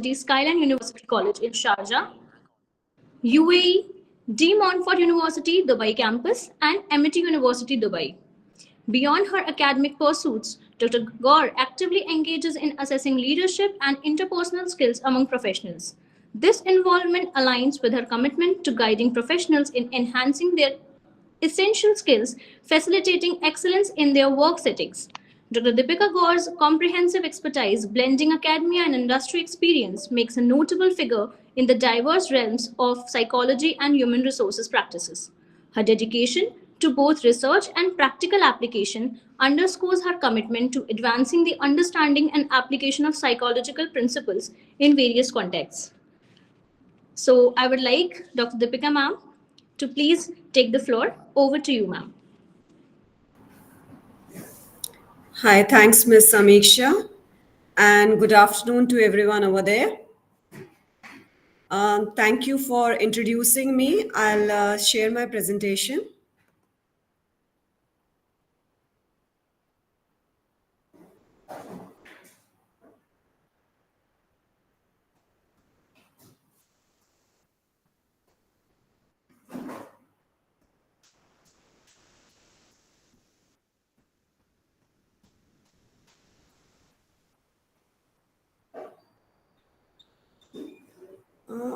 University Skyline University College in Sharjah, UAE, De Montfort University, Dubai campus, and MIT University, Dubai. Beyond her academic pursuits, Dr. Gaur actively engages in assessing leadership and interpersonal skills among professionals. This involvement aligns with her commitment to guiding professionals in enhancing their essential skills, facilitating excellence in their work settings. Dr. Deepika Gaur's comprehensive expertise, blending academia and industry experience, makes a notable figure in the diverse realms of psychology and human resources practices. Her dedication to both research and practical application underscores her commitment to advancing the understanding and application of psychological principles in various contexts. So, I would like Dr. Deepika ma'am to please take the floor. Over to you, ma'am. Hi, thanks, Ms. Samiksha, and good afternoon to everyone over there. Thank you for introducing me. I'll share my presentation.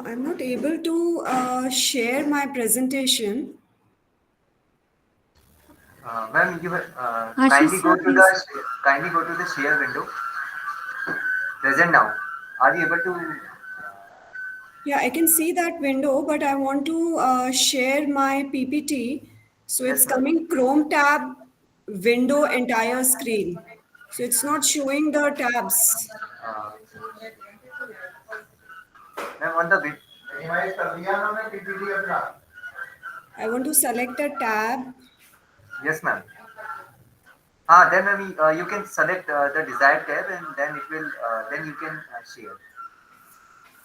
I'm not able to share my presentation. Ma'am, you kindly go to the share window. Present now. Are you able to? Yeah, I can see that window, but I want to share my PPT. So it's coming Chrome tab, window, entire screen. So it's not showing the tabs. Ma'am, on the I want to select a tab. yes, ma'am. Then ma'am, you can select the desired tab, and then it will. Then you can share.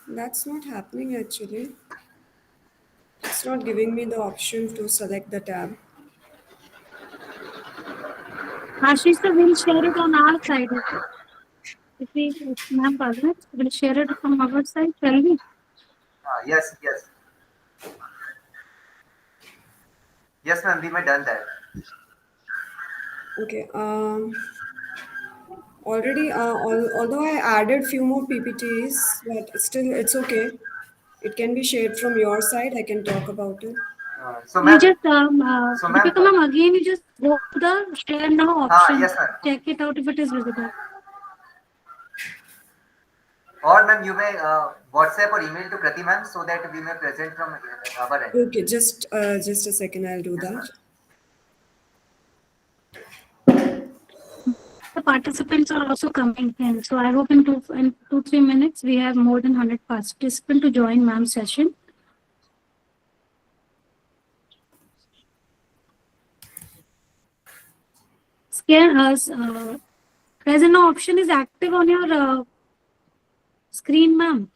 That's not happening actually. It's not giving me the option to select the tab. Ashish sir will share it on our side. If ma'am permits, we'll share it from our side, shall we? Yes, yes. Yes, ma'am, we may done that. Okay. Already, although I added few more PPTs, but still it's okay. It can be shared from your side. I can talk about it. So, You ma'am. just, So, ma'am. Deepika ma'am, again you just go to the share now option. Yes, ma'am. Check it out if it is visible. Or ma'am, you may WhatsApp or email to Krati ma'am so that we may present from our end. Okay, just a second. I'll do that. The participants are also coming in, so I hope in 2-3 minutes we have more than 100 participants to join ma'am's session. Present now option is active on your screen, ma'am.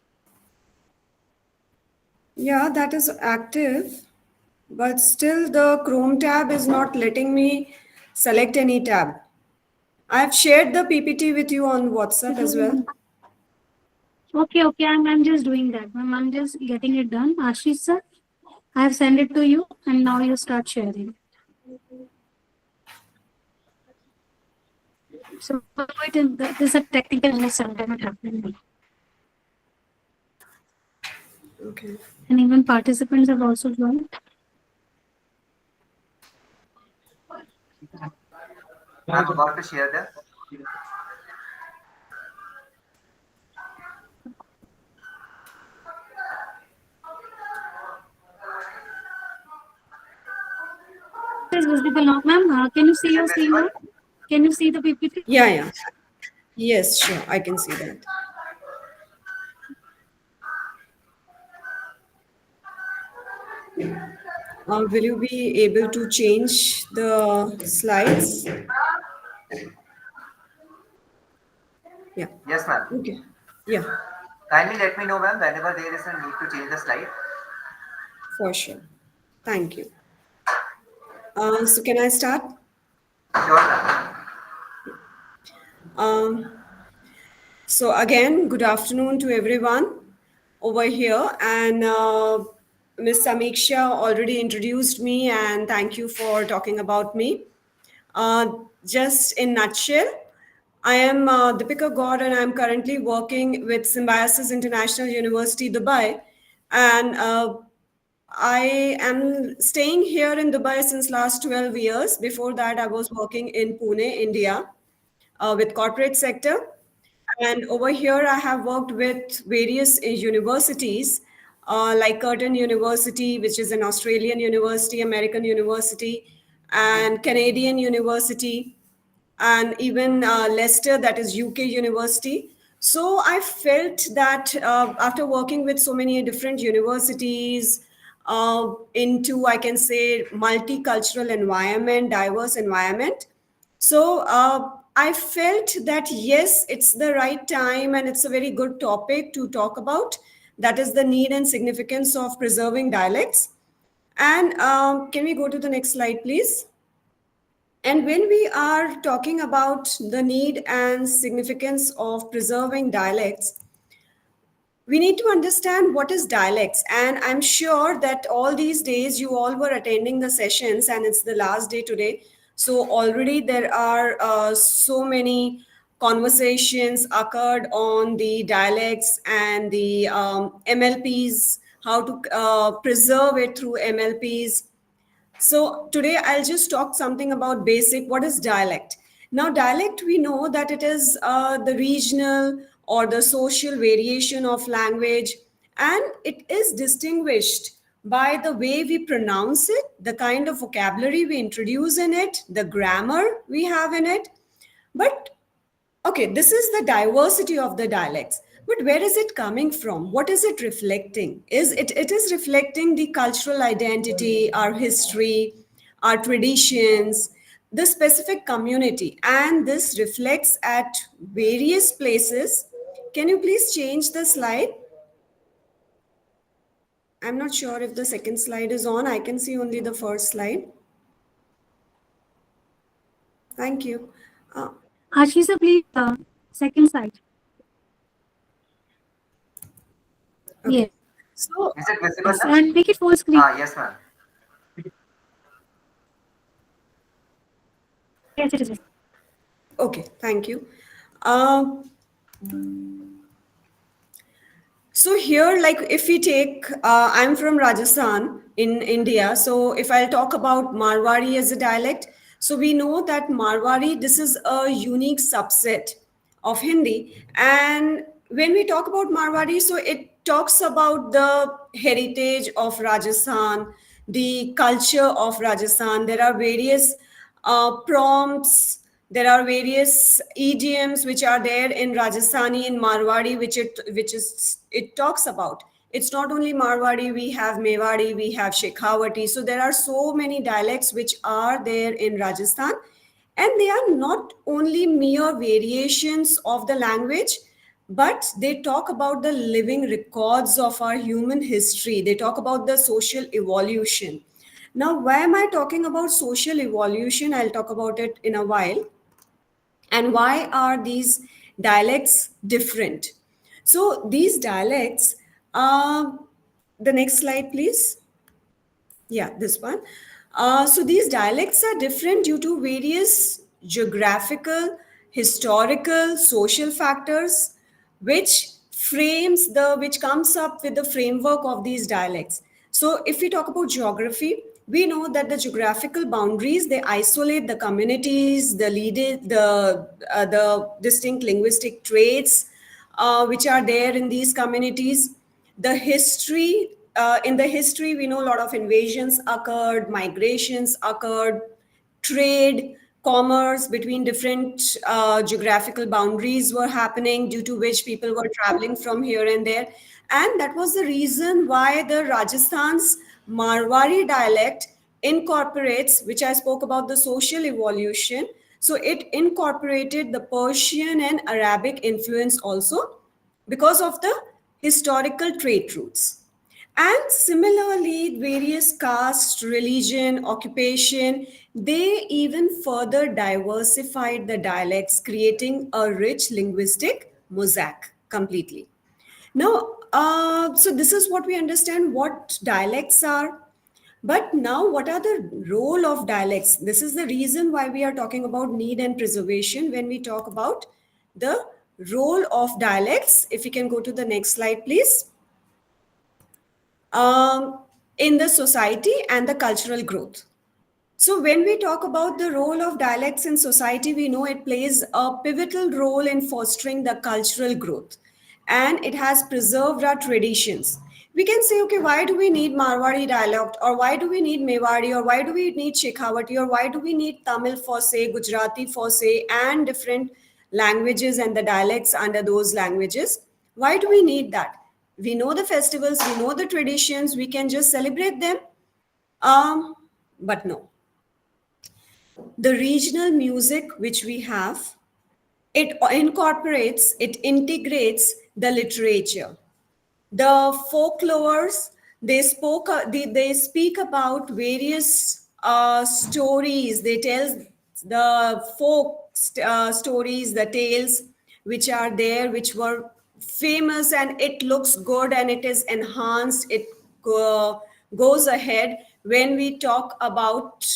Yeah, that is active, but still the Chrome tab is not letting me select any tab. I've shared the PPT with you on WhatsApp as well. Okay, I'm just doing that, ma'am. I'm just getting it done. Ashish sir, I have sent it to you, and now you start sharing. So there's a technical misunderstanding happening. Okay. And even participants have also joined. I'm about to share that. Is visible now, ma'am. Can you see your screen now? Can you see the PPT? Yeah. Yes, sure. I can see that. Will you be able to change the slides? Yeah. Yes, ma'am. Okay. Yeah. Kindly let me know, ma'am, whenever there is a need to change the slide. For sure. Thank you. So can I start? Sure, ma'am. So again, good afternoon to everyone over here. And Ms. Samiksha already introduced me, and thank you for talking about me. Just in nutshell, I am Deepika Gaur, and I'm currently working with Symbiosis International University, Dubai. And I am staying here in Dubai since last 12 years. Before that, I was working in Pune, India, with corporate sector. And over here, I have worked with various universities like Curtin University, which is an Australian university, American university, and Canadian university, and even Leicester, that is UK university. So I felt that after working with so many different universities into, I can say, multicultural environment, diverse environment, so I felt that yes, it's the right time and it's a very good topic to talk about. That is the need and significance of preserving dialects. And can we go to the next slide, please? And when we are talking about the need and significance of preserving dialects, we need to understand what is dialects. And I'm sure that all these days you all were attending the sessions, and it's the last day today. So already there are so many conversations occurred on the dialects and the MLPs, how to preserve it through MLPs. So today I'll just talk something about basic. What is dialect? Now, dialect, we know that it is the regional or the social variation of language, and it is distinguished by the way we pronounce it, the kind of vocabulary we introduce in it, the grammar we have in it. But okay, this is the diversity of the dialects. But where is it coming from? What is it reflecting? It is reflecting the cultural identity, our history, our traditions, the specific community. And this reflects at various places. Can you please change the slide? I'm not sure if the second slide is on. I can see only the first slide. Thank you. Ashisa, please, second slide. Okay. Yes. So, Is it visible now? And make it full screen. Yes, ma'am. Yes, it is. okay, thank you. So here, like if we take, I'm from Rajasthan in India. So if I'll talk about Marwari as a dialect, so we know that Marwari, this is a unique subset of Hindi. And when we talk about Marwari, so it talks about the heritage of Rajasthan, the culture of Rajasthan. There are various prompts, there are various idioms which are there in Rajasthani and Marwari, it talks about. It's not only Marwari, we have Mewari, we have Shekhawati. So there are so many dialects which are there in Rajasthan, and they are not only mere variations of the language, but they talk about the living records of our human history. They talk about the social evolution. Now, why am I talking about social evolution? I'll talk about it in a while. And why are these dialects different? So these dialects, the next slide, please. Yeah, this one. So these dialects are different due to various geographical, historical, social factors, which which comes up with the framework of these dialects. So if we talk about geography, we know that the geographical boundaries, they isolate the communities, the distinct linguistic traits which are there in these communities. The history, in the history, we know a lot of invasions occurred, migrations occurred, trade, commerce between different geographical boundaries were happening, due to which people were traveling from here and there. And that was the reason why the Rajasthan's Marwari dialect incorporates, which I spoke about, the social evolution. So it incorporated the Persian and Arabic influence also because of the historical trait roots. And similarly, various caste, religion, occupation, they even further diversified the dialects, creating a rich linguistic mosaic completely. Now, so this is what we understand what dialects are. But now, what are the role of dialects? This is the reason why we are talking about need and preservation when we talk about the role of dialects. If you can go to the next slide, please. In the society and the cultural growth. So when we talk about the role of dialects in society, we know it plays a pivotal role in fostering the cultural growth, and it has preserved our traditions. We can say, okay, why do we need Marwari dialect, or why do we need Mewari, or why do we need Shekhawati, or why do we need Tamil for say, Gujarati for say, and different languages and the dialects under those languages? Why do we need that? We know the festivals, we know the traditions, we can just celebrate them. But no. The regional music which we have, it incorporates, it integrates the literature. The folklores, they speak about various stories. They tell the folk stories, the tales which are there, which were famous, and it looks good and it is enhanced. It goes ahead when we talk about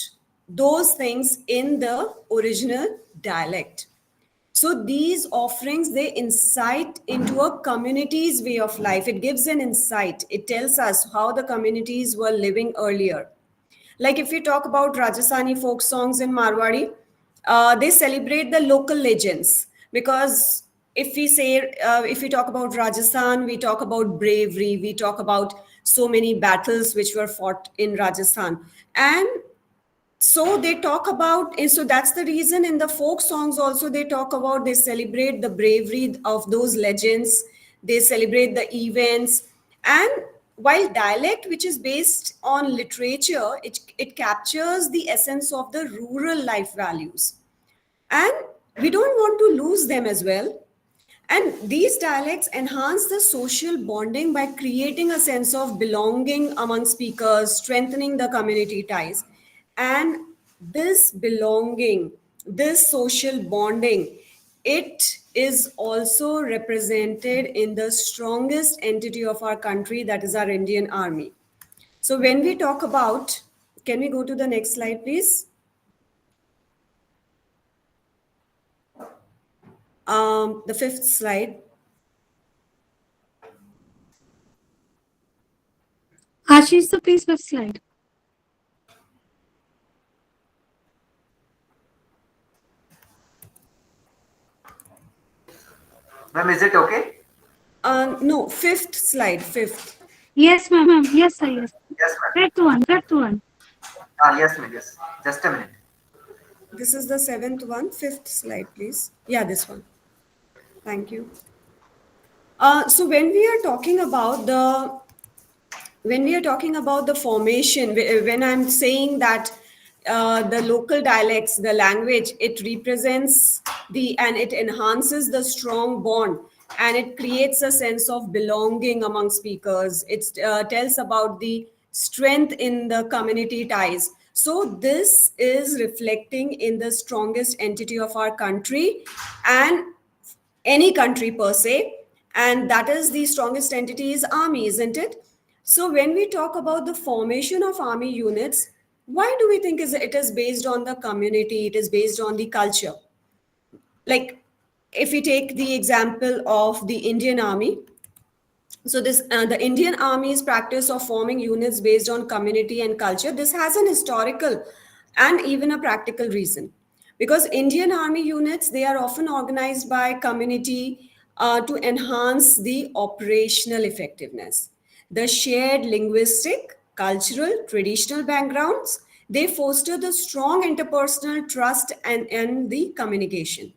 those things in the original dialect. So these offerings, they incite into a community's way of life. It gives an insight. It tells us how the communities were living earlier. Like if we talk about Rajasthani folk songs in Marwari, they celebrate the local legends, because if we talk about Rajasthan, we talk about bravery, we talk about so many battles which were fought in Rajasthan. And so they talk about, and so that's the reason in the folk songs also they talk about, they celebrate the bravery of those legends, they celebrate the events. And while dialect, which is based on literature, it captures the essence of the rural life values. And we don't want to lose them as well. And these dialects enhance the social bonding by creating a sense of belonging among speakers, strengthening the community ties. And this belonging, this social bonding, it is also represented in the strongest entity of our country, that is our Indian Army. So when we talk about, can we go to the next slide, please? The fifth slide. Ashish, so please fifth slide. Ma'am, is it okay? No, fifth slide, fifth. Yes, ma'am. Yes, sir. Yes. Yes, ma'am. Fifth one. Yes, ma'am. Yes. Just a minute. This is the seventh one. Fifth slide, please. Yeah, this one. Thank you. So when we are talking about the formation, when I'm saying that the local dialects, the language, it represents and it enhances the strong bond, and it creates a sense of belonging among speakers. It tells about the strength in the community ties. So this is reflecting in the strongest entity of our country and any country per se, and that is the strongest entity is army, isn't it? So when we talk about the formation of army units, why do we think it is based on the community, it is based on the culture? Like if we take the example of the Indian Army, so this the Indian Army's practice of forming units based on community and culture, this has an historical and even a practical reason, because Indian Army units, they are often organized by community to enhance the operational effectiveness. The shared linguistic, cultural, traditional backgrounds, they foster the strong interpersonal trust and the communication.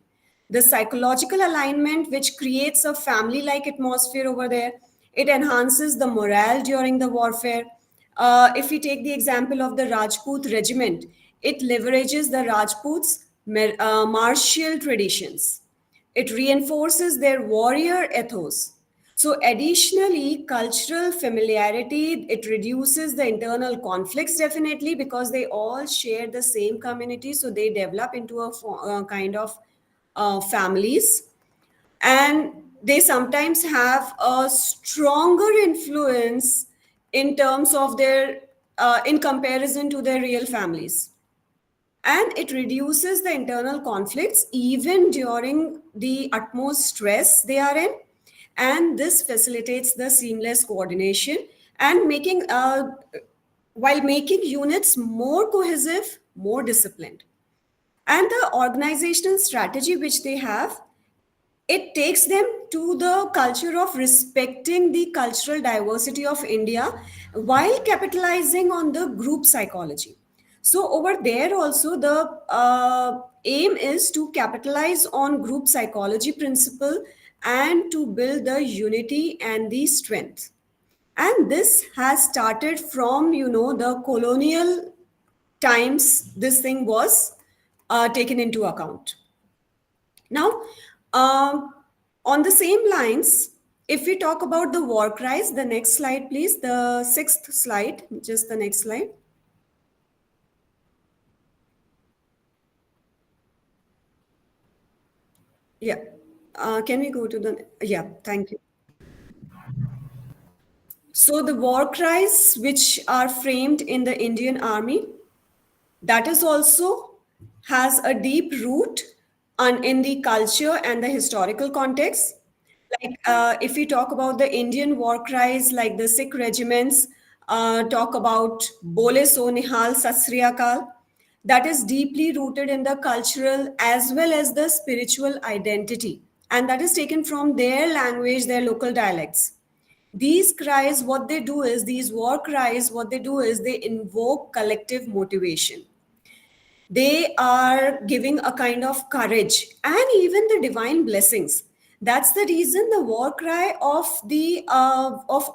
The psychological alignment, which creates a family like atmosphere over there, it enhances the morale during the warfare. If we take the example of the Rajput regiment, it leverages the Rajputs' martial traditions. It reinforces their warrior ethos. So additionally, cultural familiarity, it reduces the internal conflicts definitely, because they all share the same community. So they develop into a kind of families. And they sometimes have a stronger influence in terms of their, in comparison to their real families. And it reduces the internal conflicts even during the utmost stress they are in. And this facilitates the seamless coordination and while making units more cohesive, more disciplined. And the organizational strategy which they have, it takes them to the culture of respecting the cultural diversity of India while capitalizing on the group psychology. So over there also the aim is to capitalize on group psychology principle and to build the unity and the strength. And this has started from, the colonial times. This thing was taken into account. Now, on the same lines, if we talk about the war cries, the next slide, please, the 6th slide, just the next slide. Yeah. Can we go to the, yeah, thank you. So the war cries which are framed in the Indian Army, that is also has a deep root in the culture and the historical context. Like if we talk about the Indian war cries, like the Sikh regiments talk about Bole So Nihal Sat Sri Akal, that is deeply rooted in the cultural as well as the spiritual identity. And that is taken from their language, their local dialects. These cries, what they do is, these war cries, what they do is they invoke collective motivation. They are giving a kind of courage and even the divine blessings. That's the reason the war cry of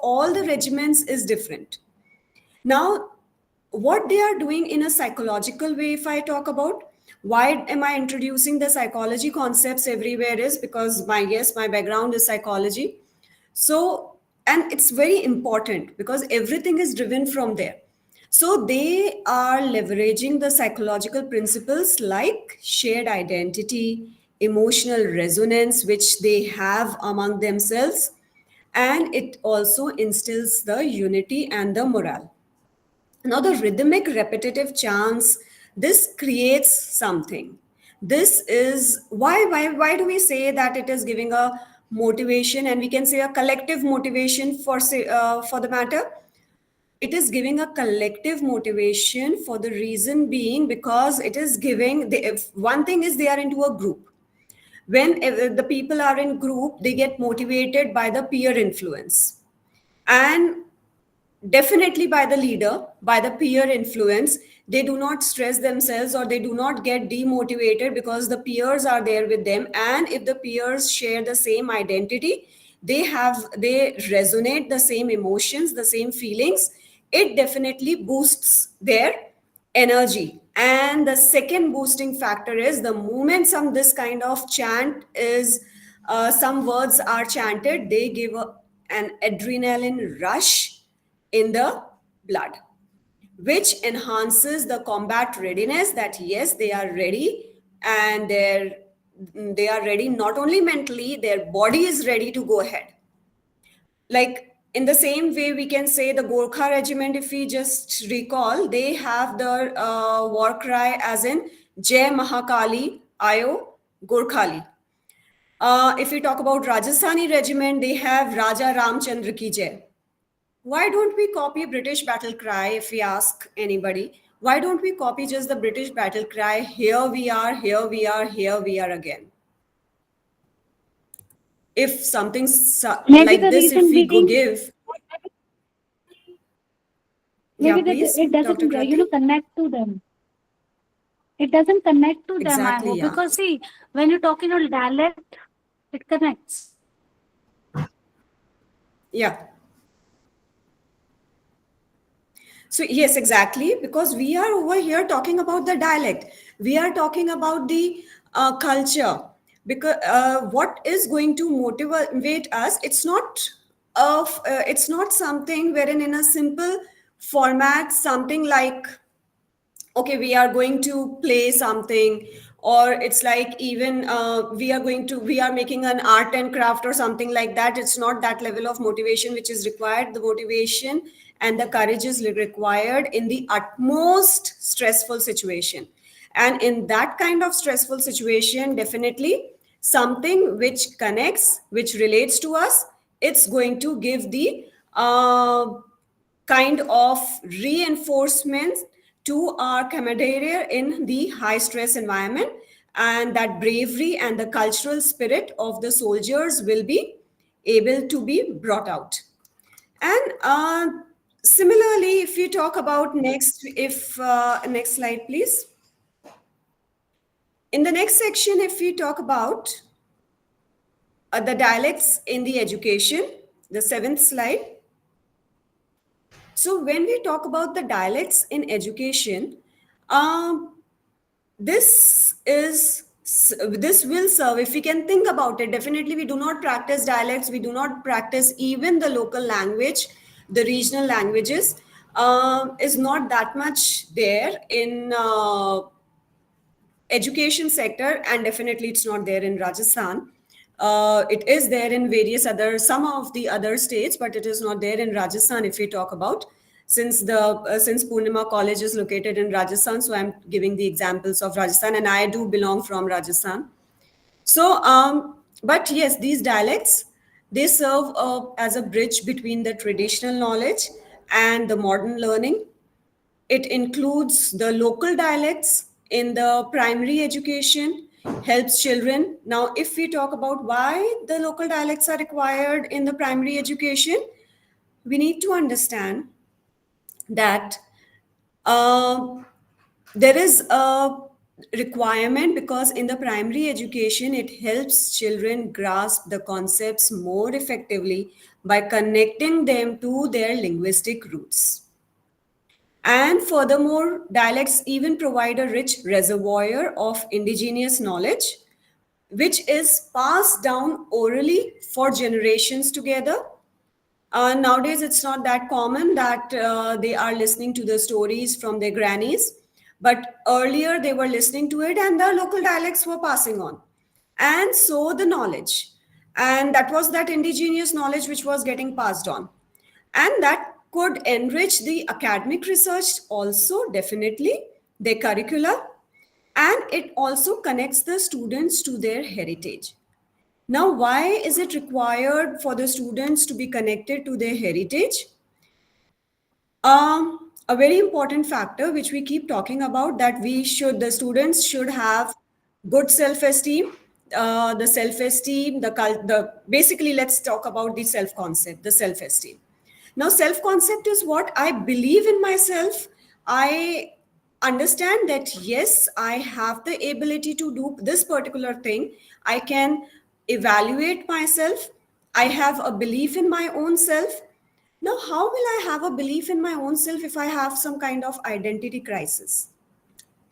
all the regiments is different. Now, what they are doing in a psychological way, if I talk about, why am I introducing the psychology concepts everywhere is because my background is psychology. So, and it's very important because everything is driven from there. So they are leveraging the psychological principles like shared identity, emotional resonance, which they have among themselves, and it also instills the unity and the morale. Now, the rhythmic repetitive chants, this creates something. This is why do we say that it is giving a motivation, and we can say a collective motivation for the matter. It is giving a collective motivation for the reason being because it is giving one thing is they are into a group. When the people are in group, they get motivated by the peer influence, and definitely by the leader, by the peer influence. They do not stress themselves or they do not get demotivated because the peers are there with them. And if the peers share the same identity, they resonate the same emotions, the same feelings, it definitely boosts their energy. And the second boosting factor is the moment some this kind of chant is some words are chanted, they give an adrenaline rush in the blood, which enhances the combat readiness, that yes, they are ready, and they are ready not only mentally, their body is ready to go ahead. Like in the same way, we can say the Gorkha regiment, if we just recall, they have the war cry as in Jai Mahakali Ayo Gorkhali. If we talk about Rajasthani regiment, they have Raja Ramchandra Ki Jai. Why don't we copy British battle cry? If we ask anybody, why don't we copy just the British battle cry? Here we are, here we are, here we are again. If something like this, if we go give. Maybe Yeah, please, it doesn't, Dr. Krati. connect to them. It doesn't connect to them, Exactly, I hope. yeah. Because see, when you talk in a dialect, it connects. Yeah. So yes, exactly, because we are over here talking about the dialect. We are talking about the culture. Because what is going to motivate us? It's not something wherein in a simple format, something like, okay, we are going to play something, or it's like even we are making an art and craft or something like that. It's not that level of motivation which is required. The motivation and the courage is required in the utmost stressful situation. And in that kind of stressful situation, definitely something which connects, which relates to us, it's going to give the kind of reinforcement to our camaraderie in the high stress environment, and that bravery and the cultural spirit of the soldiers will be able to be brought out. And similarly, if we talk about next slide please. In the next section, if we talk about the dialects in the education, the 7th slide. So when we talk about the dialects in education, this will serve, if we can think about it, definitely we do not practice dialects, we do not practice even the local language, the regional languages is not that much there in education sector, and definitely it's not there in Rajasthan. It is there in some of the other states, but it is not there in Rajasthan if we talk about, since Poornima College is located in Rajasthan. So I'm giving the examples of Rajasthan, and I do belong from Rajasthan. So, but yes, these dialects, they serve as a bridge between the traditional knowledge and the modern learning. It includes the local dialects in the primary education, helps children. Now, if we talk about why the local dialects are required in the primary education, we need to understand that there is a requirement, because in the primary education, it helps children grasp the concepts more effectively by connecting them to their linguistic roots. And furthermore, dialects even provide a rich reservoir of indigenous knowledge, which is passed down orally for generations together. Nowadays, it's not that common that they are listening to the stories from their grannies, but earlier they were listening to it and the local dialects were passing on. And so the knowledge, and that was that indigenous knowledge which was getting passed on. And that could enrich the academic research also, definitely, their curricula, and it also connects the students to their heritage. Now, why is it required for the students to be connected to their heritage? A very important factor which we keep talking about, that the students should have good self-esteem, basically let's talk about the self-concept, the self-esteem. Now, self-concept is what I believe in myself. I understand that, yes, I have the ability to do this particular thing. I can evaluate myself. I have a belief in my own self. Now, how will I have a belief in my own self if I have some kind of identity crisis?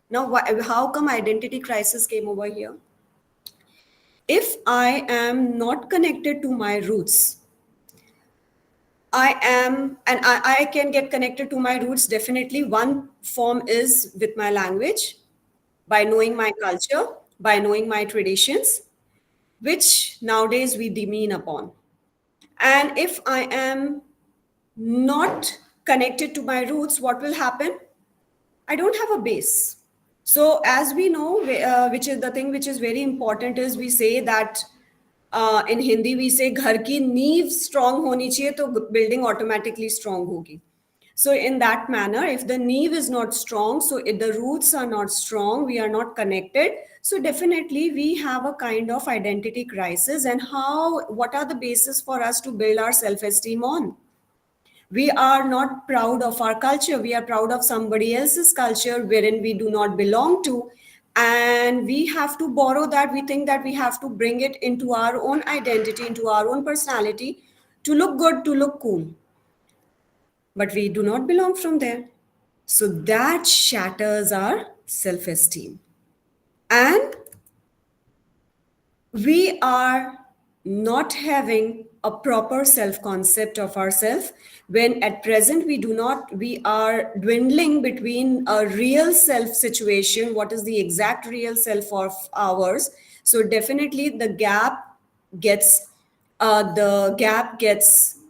Now, how come identity crisis came over here? If I am not connected to my roots, I can get connected to my roots. Definitely, one form is with my language, by knowing my culture, by knowing my traditions, which nowadays we demean upon. And if I am not connected to my roots, what will happen? I don't have a base. So as we know, which is the thing which is very important, is we say that in Hindi we say घर की नींव strong होनी चाहिए तो building automatically strong होगी. So in that manner, if the नींव is not strong, so if the roots are not strong, we are not connected, so definitely we have a kind of identity crisis. And what are the basis for us to build our self-esteem on? We are not proud of our culture. We are proud of somebody else's culture wherein we do not belong to. And we have to borrow that. We think that we have to bring it into our own identity, into our own personality, to look good, to look cool. But we do not belong from there. So that shatters our self-esteem. And we are not having a proper self-concept of ourselves, when at present we are dwindling between a real self situation, what is the exact real self of ours. So definitely the gap gets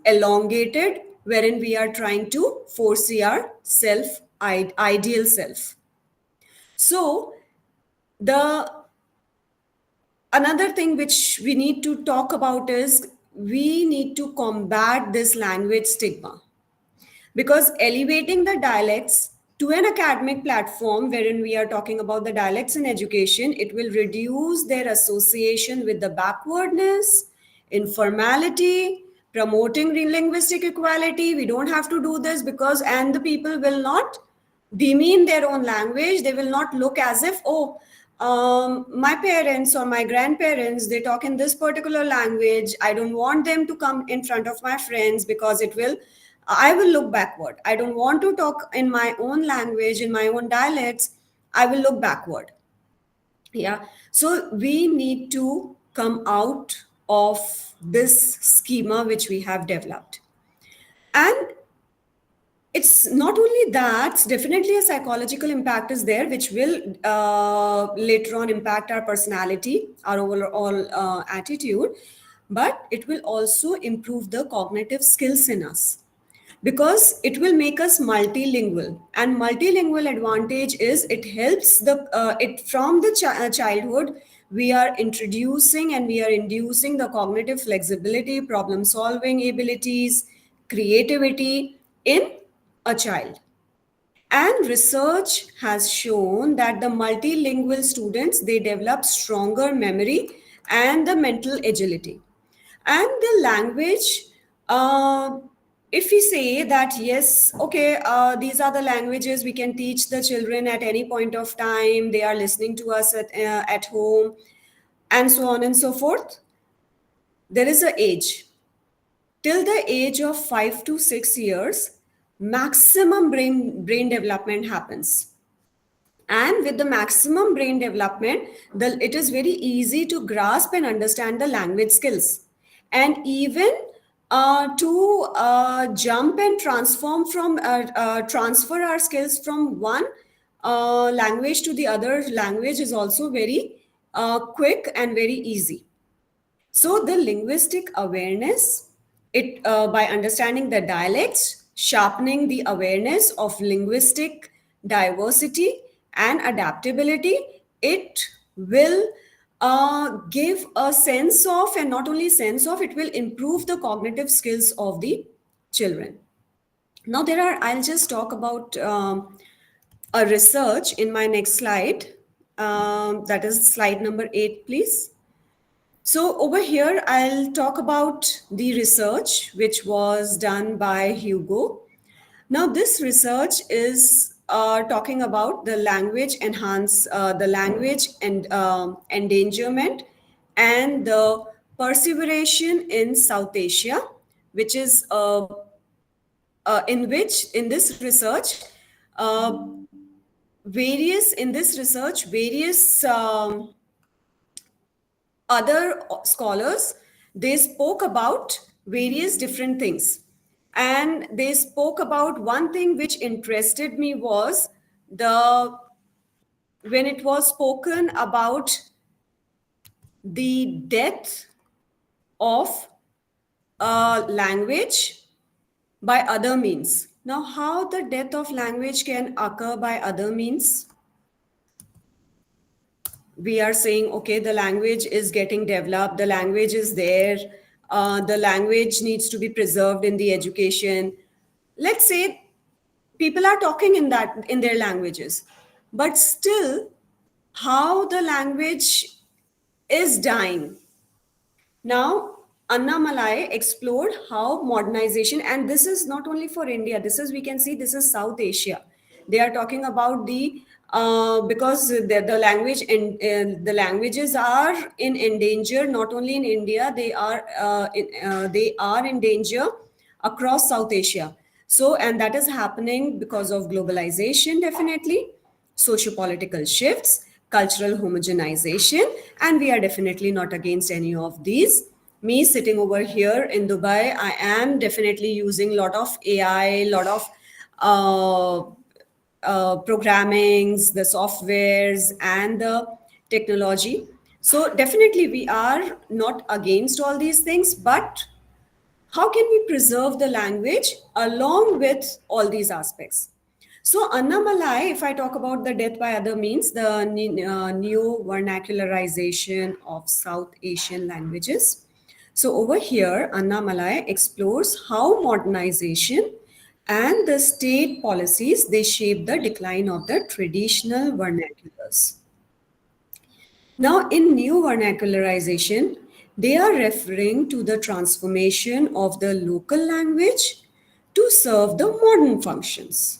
elongated, wherein we are trying to foresee our ideal self. So the another thing which we need to talk about is we need to combat this language stigma, because elevating the dialects to an academic platform wherein we are talking about the dialects in education, it will reduce their association with the backwardness, informality, promoting linguistic equality. We don't have to do this because, and the people will not demean their own language. They will not look as if, oh, my parents or my grandparents, they talk in this particular language. I don't want them to come in front of my friends because I will look backward. I don't want to talk in my own language, in my own dialects. I will look backward. Yeah. So we need to come out of this schema which we have developed. And it's not only that, definitely a psychological impact is there, which will later on impact our personality, our overall attitude, but it will also improve the cognitive skills in us, because it will make us multilingual. And multilingual advantage is it helps it from the childhood. We are introducing and we are inducing the cognitive flexibility, problem solving abilities, creativity in a child. And research has shown that the multilingual students, they develop stronger memory and the mental agility. And the language, if we say that, yes, okay, these are the languages we can teach the children at any point of time, they are listening to us at home, and so on and so forth. There is an age. Till the age of 5 to 6 years, maximum brain development happens. And with the maximum brain development, it is very easy to grasp and understand the language skills. And even to jump and transfer our skills from one language to the other language is also very quick and very easy. So the linguistic awareness, by understanding the dialects, sharpening the awareness of linguistic diversity and adaptability, it will give a sense of, and not only sense of, it will improve the cognitive skills of the children. Now I'll just talk about a research in my next slide. That is slide number 8, please. So over here, I'll talk about the research which was done by Hugo. Now this research is talking about the language endangerment and the perseveration in South Asia, which is in this research, various other scholars, they spoke about various different things. And they spoke about one thing which interested me was when it was spoken about the death of language by other means. Now, how the death of language can occur by other means? We are saying, okay, the language is getting developed, the language is there, the language needs to be preserved in the education. Let's say people are talking in their languages, but still how the language is dying. Now, Anna Malai explored how modernization, and this is not only for India, this is South Asia. They are talking about because the language and the languages are in danger. Not only in India, they are in danger across South Asia. So, and that is happening because of globalization, definitely, socio-political shifts, cultural homogenization, and we are definitely not against any of these. me sitting over here in Dubai, I am definitely using a lot of AI, a lot of programmings, the softwares, and the technology. So definitely we are not against all these things, but how can we preserve the language along with all these aspects? So Annamalai, if I talk about the death by other means, the new vernacularization of South Asian languages. So over here, Annamalai explores how modernization and the state policies, they shape the decline of the traditional vernaculars. Now, in new vernacularization, they are referring to the transformation of the local language to serve the modern functions.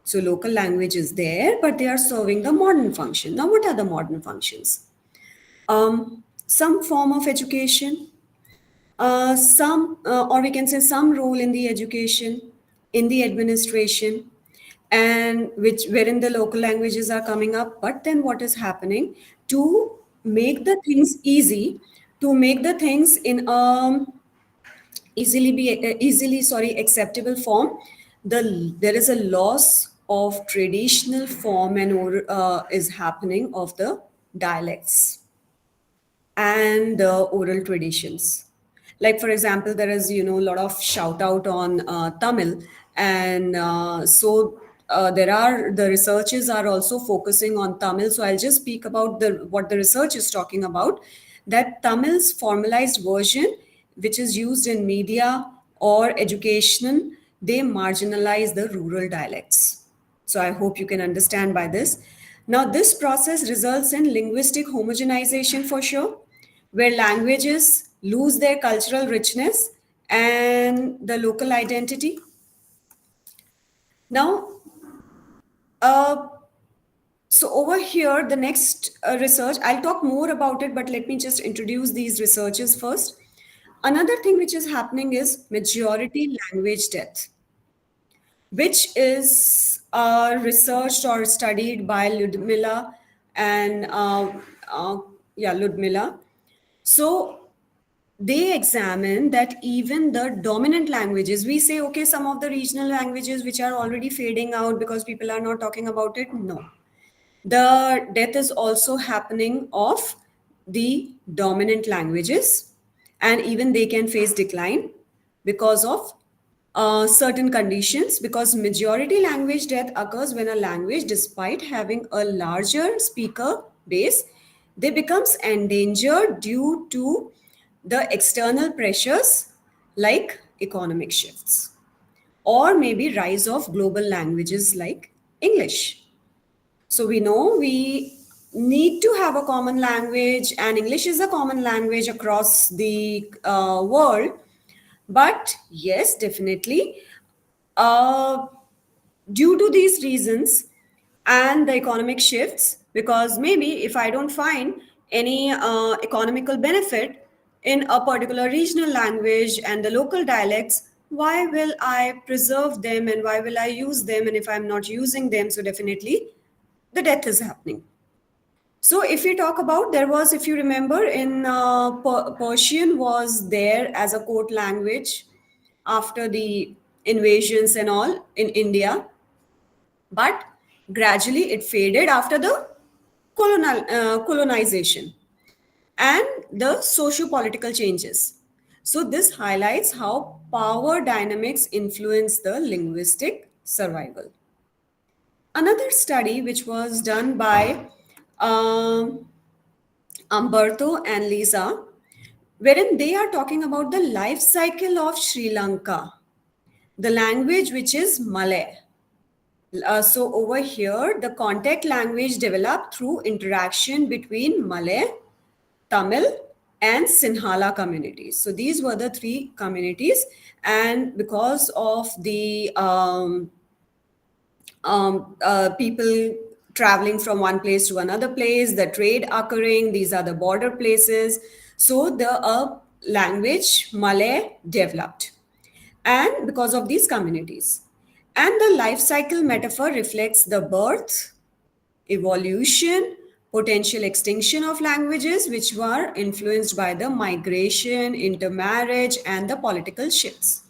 So, local language is there, but they are serving the modern function. Now, what are the modern functions? Some form of education, or we can say some role in the education, in the administration, and wherein the local languages are coming up. But then what is happening to make the things easy, to make the things in easily acceptable form, there is a loss of traditional form and is happening of the dialects and the oral traditions. Like, for example, there is, a lot of shout out on Tamil. And the researchers are also focusing on Tamil. So I'll just speak about what the research is talking about, that Tamil's formalized version, which is used in media or education, they marginalize the rural dialects. So I hope you can understand by this. Now, this process results in linguistic homogenization for sure, where languages lose their cultural richness and the local identity. Now, so over here, the next research, I'll talk more about it, but let me just introduce these researchers first. Another thing which is happening is majority language death, which is researched or studied by Ludmila and Ludmila. So they examine that even the dominant languages, we say, okay, some of the regional languages which are already fading out because people are not talking about it. No. The death is also happening of the dominant languages, and even they can face decline because of certain conditions, because majority language death occurs when a language, despite having a larger speaker base, they becomes endangered due to the external pressures like economic shifts, or maybe rise of global languages like English. So we know we need to have a common language, and English is a common language across the world. But yes, definitely, due to these reasons and the economic shifts, because maybe if I don't find any economical benefit in a particular regional language and the local dialects, why will I preserve them and why will I use them? And if I'm not using them, so definitely the death is happening. So if we talk about, there was, if you remember, in Persian was there as a court language after the invasions and all in India, but gradually it faded after the colonization and the socio-political changes. So this highlights how power dynamics influence the linguistic survival. Another study which was done by Umberto and Lisa, wherein they are talking about the life cycle of Sri Lanka, the language which is Malay. So over here, the contact language developed through interaction between Malay, Tamil, and Sinhala communities. So these were the three communities, and because of the people traveling from one place to another place, the trade occurring, these are the border places. So the language Malay developed, and because of these communities. And the life cycle metaphor reflects the birth, evolution, potential extinction of languages which were influenced by the migration, intermarriage, and the political shifts.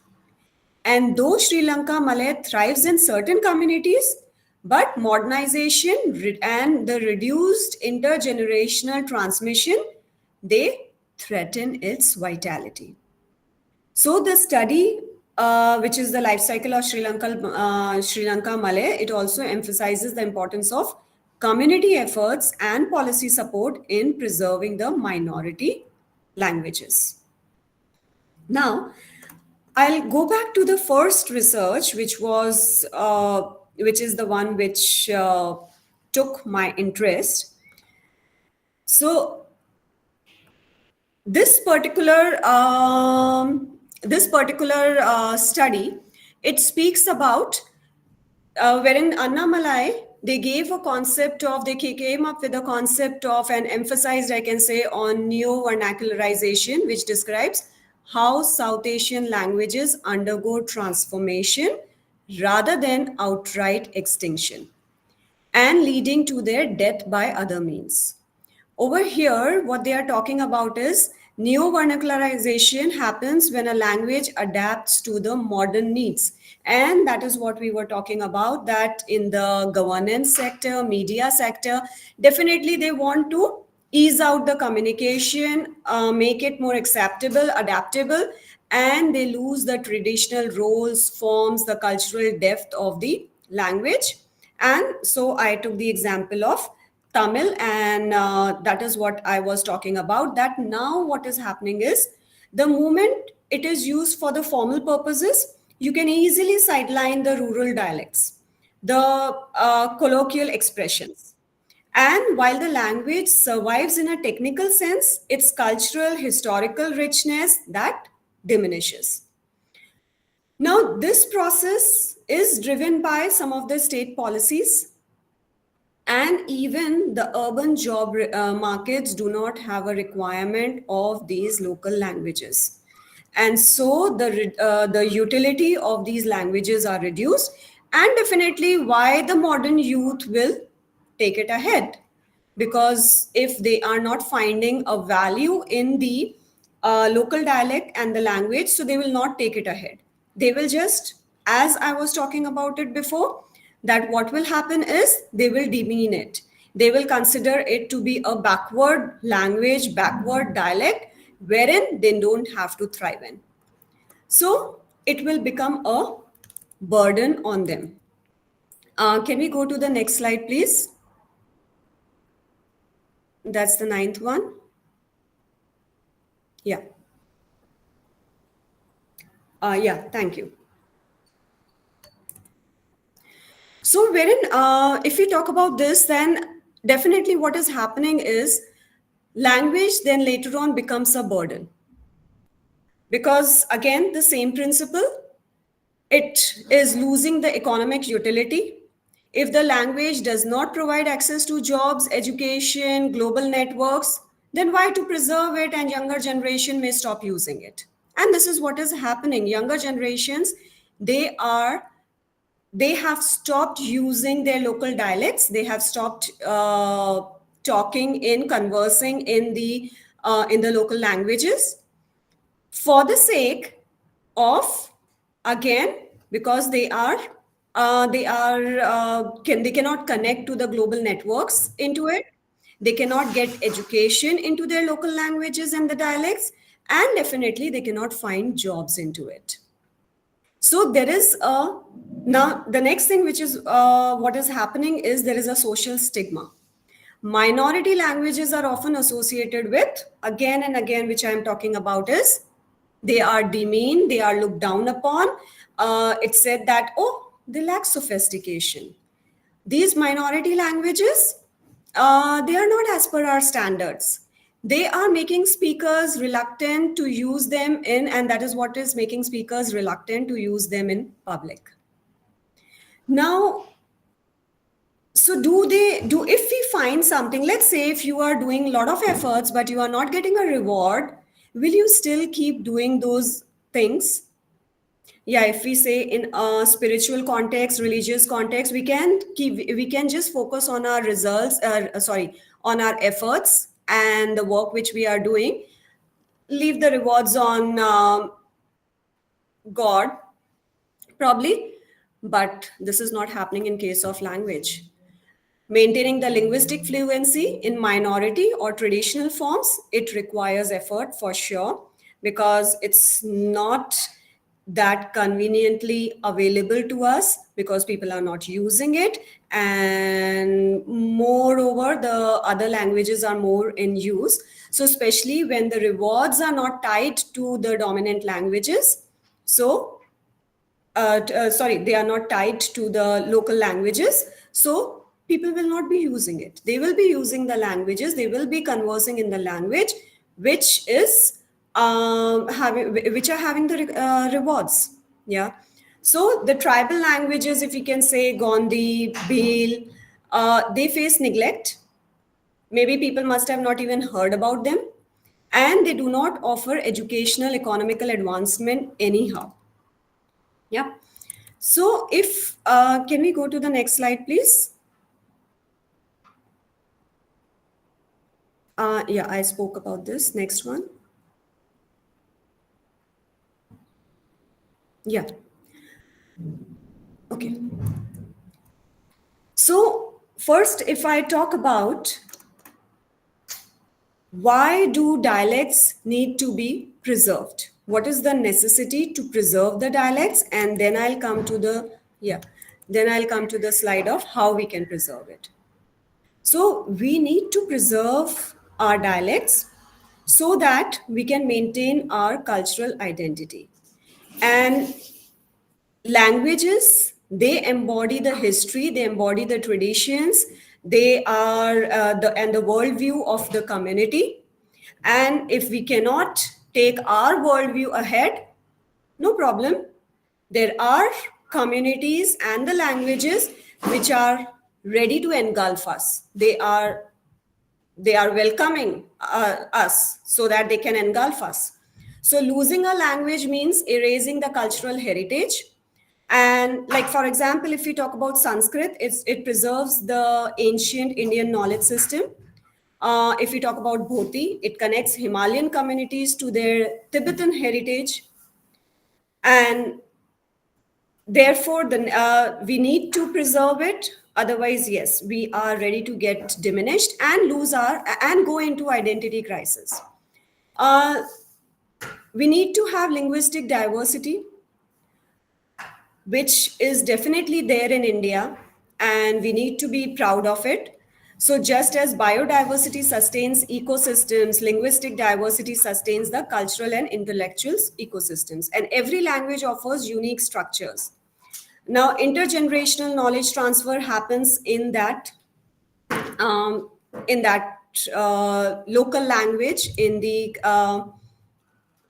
And though Sri Lanka Malay thrives in certain communities, but modernization and the reduced intergenerational transmission, they threaten its vitality. So the study, which is the life cycle of Sri Lanka Malay, it also emphasizes the importance of community efforts and policy support in preserving the minority languages. Now, I'll go back to the first research, which is the one which took my interest. So this particular study, it speaks about wherein Annamalai, they came up with a concept of and emphasized, I can say, on neo-vernacularization, which describes how South Asian languages undergo transformation rather than outright extinction and leading to their death by other means. Over here, what they are talking about is neo-vernacularization happens when a language adapts to the modern needs. And that is what we were talking about, that in the governance sector, media sector, definitely they want to ease out the communication, make it more acceptable, adaptable, and they lose the traditional roles, forms, the cultural depth of the language. And so I took the example of Tamil, and that is what I was talking about, that now what is happening is the moment it is used for the formal purposes, you can easily sideline the rural dialects, the colloquial expressions. And while the language survives in a technical sense, its cultural, historical richness, that diminishes. Now, this process is driven by some of the state policies, and even the urban job markets do not have a requirement of these local languages. And so the utility of these languages are reduced, and definitely why the modern youth will take it ahead. Because if they are not finding a value in the local dialect and the language, so they will not take it ahead. They will just, as I was talking about it before, that what will happen is they will demean it. They will consider it to be a backward language, backward dialect, wherein they don't have to thrive in. So it will become a burden on them. Can we go to the next slide, please? That's the 9th one. Yeah. Yeah, thank you. So wherein, if we talk about this, then definitely what is happening is language then later on becomes a burden. Because again, the same principle, it is losing the economic utility. If the language does not provide access to jobs, education, global networks, then why to preserve it, and younger generation may stop using it. And this is what is happening. Younger generations, they have stopped using their local dialects. They have stopped conversing in the local languages for the sake of, again, because they cannot connect to the global networks into it. They cannot get education into their local languages and the dialects, and definitely they cannot find jobs into it. So there is now the next thing, which is what is happening is there is a social stigma. Minority languages are often associated with, again and again, which I am talking about, is they are demeaned, they are looked down upon. It's said that, oh, they lack sophistication. These minority languages, they are not as per our standards. They are making speakers reluctant to use them in, and that is what is making speakers reluctant to use them in public. Now, so if we find something, let's say if you are doing a lot of efforts, but you are not getting a reward, will you still keep doing those things? Yeah, if we say in a spiritual context, religious context, we can just focus on our results, on our efforts and the work which we are doing. Leave the rewards on God, probably, but this is not happening in case of language. Maintaining the linguistic fluency in minority or traditional forms, it requires effort for sure, because it's not that conveniently available to us, because people are not using it, and moreover the other languages are more in use. So especially when the rewards are not tied to the dominant languages, so they are not tied to the local languages, so people will not be using it. They will be using the languages, they will be conversing in the language which is which are having the rewards. Yeah. So the tribal languages, if you can say Gondi, Bhil, they face neglect. Maybe people must have not even heard about them, and they do not offer educational, economical advancement anyhow. Yeah. So if, can we go to the next slide, please? Yeah, I spoke about this. Next one. Yeah. Okay. So first, if I talk about why do dialects need to be preserved? What is the necessity to preserve the dialects? And then I'll come to the slide of how we can preserve it. So we need to preserve our dialects so that we can maintain our cultural identity. And languages, they embody the history, they embody the traditions, they are the worldview of the community. And if we cannot take our worldview ahead, no problem. There are communities and the languages which are ready to engulf us. They are welcoming us so that they can engulf us. So losing a language means erasing the cultural heritage. And like, for example, if we talk about Sanskrit, it preserves the ancient Indian knowledge system. If we talk about Bhoti, it connects Himalayan communities to their Tibetan heritage. And therefore, we need to preserve it. Otherwise, yes, we are ready to get diminished and go into identity crisis. We need to have linguistic diversity, which is definitely there in India, and we need to be proud of it. So just as biodiversity sustains ecosystems, linguistic diversity sustains the cultural and intellectual ecosystems. And every language offers unique structures. Now, intergenerational knowledge transfer happens in that local language, in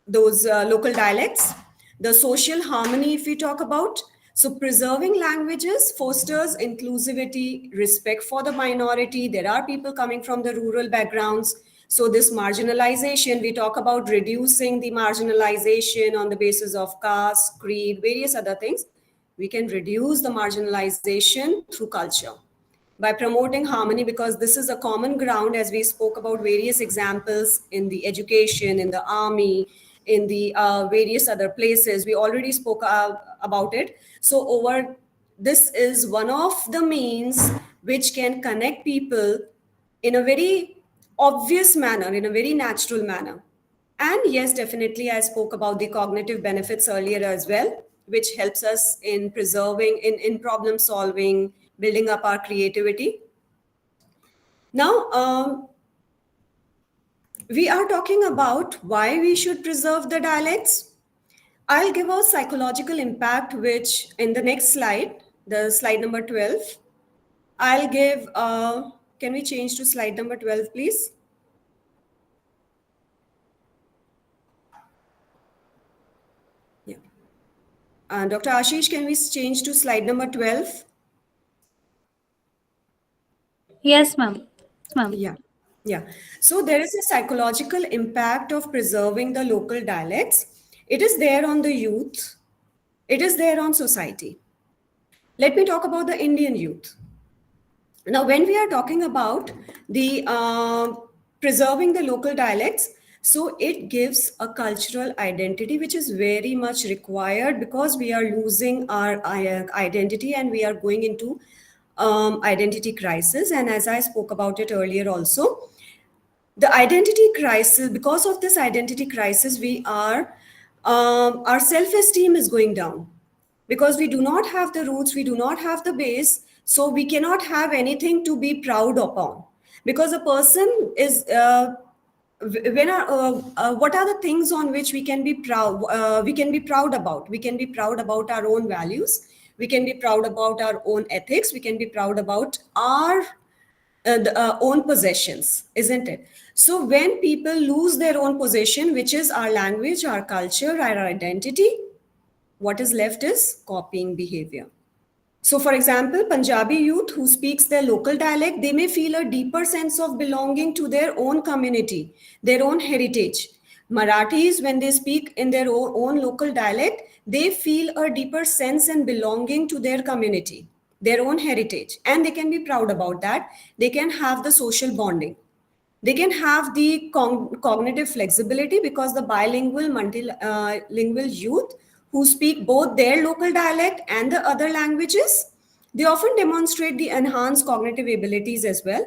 those local dialects. The social harmony, if we talk about, so preserving languages fosters inclusivity, respect for the minority. There are people coming from the rural backgrounds. So this marginalization, we talk about reducing the marginalization on the basis of caste, creed, various other things. We can reduce the marginalization through culture by promoting harmony, because this is a common ground, as we spoke about various examples in the education, in the army, in the various other places. We already spoke about it. So this is one of the means which can connect people in a very obvious manner, in a very natural manner. And yes, definitely, I spoke about the cognitive benefits earlier as well, which helps us in preserving, in problem solving, building up our creativity. Now, we are talking about why we should preserve the dialects. I'll give a psychological impact, which in the next slide, the slide number 12, I'll give, can we change to slide number 12, please? Yeah. Dr. Ashish, can we change to slide number 12? Yes, ma'am. Yeah. So there is a psychological impact of preserving the local dialects. It is there on the youth. It is there on society. Let me talk about the Indian youth. Now, when we are talking about the preserving the local dialects, so it gives a cultural identity which is very much required, because we are losing our identity and we are going into identity crisis. And as I spoke about it earlier also, the identity crisis, because of this identity crisis, we are our self-esteem is going down, because we do not have the roots, we do not have the base, so we cannot have anything to be proud upon. Because a person is what are the things on which we can be proud, we can be proud about? We can be proud about our own values, we can be proud about our own ethics, we can be proud about our own possessions, isn't it? So when people lose their own possession, which is our language, our culture, our identity, what is left is copying behavior. So for example, Punjabi youth who speaks their local dialect, they may feel a deeper sense of belonging to their own community, their own heritage. Marathis, when they speak in their own local dialect, they feel a deeper sense and belonging to their community, their own heritage, and they can be proud about that. They can have the social bonding. They can have the cognitive flexibility, because the bilingual, multilingual youth who speak both their local dialect and the other languages, they often demonstrate the enhanced cognitive abilities as well.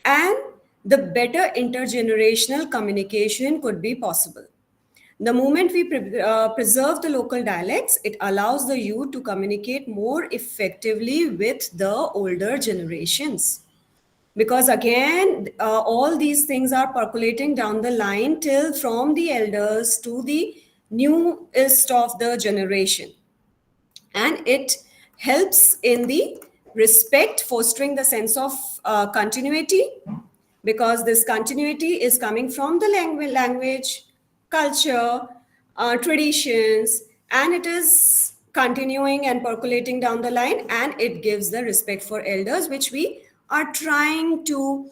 And the better intergenerational communication could be possible. The moment we preserve the local dialects, it allows the youth to communicate more effectively with the older generations. Because again, all these things are percolating down the line till from the elders to the newest of the generation. And it helps in the respect, fostering the sense of continuity, because this continuity is coming from the language, culture, traditions, and it is continuing and percolating down the line, and it gives the respect for elders, which we are trying to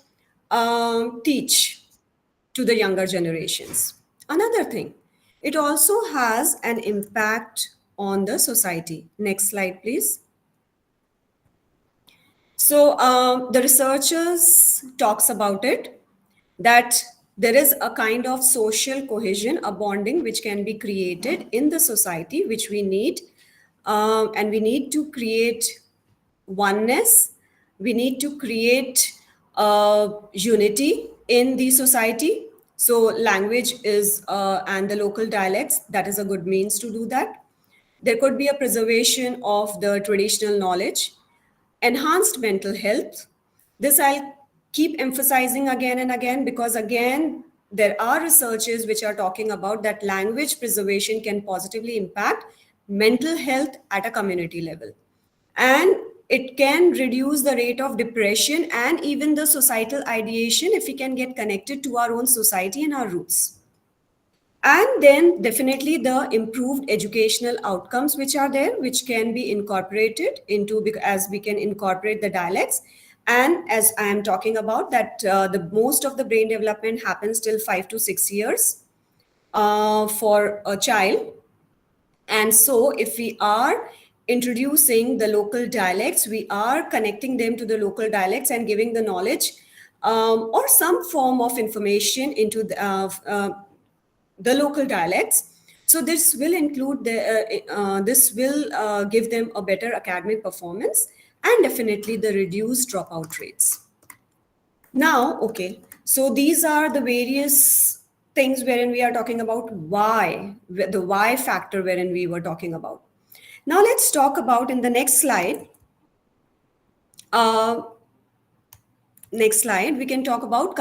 teach to the younger generations. Another thing, it also has an impact on the society. Next slide, please. So the researchers talks about it, that there is a kind of social cohesion, a bonding which can be created in the society, which we need, and we need to create oneness. We need to create unity in the society. So language is and the local dialects, that is a good means to do that. There could be a preservation of the traditional knowledge, enhanced mental health. This I'll keep emphasizing again and again, because again, there are researches which are talking about that language preservation can positively impact mental health at a community level. And it can reduce the rate of depression and even the societal ideation if we can get connected to our own society and our roots. And then definitely the improved educational outcomes which are there, which can be incorporated into, as we can incorporate the dialects. And as I am talking about that, the most of the brain development happens till 5 to 6 years for a child. And so if we are introducing the local dialects, we are connecting them to the local dialects and giving the knowledge or some form of information into the local dialects. So this will include this will give them a better academic performance and definitely the reduced dropout rates. Now, okay, so these are the various things wherein we are talking about why, the why factor wherein we were talking about. Now let's talk about in the next slide. Next slide, we can talk about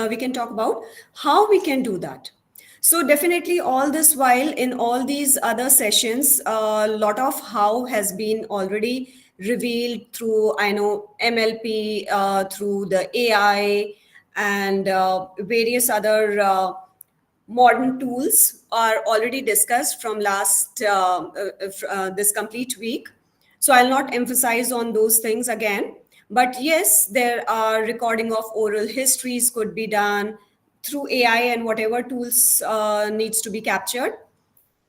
we can talk about how we can do that. So definitely all this while in all these other sessions, a lot of how has been already revealed through, I know, MLP, through the AI and various other modern tools are already discussed from last this complete week. So I'll not emphasize on those things again. But yes, there are recording of oral histories could be done through AI and whatever tools needs to be captured.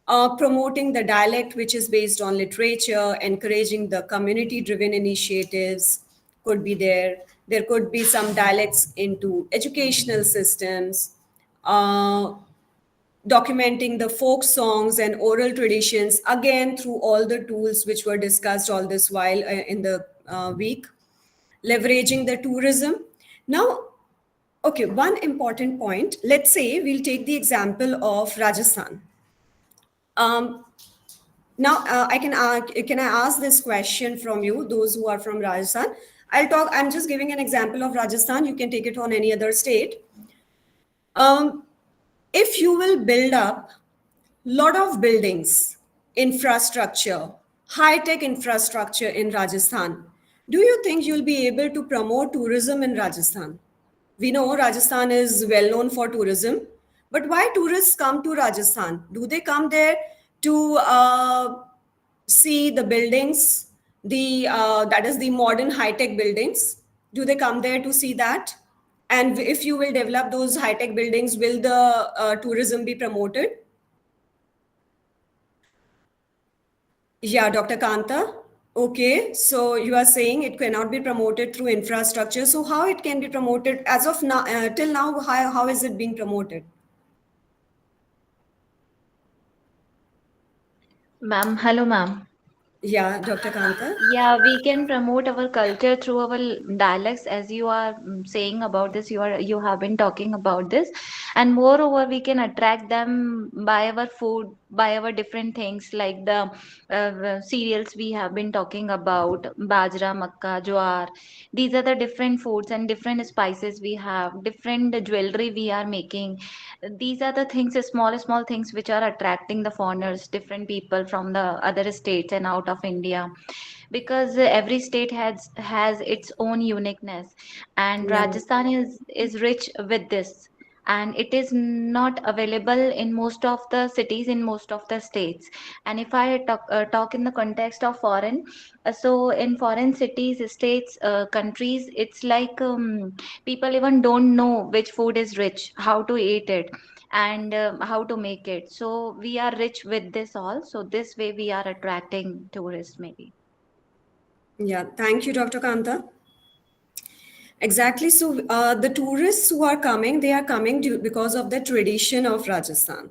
Promoting the dialect which is based on literature, encouraging the community-driven initiatives, could be there. There could be some dialects into educational systems, documenting the folk songs and oral traditions, again, through all the tools which were discussed all this while in the week, leveraging the tourism. Now, okay, one important point. Let's say we'll take the example of Rajasthan. Now, can I ask this question from you, those who are from Rajasthan? I'm just giving an example of Rajasthan. You can take it on any other state. If you will build up lot of buildings, infrastructure, high-tech infrastructure in Rajasthan, do you think you'll be able to promote tourism in Rajasthan? We know Rajasthan is well known for tourism, but why tourists come to Rajasthan? Do they come there to see the buildings, that is the modern high-tech buildings? Do they come there to see that? And if you will develop those high-tech buildings, will the tourism be promoted? Yeah, Dr. Kanta. Okay, so you are saying it cannot be promoted through infrastructure. So how it can be promoted as of now, till now, how is it being promoted? Ma'am, hello, ma'am. Yeah, Dr. Kanta. Yeah, we can promote our culture through our dialects, as you are saying about this. You have been talking about this, and moreover, we can attract them by our food, by our different things like the cereals we have been talking about, bajra, makka, jowar. These are the different foods and different spices we have, different jewelry we are making. These are the things, small things which are attracting the foreigners, different people from the other states and out of India, because every state has its own uniqueness, and Yeah. Rajasthan is rich with this, and it is not available in most of the cities, in most of the states. And if I talk in the context of foreign, so in foreign cities, states, countries, it's like people even don't know which food is rich, how to eat it, and how to make it. So we are rich with this all, so this way we are attracting tourists maybe. Yeah, thank you, Dr. Kanta. Exactly. So the tourists who are coming, they are coming because of the tradition of Rajasthan,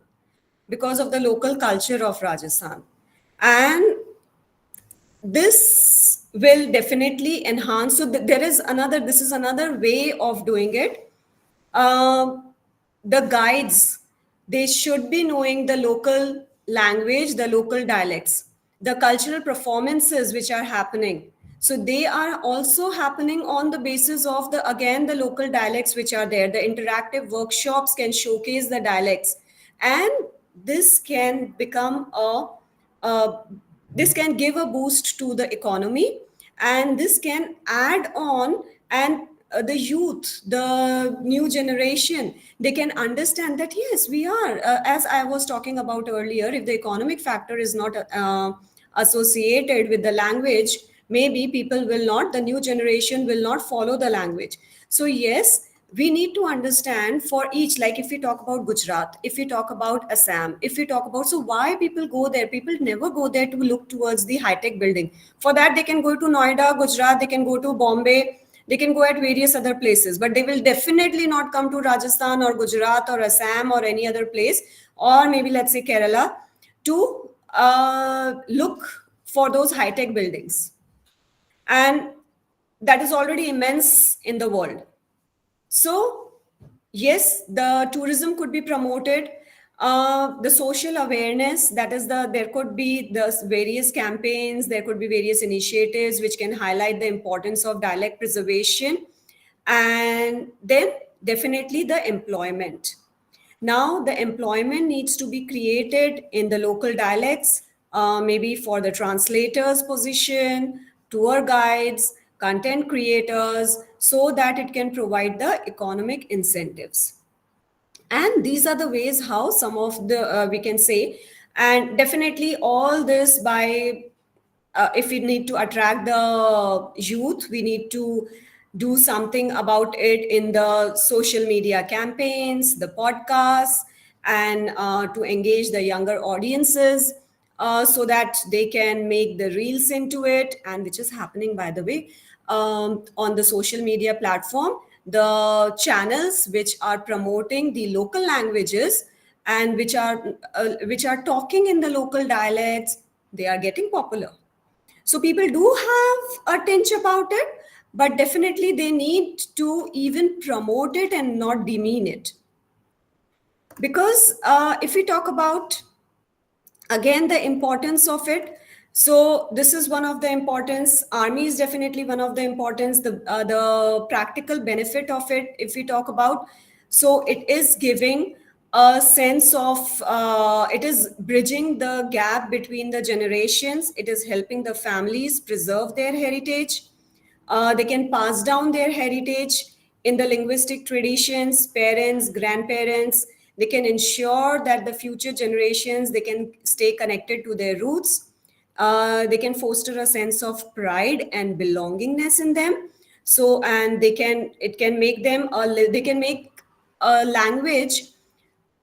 because of the local culture of Rajasthan. And this will definitely enhance. So this is another way of doing it. The guides, they should be knowing the local language, the local dialects, the cultural performances which are happening. So they are also happening on the basis of the local dialects which are there. The interactive workshops can showcase the dialects, and this can become this can give a boost to the economy, and this can add on, and the youth, the new generation, they can understand that yes, we are, as I was talking about earlier, if the economic factor is not associated with the language, maybe the new generation will not follow the language. So yes, we need to understand for each, like if we talk about Gujarat, if we talk about Assam, if we talk about, so why people go there? People never go there to look towards the high-tech building. For that, they can go to Noida, Gujarat, they can go to Bombay, they can go at various other places, but they will definitely not come to Rajasthan or Gujarat or Assam or any other place, or maybe let's say Kerala, to look for those high-tech buildings. And that is already immense in the world. So yes, the tourism could be promoted. The social awareness, there could be the various campaigns, there could be various initiatives which can highlight the importance of dialect preservation. And then definitely the employment. Now the employment needs to be created in the local dialects, maybe for the translators position, tour guides, content creators, so that it can provide the economic incentives. And these are the ways how some of the we can say, and definitely all this by if we need to attract the youth, we need to do something about it in the social media campaigns, the podcasts, and to engage the younger audiences. so that they can make the reels into it, and which is happening, by the way, on the social media platform. The channels which are promoting the local languages and which are talking in the local dialects, they are getting popular. So people do have a tinge about it, but definitely they need to even promote it and not demean it. Because if we talk about, again, the importance of it, so this is one of the importance. Army is definitely one of the importance. The practical benefit of it, if we talk about, so it is giving a sense of, it is bridging the gap between the generations. It is helping the families preserve their heritage. They can pass down their heritage in the linguistic traditions, parents, grandparents. They can ensure that the future generations, they can stay connected to their roots. They can foster a sense of pride and belongingness in them. So, and it can make them, they can make a language,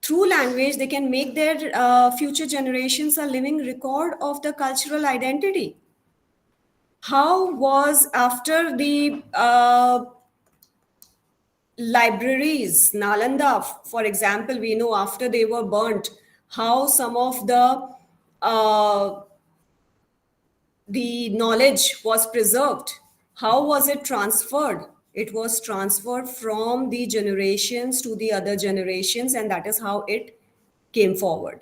through language, they can make their future generations a living record of the cultural identity. How was, after the libraries, Nalanda, for example, we know after they were burnt, how some of the knowledge was preserved. How was it transferred? It was transferred from the generations to the other generations, and that is how it came forward.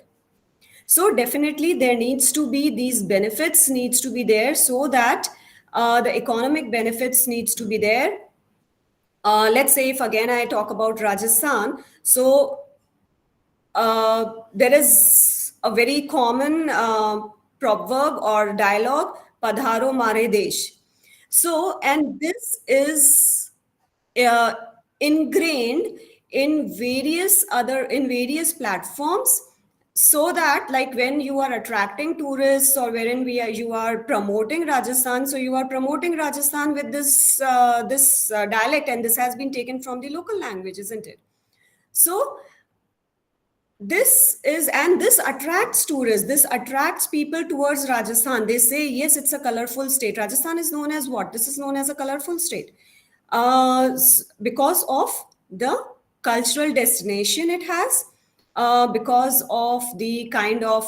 So definitely there needs to be, these benefits needs to be there, so that the economic benefits needs to be there. Let's say if again I talk about Rajasthan, so there is a very common proverb or dialogue, Padharo Mare Desh. So, and this is ingrained in various platforms, so that like when you are attracting tourists, or wherein you are promoting Rajasthan, so you are promoting Rajasthan with this dialect, and this has been taken from the local language, isn't it? So this attracts tourists, this attracts people towards Rajasthan. They say, yes, it's a colorful state. Rajasthan is known as what? This is known as a colorful state because of the cultural destination it has, because of the kind of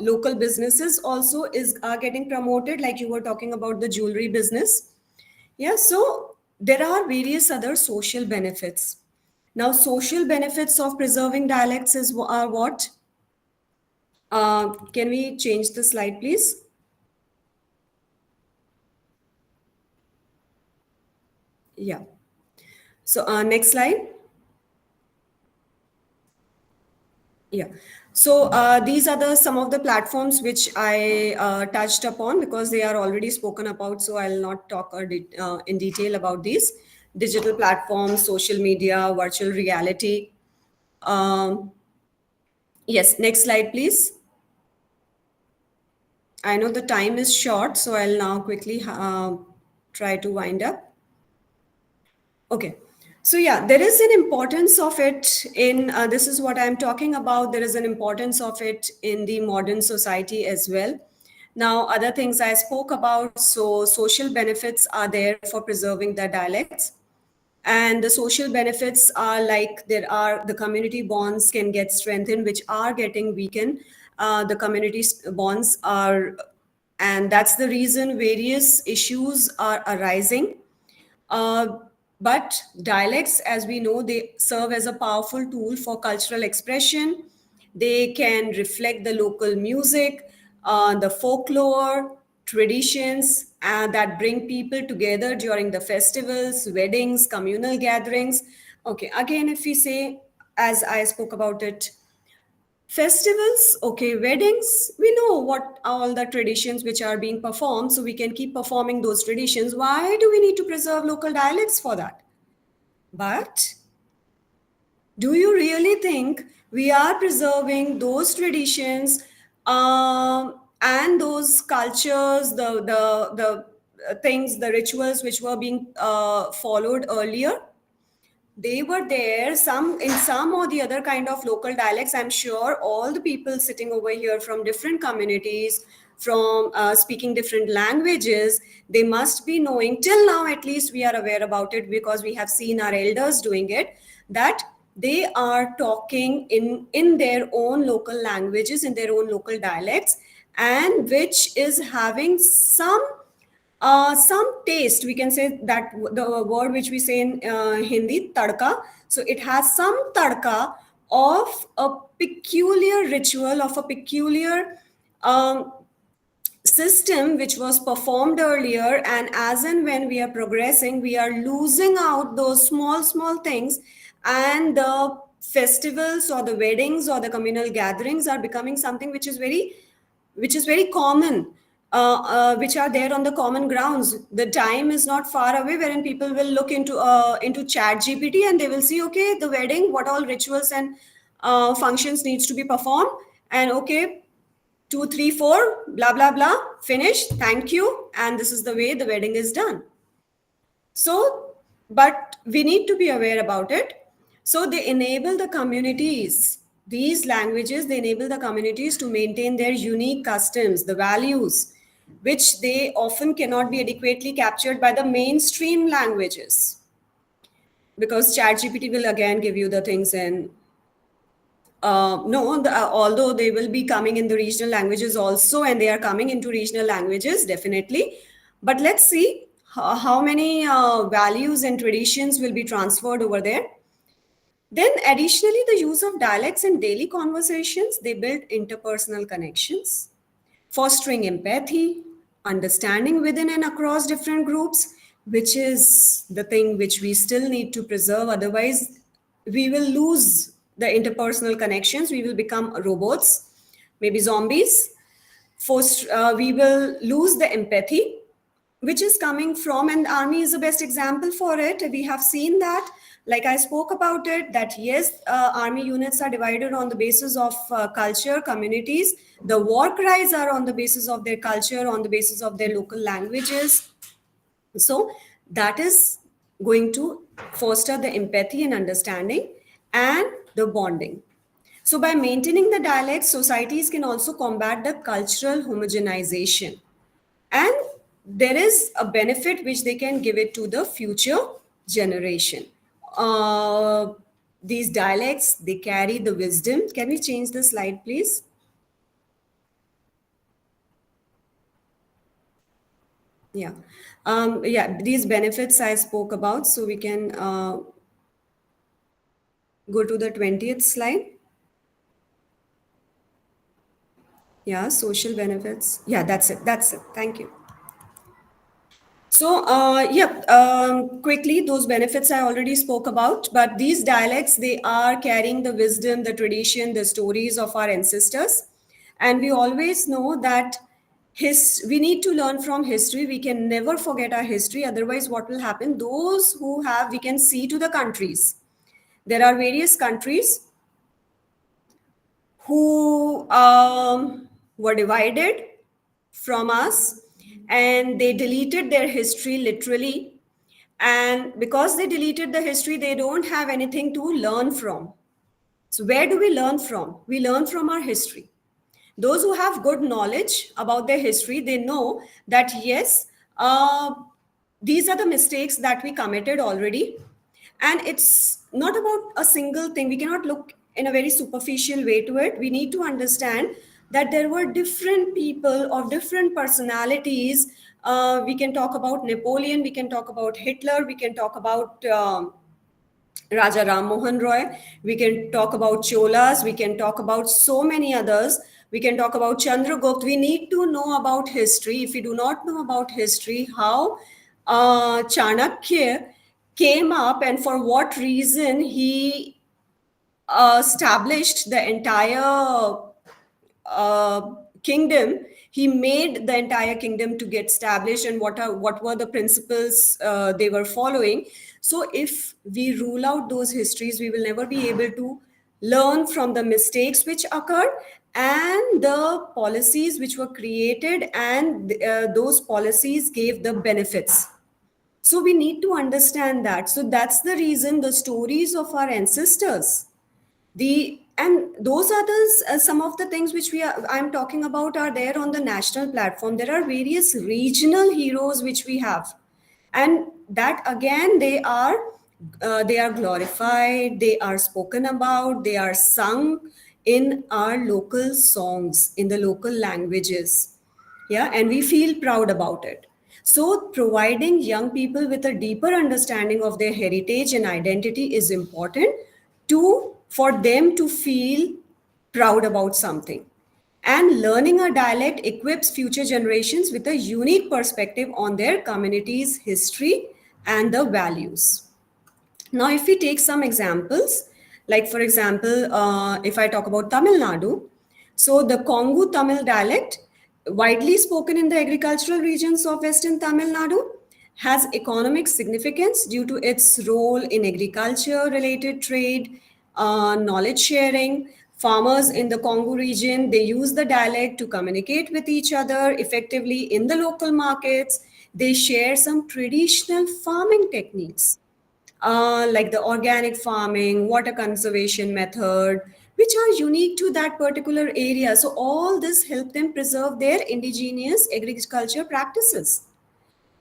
local businesses also are getting promoted, like you were talking about the jewelry business. Yeah, so there are various other social benefits. Now, social benefits of preserving dialects are what? Can we change the slide, please? Yeah. So next slide. Yeah. So these are some of the platforms which I touched upon, because they are already spoken about. So I'll not talk in detail about these. Digital platforms, social media, virtual reality. Yes, next slide, please. I know the time is short, so I'll now quickly try to wind up. Okay. So yeah, there is an importance of it in, this is what I'm talking about. There is an importance of it in the modern society as well. Now, other things I spoke about, so social benefits are there for preserving the dialects. And the social benefits are like, the community bonds can get strengthened, which are getting weakened. The community bonds are, and that's the reason various issues are arising. But dialects, as we know, they serve as a powerful tool for cultural expression. They can reflect the local music, the folklore, traditions that bring people together during the festivals, weddings, communal gatherings. Okay, again, if we say, as I spoke about it, festivals, okay, weddings, we know what all the traditions which are being performed, so we can keep performing those traditions. Why do we need to preserve local dialects for that? But do you really think we are preserving those traditions and those cultures, the things, the rituals which were being followed earlier? they were there in some or the other kind of local dialects. I'm sure all the people sitting over here from different communities, from speaking different languages, they must be knowing, till now at least we are aware about it because we have seen our elders doing it, that they are talking in their own local languages, in their own local dialects, and which is having some taste. We can say that the word which we say in Hindi, tadka. So it has some tadka of a peculiar ritual, of a peculiar system which was performed earlier, and as and when we are progressing, we are losing out those small things, and the festivals or the weddings or the communal gatherings are becoming something which is very common, which are there on the common grounds. The time is not far away wherein people will look into chat GPT, and they will see, okay, the wedding, what all rituals and functions needs to be performed, and okay, 2 3 4 blah blah blah, finished, thank you, and this is the way the wedding is done. So, but we need to be aware about it. So they enable the communities, these languages, they enable the communities to maintain their unique customs, the values, which they often cannot be adequately captured by the mainstream languages, because ChatGPT will again give you the things in although they will be coming in the regional languages also, and they are coming into regional languages definitely. But let's see how many values and traditions will be transferred over there. Then additionally, the use of dialects in daily conversations, they build interpersonal connections, fostering empathy, understanding within and across different groups, which is the thing which we still need to preserve. Otherwise, we will lose the interpersonal connections. We will become robots, maybe zombies. We will lose the empathy, which is coming from, and army is the best example for it. We have seen that, like I spoke about it, that yes, army units are divided on the basis of culture, communities. The war cries are on the basis of their culture, on the basis of their local languages. So that is going to foster the empathy and understanding and the bonding. So by maintaining the dialects, societies can also combat the cultural homogenization. And there is a benefit which they can give it to the future generation. These dialects, they carry the wisdom. Can we change the slide, please? Yeah. These benefits I spoke about. So we can go to the 20th slide. Yeah, social benefits. Yeah, that's it. Thank you. So, quickly, those benefits I already spoke about, but these dialects, they are carrying the wisdom, the tradition, the stories of our ancestors. And we always know that we need to learn from history. We can never forget our history. Otherwise, what will happen? Those who have, we can see to the countries. There are various countries who were divided from us, and they deleted their history literally. And because they deleted the history, they don't have anything to learn from. So where do we learn from? We learn from our history. Those who have good knowledge about their history, they know that yes, these are the mistakes that we committed already. And it's not about a single thing. We cannot look in a very superficial way to it. We need to understand that there were different people of different personalities. We can talk about Napoleon, we can talk about Hitler, we can talk about Raja Ram Mohan Roy, we can talk about Cholas, we can talk about so many others. We can talk about Chandragupta. We need to know about history. If we do not know about history, how Chanakya came up and for what reason he established the entire kingdom, he made the entire kingdom to get established, and what were the principles they were following. So if we rule out those histories, we will never be able to learn from the mistakes which occurred and the policies which were created, and those policies gave the benefits. So we need to understand that. So that's the reason the stories of our ancestors, and those are some of the things which I'm talking about are there on the national platform. There are various regional heroes which we have, and that again they are glorified, they are spoken about, they are sung in our local songs, in the local languages. Yeah, and we feel proud about it. So providing young people with a deeper understanding of their heritage and identity is important for them to feel proud about something. And learning a dialect equips future generations with a unique perspective on their community's history and the values. Now, if we take some examples, like for example, if I talk about Tamil Nadu, so the Kongu Tamil dialect, widely spoken in the agricultural regions of Western Tamil Nadu, has economic significance due to its role in agriculture-related trade, knowledge sharing. Farmers in the Kongu region, they use the dialect to communicate with each other effectively in the local markets. They share some traditional farming techniques, like the organic farming, water conservation method, which are unique to that particular area. So all this help them preserve their indigenous agriculture practices.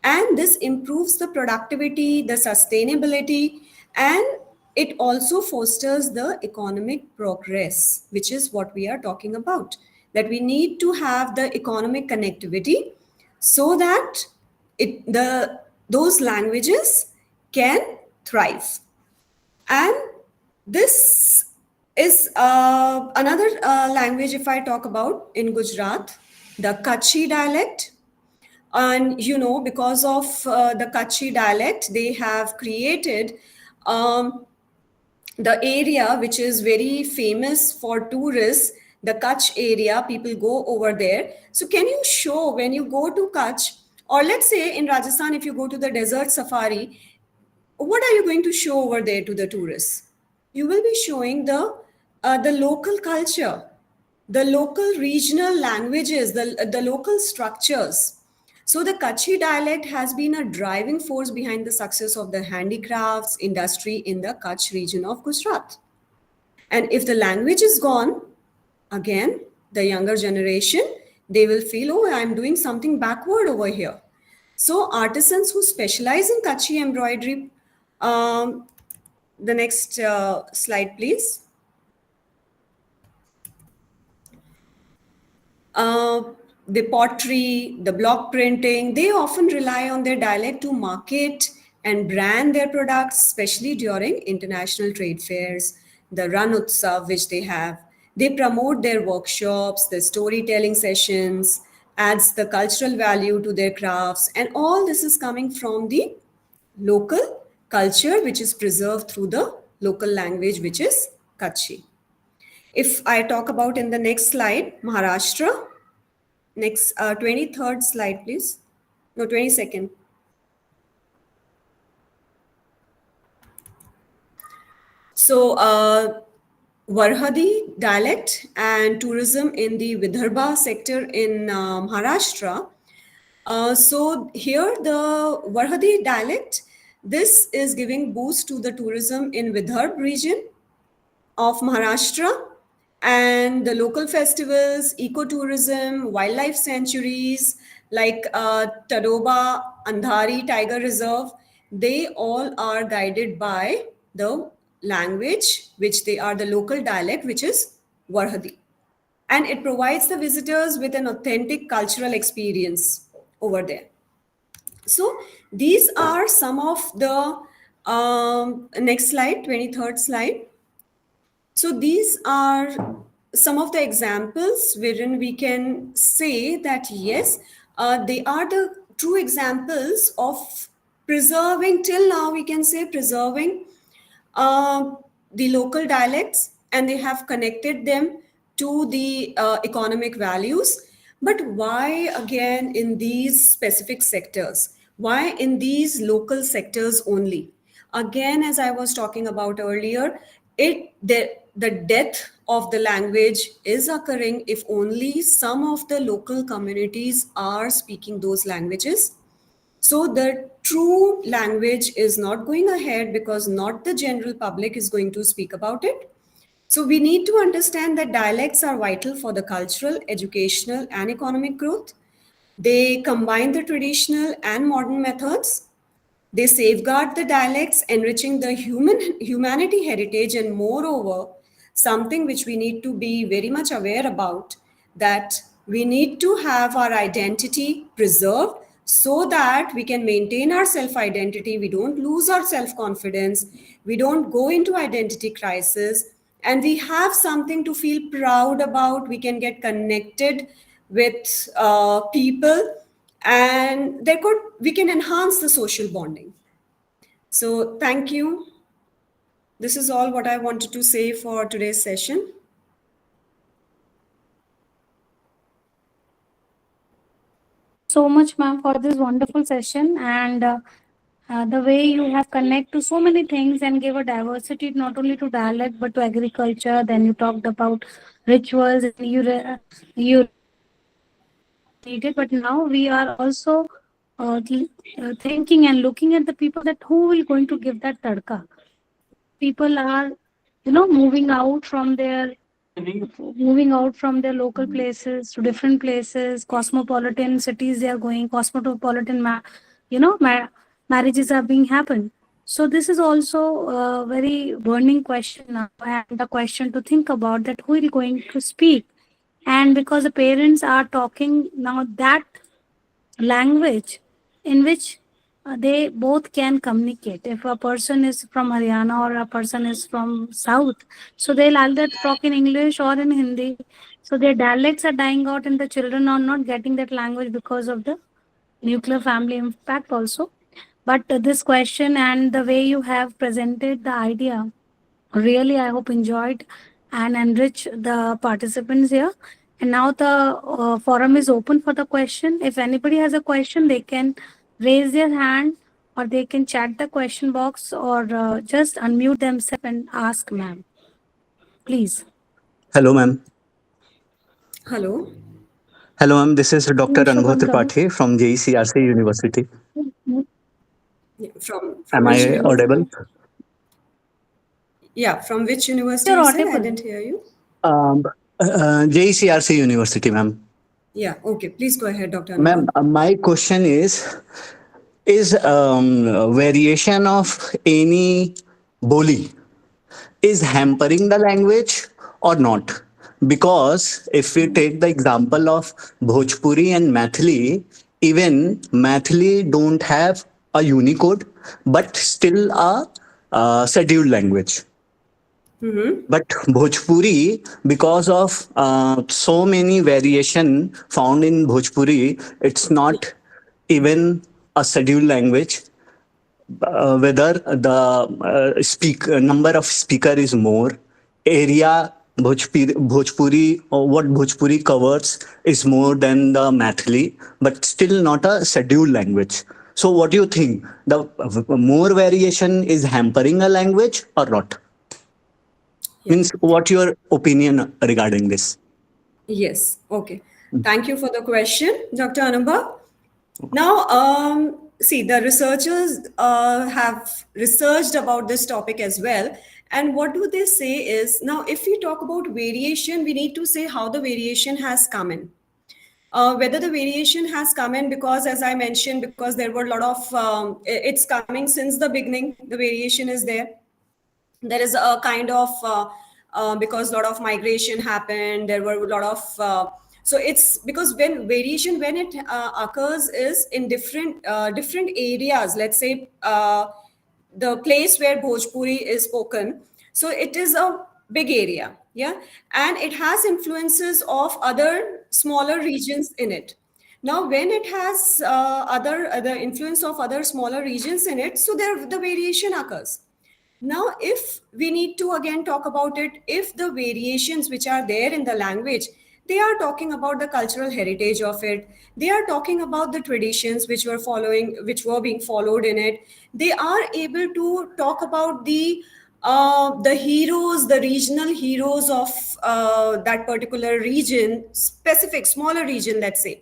And this improves the productivity, the sustainability, and it also fosters the economic progress, which is what we are talking about. That we need to have the economic connectivity so that those languages can thrive. And this is another language, if I talk about in Gujarat, the Kutchi dialect. And because of the Kutchi dialect, they have created the area which is very famous for tourists, the Kutch area. People go over there. So can you show, when you go to Kutch, or let's say in Rajasthan, if you go to the desert safari, what are you going to show over there to the tourists? You will be showing the local culture, the local regional languages, the local structures. So the Kutchi dialect has been a driving force behind the success of the handicrafts industry in the Kutch region of Gujarat. And if the language is gone, again, the younger generation, they will feel, oh, I'm doing something backward over here. So artisans who specialize in Kutchi embroidery, the next slide, please. The pottery, the block printing, they often rely on their dialect to market and brand their products, especially during international trade fairs, the Ran Utsav which they have. They promote their workshops, their storytelling sessions, adds the cultural value to their crafts, and all this is coming from the local culture which is preserved through the local language, which is Kutchi. If I talk about in the next slide, Maharashtra, next 23rd slide, please. No, 22nd. So Varhadi dialect and tourism in the Vidarbha sector in Maharashtra. So here the Varhadi dialect, this is giving boost to the tourism in Vidarbha region of Maharashtra, and the local festivals, ecotourism, wildlife sanctuaries like Tadoba, Andhari Tiger Reserve, they all are guided by the language, which they are the local dialect, which is Varhadi. And it provides the visitors with an authentic cultural experience over there. So these are some of the, next slide, 23rd slide. So these are some of the examples wherein we can say that, yes, they are the true examples of preserving, till now we can say preserving the local dialects, and they have connected them to the economic values. But why again in these specific sectors? Why in these local sectors only? Again, as I was talking about earlier, the death of the language is occurring if only some of the local communities are speaking those languages. So the true language is not going ahead because not the general public is going to speak about it. So we need to understand that dialects are vital for the cultural, educational, and economic growth. They combine the traditional and modern methods. They safeguard the dialects, enriching the humanity heritage, and moreover, something which we need to be very much aware about, that we need to have our identity preserved so that we can maintain our self-identity, we don't lose our self-confidence, we don't go into identity crisis, and we have something to feel proud about. We can get connected with people, and we can enhance the social bonding. So thank you. This is all what I wanted to say for today's session. So much, ma'am, for this wonderful session, and the way you have connect to so many things and gave a diversity not only to dialect but to agriculture. Then you talked about rituals. And you needed, but now we are also thinking and looking at the people that who will going to give that tadka. People are, moving out from their local places to different places, cosmopolitan cities. They are going cosmopolitan, marriages are being happened. So this is also a very burning question now, and the question to think about, that who is going to speak. And because the parents are talking now that language in which they both can communicate. If a person is from Haryana or a person is from South, so they'll either talk in English or in Hindi. So their dialects are dying out and the children are not getting that language because of the nuclear family impact also. But this question and the way you have presented the idea, really, I hope enjoyed and enrich the participants here. And now the forum is open for the question. If anybody has a question, they can raise their hand or they can chat the question box or just unmute themselves and ask, ma'am. Please. Hello, ma'am. Hello. Hello, ma'am. This is Dr. Anubhav Shubham Kaur. Tripathi from JECRC University. Yeah, from Am which I university? audible? Yeah, from which university You're you said? I audible. didn't hear you. JECRC University, ma'am. Yeah, okay. Please go ahead, Dr. Ma'am, Anubhav. my question is variation of any boli is hampering the language or not? Because if we take the example of Bhojpuri and Mathili, even Mathili don't have a Unicode, but still a scheduled language. But Bhojpuri, because of so many variation found in Bhojpuri, it's not even a scheduled language. Whether the number of speaker is more, area Bhojpuri or what Bhojpuri covers is more than the Mathili, but still not a scheduled language. So what do you think? The more variation is hampering a language or not? Means what your opinion regarding this? Yes, okay. Thank you for the question, Dr. Anubhav. Now, see, the researchers have researched about this topic as well. And what do they say is, now, if we talk about variation, we need to say how the variation has come in. Whether the variation has come in because, as I mentioned, because there were a lot of, it's coming since the beginning, the variation is there. There is a kind of, because a lot of migration happened, there were a lot of, so it's because when variation, when it occurs is in different areas, let's say the place where Bhojpuri is spoken. So it is a big area, yeah, and it has influences of other smaller regions in it. Now, when it has the influence of other smaller regions in it, so there the variation occurs. Now, if we need to again talk about it, if the variations which are there in the language, they are talking about the cultural heritage of it, they are talking about the traditions which were being followed in it, they are able to talk about the heroes, the regional heroes of that particular region, specific smaller region, let's say.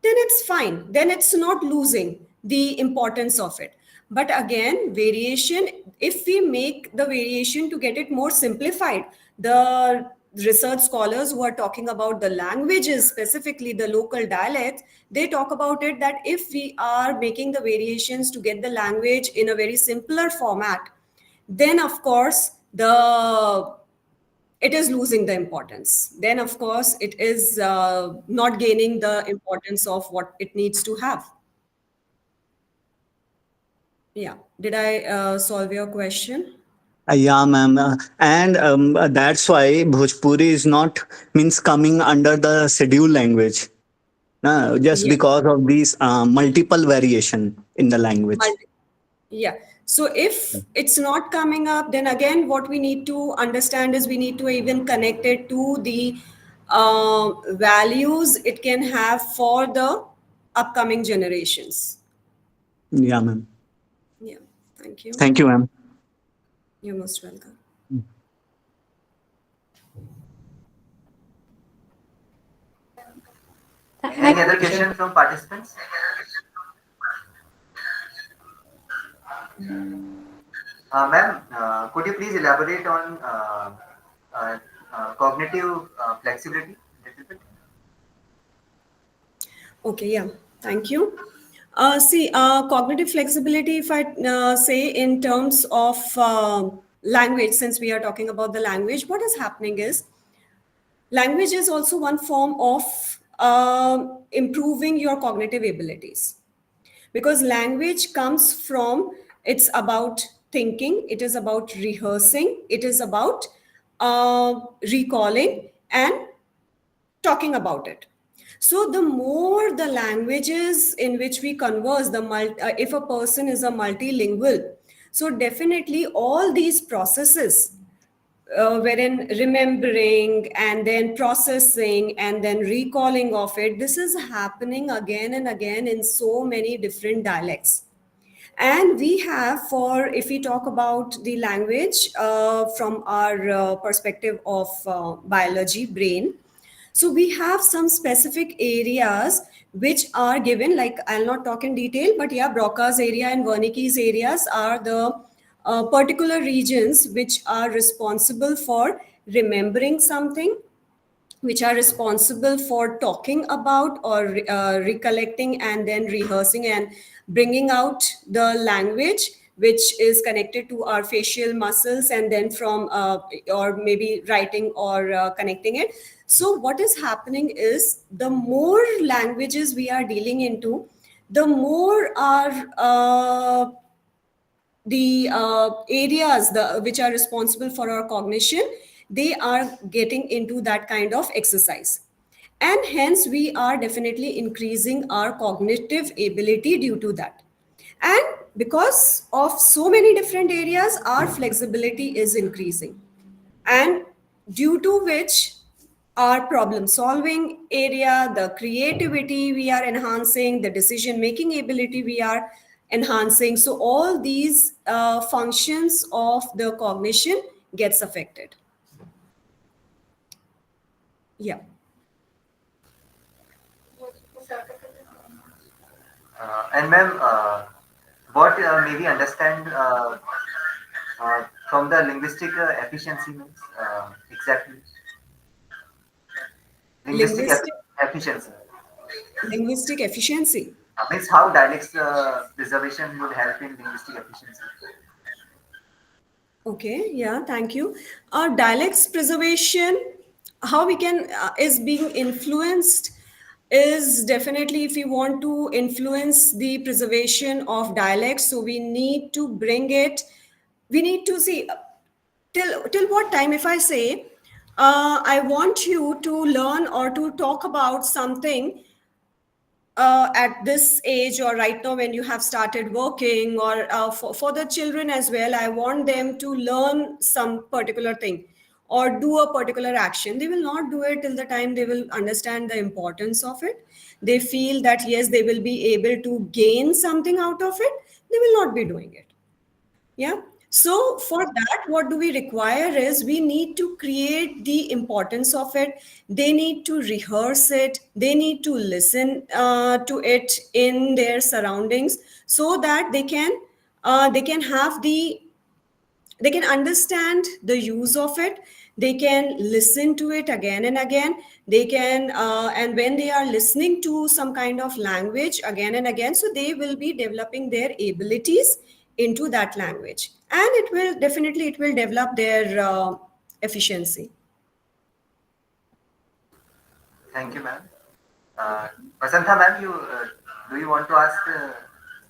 then it's fine. Then it's not losing the importance of it. But again, variation, if we make the variation to get it more simplified, the research scholars who are talking about the languages, specifically the local dialects, they talk about it that if we are making the variations to get the language in a very simpler format, then of course it is losing the importance. Then of course it is not gaining the importance of what it needs to have. Yeah, did I solve your question? Yeah, ma'am. And that's why Bhojpuri is not means coming under the scheduled language. Just Yeah. because of these multiple variation in the language. Yeah. So if it's not coming up, then again, what we need to understand is we need to even connect it to the values it can have for the upcoming generations. Yeah, ma'am. Yeah. Thank you. Thank you, ma'am. You're most welcome. Any other question from participants? Ma'am, could you please elaborate on cognitive flexibility a little bit? Okay, yeah, thank you. See, cognitive flexibility, if I say in terms of language, since we are talking about the language, what is happening is language is also one form of improving your cognitive abilities. Because language comes from, it's about thinking, it is about rehearsing, it is about recalling and talking about it. So the more the languages in which we converse, if a person is a multilingual, so definitely all these processes wherein remembering and then processing and then recalling of it, this is happening again and again in so many different dialects. And we have, for if we talk about the language from our perspective of biology, brain, so we have some specific areas which are given, like I'll not talk in detail, but yeah, Broca's area and Wernicke's areas are the particular regions which are responsible for remembering something, which are responsible for talking about or recollecting and then rehearsing and bringing out the language, which is connected to our facial muscles and then from or maybe writing or connecting it. So what is happening is the more languages we are dealing into, the more our the areas which are responsible for our cognition, they are getting into that kind of exercise. And hence we are definitely increasing our cognitive ability due to that. And because of so many different areas, our flexibility is increasing. And due to which our problem solving area, the creativity we are enhancing, the decision making ability we are enhancing. So all these functions of the cognition gets affected. Yeah. And ma'am, what maybe understand from the linguistic efficiency means exactly? Efficiency. Linguistic efficiency. Means how dialects preservation would help in linguistic efficiency. Okay, yeah, thank you. Dialects preservation, how we can is being influenced is definitely, if we want to influence the preservation of dialects, so we need to bring it, we need to see till what time. If I say I want you to learn or to talk about something at this age or right now when you have started working, or for the children as well, I want them to learn some particular thing or do a particular action. They will not do it till the time they will understand the importance of it. They feel that yes, they will be able to gain something out of it, they will not be doing it. Yeah. So for that, what do we require is we need to create the importance of it. They need to rehearse it. They need to listen to it in their surroundings so that they can have they can understand the use of it. They can listen to it again and again. They can and when they are listening to some kind of language again and again, so they will be developing their abilities into that language, and it will develop their efficiency. Thank you, ma'am. Uh, Vasantha, ma'am, do you want to ask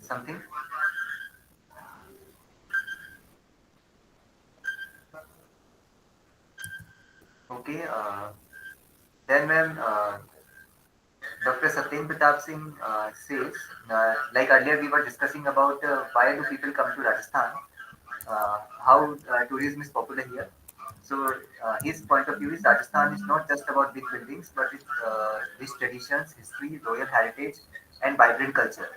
something? Okay. Then, ma'am, Dr. Satyam Pratap Singh says, like earlier we were discussing about why do people come to Rajasthan, how tourism is popular here. So his point of view is Rajasthan is not just about big buildings, but it's rich traditions, history, royal heritage, and vibrant culture,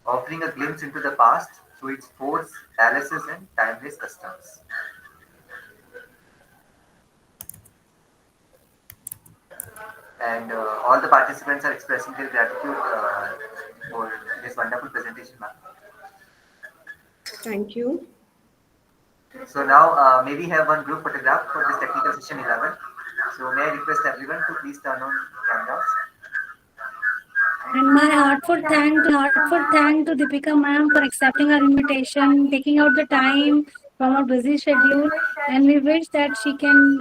offering a glimpse into the past through its forts, palaces, and timeless customs. And all the participants are expressing their gratitude for this wonderful presentation, ma'am. Thank you. So now may we have one group photograph for this technical session 11. So may I request everyone to please turn on cameras. And my heartfelt thank to Deepika ma'am for accepting our invitation, taking out the time from our busy schedule, and we wish that she can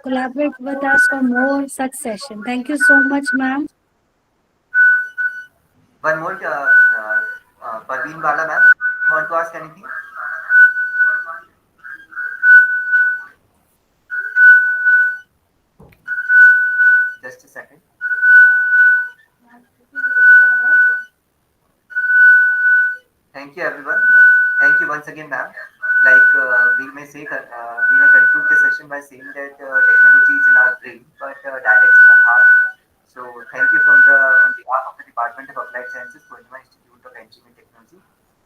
collaborate with us for more such session. Thank you so much, ma'am. One more, Parveen Bala ma'am, want to ask anything? Just a second. Thank you, everyone. Thank you once again, ma'am. Like we may say, we may conclude the session by saying that technology is in our brain, but dialects in our heart. So thank you on behalf of the Department of Applied Sciences, Poornima Institute of Engineering and Technology,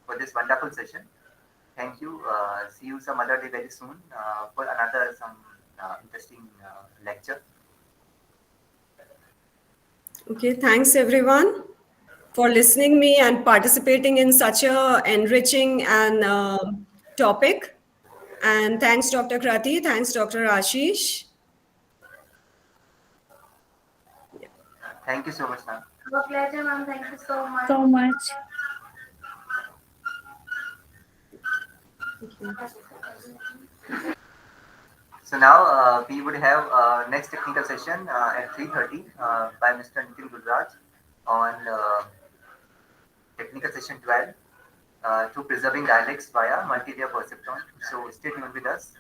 for this wonderful session. Thank you. See you some other day very soon for another some interesting lecture. Okay, thanks everyone for listening me and participating in such a enriching and topic. And thanks, Dr. Krati. Thanks, Dr. Ashish. Thank you so much, ma'am. Our pleasure, ma'am. Thank you so much. So much. So now we would have next technical session at 3:30 by Mr. Nitin Gururaj on technical session 12 to preserving dialects via multi-layer perceptron. So stay tuned with us.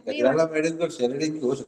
Kerala Medical Charity goes.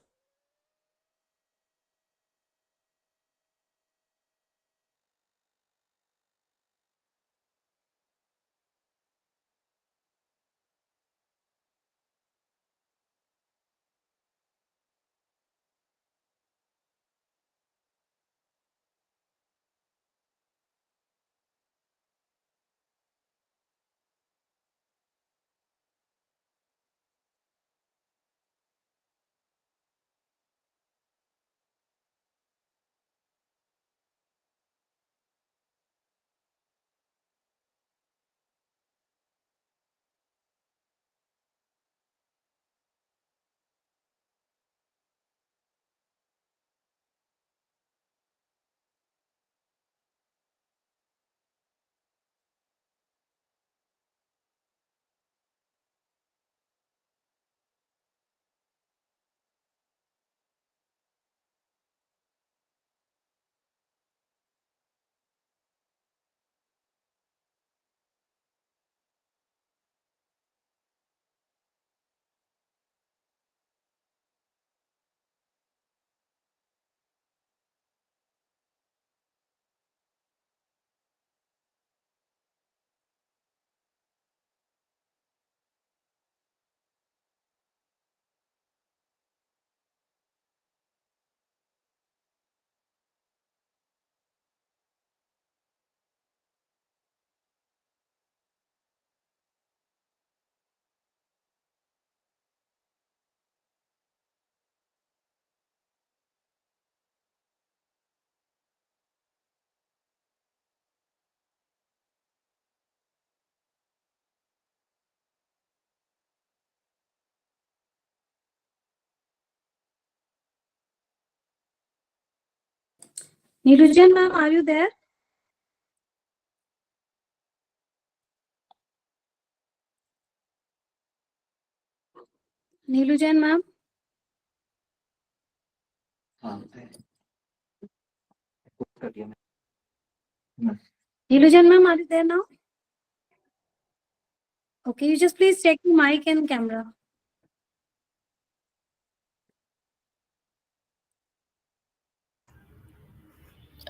Nilujan ma'am, are you there? Nilujan ma'am? Nilujan ma'am, are you there now? Okay, you just please check the mic and camera.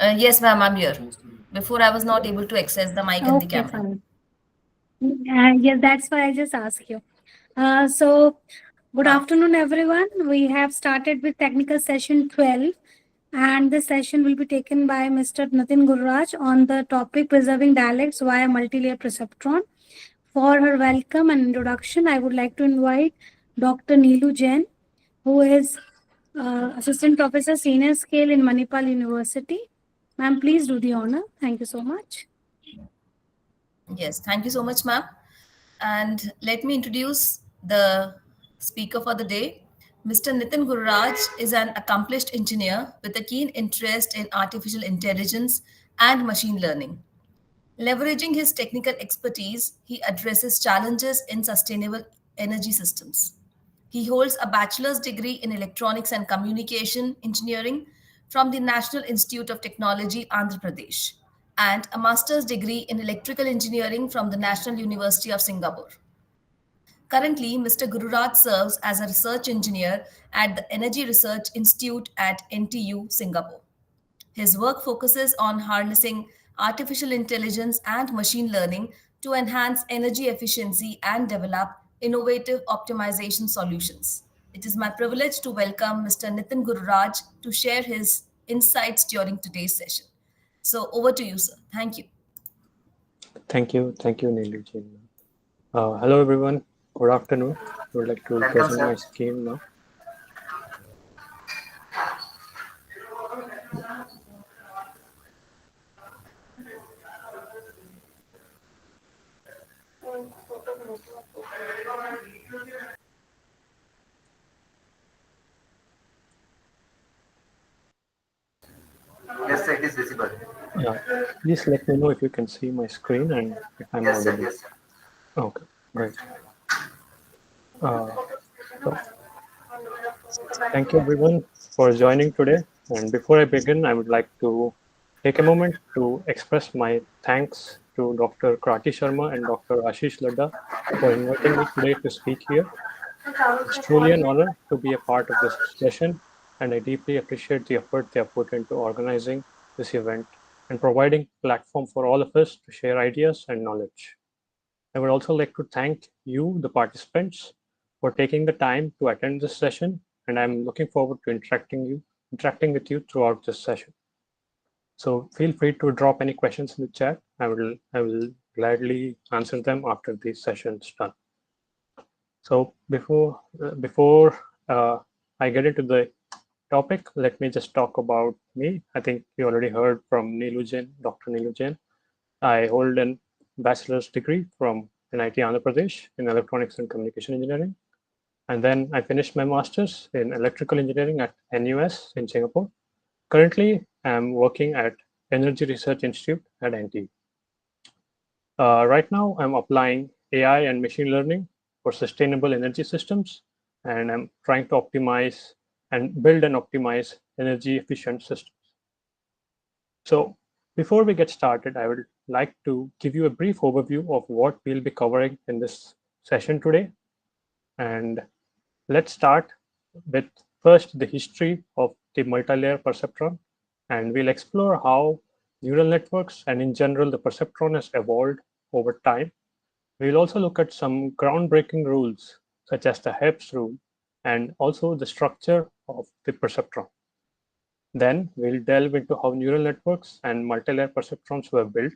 Yes, ma'am, I'm here. Before I was not able to access the mic and the Okay, camera. fine. Yes, that's why I just asked you. So, good afternoon, everyone. We have started with technical session 12, and this session will be taken by Mr. Nitin Gururaj on the topic Preserving Dialects via Multi-layer Perceptron. For her welcome and introduction, I would like to invite Dr. Neelu Jain, who is Assistant Professor Senior Scale in Manipal University. Ma'am, please do the honor. Thank you so much. Yes, thank you so much, ma'am. And let me introduce the speaker for the day. Mr. Nitin Gururaj is an accomplished engineer with a keen interest in artificial intelligence and machine learning. Leveraging his technical expertise, he addresses challenges in sustainable energy systems. He holds a bachelor's degree in electronics and communication engineering from the National Institute of Technology, Andhra Pradesh, and a master's degree in electrical engineering from the National University of Singapore. Currently, Mr. Gururaj serves as a research engineer at the Energy Research Institute at NTU, Singapore. His work focuses on harnessing artificial intelligence and machine learning to enhance energy efficiency and develop innovative optimization solutions. It is my privilege to welcome Mr. Nitin Gururaj to share his insights during today's session. So, over to you, sir. Thank you. Thank you, Neelu. Hello, everyone. Good afternoon. I would like to Welcome, present sir. my scheme now. Yes, sir, it is visible. Please let me know if you can see my screen and if I'm Yes, sir. audible. Yes, sir. Okay, great. So, thank you, everyone, for joining today. And before I begin, I would like to take a moment to express my thanks to Dr. Krati Sharma and Dr. Ashish Ladda for inviting me today to speak here. It's truly an honor to be a part of this session, and I deeply appreciate the effort they have put into organizing this event and providing a platform for all of us to share ideas and knowledge. I would also like to thank you, the participants, for taking the time to attend this session, and I'm looking forward to interacting with you throughout this session. So feel free to drop any questions in the chat. I will gladly answer them after the session is done. So before I get into the topic, let me just talk about me. I think you already heard from Neelu Jain, Dr. Neelu Jain. I hold a bachelor's degree from NIT Andhra Pradesh in Electronics and Communication Engineering. And then I finished my master's in Electrical Engineering at NUS in Singapore. Currently, I'm working at Energy Research Institute at NT. Right now, I'm applying AI and machine learning for sustainable energy systems, and I'm trying to optimize and build and optimize energy efficient systems. So before we get started, I would like to give you a brief overview of what we'll be covering in this session today. And let's start with first the history of the multi-layer perceptron, and we'll explore how neural networks and in general the perceptron has evolved over time. We'll also look at some groundbreaking rules such as the Hep's rule and also the structure of the perceptron. Then we'll delve into how neural networks and multi-layer perceptrons were built,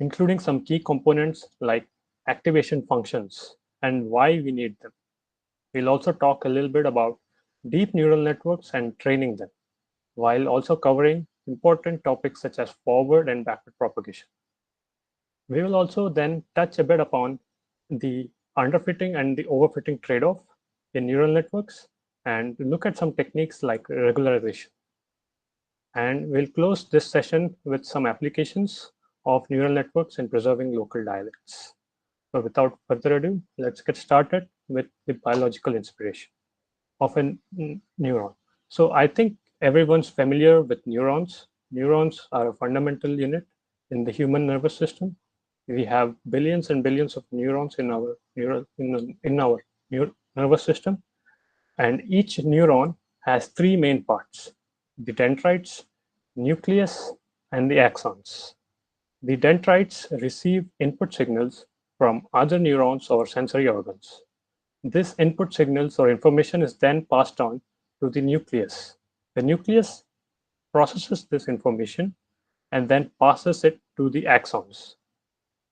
including some key components like activation functions and why we need them. We'll also talk a little bit about deep neural networks and training them, while also covering important topics such as forward and backward propagation. We will also then touch a bit upon the underfitting and the overfitting trade-off in neural networks and look at some techniques like regularization. And we'll close this session with some applications of neural networks in preserving local dialects. So without further ado, let's get started with the biological inspiration of a neuron. So I think everyone's familiar with neurons. Neurons are a fundamental unit in the human nervous system. We have billions and billions of neurons in our nervous system, and each neuron has three main parts: the dendrites, nucleus, and the axons. The dendrites receive input signals from other neurons or sensory organs. This input signals or information is then passed on to the nucleus. The nucleus processes this information and then passes it to the axons.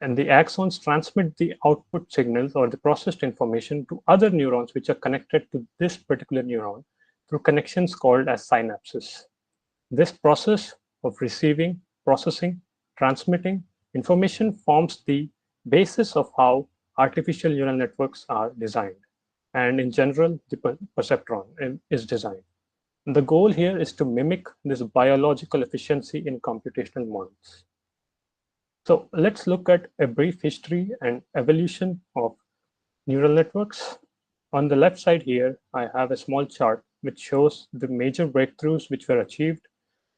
And the axons transmit the output signals or the processed information to other neurons which are connected to this particular neuron through connections called as synapses. This process of receiving, processing, transmitting information forms the basis of how artificial neural networks are designed. And in general, the perceptron is designed. The goal here is to mimic this biological efficiency in computational models. So let's look at a brief history and evolution of neural networks. On the left side here, I have a small chart which shows the major breakthroughs which were achieved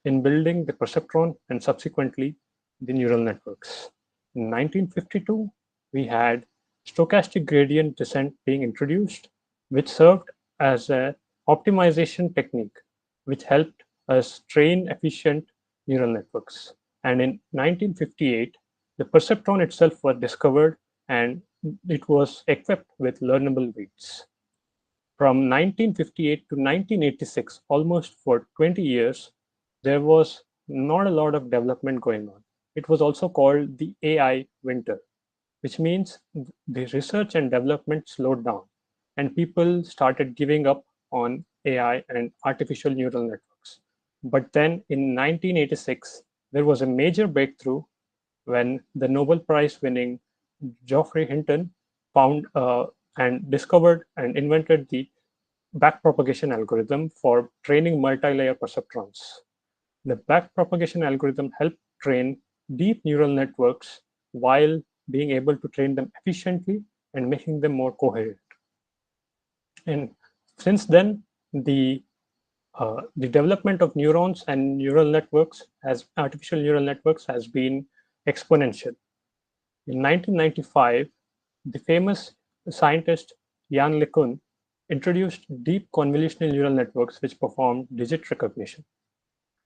in building the perceptron and subsequently the neural networks. In 1952, we had stochastic gradient descent being introduced, which served as an optimization technique, which helped us train efficient neural networks. And in 1958, the perceptron itself was discovered and it was equipped with learnable weights. From 1958 to 1986, almost for 20 years, there was not a lot of development going on. It was also called the AI winter, which means the research and development slowed down and people started giving up on AI and artificial neural networks. But then in 1986, there was a major breakthrough when the Nobel Prize winning Geoffrey Hinton found and discovered and invented the backpropagation algorithm for training multi-layer perceptrons. The backpropagation algorithm helped train deep neural networks while being able to train them efficiently and making them more coherent. And since then, the development of neurons and neural networks as artificial neural networks has been exponential. In 1995, the famous scientist Jan LeCun introduced deep convolutional neural networks which performed digit recognition.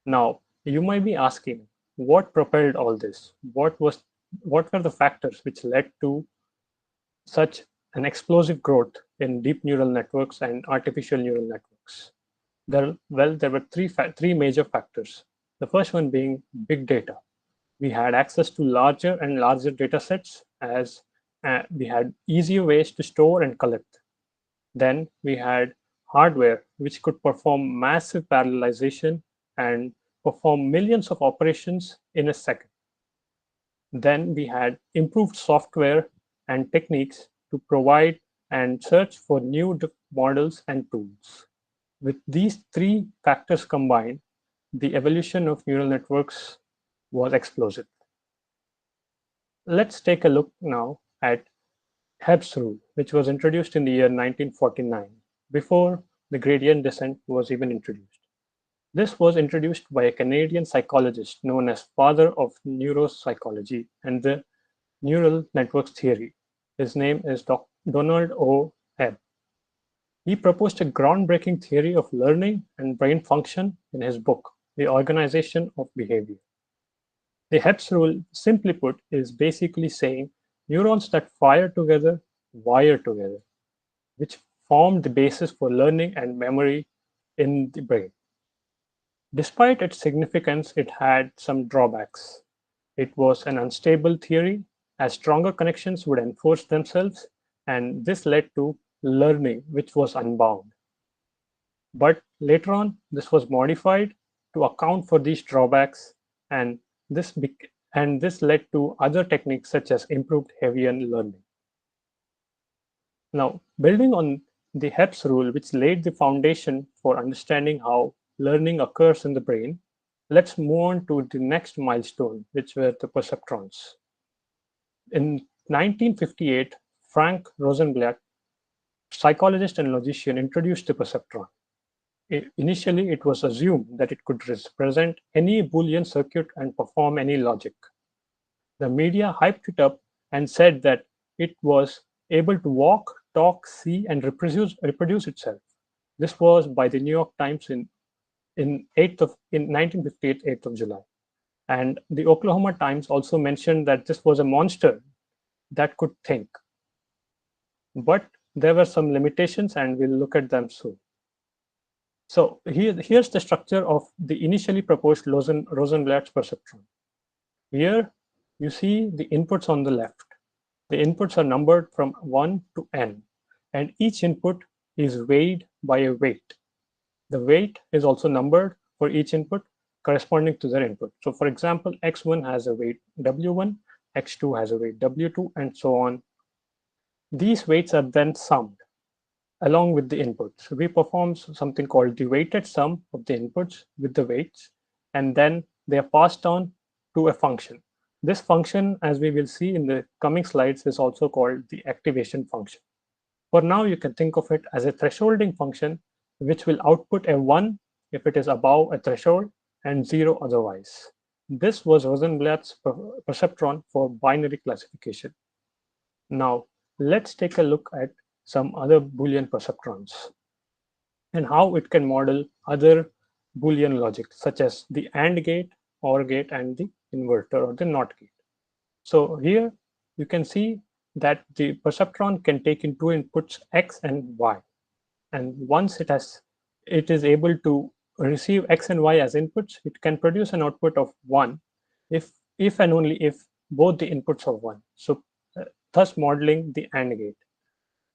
Now, you might be asking, what propelled all this? What were the factors which led to such an explosive growth in deep neural networks and artificial neural networks? There were three major factors. The first one being big data. We had access to larger and larger data sets as we had easier ways to store and collect. Then we had hardware which could perform massive parallelization and perform millions of operations in a second. Then we had improved software and techniques to provide and search for new models and tools. With these three factors combined, the evolution of neural networks was explosive. Let's take a look now at Hebb's rule, which was introduced in the year 1949, before the gradient descent was even introduced. This was introduced by a Canadian psychologist known as father of neuropsychology and the neural networks theory. His name is Donald O. Hebb. He proposed a groundbreaking theory of learning and brain function in his book, The Organization of Behavior. The Hebb's rule, simply put, is basically saying neurons that fire together wire together, which form the basis for learning and memory in the brain. Despite its significance, it had some drawbacks. It was an unstable theory, as stronger connections would enforce themselves, and this led to learning, which was unbound. But later on, this was modified to account for these drawbacks, and this led to other techniques such as improved Hebbian learning. Now, building on the Hebb's rule, which laid the foundation for understanding how learning occurs in the brain, let's move on to the next milestone, which were the perceptrons. In 1958, Frank Rosenblatt, psychologist and logician, introduced the perceptron. Initially, it was assumed that it could represent any Boolean circuit and perform any logic. The media hyped it up and said that it was able to walk, talk, see, and reproduce itself. This was by the New York Times in 1958, 8th of July. And the Oklahoma Times also mentioned that this was a monster that could think. But there were some limitations, and we'll look at them soon. So here's the structure of the initially proposed Rosenblatt's perceptron. Here you see the inputs on the left. The inputs are numbered from 1 to n, and each input is weighed by a weight. The weight is also numbered for each input corresponding to their input. So for example, x1 has a weight w1, x2 has a weight w2, and so on. These weights are then summed along with the inputs. We perform something called the weighted sum of the inputs with the weights, and then they are passed on to a function. This function, as we will see in the coming slides, is also called the activation function. For now, you can think of it as a thresholding function, which will output a 1 if it is above a threshold and 0 otherwise. This was Rosenblatt's perceptron for binary classification. Now, let's take a look at some other Boolean perceptrons and how it can model other Boolean logic, such as the AND gate, OR gate, and the inverter or the NOT gate. So here you can see that the perceptron can take in two inputs x and y, and once it is able to receive x and y as inputs, it can produce an output of 1 if and only if both the inputs are 1. So thus modeling the AND gate.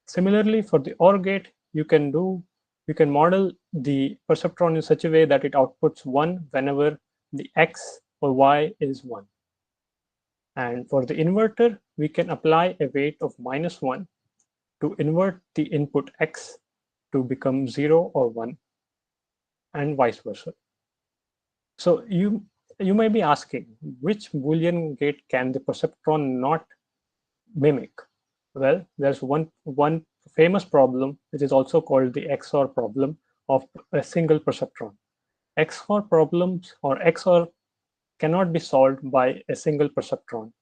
Similarly, for the OR gate, you can model the perceptron in such a way that it outputs 1 whenever the x or y is 1. And for the inverter, we can apply a weight of -1 to invert the input x to become 0 or 1, and vice versa. So you may be asking, which Boolean gate can the perceptron not mimic? Well, there's one famous problem, which is also called the XOR problem of a single perceptron. XOR problems or XOR cannot be solved by a single perceptron.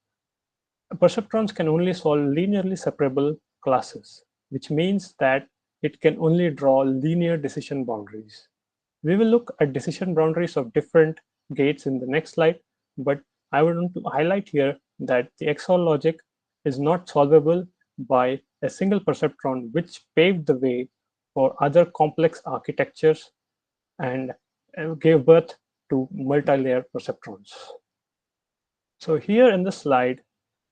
Perceptrons can only solve linearly separable classes, which means that it can only draw linear decision boundaries. We will look at decision boundaries of different gates in the next slide, but I want to highlight here that the XOR logic is not solvable by a single perceptron, which paved the way for other complex architectures and gave birth to multi-layer perceptrons. So here in the slide,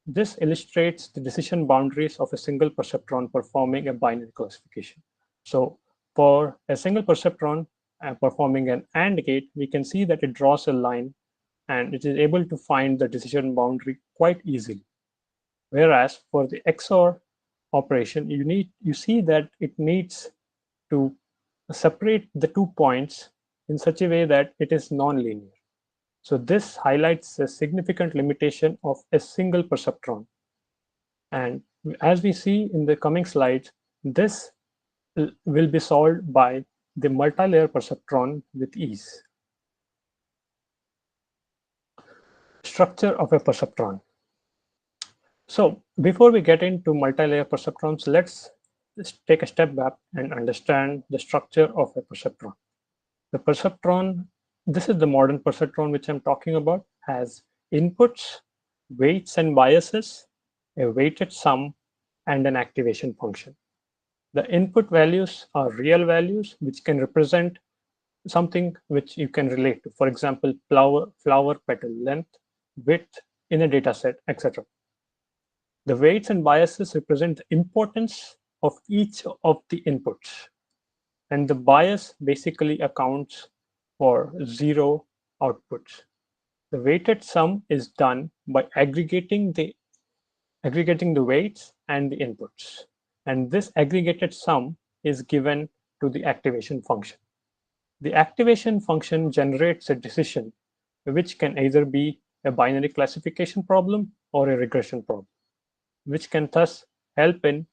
this illustrates the decision boundaries of a single perceptron performing a binary classification. So for a single perceptron performing an AND gate, we can see that it draws a line and it is able to find the decision boundary quite easily. Whereas for the XOR operation, you see that it needs to separate the 2 points in such a way that it is non-linear. So this highlights a significant limitation of a single perceptron. And as we see in the coming slides, this will be solved by the multi-layer perceptron with ease. Structure of a perceptron. So before we get into multi-layer perceptrons, let's take a step back and understand the structure of a perceptron. The perceptron, this is the modern perceptron which I'm talking about, has inputs, weights and biases, a weighted sum, and an activation function. The input values are real values which can represent something which you can relate to. For example, flower petal length, width in a data set, etc. The weights and biases represent the importance of each of the inputs. And the bias basically accounts for 0 outputs. The weighted sum is done by aggregating the weights and the inputs. And this aggregated sum is given to the activation function. The activation function generates a decision which can either be a binary classification problem or a regression problem, which can thus help in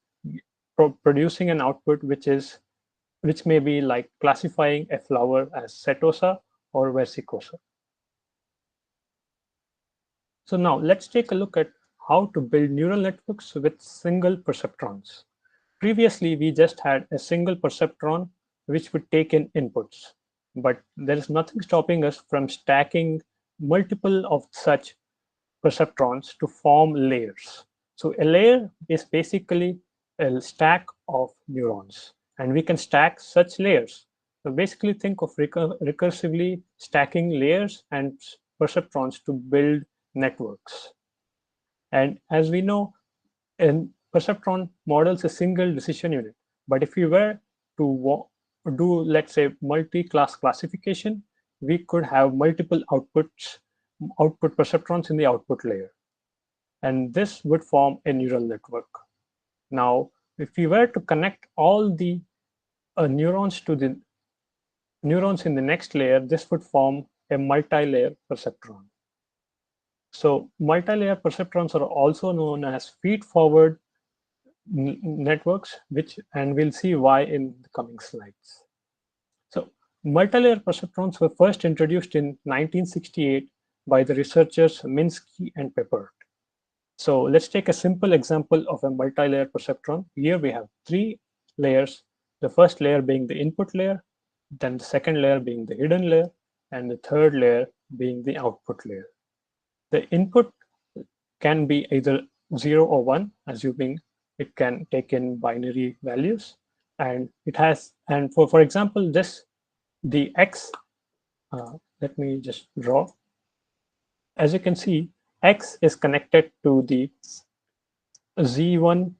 producing an output which may be like classifying a flower as setosa or versicosa. So now let's take a look at how to build neural networks with single perceptrons. Previously, we just had a single perceptron which would take in inputs, but there is nothing stopping us from stacking multiple of such perceptrons to form layers. So a layer is basically a stack of neurons, and we can stack such layers. So basically think of recursively stacking layers and perceptrons to build networks. And as we know, a perceptron models a single decision unit. But if we were to do, let's say, multi-class classification, we could have multiple output perceptrons in the output layer. And this would form a neural network. Now, if we were to connect all the neurons to the neurons in the next layer, this would form a multi-layer perceptron. So multi-layer perceptrons are also known as feed-forward networks, and we'll see why in the coming slides. So multi-layer perceptrons were first introduced in 1968 by the researchers Minsky and Peppert. So let's take a simple example of a multi-layer perceptron. Here we have 3 layers, the first layer being the input layer, then the second layer being the hidden layer, and the third layer being the output layer. The input can be either 0 or 1, assuming it can take in binary values. And it has, and for example, the X, let me just draw. As you can see, X is connected to the Z1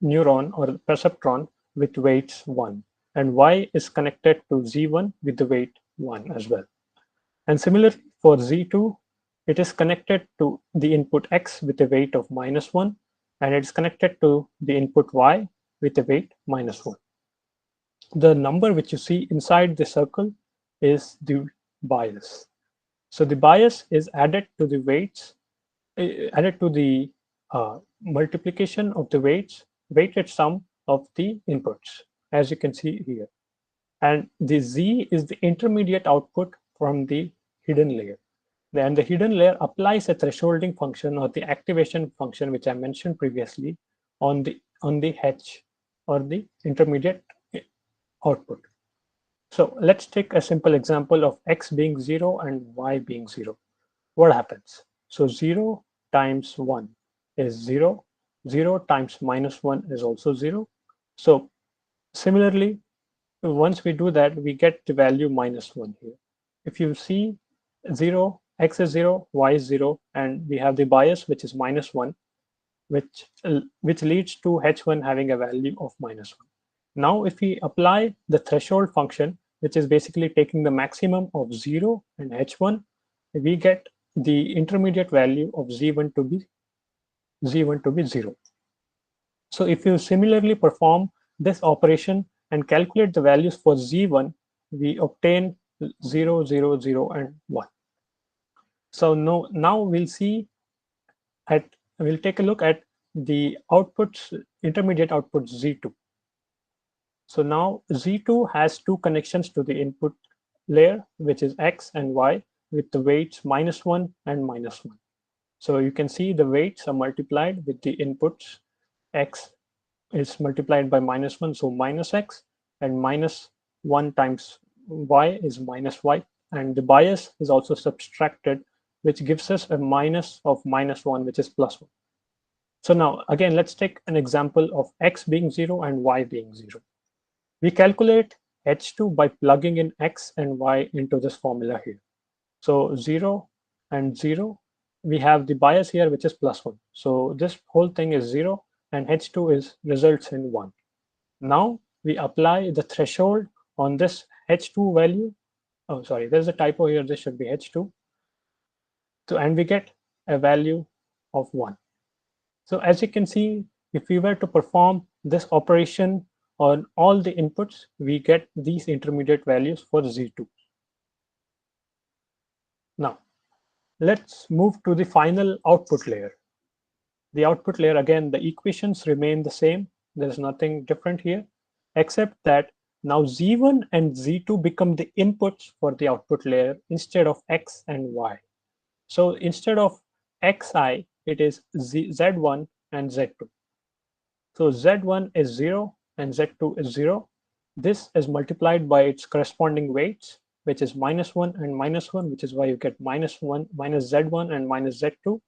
neuron or perceptron with weights 1, and Y is connected to Z1 with the weight 1 as well. And similarly for Z2, it is connected to the input X with a weight of -1, and it's connected to the input Y with a weight -1. The number which you see inside the circle is the bias. So the bias is added to the weights, added to the multiplication of the weighted sum of the inputs, as you can see here. And the Z is the intermediate output from the hidden layer. Then the hidden layer applies a thresholding function or the activation function, which I mentioned previously, on the H or the intermediate output. So let's take a simple example of x being 0 and y being 0. What happens? So 0 times 1 is 0. 0 times minus 1 is also 0. So similarly, once we do that, we get the value minus 1 here. If you see 0, x is 0, y is 0, and we have the bias, which is minus 1, which leads to h1 having a value of minus 1. Now, if we apply the threshold function, which is basically taking the maximum of 0 and h1, we get the intermediate value of z1 to be 0. So if you similarly perform this operation and calculate the values for z1, we obtain 0, 0, 0, and 1. So now we'll take a look at the outputs, intermediate output z2. So now z2 has two connections to the input layer, which is x and y, with the weights -1 and -1. So you can see the weights are multiplied with the inputs. X is multiplied by -1, so minus x, and -1 times y is minus y, and the bias is also subtracted, which gives us a minus of -1, which is +1. So now again, let's take an example of x being 0 and y being 0. We calculate h2 by plugging in x and y into this formula here. So 0 and 0, we have the bias here, which is +1. So this whole thing is 0, and h2 results in 1. Now we apply the threshold on this h2 value. Oh, sorry, there's a typo here. This should be h2. So, and we get a value of 1. So as you can see, if we were to perform this operation on all the inputs, we get these intermediate values for z2. Now, let's move to the final output layer. The output layer, again, the equations remain the same. There's nothing different here, except that now z1 and z2 become the inputs for the output layer instead of x and y. So instead of xi, it is z1 and z2. So z1 is 0 and z2 is 0. This is multiplied by its corresponding weights, which is -1 and -1, which is why you get -1 minus z1 and minus z2.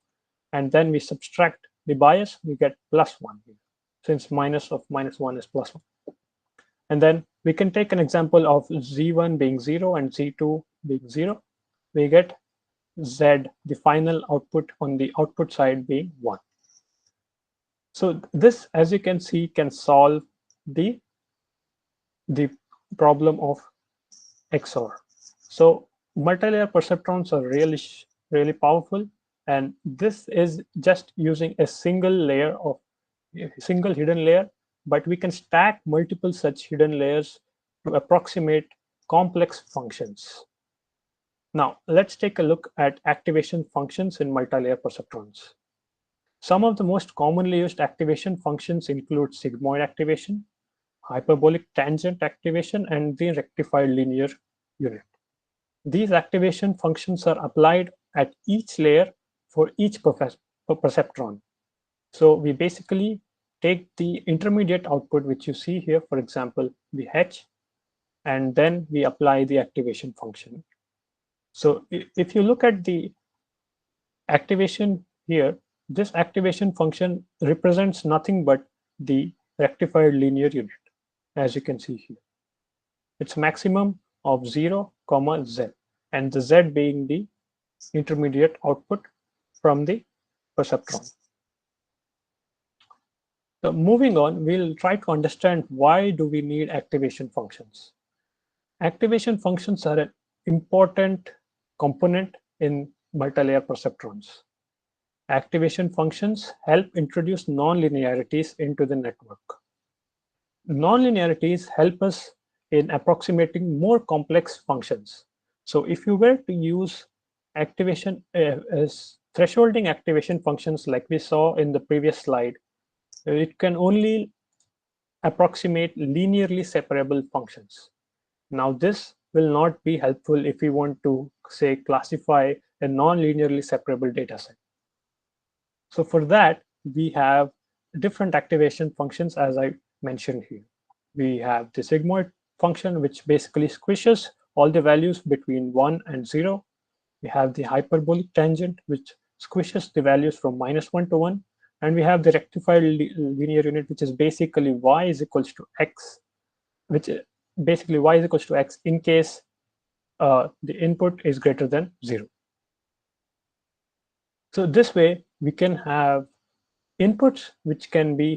And then we subtract the bias, we get +1 here, since minus of -1 is +1. And then we can take an example of z1 being 0 and z2 being 0. We get z, the final output on the output side, being 1. So this, as you can see, can solve the problem of XOR. So multi-layer perceptrons are really powerful, and this is just using a single hidden layer, but we can stack multiple such hidden layers to approximate complex functions. Now let's take a look at activation functions in multi-layer perceptrons. Some of the most commonly used activation functions include sigmoid activation, hyperbolic tangent activation, and the rectified linear unit. These activation functions are applied at each layer for each perceptron. So we basically take the intermediate output, which you see here, for example, the h, and then we apply the activation function. So if you look at the activation here, this activation function represents nothing but the rectified linear unit, as you can see here. It's maximum of 0, z, and the z being the intermediate output from the perceptron. So moving on, we'll try to understand why do we need activation functions. Activation functions are an important component in multi-layer perceptrons. Activation functions help introduce non-linearities into the network. Non-linearities help us in approximating more complex functions. So if you were to use activation as thresholding activation functions like we saw in the previous slide, it can only approximate linearly separable functions. Now this will not be helpful if we want to, say, classify a non-linearly separable data set. So for that, we have different activation functions, as I mentioned here. We have the sigmoid function which basically squishes all the values between 1 and 0. We have the hyperbolic tangent, which squishes the values from -1 to 1. And we have the rectified linear unit, which is basically y is equals to x, which basically y is equals to x in case the input is greater than 0. So this way, we can have inputs which can be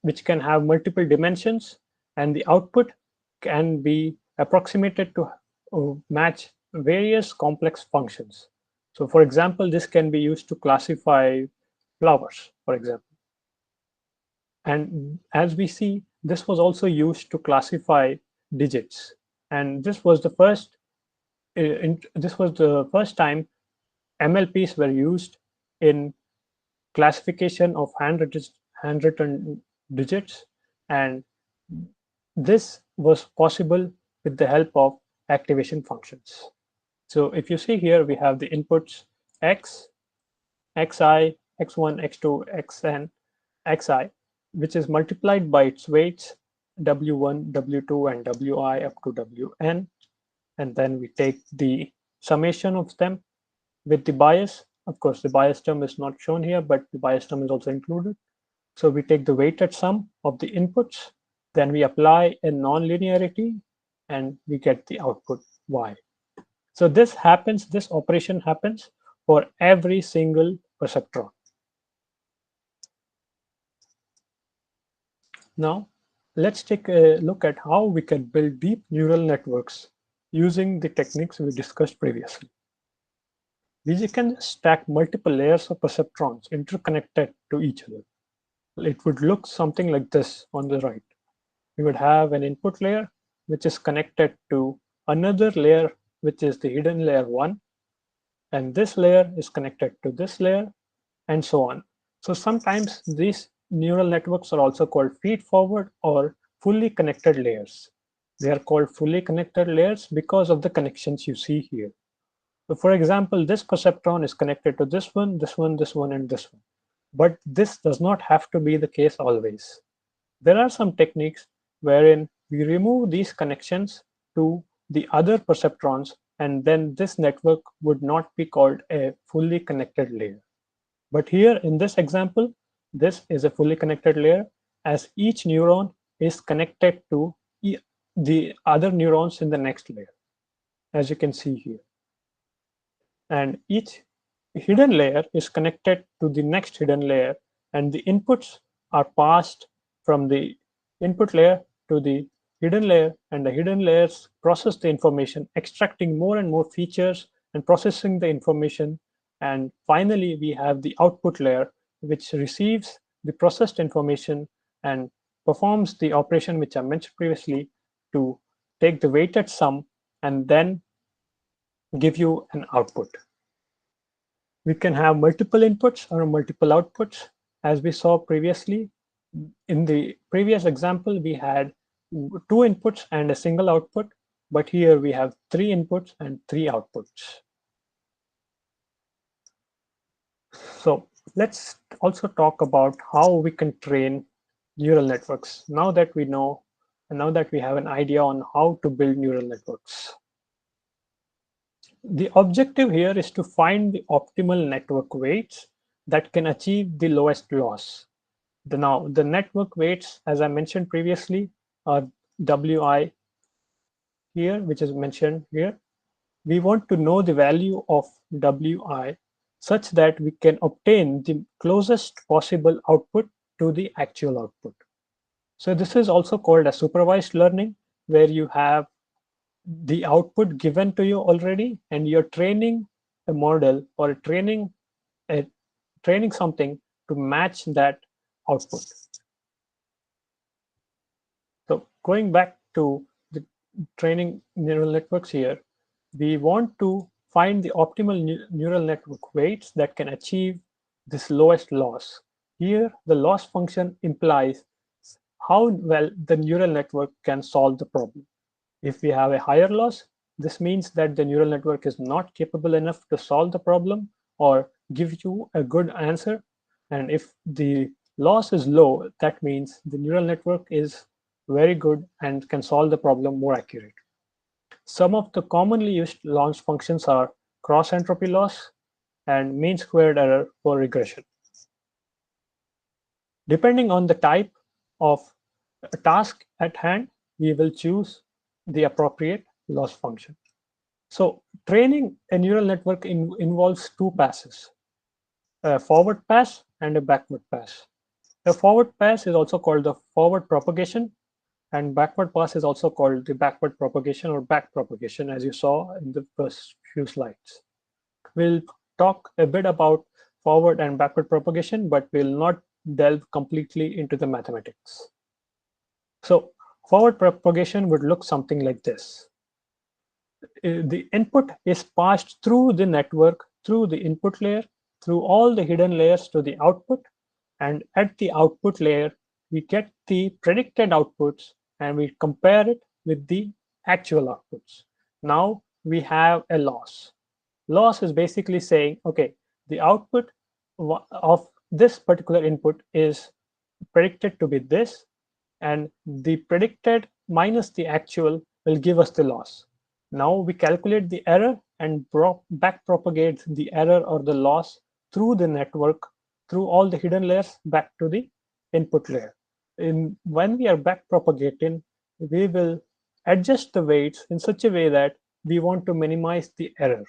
which can have multiple dimensions, and the output can be approximated to match various complex functions. So for example, this can be used to classify flowers, for example. And as we see, this was also used to classify digits. And this was the first time MLPs were used in classification of handwritten digits, and this was possible with the help of activation functions. So if you see here, we have the inputs x, xi, x1, x2, xn, xi, which is multiplied by its weights w1, w2, and wi up to wn. And then we take the summation of them with the bias. Of course, the bias term is not shown here, but the bias term is also included. So we take the weighted sum of the inputs, then we apply a nonlinearity, and we get the output y. So this operation happens for every single perceptron. Now, let's take a look at how we can build deep neural networks using the techniques we discussed previously. We can stack multiple layers of perceptrons interconnected to each other. It would look something like this on the right. We would have an input layer, which is connected to another layer, which is the hidden layer 1. And this layer is connected to this layer, and so on. So sometimes these neural networks are also called feed-forward or fully connected layers. They are called fully connected layers because of the connections you see here. So for example, this perceptron is connected to this one, this one, this one, and this one. But this does not have to be the case always. There are some techniques wherein we remove these connections to the other perceptrons, and then this network would not be called a fully connected layer. But here in this example, this is a fully connected layer, as each neuron is connected to the other neurons in the next layer, as you can see here. And each hidden layer is connected to the next hidden layer, and the inputs are passed from the input layer to the hidden layer, and the hidden layers process the information, extracting more and more features and processing the information. And finally, we have the output layer, which receives the processed information and performs the operation which I mentioned previously to take the weighted sum and then give you an output. We can have multiple inputs or multiple outputs. As we saw previously, in the previous example, we had 2 inputs and a single output, but here we have 3 inputs and 3 outputs. So let's also talk about how we can train neural networks. Now that we know, and now that we have an idea on how to build neural networks. The objective here is to find the optimal network weights that can achieve the lowest loss. Now, the network weights, as I mentioned previously, are Wi here, which is mentioned here. We want to know the value of Wi such that we can obtain the closest possible output to the actual output. So this is also called as supervised learning, where you have the output given to you already, and you're training a model or training something to match that output. So going back to the training neural networks here, we want to find the optimal neural network weights that can achieve this lowest loss. Here, the loss function implies how well the neural network can solve the problem. If we have a higher loss, this means that the neural network is not capable enough to solve the problem or give you a good answer. And if the loss is low, that means the neural network is very good and can solve the problem more accurate. Some of the commonly used loss functions are cross entropy loss and mean squared error for regression. Depending on the type of a task at hand, we will choose the appropriate loss function. So training a neural network involves two passes, a forward pass and a backward pass. The forward pass is also called the forward propagation, and backward pass is also called the backward propagation or back propagation, as you saw in the first few slides. We'll talk a bit about forward and backward propagation, but we'll not delve completely into the mathematics. So forward propagation would look something like this. The input is passed through the network, through the input layer, through all the hidden layers to the output, and at the output layer, we get the predicted outputs and we compare it with the actual outputs. Now we have a loss. Loss is basically saying, okay, the output of this particular input is predicted to be this, and the predicted minus the actual will give us the loss. Now we calculate the error and back propagate the error or the loss through the network, through all the hidden layers back to the input layer. When we are back propagating, we will adjust the weights in such a way that we want to minimize the error.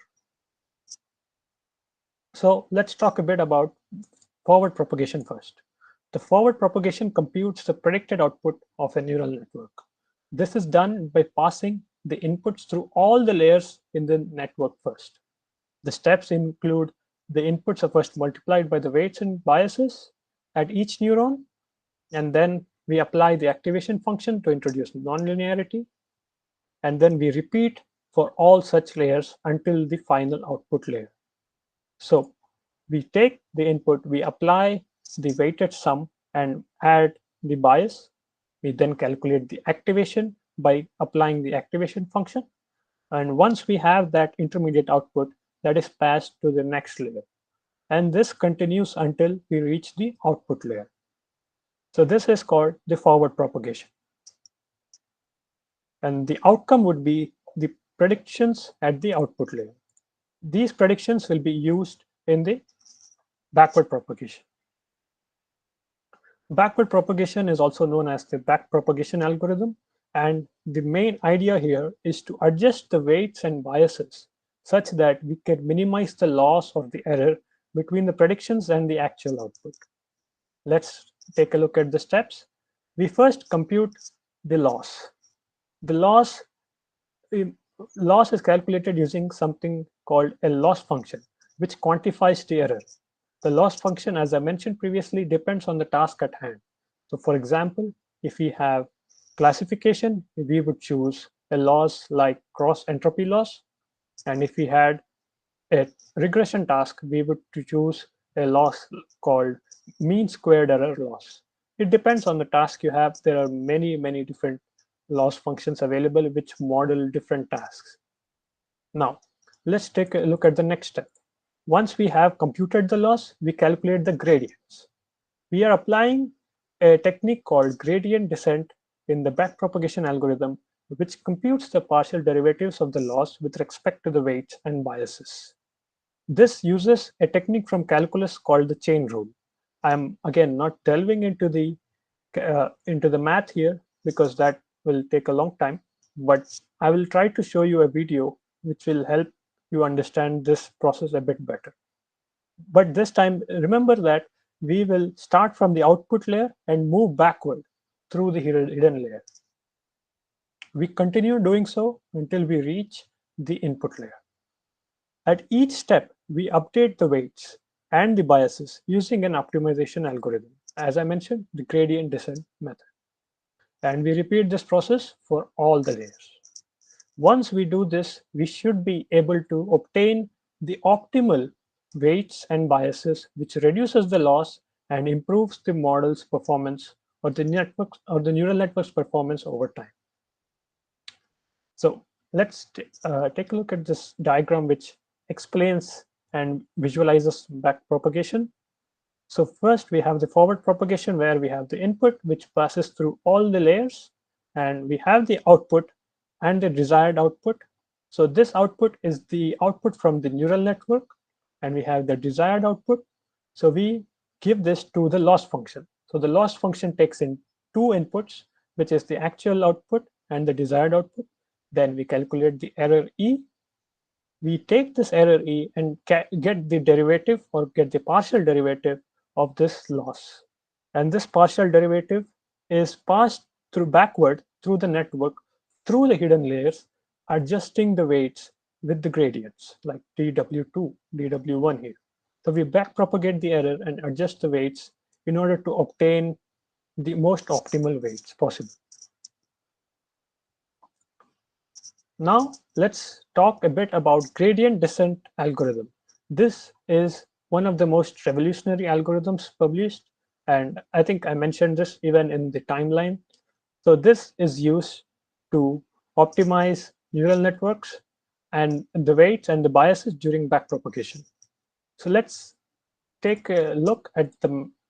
So let's talk a bit about forward propagation first. The forward propagation computes the predicted output of a neural network. This is done by passing the inputs through all the layers in the network first. The steps include the inputs are first multiplied by the weights and biases at each neuron, and then we apply the activation function to introduce nonlinearity, and then we repeat for all such layers until the final output layer. So we take the input, we apply the weighted sum and add the bias. We then calculate the activation by applying the activation function. And once we have that intermediate output, that is passed to the next layer. And this continues until we reach the output layer. So this is called the forward propagation. And the outcome would be the predictions at the output layer. These predictions will be used in the backward propagation. Backward propagation is also known as the back propagation algorithm. And the main idea here is to adjust the weights and biases such that we can minimize the loss or the error between the predictions and the actual output. Let's take a look at the steps. We first compute the loss. The loss is calculated using something called a loss function, which quantifies the error. The loss function, as I mentioned previously, depends on the task at hand. So for example, if we have classification, we would choose a loss like cross entropy loss. And if we had a regression task, we would choose a loss called mean squared error loss. It depends on the task you have. There are many, many different loss functions available which model different tasks. Now, let's take a look at the next step. Once we have computed the loss, we calculate the gradients. We are applying a technique called gradient descent in the backpropagation algorithm, which computes the partial derivatives of the loss with respect to the weights and biases. This uses a technique from calculus called the chain rule. I'm again not delving into the math here because that will take a long time, but I will try to show you a video which will help you understand this process a bit better. But this time, remember that we will start from the output layer and move backward through the hidden layer. We continue doing so until we reach the input layer. At each step, we update the weights and the biases using an optimization algorithm. As I mentioned, the gradient descent method. And we repeat this process for all the layers. Once we do this, we should be able to obtain the optimal weights and biases, which reduces the loss and improves the model's performance or the network or the neural network's performance over time. So let's take a look at this diagram, which explains and visualizes backpropagation. So first we have the forward propagation where we have the input which passes through all the layers and we have the output and the desired output. So this output is the output from the neural network, and we have the desired output. So we give this to the loss function. So the loss function takes in two inputs, which is the actual output and the desired output. Then we calculate the error E. We take this error E and get the derivative or get the partial derivative of this loss. And this partial derivative is passed through backward through the network, through the hidden layers, adjusting the weights with the gradients like dw2, dw1 here. So we backpropagate the error and adjust the weights in order to obtain the most optimal weights possible. Now let's talk a bit about gradient descent algorithm. This is one of the most revolutionary algorithms published, and I think I mentioned this even in the timeline. So this is used to optimize neural networks and the weights and the biases during backpropagation. So let's take a look at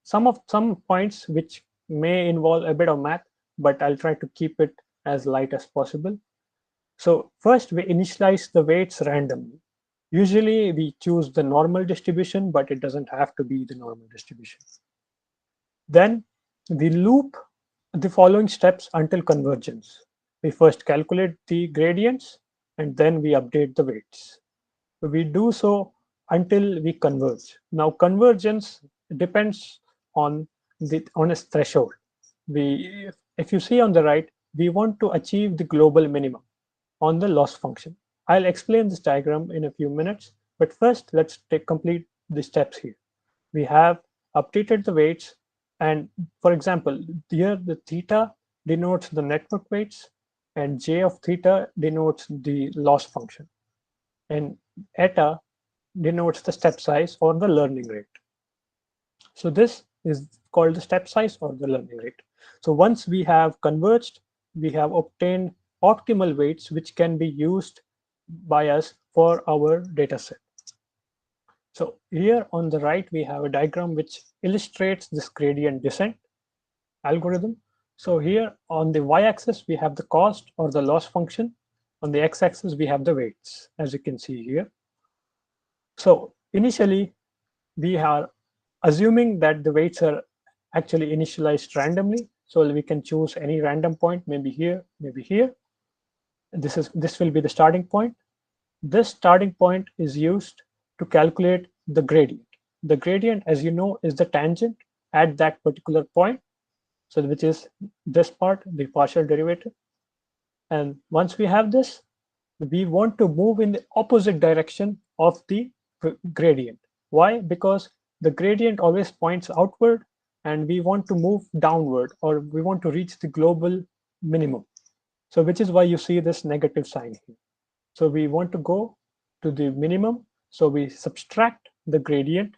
some points which may involve a bit of math, but I'll try to keep it as light as possible. So first, we initialize the weights randomly. Usually, we choose the normal distribution, but it doesn't have to be the normal distribution. Then we loop the following steps until convergence. We first calculate the gradients, and then we update the weights. So we do so until we converge. Now, convergence depends on a threshold. If you see on the right, we want to achieve the global minimum on the loss function. I'll explain this diagram in a few minutes, but first let's complete the steps here. We have updated the weights, and for example, here the theta denotes the network weights, and j of theta denotes the loss function, and eta denotes the step size or the learning rate. So this is called the step size or the learning rate. So once we have converged, we have obtained optimal weights which can be used by us for our data set. So here on the right, we have a diagram which illustrates this gradient descent algorithm. So here on the y-axis, we have the cost or the loss function. On the x-axis, we have the weights, as you can see here. So initially, we are assuming that the weights are actually initialized randomly. So we can choose any random point, maybe here, maybe here. This will be the starting point. This starting point is used to calculate the gradient. The gradient, as you know, is the tangent at that particular point. So which is this part, the partial derivative. And once we have this, we want to move in the opposite direction of the gradient. Why? Because the gradient always points outward, and we want to move downward, or we want to reach the global minimum. So which is why you see this negative sign here. So we want to go to the minimum. So we subtract the gradient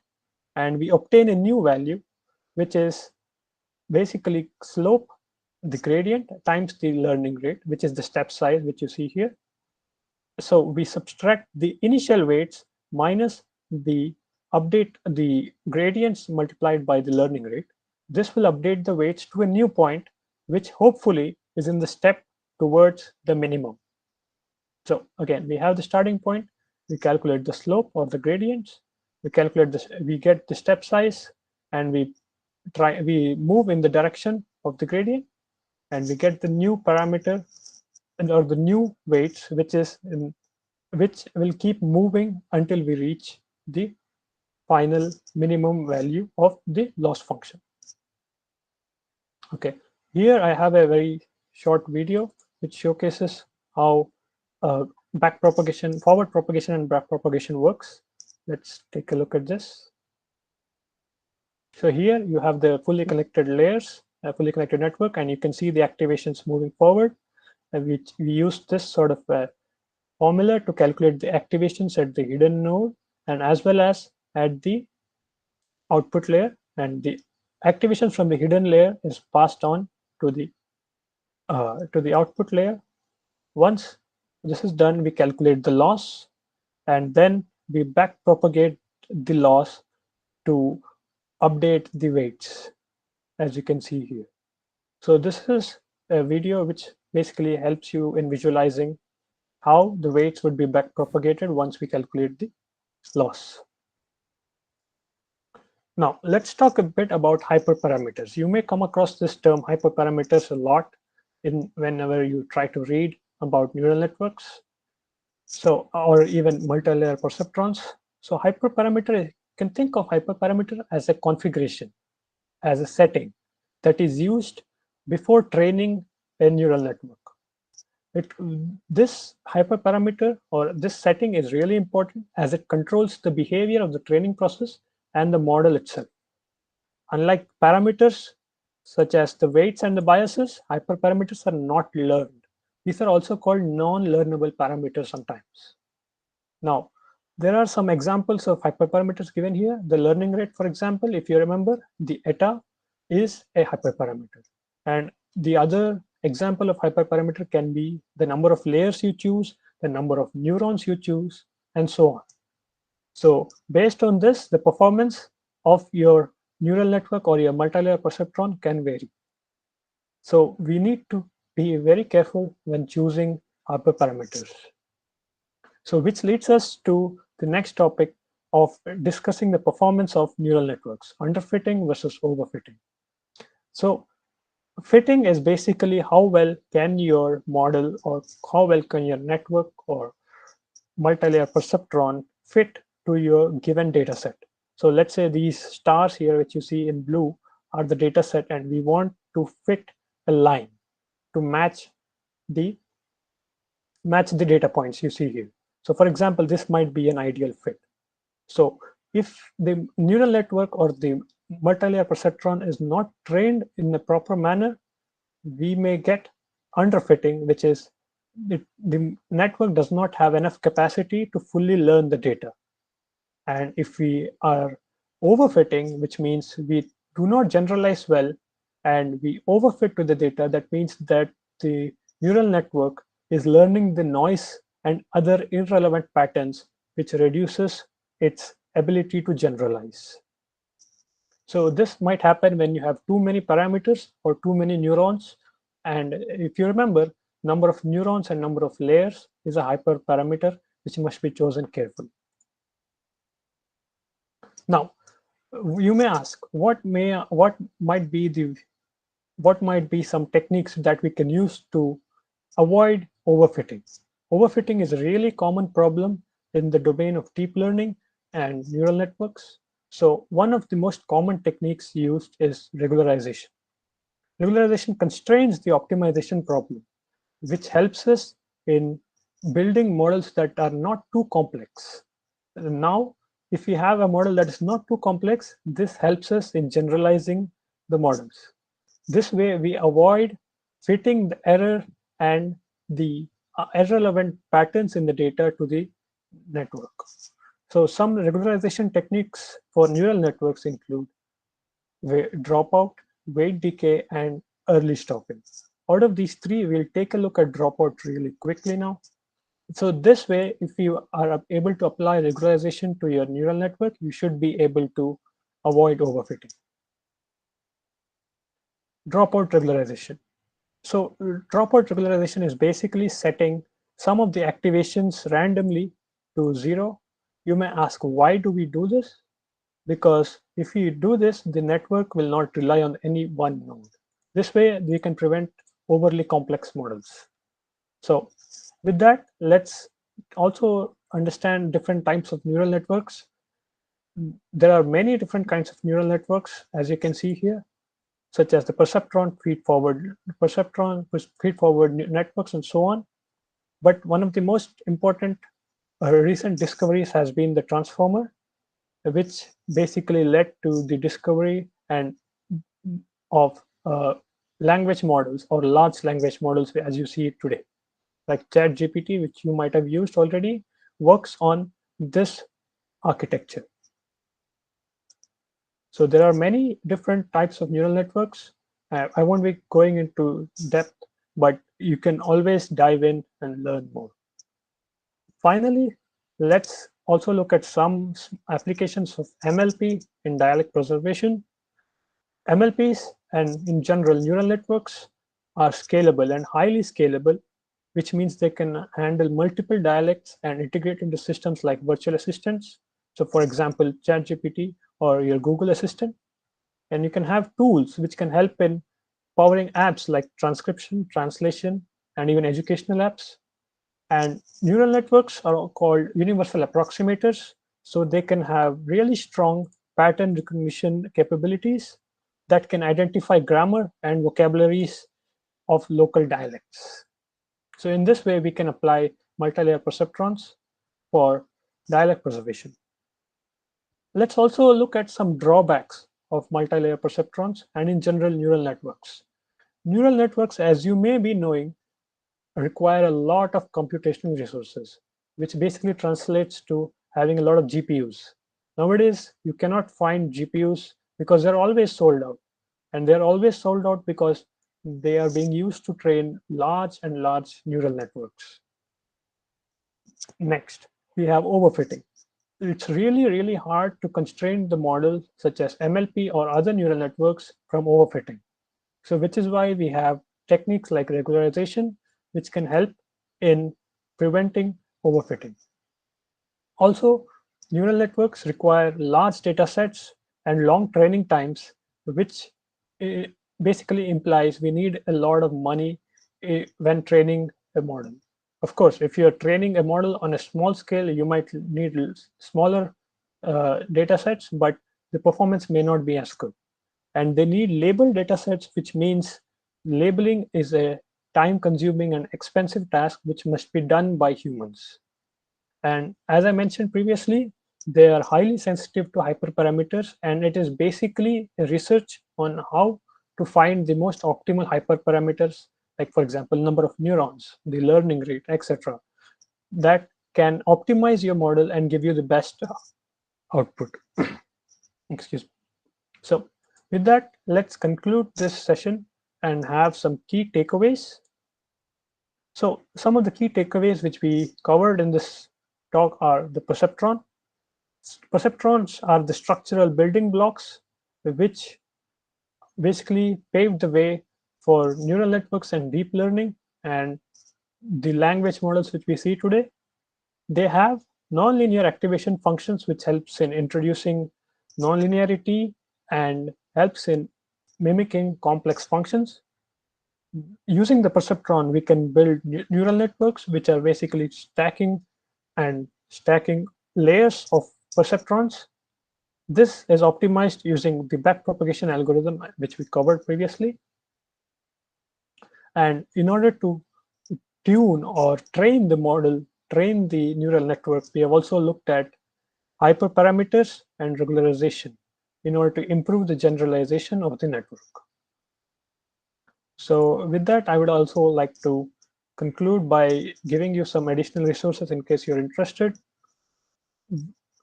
and we obtain a new value, which is basically slope, the gradient times the learning rate, which is the step size, which you see here. So we subtract the initial weights minus the gradients multiplied by the learning rate. This will update the weights to a new point, which hopefully is in the step towards the minimum. So again, we have the starting point, we calculate the slope or the gradients, we calculate this, we get the step size, and we move in the direction of the gradient, and we get the new parameter or the new weights, which will keep moving until we reach the final minimum value of the loss function. Okay, here I have a very short video which showcases how forward propagation and back propagation works. Let's take a look at this. So here you have the fully connected layers, a fully connected network, and you can see the activations moving forward. And we use this sort of formula to calculate the activations at the hidden node and as well as at the output layer. And the activation from the hidden layer is passed on to the output layer. Once this is done, we calculate the loss, and then we back propagate the loss to update the weights, as you can see here. So this is a video which basically helps you in visualizing how the weights would be back propagated once we calculate the loss. Now, let's talk a bit about hyperparameters. You may come across this term hyperparameters a lot whenever you try to read about neural networks. So, or even multi-layer perceptrons. So hyperparameter, you can think of hyperparameter as a configuration, as a setting that is used before training a neural network. This hyperparameter or this setting is really important as it controls the behavior of the training process and the model itself. Unlike parameters such as the weights and the biases, hyperparameters are not learned. These are also called non-learnable parameters sometimes. Now, there are some examples of hyperparameters given here. The learning rate, for example, if you remember, the eta is a hyperparameter. And the other example of hyperparameter can be the number of layers you choose, the number of neurons you choose, and so on. So based on this, the performance of your neural network or your multi-layer perceptron can vary. So we need to be very careful when choosing hyperparameters. So which leads us to the next topic of discussing the performance of neural networks, underfitting versus overfitting. So fitting is basically how well can your model or how well can your network or multi-layer perceptron fit to your given data set. So let's say these stars here, which you see in blue, are the data set, and we want to fit a line to match the data points you see here. So for example, this might be an ideal fit. So if the neural network or the multi-layer perceptron is not trained in a proper manner, we may get underfitting, which is the network does not have enough capacity to fully learn the data. And if we are overfitting, which means we do not generalize well and we overfit to the data, that means that the neural network is learning the noise and other irrelevant patterns, which reduces its ability to generalize. So this might happen when you have too many parameters or too many neurons. And if you remember, number of neurons and number of layers is a hyperparameter which must be chosen carefully. Now, you may ask, what might be some techniques that we can use to avoid overfitting? Overfitting is a really common problem in the domain of deep learning and neural networks. So one of the most common techniques used is regularization. Regularization constrains the optimization problem, which helps us in building models that are not too complex. Now, if we have a model that is not too complex, this helps us in generalizing the models. This way, we avoid fitting the error and the irrelevant patterns in the data to the network. So some regularization techniques for neural networks include dropout, weight decay, and early stopping. Out of these three, we'll take a look at dropout really quickly now. So this way, if you are able to apply regularization to your neural network, you should be able to avoid overfitting. Dropout regularization. So dropout regularization is basically setting some of the activations randomly to 0. You may ask, why do we do this? Because if we do this, the network will not rely on any one node. This way, we can prevent overly complex models. So with that, let's also understand different types of neural networks. There are many different kinds of neural networks, as you can see here, such as the perceptron feed-forward networks, and so on. But one of the most important recent discoveries has been the transformer, which basically led to the discovery of language models or large language models as you see it today. Like ChatGPT, which you might have used already, works on this architecture. So there are many different types of neural networks. I won't be going into depth, but you can always dive in and learn more. Finally, let's also look at some applications of MLP in dialect preservation. MLPs and in general neural networks are scalable and highly scalable, which means they can handle multiple dialects and integrate into systems like virtual assistants. So for example, ChatGPT or your Google Assistant. And you can have tools which can help in powering apps like transcription, translation, and even educational apps. And neural networks are called universal approximators. So they can have really strong pattern recognition capabilities that can identify grammar and vocabularies of local dialects. So in this way, we can apply multi-layer perceptrons for dialect preservation. Let's also look at some drawbacks of multi-layer perceptrons and in general neural networks. Neural networks, as you may be knowing, require a lot of computational resources, which basically translates to having a lot of GPUs. Nowadays, you cannot find GPUs because they're always sold out. And they're always sold out because they are being used to train large and large neural networks. Next, we have overfitting. It's really, really hard to constrain the model such as MLP or other neural networks from overfitting. So which is why we have techniques like regularization, which can help in preventing overfitting. Also, neural networks require large data sets and long training times, which basically implies we need a lot of money when training a model. Of course, if you're training a model on a small scale, you might need smaller data sets, but the performance may not be as good. And they need labeled data sets, which means labeling is a time-consuming and expensive task which must be done by humans. And as I mentioned previously, they are highly sensitive to hyperparameters, and it is basically a research on how to find the most optimal hyperparameters, like for example, number of neurons, the learning rate, etc., that can optimize your model and give you the best output. Excuse me. So with that, let's conclude this session and have some key takeaways. So some of the key takeaways which we covered in this talk are the perceptron. Perceptrons are the structural building blocks which basically paved the way for neural networks and deep learning and the language models which we see today. They have nonlinear activation functions which helps in introducing nonlinearity and helps in mimicking complex functions. Using the perceptron, we can build neural networks which are basically stacking layers of perceptrons. This is optimized using the backpropagation algorithm, which we covered previously. And in order to tune or train the model, train the neural network, we have also looked at hyperparameters and regularization in order to improve the generalization of the network. So with that, I would also like to conclude by giving you some additional resources in case you're interested.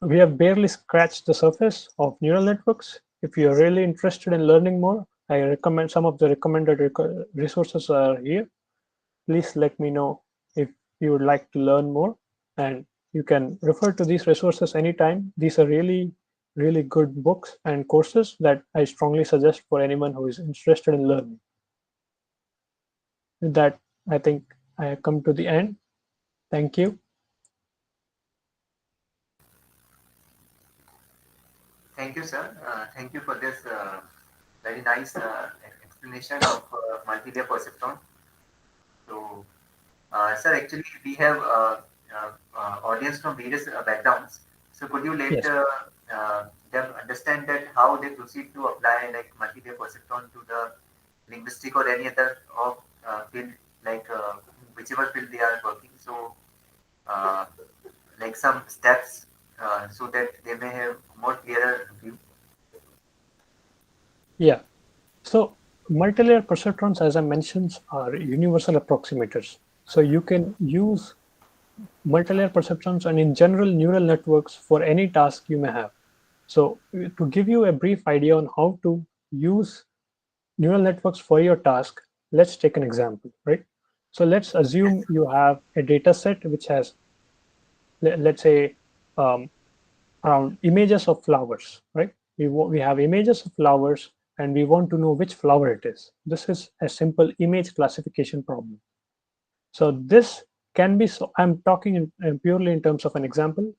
We have barely scratched the surface of neural networks. If you're really interested in learning more, I recommend some of the recommended resources are here. Please let me know if you would like to learn more, and you can refer to these resources anytime. These are really, really good books and courses that I strongly suggest for anyone who is interested in learning. With that, I think I have come to the end. Thank you. Thank you, sir. Thank you for this very nice explanation of multi-layer perceptron. So, sir, actually, we have audience from various backgrounds. So, could you let them understand that how they proceed to apply like multi-layer perceptron to the linguistic or any other field, like whichever field they are working? So, like some steps so that they may have more clearer view. Yeah. So multi-layer perceptrons, as I mentioned, are universal approximators. So you can use multi-layer perceptrons and in general neural networks for any task you may have. So to give you a brief idea on how to use neural networks for your task, let's take an example, right? So let's assume you have a data set which has, let's say, around images of flowers, right? We have images of flowers and we want to know which flower it is. This is a simple image classification problem. So this can be, so I'm talking purely in terms of an example.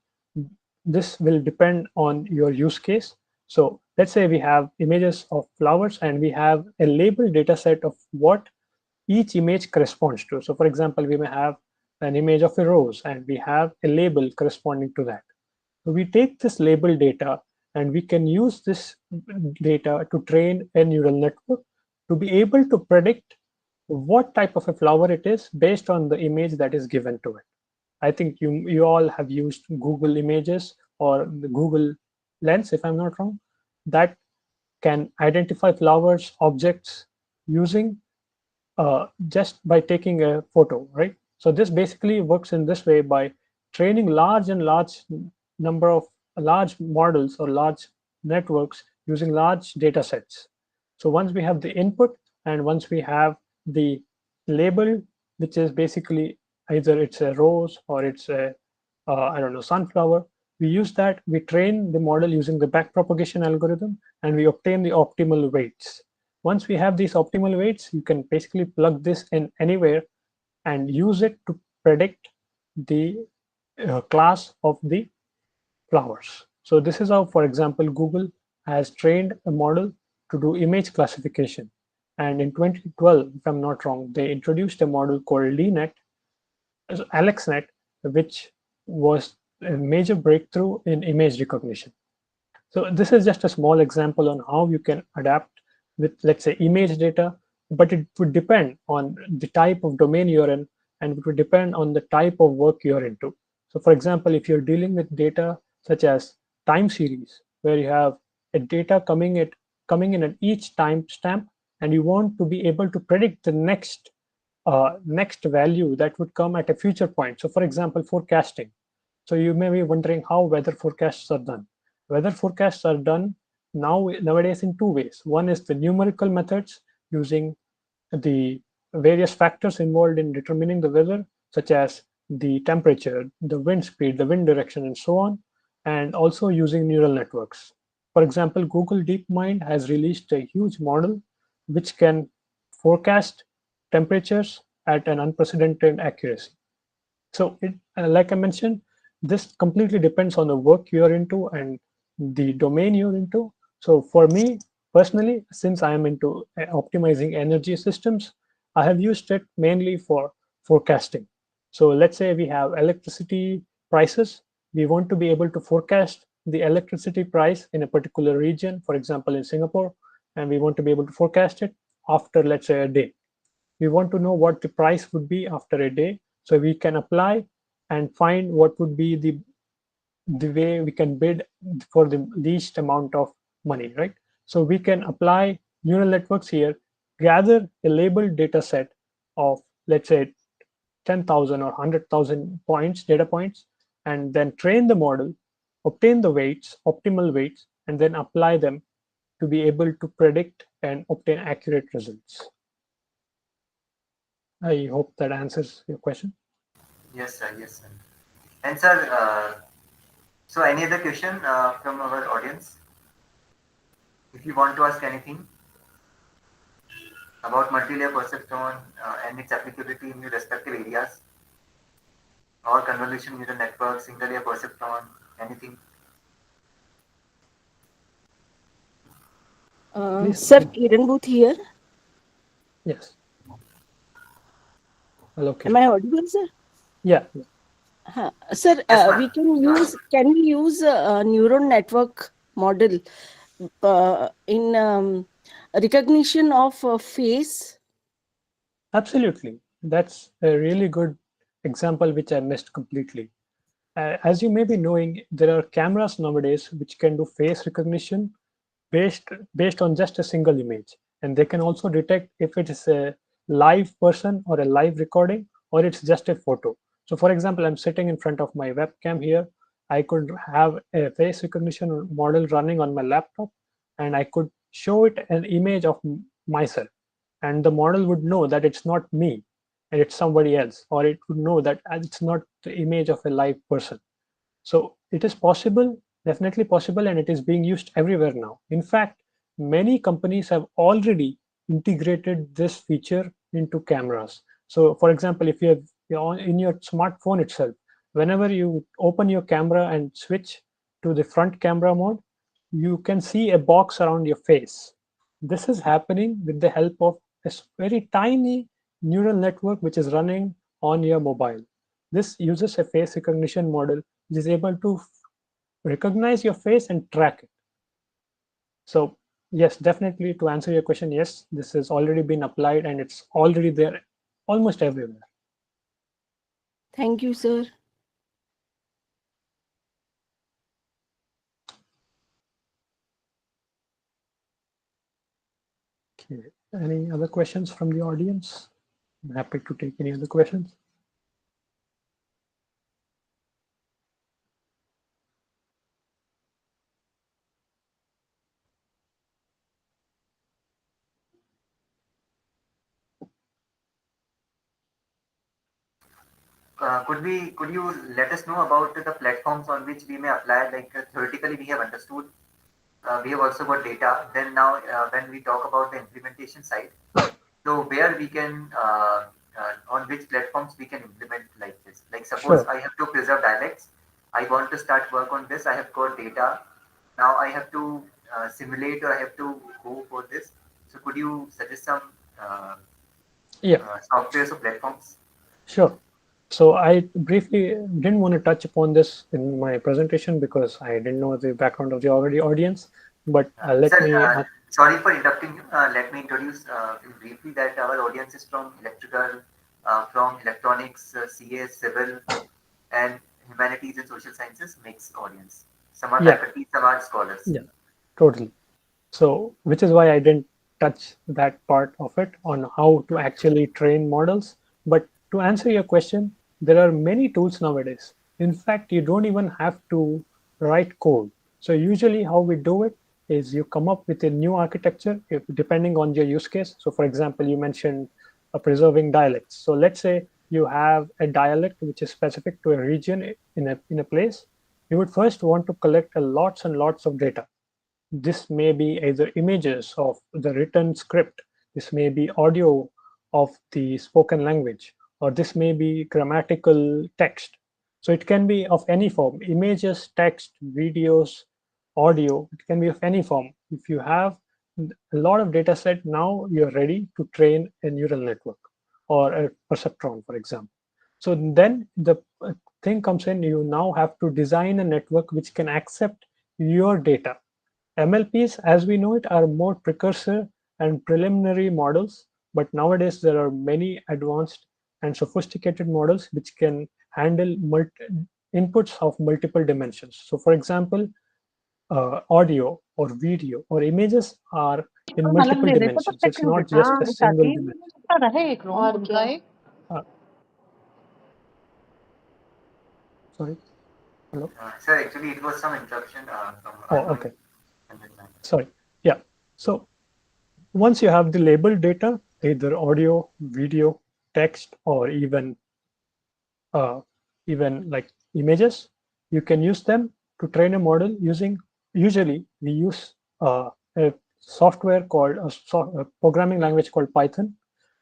This will depend on your use case. So let's say we have images of flowers and we have a labeled data set of what each image corresponds to. So for example, we may have an image of a rose and we have a label corresponding to that. So we take this label data and we can use this data to train a neural network to be able to predict what type of a flower it is based on the image that is given to it. I think you all have used Google Images or the Google Lens, if I'm not wrong, that can identify flowers, objects using just by taking a photo, right? So this basically works in this way by training large number of large models or large networks using large data sets. So once we have the input and once we have the label, which is basically either it's a rose or it's a I don't know, sunflower, we use that, we train the model using the backpropagation algorithm, and we obtain the optimal weights. Once we have these optimal weights, you can basically plug this in anywhere and use it to predict the class of the flowers. So this is how, for example, Google has trained a model to do image classification. And in 2012, if I'm not wrong, they introduced a model called ALEXNet, which was a major breakthrough in image recognition. So this is just a small example on how you can adapt with, let's say, image data, but it would depend on the type of domain you're in, and it would depend on the type of work you're into. So for example, if you're dealing with data such as time series, where you have a data coming in at each time stamp, and you want to be able to predict the next value that would come at a future point. So for example, forecasting. So you may be wondering how weather forecasts are done. Weather forecasts are done nowadays in two ways. One is the numerical methods using the various factors involved in determining the weather, such as the temperature, the wind speed, the wind direction, and so on, and also using neural networks. For example, Google DeepMind has released a huge model which can forecast temperatures at an unprecedented accuracy. So like I mentioned, this completely depends on the work you're into and the domain you're into. So for me personally, since I am into optimizing energy systems, I have used it mainly for forecasting. So let's say we have electricity prices. We want to be able to forecast the electricity price in a particular region, for example, in Singapore, and we want to be able to forecast it after, let's say, a day. We want to know what the price would be after a day, so we can apply and find what would be the way we can bid for the least amount of money, right? So we can apply neural networks here, gather a labeled data set of, let's say, 10,000 or 100,000 data points, and then train the model, obtain the weights, optimal weights, and then apply them to be able to predict and obtain accurate results. I hope that answers your question. Yes, sir. Yes, sir. And sir, so any other question from our audience? If you want to ask anything about multi-layer perceptron and its applicability in your respective areas, or convolution neural network, single-layer perceptron, anything? Sir, Kiran Booth here. Yes. Hello, Kiran. Am I audible, sir? Yeah. Sir, can we use a neural network model in recognition of face? Absolutely. That's a really good example which I missed completely. As you may be knowing, there are cameras nowadays which can do face recognition based on just a single image, and they can also detect if it is a live person or a live recording, or it's just a photo. So for example, I'm sitting in front of my webcam here. I could have a face recognition model running on my laptop, and I could show it an image of myself, and the model would know that it's not me and it's somebody else, or it would know that it's not the image of a live person. So it is possible, definitely possible, and it is being used everywhere now. In fact, many companies have already integrated this feature into cameras. So for example, if you have in your smartphone itself, whenever you open your camera and switch to the front camera mode, you can see a box around your face. This is happening with the help of a very tiny neural network which is running on your mobile. This uses a face recognition model which is able to recognize your face and track it. So yes, definitely, to answer your question, yes, this has already been applied and it's already there almost everywhere. Thank you, sir. Okay. Any other questions from the audience? I'm happy to take any other questions. Could you let us know about the platforms on which we may apply? Like theoretically, we have understood. We have also got data. Then now, when we talk about the implementation side, so where we can, on which platforms we can implement like this. Like suppose Sure. I have to preserve dialects. I want to start work on this. I have got data. Now I have to simulate or I have to go for this. So could you suggest some softwares or platforms? Sure. So I briefly didn't want to touch upon this in my presentation because I didn't know the background of the audience, but let Sir, me... sorry for interrupting you. Let me introduce briefly that our audience is from electrical, from electronics, CA, civil, and humanities and social sciences mixed audience. Some are Yeah. faculty, some are scholars. Yeah, totally. So which is why I didn't touch that part of it on how to actually train models. But to answer your question, there are many tools nowadays. In fact, you don't even have to write code. So usually how we do it is you come up with a new architecture depending on your use case. So for example, you mentioned preserving dialects. So let's say you have a dialect which is specific to a region in a place. You would first want to collect lots and lots of data. This may be either images of the written script, this may be audio of the spoken language, or this may be grammatical text. So it can be of any form, images, text, videos, audio, it can be of any form. If you have a lot of data set, now you're ready to train a neural network or a perceptron, for example. So then the thing comes in, you now have to design a network which can accept your data. MLPs, as we know it, are more precursor and preliminary models, but nowadays there are many advanced and sophisticated models which can handle inputs of multiple dimensions. So for example, audio or video or images are in multiple dimensions. It's not just a single dimension. Sorry. Hello. Sir, actually, it was some interruption from. Okay. Sorry. Yeah. So once you have the labeled data, either audio, video, text, or even like images, you can use them to train a model using. Usually, we use a software called a programming language called Python.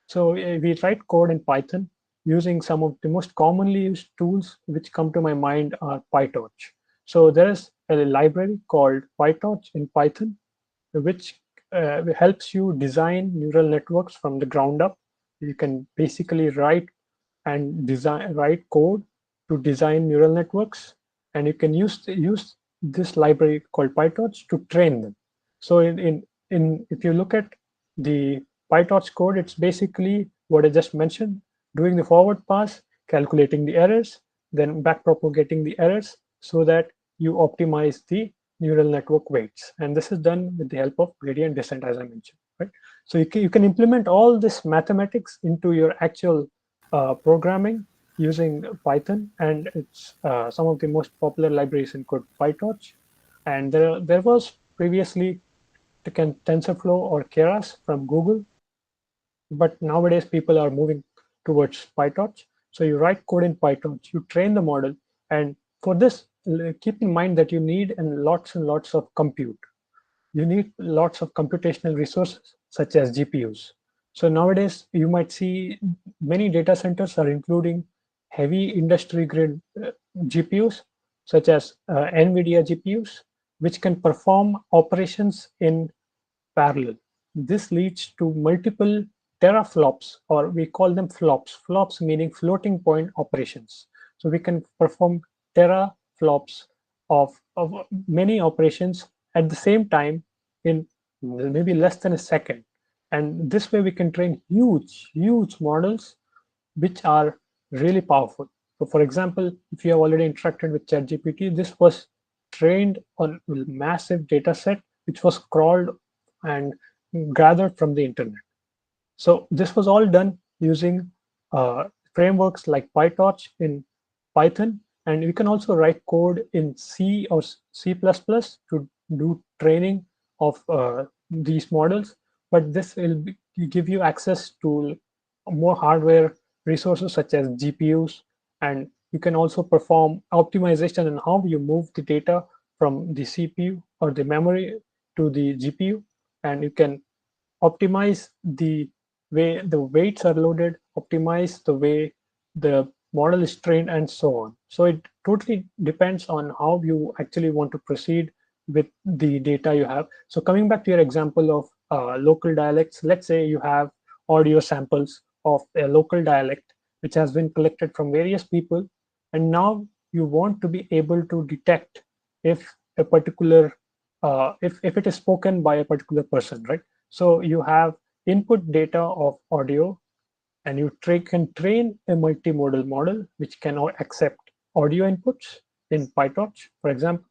So we write code in Python using some of the most commonly used tools which come to my mind are PyTorch. So there is a library called PyTorch in Python, which helps you design neural networks from the ground up. You can basically write code to design neural networks, and you can use this library called PyTorch to train them. So if you look at the PyTorch code, it's basically what I just mentioned, doing the forward pass, calculating the errors, then backpropagating the errors so that you optimize the neural network weights. And this is done with the help of gradient descent, as I mentioned. Right? So you can implement all this mathematics into your actual programming using Python, and it's some of the most popular libraries include PyTorch. And there was previously TensorFlow or Keras from Google, but nowadays people are moving towards PyTorch. So you write code in PyTorch, you train the model, and for this, keep in mind that you need lots and lots of compute. you need lots of computational resources such as GPUs. So nowadays, you might see many data centers are including heavy industry grade GPUs, such as NVIDIA GPUs, which can perform operations in parallel. This leads to multiple teraflops, or we call them flops. Flops meaning floating point operations. So we can perform teraflops of many operations at the same time in maybe less than a second. And this way we can train huge models which are really powerful. So for example, if you have already interacted with ChatGPT, this was trained on a massive data set which was crawled and gathered from the internet. So this was all done using frameworks like PyTorch in Python, and you can also write code in C or C++ to do training of these models. But this will give you access to more hardware resources such as GPUs, and you can also perform optimization on how you move the data from the CPU or the memory to the GPU, and you can optimize the way the weights are loaded, optimize the way the model is trained, and so on. So it totally depends on how you actually want to proceed with the data you have. So coming back to your example of local dialects, let's say you have audio samples of a local dialect which has been collected from various people, and now you want to be able to detect if a particular if it is spoken by a particular person, right? So you have input data of audio, and you can train a multimodal model which can accept audio inputs in PyTorch, for example.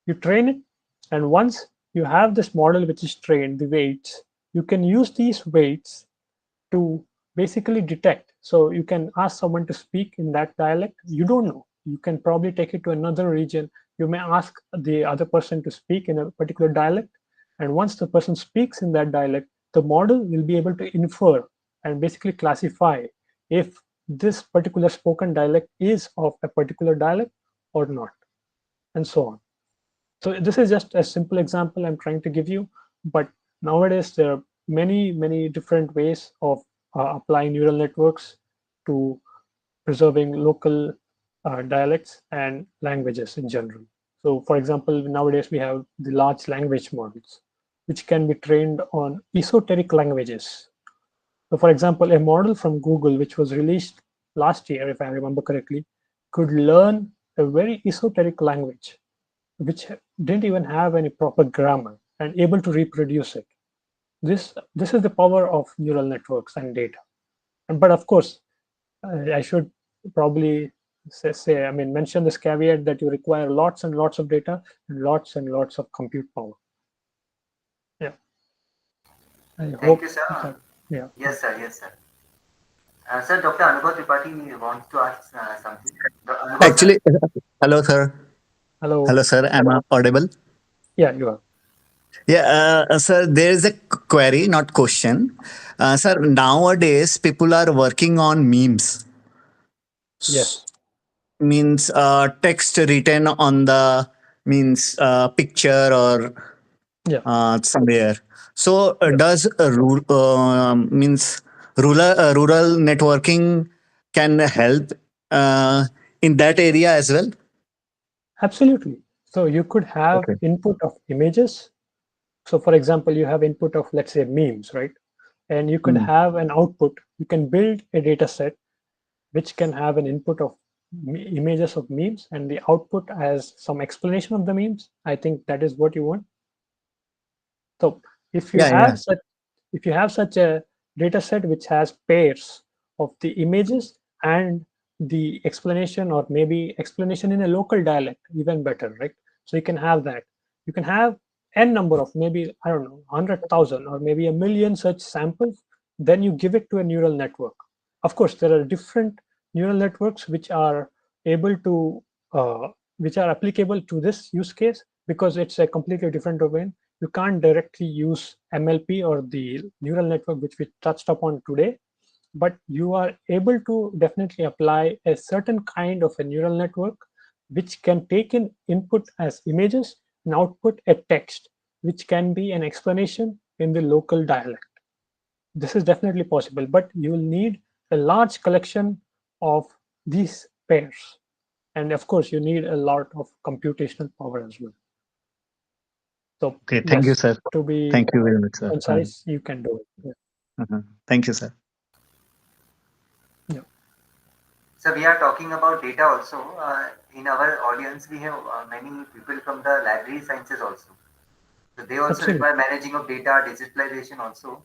You train it, and once you have this model which is trained, the weights, you can use these weights to basically detect. So you can ask someone to speak in that dialect. You don't know. You can probably take it to another region. You may ask the other person to speak in a particular dialect. And once the person speaks in that dialect, the model will be able to infer and basically classify if this particular spoken dialect is of a particular dialect or not, and so on. So this is just a simple example I'm trying to give you, but nowadays there are many different ways of applying neural networks to preserving local dialects and languages in general. So for example, nowadays we have the large language models, which can be trained on esoteric languages. So for example, a model from Google, which was released last year, if I remember correctly, could learn a very esoteric language, which didn't even have any proper grammar, and able to reproduce it. This is the power of neural networks and data. But of course, I should probably mention this caveat that you require lots and lots of data and lots of compute power. Yeah. Thank you, sir. Yeah. Yes, sir. Yes, sir. Sir, Dr. Anubhav Tripathi wants to ask something. Actually, hello, sir. Hello. Hello, sir. Am I audible? Yeah, you are. Yeah, sir, there is a query, not question. Sir, nowadays people are working on memes. Yes. Means text written on the picture or somewhere. So does rural networking can help in that area as well? Absolutely. So you could have input of images. So for example, you have input of, let's say, memes, right? And you could have an output. You can build a data set which can have an input of images of memes, and the output as some explanation of the memes. I think that is what you want. So if you have such a data set which has pairs of the images and the explanation, or maybe explanation in a local dialect, even better, right? So you can have that. You can have n number of, maybe, I don't know, 100,000 or maybe 1,000,000 such samples. Then you give it to a neural network. Of course, there are different neural networks which are able to which are applicable to this use case, because it's a completely different domain. You can't directly use MLP or the neural network which we touched upon today, but you are able to definitely apply a certain kind of a neural network which can take in input as images and output a text. which can be an explanation in the local dialect. This is definitely possible, but you will need a large collection of these pairs. And of course, you need a lot of computational power as well. So, Okay, thank you, yes, sir. to be Thank you very much, sir. concise, you can do it. Yeah. Thank you, sir. Yeah. So we are talking about data also. In our audience, we have many people from the library sciences also. So they also Absolutely. require managing of data, digitalization also.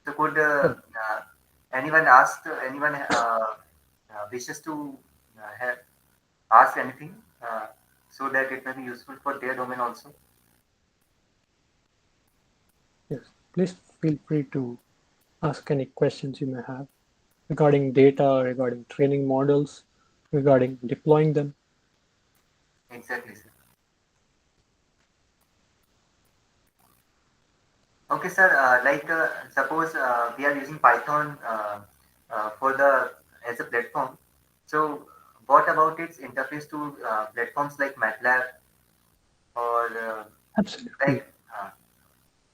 So could anyone wishes to have ask anything so that it may be useful for their domain also? Yes, please feel free to ask any questions you may have regarding data, regarding training models, regarding deploying them. Exactly, sir. Okay, sir. Suppose we are using Python as a platform. So, what about its interface to platforms like MATLAB or Absolutely. like?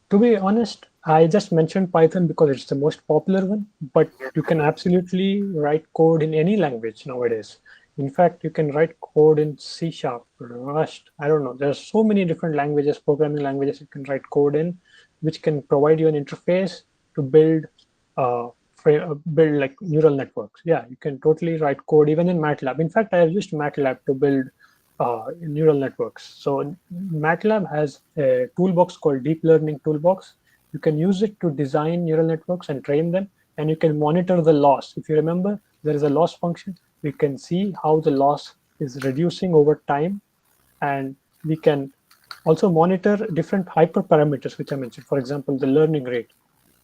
To be honest, I just mentioned Python because it's the most popular one, but Yes, you can absolutely write code in any language nowadays. In fact, you can write code in C#, Rust. I don't know. There's so many different languages, programming languages you can write code in, which can provide you an interface to build like neural networks. Yeah, you can totally write code even in MATLAB. In fact, I have used MATLAB to build neural networks. So MATLAB has a toolbox called Deep Learning Toolbox. You can use it to design neural networks and train them, and you can monitor the loss. If you remember, there is a loss function. We can see how the loss is reducing over time, and we can also monitor different hyperparameters which I mentioned. For example, the learning rate.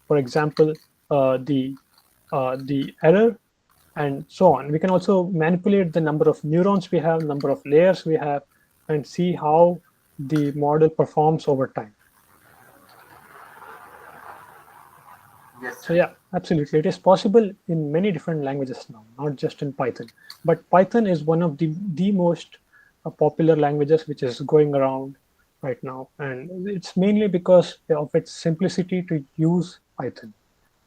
For example, the error, and so on. We can also manipulate the number of neurons we have, number of layers we have, and see how the model performs over time. yes, So sir. yeah, absolutely. It is possible in many different languages now, not just in Python. But Python is one of the most popular languages which is going around right now. And it's mainly because of its simplicity to use Python.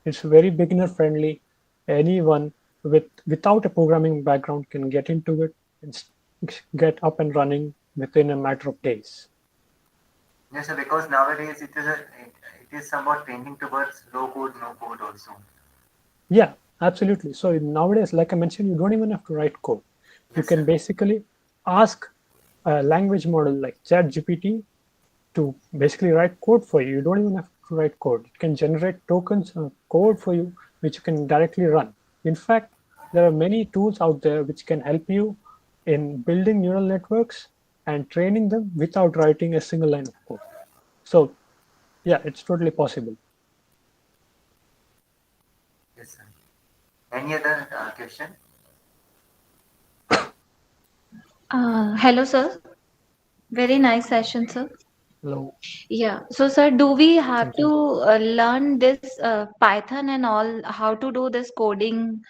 It's very beginner friendly. Anyone without a programming background can get into it and get up and running within a matter of days. Yes, sir. Because nowadays it is somewhat tending towards low code, no code also. Yeah, absolutely. So nowadays, like I mentioned, you don't even have to write code. You Yes, can sir. basically ask a language model like ChatGPT to basically write code for you. You don't even have to write code. It can generate tokens code for you, which you can directly run. In fact, there are many tools out there which can help you in building neural networks and training them without writing a single line of code. So yeah, it's totally possible. Yes, sir. Any other question? Hello, sir. Very nice session, sir. Hello. Yeah. So, sir, do we have Thank to you. learn this Python and all, how to do this coding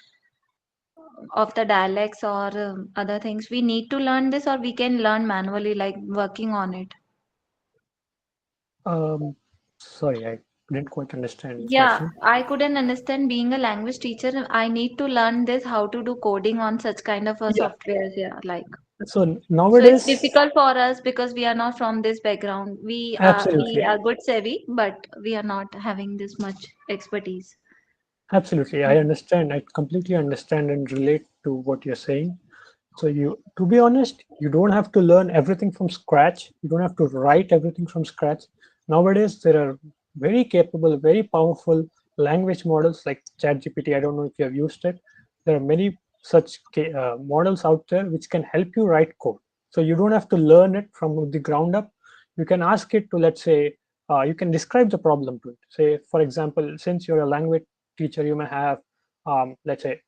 of the dialects or other things? We need to learn this, or we can learn manually, like working on it? Sorry, I didn't quite understand the Yeah, question. I couldn't understand being a language teacher. I need to learn this, how to do coding on such kind of a Yeah. software. Yeah, like. So So it's nowadays, difficult for us because we are not from this background. We absolutely, are good savvy, but we are not having this much expertise. absolutely, I understand. I completely understand and relate to what you're saying. So to be honest, you don't have to learn everything from scratch. You don't have to write everything from scratch. Nowadays, there are very capable, very powerful language models like ChatGPT. I don't know if you have used it. There are many such models out there which can help you write code. So you don't have to learn it from the ground up. You can ask it to, let's say, you can describe the problem to it. Say, for example, since you're a language teacher, you may have, let's say,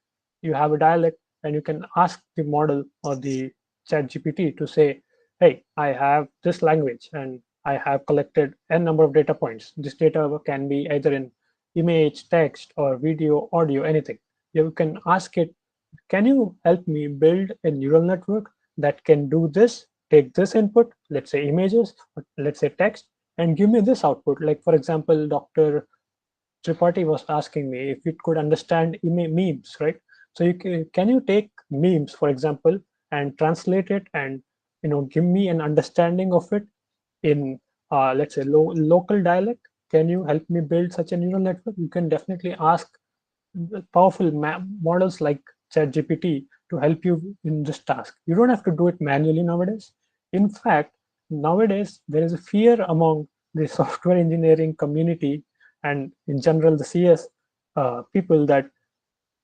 you have a dialect, and you can ask the model or the chat GPT to say, hey, I have this language and I have collected n number of data points. This data can be either in image, text, or video, audio, anything. You can ask it, can you help me build a neural network that can do this, take this input, let's say images, or let's say text, and give me this output. Like, for example, Dr. Tripathi was asking me if it could understand memes, right? So can you take memes, for example, and translate it and give me an understanding of it in let's say local dialect? Can you help me build such a neural network? You can definitely ask powerful models like ChatGPT to help you in this task. You don't have to do it manually nowadays. In fact, nowadays there is a fear among the software engineering community and in general the CS people that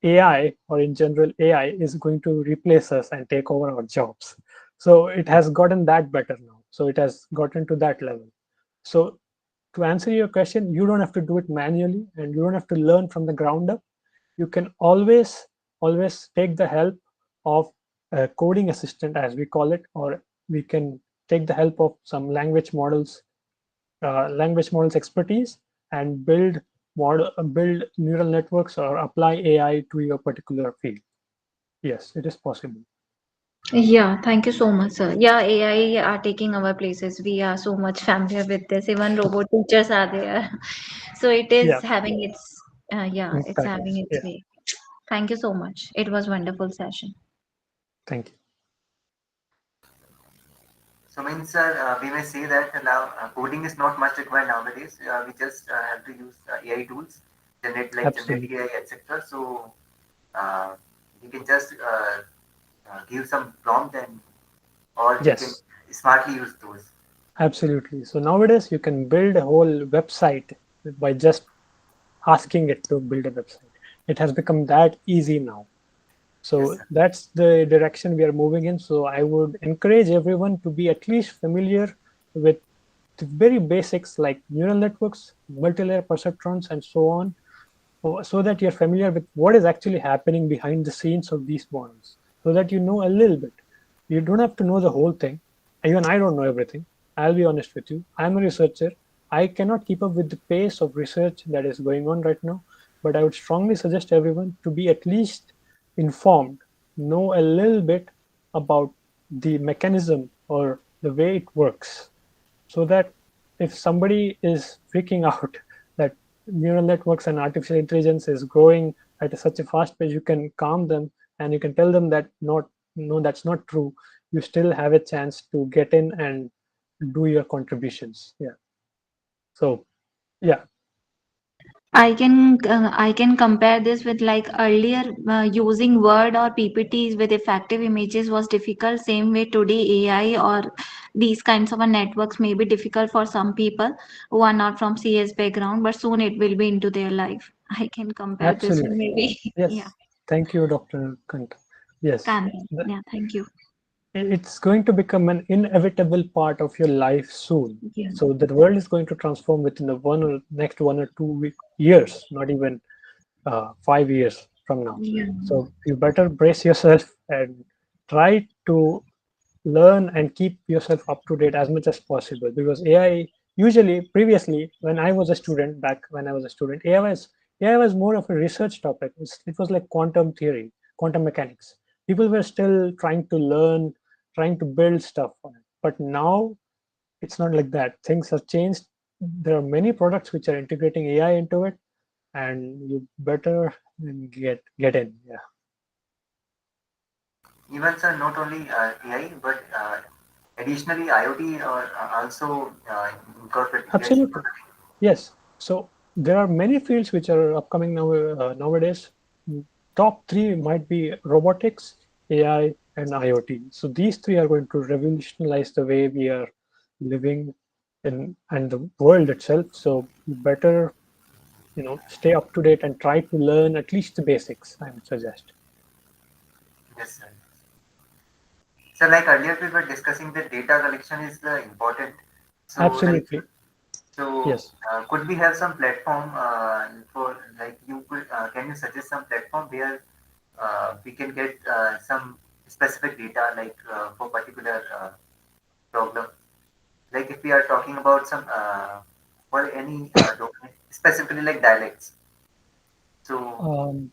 AI, or in general AI, is going to replace us and take over our jobs. So it has gotten that better now. So it has gotten to that level. So to answer your question, you don't have to do it manually and you don't have to learn from the ground up. You can always take the help of a coding assistant, as we call it, or we can take the help of some language models expertise and build neural networks or apply AI to your particular field. Yes, it is possible. Yeah, thank you so much, sir. Yeah, AI are taking our places. We are so much familiar with this. Even robot teachers are there. So it is Yeah, having its, yeah, it's impact. having its Yeah, way. Thank you so much. It was wonderful session. thank you. So means we may say that now coding is not much required nowadays. We just have to use AI tools, Absolutely. generative AI, etc. So we can just give some prompt and or we can Yes, smartly use those. absolutely. So nowadays you can build a whole website by just asking it to build a website. It has become that easy now. Yes, So sir. that's the direction we are moving in. So I would encourage everyone to be at least familiar with the very basics like neural networks, multi-layer perceptrons, and so on, so that you're familiar with what is actually happening behind the scenes of these models, so that you know a little bit. You don't have to know the whole thing. Even I don't know everything. I'll be honest with you. I'm a researcher. I cannot keep up with the pace of research that is going on right now, but I would strongly suggest everyone to be at least informed, know a little bit about the mechanism or the way it works, so that if somebody is freaking out that neural networks and artificial intelligence is growing at such a fast pace, you can calm them and you can tell them that no, that's not true. You still have a chance to get in and do your contributions. Yeah. So yeah, I can compare this with like earlier using Word or PPTs with effective images was difficult. Same way today AI or these kinds of a networks may be difficult for some people who are not from CS background, but soon it will be into their life. I can compare this with absolutely. maybe yeah. Yes. Thank you, Dr. Kant. Yes. Can yeah. Thank you. It's going to become an inevitable part of your life soon. Yeah. So the world is going to transform within the next 1 or 2 years, not even 5 years from now. Yeah. So you better brace yourself and try to learn and keep yourself up to date as much as possible, because AI usually previously when I was a student, AI was more of a research topic. It was like quantum theory, quantum mechanics. People were still trying to learn, trying to build stuff on it. But now it's not like that. Things have changed. There are many products which are integrating AI into it, and you better get in. Yeah, Even sir, not only AI but additionally IoT are also incorporated. Yes. absolutely. Yes. So there are many fields which are upcoming nowadays. Top three might be robotics, AI, and IoT. So these three are going to revolutionize the way we are living in and the world itself. So you better stay up to date and try to learn at least the basics, I would suggest. Yes, sir. So like earlier we were discussing that data collection is important. So like Absolutely. so Yes. could we have some platform for like you could can you suggest some platform where we can get some specific data like for particular problem, like if we are talking about some for any domain specifically like dialects. So Um,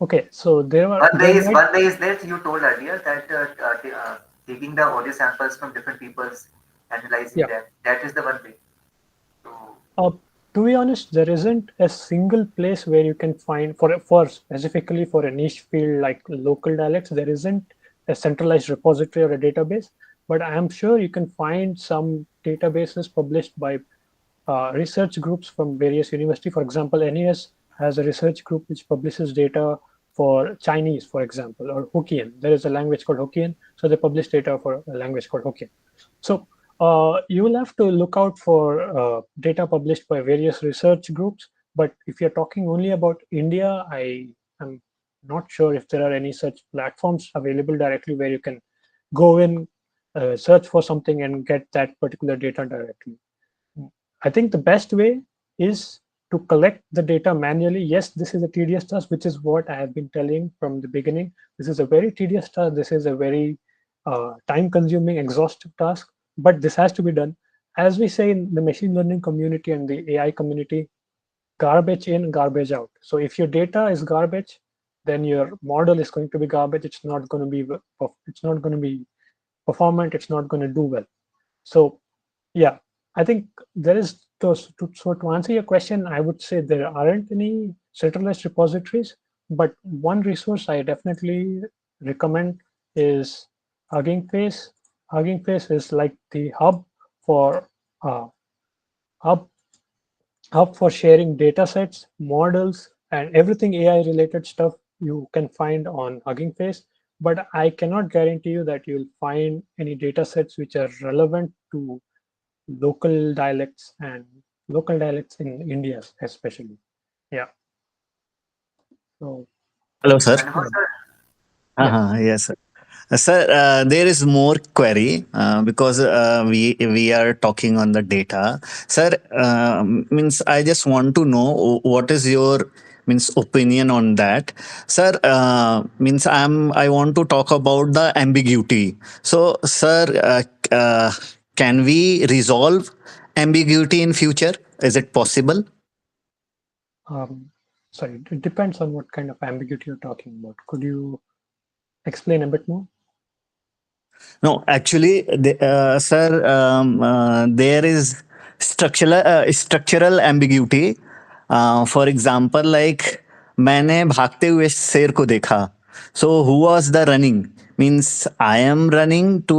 okay. So there might. one way is that you told earlier that taking the audio samples from different peoples, analyzing Yeah. them. That is the one way. To be honest, there isn't a single place where you can find for specifically for a niche field like local dialects. There isn't a centralized repository or a database, but I am sure you can find some databases published by research groups from various universities. For example, NES has a research group which publishes data for Chinese, for example, or Hokkien. There is a language called Hokkien, so they publish data for a language called Hokkien. So you will have to look out for data published by various research groups. But if you're talking only about India, I am not sure if there are any such platforms available directly where you can go in, search for something and get that particular data directly. I think the best way is to collect the data manually. Yes, this is a tedious task, which is what I have been telling from the beginning. This is a very tedious task. This is a very time-consuming, exhaustive task, but this has to be done. As we say in the machine learning community and the AI community, garbage in, garbage out. So if your data is garbage, then your model is going to be garbage. It's not going to be performant. It's not going to do well. So yeah, I think there is those. So to answer your question, I would say there aren't any centralized repositories, but one resource I definitely recommend is Hugging Face. Hugging Face is like the for uh, hub hub for sharing data sets, models, and everything AI related stuff you can find on Hugging Face. But I cannot guarantee you that you'll find any data sets which are relevant to local dialects in India, especially. Yeah. So, Hello, sir. Wonderful, sir. yes. Yes, sir. Sir, there is more query because we are talking on the data. Sir, means I just want to know what is your means opinion on that. Sir, means I want to talk about the ambiguity. So, sir, can we resolve ambiguity in future? Is it possible? Sorry, it depends on what kind of ambiguity you're talking about. Could you explain a bit more? No, actually, sir, there is structural ambiguity. For example, like मैंने भागते हुए शेर को देखा. So who was the running? Means I am running to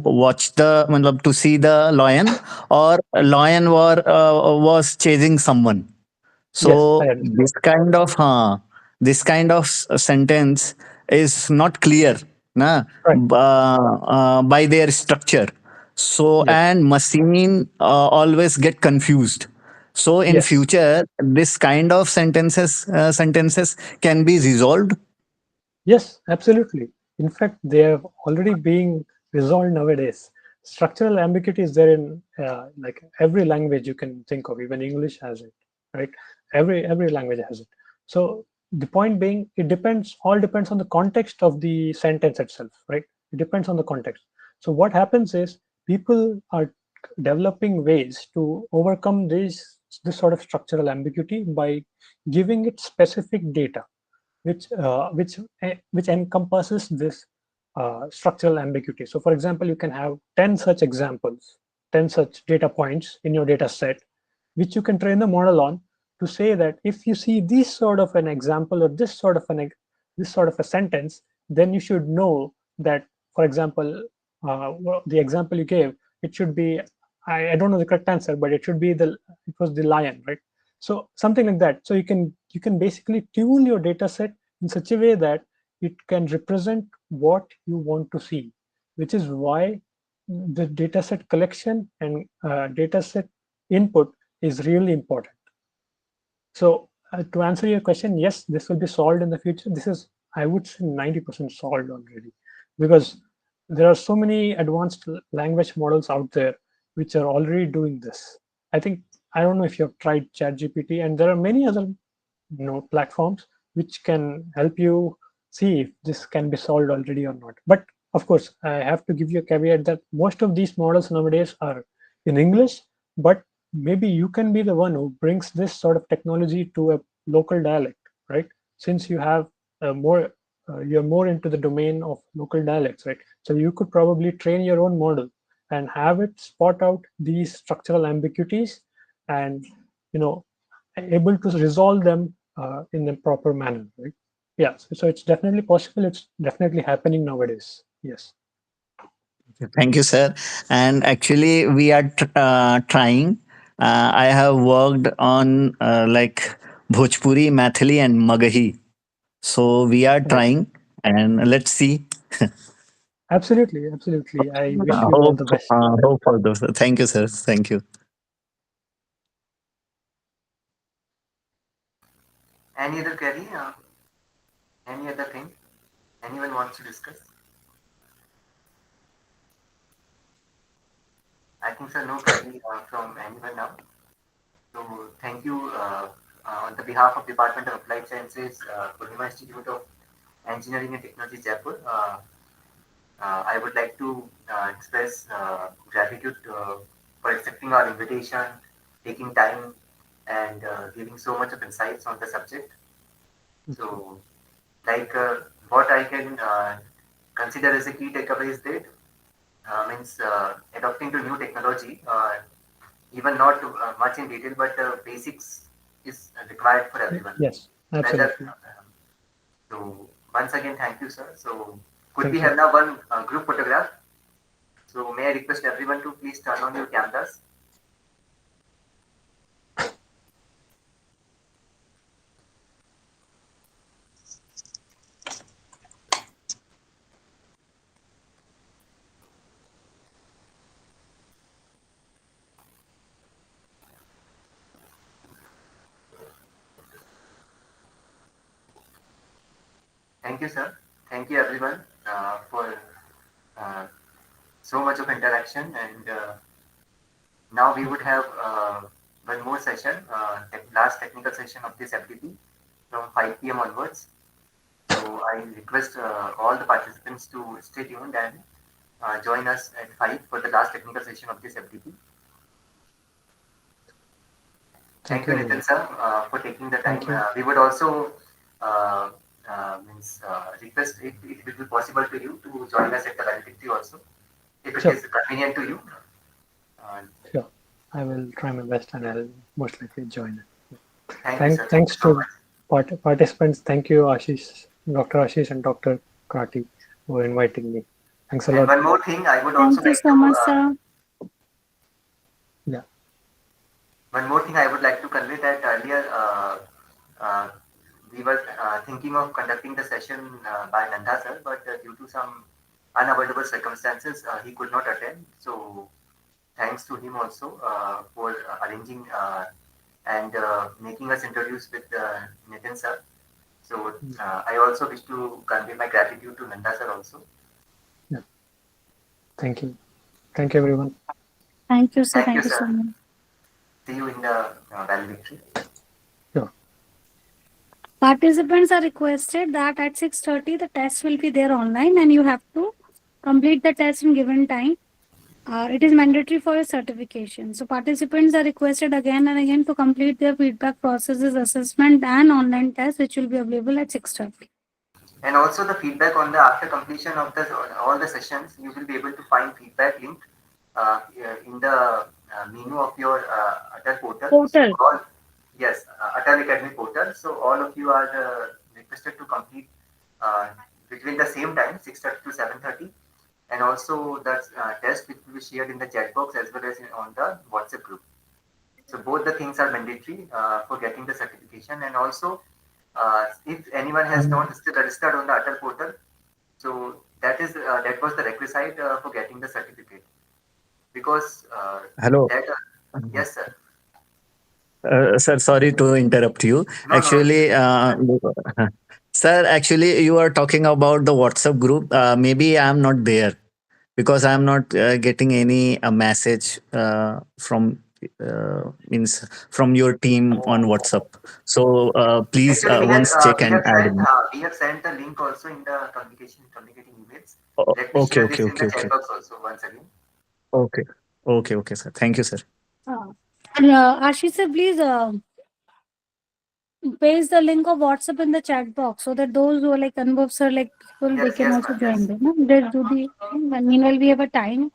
watch the मतलब to see the lion, or lion was chasing someone. Yes, I So understand. this kind of sentence is not clear, na, Right. by their structure. So Yes. and machine always get confused. So in Yes. future, this kind of sentences can be resolved. Yes, absolutely. In fact, they are already being resolved nowadays. Structural ambiguity is there in like every language you can think of. Even English has it, right? Every language has it. So the point being, all depends on the context of the sentence itself, right? It depends on the context. So what happens is people are developing ways to overcome this sort of structural ambiguity by giving it specific data which encompasses this structural ambiguity. So, for example, you can have 10 such examples, 10 such data points in your data set, which you can train the model on to say that if you see this sort of an example or this sort of a sentence, then you should know that, for example, the example you gave, it should be, I don't know the correct answer, but it was the lion, right? So something like that. So you can basically tune your data set in such a way that it can represent what you want to see, which is why the data set collection and data set input is really important. So to answer your question, yes, this will be solved in the future. This is, I would say, 90% solved already, because there are so many advanced language models out there which are already doing this. I think, I don't know if you've tried ChatGPT, and there are many other platforms which can help you see if this can be solved already or not. But of course, I have to give you a caveat that most of these models nowadays are in English, but maybe you can be the one who brings this sort of technology to a local dialect, right? Since you have you're more into the domain of local dialects, right? So you could probably train your own model and have it spot out these structural ambiguities and able to resolve them in a proper manner, right? Yeah, so it's definitely possible. It's definitely happening nowadays. Yes. Thank you, sir. And actually, we are trying. I have worked on like Bhojpuri, Mathili, and Magahi. So we are trying, and let's see. Absolutely, absolutely. I wish you all Hope, the best. hope for those. Thank you, sir. Thank you. Any other query? Any other thing? Anyone wants to discuss? I think, sir, no query from anyone now. So thank you on the behalf of Department of Applied Sciences, Poornima Institute of Engineering and Technology, Jaipur. I would like to express gratitude for accepting our invitation, taking time, and giving so much of insights on the subject. So, like what I can consider as a key takeaway is that means adopting to new technology, even not much in detail, but basics is required for everyone. Yes, absolutely. So once again, thank you, sir. So could Thank we you. have now one group photograph? So may I request everyone to please turn on your cameras. Thank you, sir. Thank you, everyone, for uh, so much of interaction. And now we would have one more session, last technical session of this FDP from 5 p.m. onwards. So I request all the participants to stay tuned and join us at 5 for the last technical session of this FDP. Thank you, Nitin, sir, for taking the time. We would also request if it will be possible to you to join us at the valedictory also, if it is convenient to you. Sure, I will try my best and I'll most likely join it. Thanks to participants. Thank you, Ashish, Dr. Ashish and Dr. Krati, for inviting me. Thanks a lot. One more thing, I would also Thank you so much, sir. Yeah. One more thing I would like to convey that earlier we were thinking of conducting the session by Nanda sir, but due to some unavoidable circumstances, he could not attend. So thanks to him also for arranging and making us introduce with Nitin sir. So I also wish to convey my gratitude to Nanda sir also. Yeah. Thank you. Thank you, everyone. Thank you, sir. Thank you, Thank you so sir. much. See you in the valedictory. Sure. Participants are requested that at 6:30 the test will be there online and you have to complete the test in given time. It is mandatory for your certification. So participants are requested again and again to complete their feedback processes, assessment and online test, which will be available at 6:30. And also the feedback on the after completion of all the sessions, you will be able to find feedback link in the menu of your ATAL portal. So yes, ATAL Academy portal. So all of you are requested to complete between the same time, 6:30 to 7:30. And also that test which will be shared in the chat box as well as on the WhatsApp group. So both the things are mandatory for getting the certification. And also if anyone has not still registered on the ATAL portal, so that was the requisite for getting the certificate. Because Hello. Yes, sir. Sir, sorry to interrupt you. No, actually, sir, actually, you are talking about the WhatsApp group. Maybe I'm not there because I'm not getting any message means from your team on WhatsApp. So please Actually, once check and add me. we have sent the link also in the communicating emails. Let me Okay, share okay, this in okay, the chat okay. box also once again. Okay, okay, okay, sir. Thank you, sir. Ashish sir, please paste the link of WhatsApp in the chat box so that those who are like Anubhav sir, like people, they can also join them. No? They do the. Meanwhile, we have a time.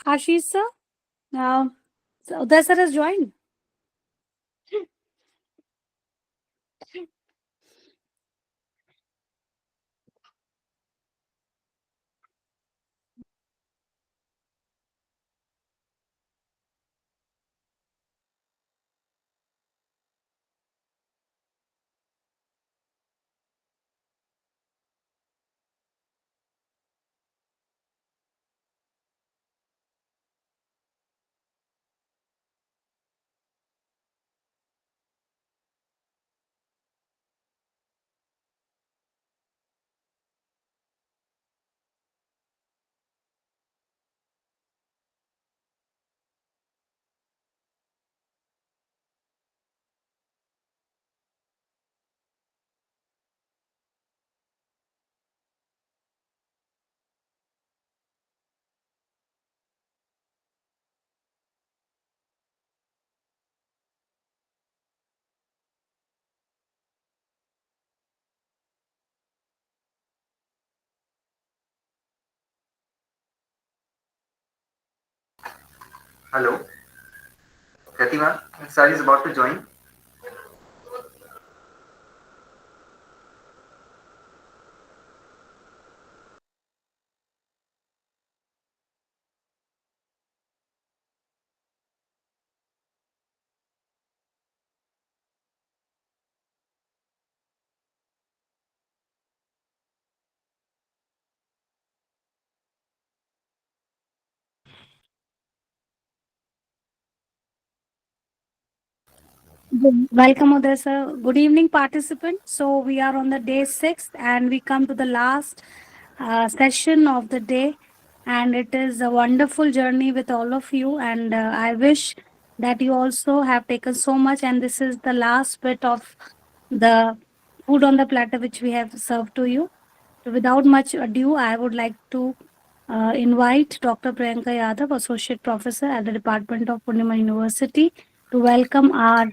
Ashish sir, so Uday sir has joined. Hello, Pratima. Sir is about to join. Welcome, Uday sir. Good evening, participants. So we are on the day 6 and we come to the last session of the day. And it is a wonderful journey with all of you. And I wish that you also have taken so much. And this is the last bit of the food on the platter which we have served to you. So without much ado, I would like to invite Dr. Priyanka Yadav, Associate Professor at the Department of Poornima University, to welcome our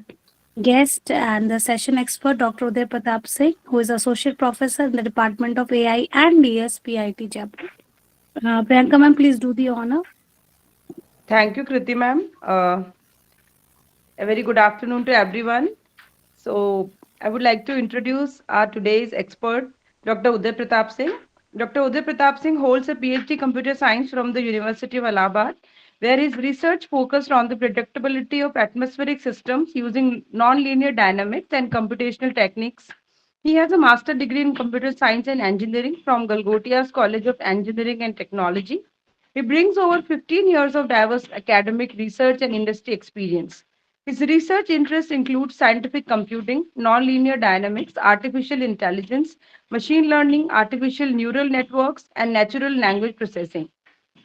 guest and the session expert, Dr. Uday Pratap Singh, who is Associate Professor in the Department of AI and AICTE Jaipur. Priyanka ma'am, please do the honor. Thank you, Kriti ma'am. A very good afternoon to everyone. So, I would like to introduce our today's expert, Dr. Uday Pratap Singh. Dr. Uday Pratap Singh holds a PhD Computer Science from the University of Allahabad, where his research focused on the predictability of atmospheric systems using nonlinear dynamics and computational techniques. He has a master's degree in computer science and engineering from Galgotia's College of Engineering and Technology. He brings over 15 years of diverse academic research and industry experience. His research interests include scientific computing, nonlinear dynamics, artificial intelligence, machine learning, artificial neural networks, and natural language processing.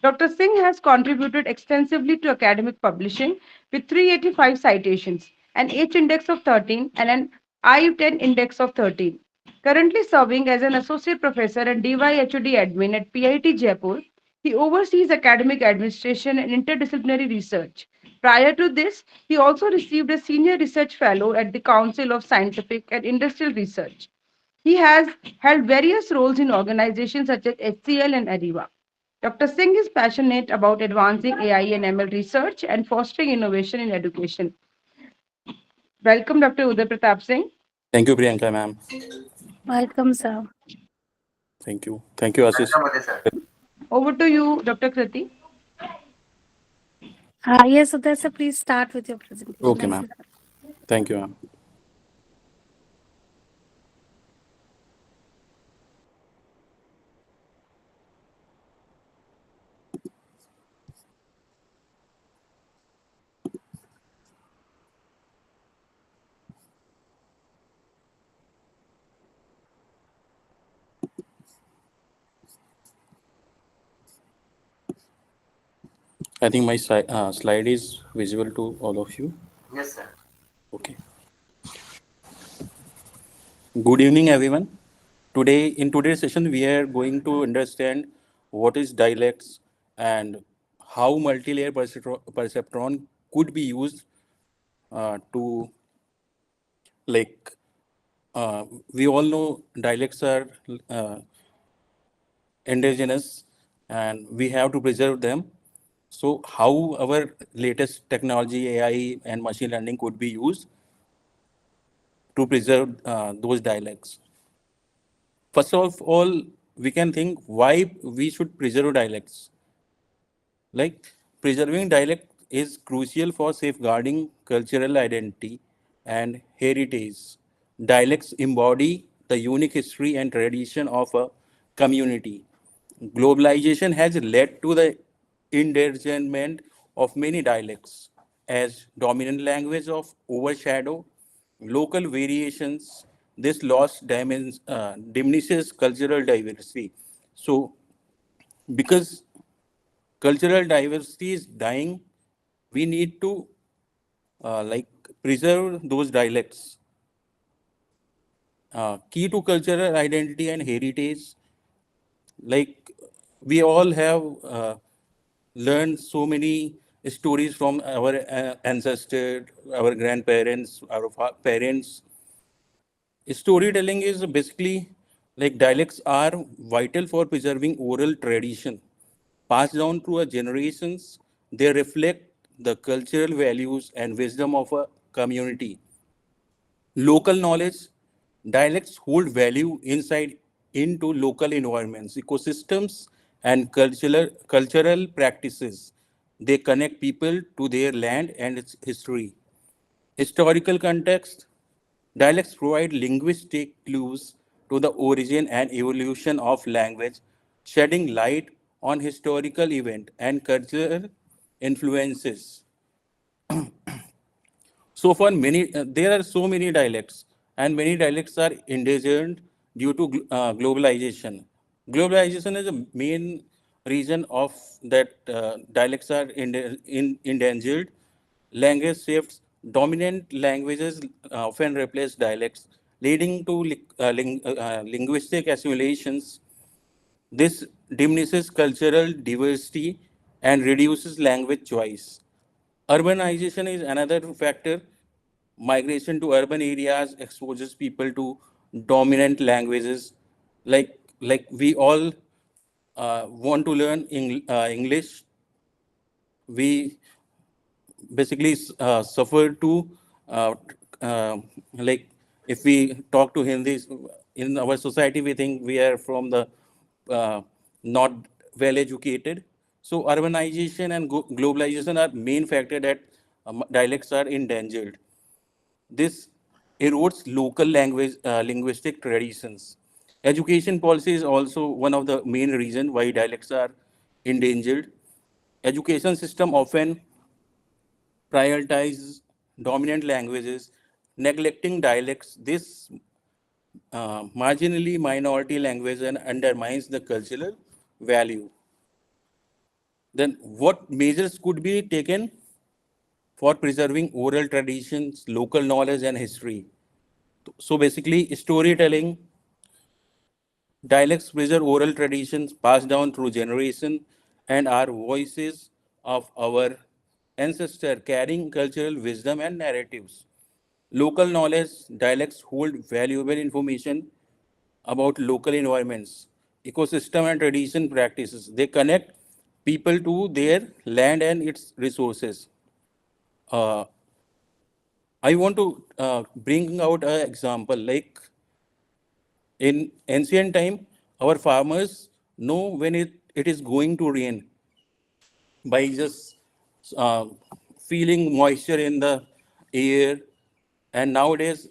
Dr. Singh has contributed extensively to academic publishing with 385 citations, an H index of 13, and an I-10 index of 13. Currently serving as an associate professor and DYHOD admin at PIT Jaipur, he oversees academic administration and interdisciplinary research. Prior to this, he also received a senior research fellow at the Council of Scientific and Industrial Research. He has held various roles in organizations such as HCL and ARIVA. Dr. Singh is passionate about advancing AI and ML research and fostering innovation in education. Welcome, Dr. Uday Pratap Singh. Thank you, Priyanka, ma'am. Welcome, sir. Thank you. Thank you, Ashish. Welcome, Uday sir. Over to you, Dr. Kriti. Yes, Uday sir, please start with your presentation. Okay, Thank ma'am. you. Thank you, ma'am. I think my slide is visible to all of you. Yes, sir. Okay. Good evening, everyone. In today's session, we are going to understand what is dialects and how multi-layer perceptron could be used to, like, we all know dialects are uh, indigenous and we have to preserve them. So how our latest technology, AI and machine learning could be used to preserve those dialects. First of all, we can think why we should preserve dialects. Like preserving dialect is crucial for safeguarding cultural identity and heritage. Dialects embody the unique history and tradition of a community. Globalization has led to the endangerment of many dialects as dominant language of overshadow local variations. This loss diminishes cultural diversity. So, because cultural diversity is dying, we need to like preserve those dialects. Key to cultural identity and heritage, like we all have learned so many stories from our ancestors, our grandparents, our parents. Storytelling is basically like dialects are vital for preserving oral tradition passed down through a generations. They reflect the cultural values and wisdom of a community. Local knowledge, dialects hold value inside into local environments, ecosystems, and cultural practices. They connect people to their land and its history. Historical context, dialects provide linguistic clues to the origin and evolution of language, shedding light on historical event and cultural influences. So for many, there are so many dialects, and many dialects are endangered due to globalization. Globalization is the main reason of that dialects are endangered. Language shifts, dominant languages often replace dialects, leading to linguistic assimilations. This diminishes cultural diversity and reduces language choice. Urbanization is another factor. Migration to urban areas exposes people to dominant languages. Like we all want to learn English. We basically suffer to uh, uh, like if we talk to Hindi in our society, we think we are from the not well educated. So urbanization and globalization are main factor that dialects are endangered. This erodes local language linguistic traditions. Education policy is also one of the main reasons why dialects are endangered. Education system often prioritize dominant languages, neglecting dialects. This marginally minority language and undermines the cultural value. Then, what measures could be taken for preserving oral traditions, local knowledge, and history? So, basically, storytelling, dialects preserve oral traditions passed down through generation and are voices of our ancestors carrying cultural wisdom and narratives. Local knowledge, dialects hold valuable information about local environments, ecosystem and tradition practices. They connect people to their land and its resources. Uh, I want to bring out an example like in ancient time, our farmers know when it is going to rain by just uh, feeling moisture in the air. And nowadays,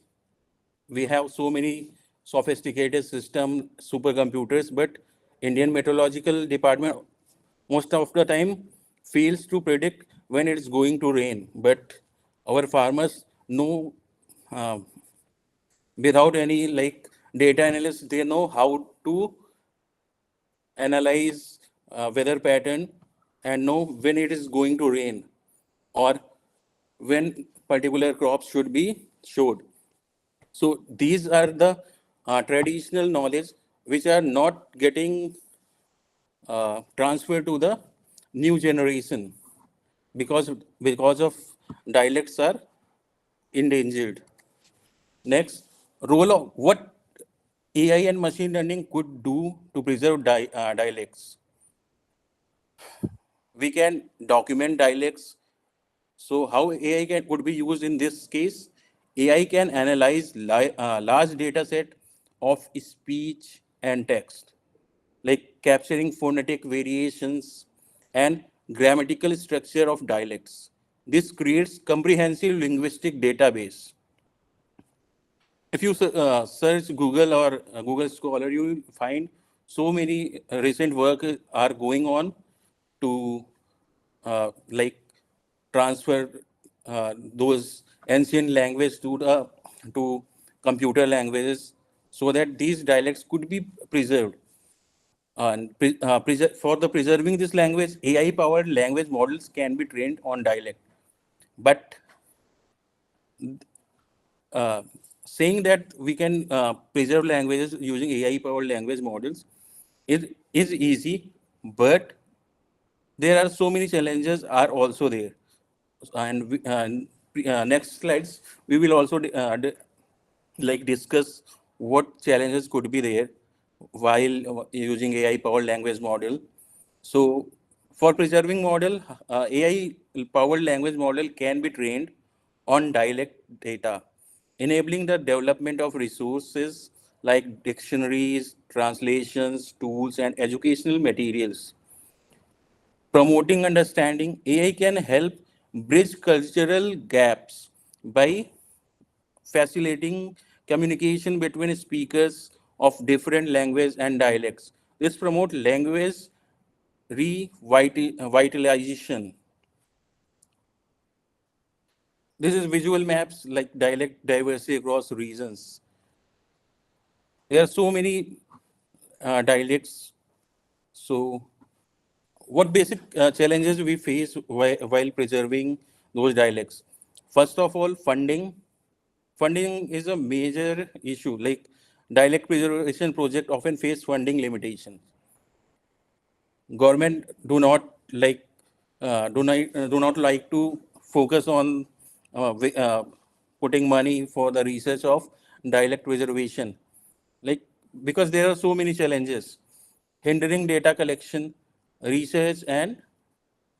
we have so many sophisticated system, supercomputers, but Indian Meteorological Department most of the time fails to predict when it's going to rain. But our farmers know uh, without any like data analysts, they know how to analyze weather pattern and know when it is going to rain or when particular crops should be showed. So these are the traditional knowledge which are not getting transferred to the new generation because of dialects are endangered. Next, role of what AI and machine learning could do to preserve dialects. we can document dialects. So how AI could be used in this case? AI can analyze large data set of speech and text, like capturing phonetic variations and grammatical structure of dialects. This creates comprehensive linguistic database. If you search Google or Google Scholar, you will find so many recent work are going on to like transfer those ancient language to computer languages so that these dialects could be preserved. For the preserving this language, AI-powered language models can be trained on dialect. But saying that we can preserve languages using AI-powered language models is easy, but there are so many challenges are also there. And next slides, we will also like discuss what challenges could be there while using AI-powered language model. So for preserving model, AI-powered language model can be trained on dialect data, enabling the development of resources like dictionaries, translations, tools, and educational materials. Promoting understanding, AI can help bridge cultural gaps by facilitating communication between speakers of different languages and dialects. This promotes language revitalization. This is visual maps like dialect diversity across regions. There are so many dialects. So what basic challenges we face while preserving those dialects? First of all, funding. Funding is a major issue. Like dialect preservation project often face funding limitations. Government do not like to focus on putting money for the research of dialect preservation, like because there are so many challenges hindering data collection, research, and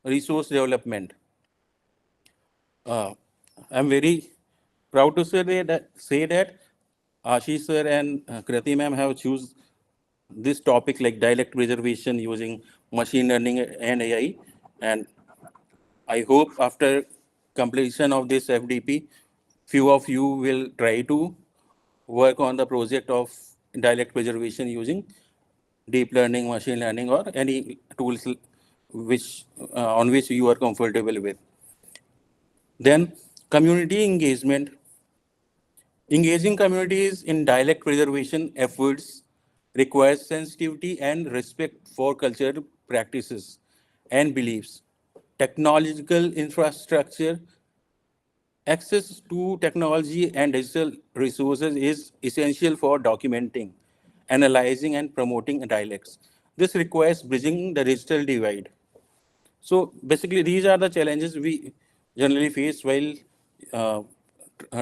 resource development. I'm very proud to say that Ashish sir and Krati ma'am have choose this topic like dialect preservation using machine learning and AI. And I hope after completion of this FDP, few of you will try to work on the project of dialect preservation using deep learning, machine learning, or any tools which on which you are comfortable with. Then community engagement. Engaging communities in dialect preservation efforts requires sensitivity and respect for cultural practices and beliefs. Technological infrastructure, access to technology and digital resources is essential for documenting, analyzing, and promoting dialects. This requires bridging the digital divide. So basically, these are the challenges we generally face while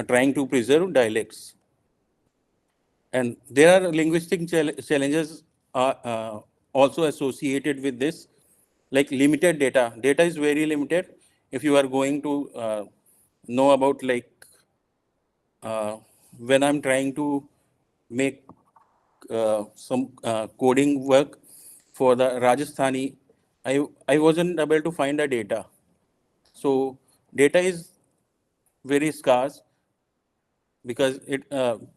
trying to preserve dialects. And there are linguistic challenges also associated with this, like limited data. Data is very limited. If you are going to know about like when I'm trying to make some coding work for the Rajasthani, I wasn't able to find the data. So data is very scarce because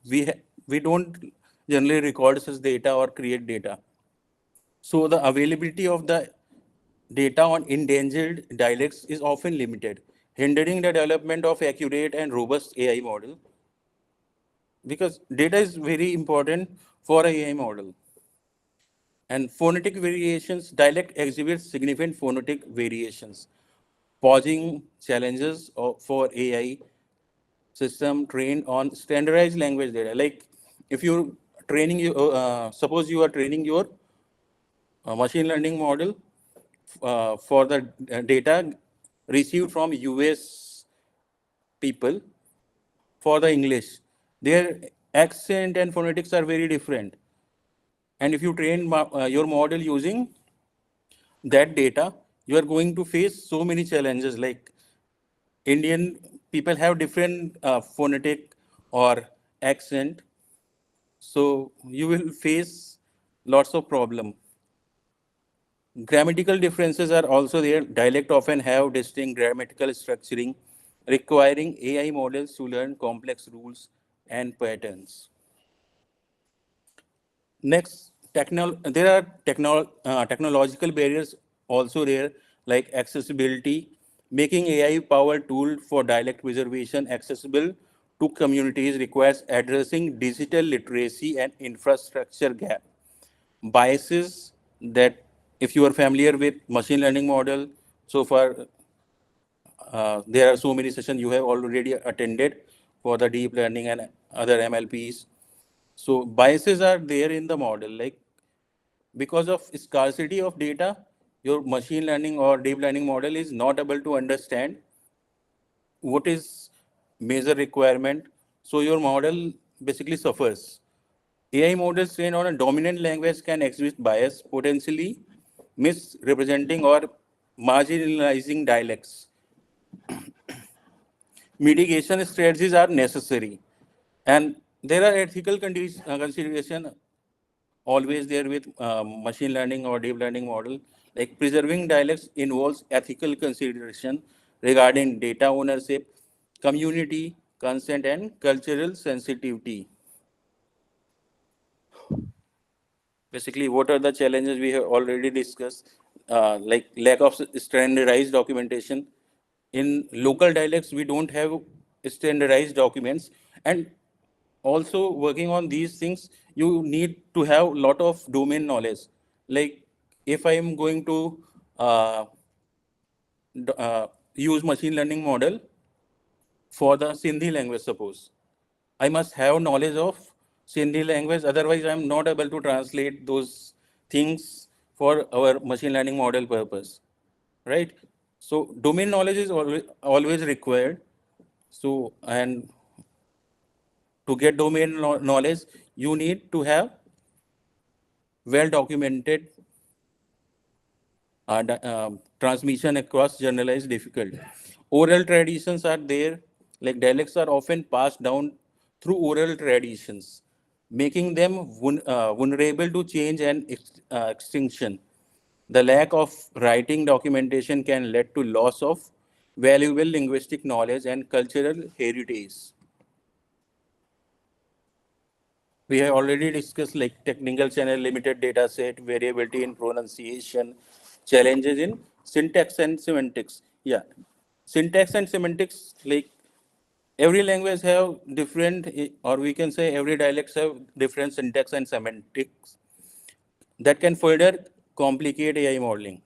we don't generally record such data or create data. So the availability of the data on endangered dialects is often limited, hindering the development of accurate and robust AI model, because data is very important for an AI model. And phonetic variations, dialect exhibits significant phonetic variations, posing challenges for AI system trained on standardized language data. Like if you're training, suppose you are training your machine learning model for the data received from US people for the English, their accent and phonetics are very different. And if you train your model using that data, you are going to face so many challenges. Like Indian people have different phonetic or accent, so you will face lots of problem. Grammatical differences are also there. Dialect often have distinct grammatical structuring, requiring AI models to learn complex rules and patterns. Next, there are technological barriers also there, like accessibility, making AI-powered tool for dialect preservation accessible to communities requires addressing digital literacy and infrastructure gap. Biases that, if you are familiar with machine learning model, so far there are so many sessions you have already attended for the deep learning and other MLPs. So biases are there in the model, like because of scarcity of data, your machine learning or deep learning model is not able to understand what is major requirement. So your model basically suffers. AI models trained on a dominant language can exhibit bias, potentially misrepresenting or marginalizing dialects. Mitigation strategies are necessary. And there are ethical consideration always there with machine learning or deep learning model. Like preserving dialects involves ethical consideration regarding data ownership, community consent, and cultural sensitivity. Basically, what are the challenges we have already discussed? Like lack of standardized documentation. In local dialects, we don't have standardized documents. And also working on these things, you need to have a lot of domain knowledge. Like if I am going to uh, use machine learning model for the Sindhi language, suppose, I must have knowledge of Sindhi language. Otherwise, I'm not able to translate those things for our machine learning model purpose, right? So domain knowledge is always required. So, and to get domain knowledge, you need to have well documented transmission across generalized difficulty. Oral traditions are there, like dialects are often passed down through oral traditions, making them vulnerable to change and extinction. The lack of writing documentation can lead to loss of valuable linguistic knowledge and cultural heritage. We have already discussed like technical channel, limited data set, variability in pronunciation, challenges in syntax and semantics. Yeah, syntax and semantics, like every language have different, or we can say every dialects have different syntax and semantics that can further complicate AI modeling.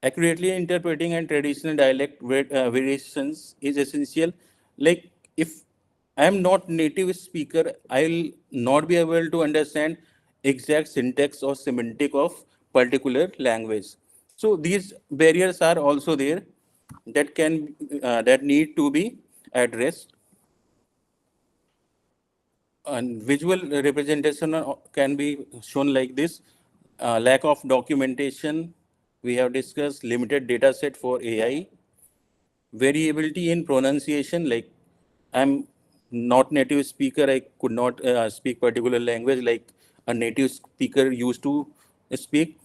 Accurately interpreting and traditional dialect variations is essential. Like if I am not native speaker, I'll not be able to understand exact syntax or semantic of particular language. So these barriers are also there that can that need to be addressed. And visual representation can be shown like this. Lack of documentation, we have discussed limited data set for AI. Variability in pronunciation, like I'm not native speaker, I could not speak particular language like a native speaker used to speak.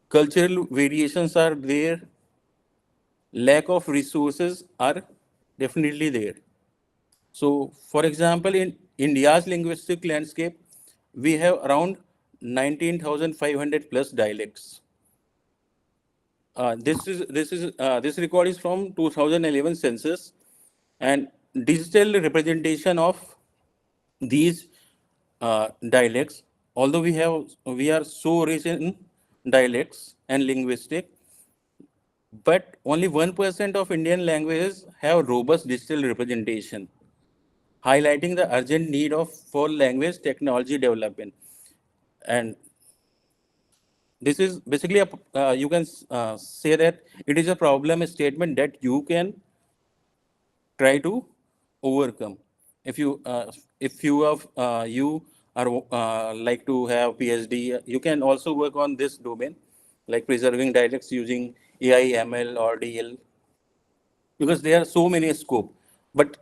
Cultural variations are there. Lack of resources are definitely there. So, for example, in India's linguistic landscape, we have around 19,500 plus dialects. This record is from 2011 census, and digital representation of these dialects. Although we are so rich in dialects and linguistic, but only 1% of Indian languages have robust digital representation, highlighting the urgent need for language technology development. And this is basically you can say that it is a problem statement that you can try to overcome. If you have you are like to have PhD, you can also work on this domain. like preserving dialects using AI, ML, or DL, because there are so many scope. But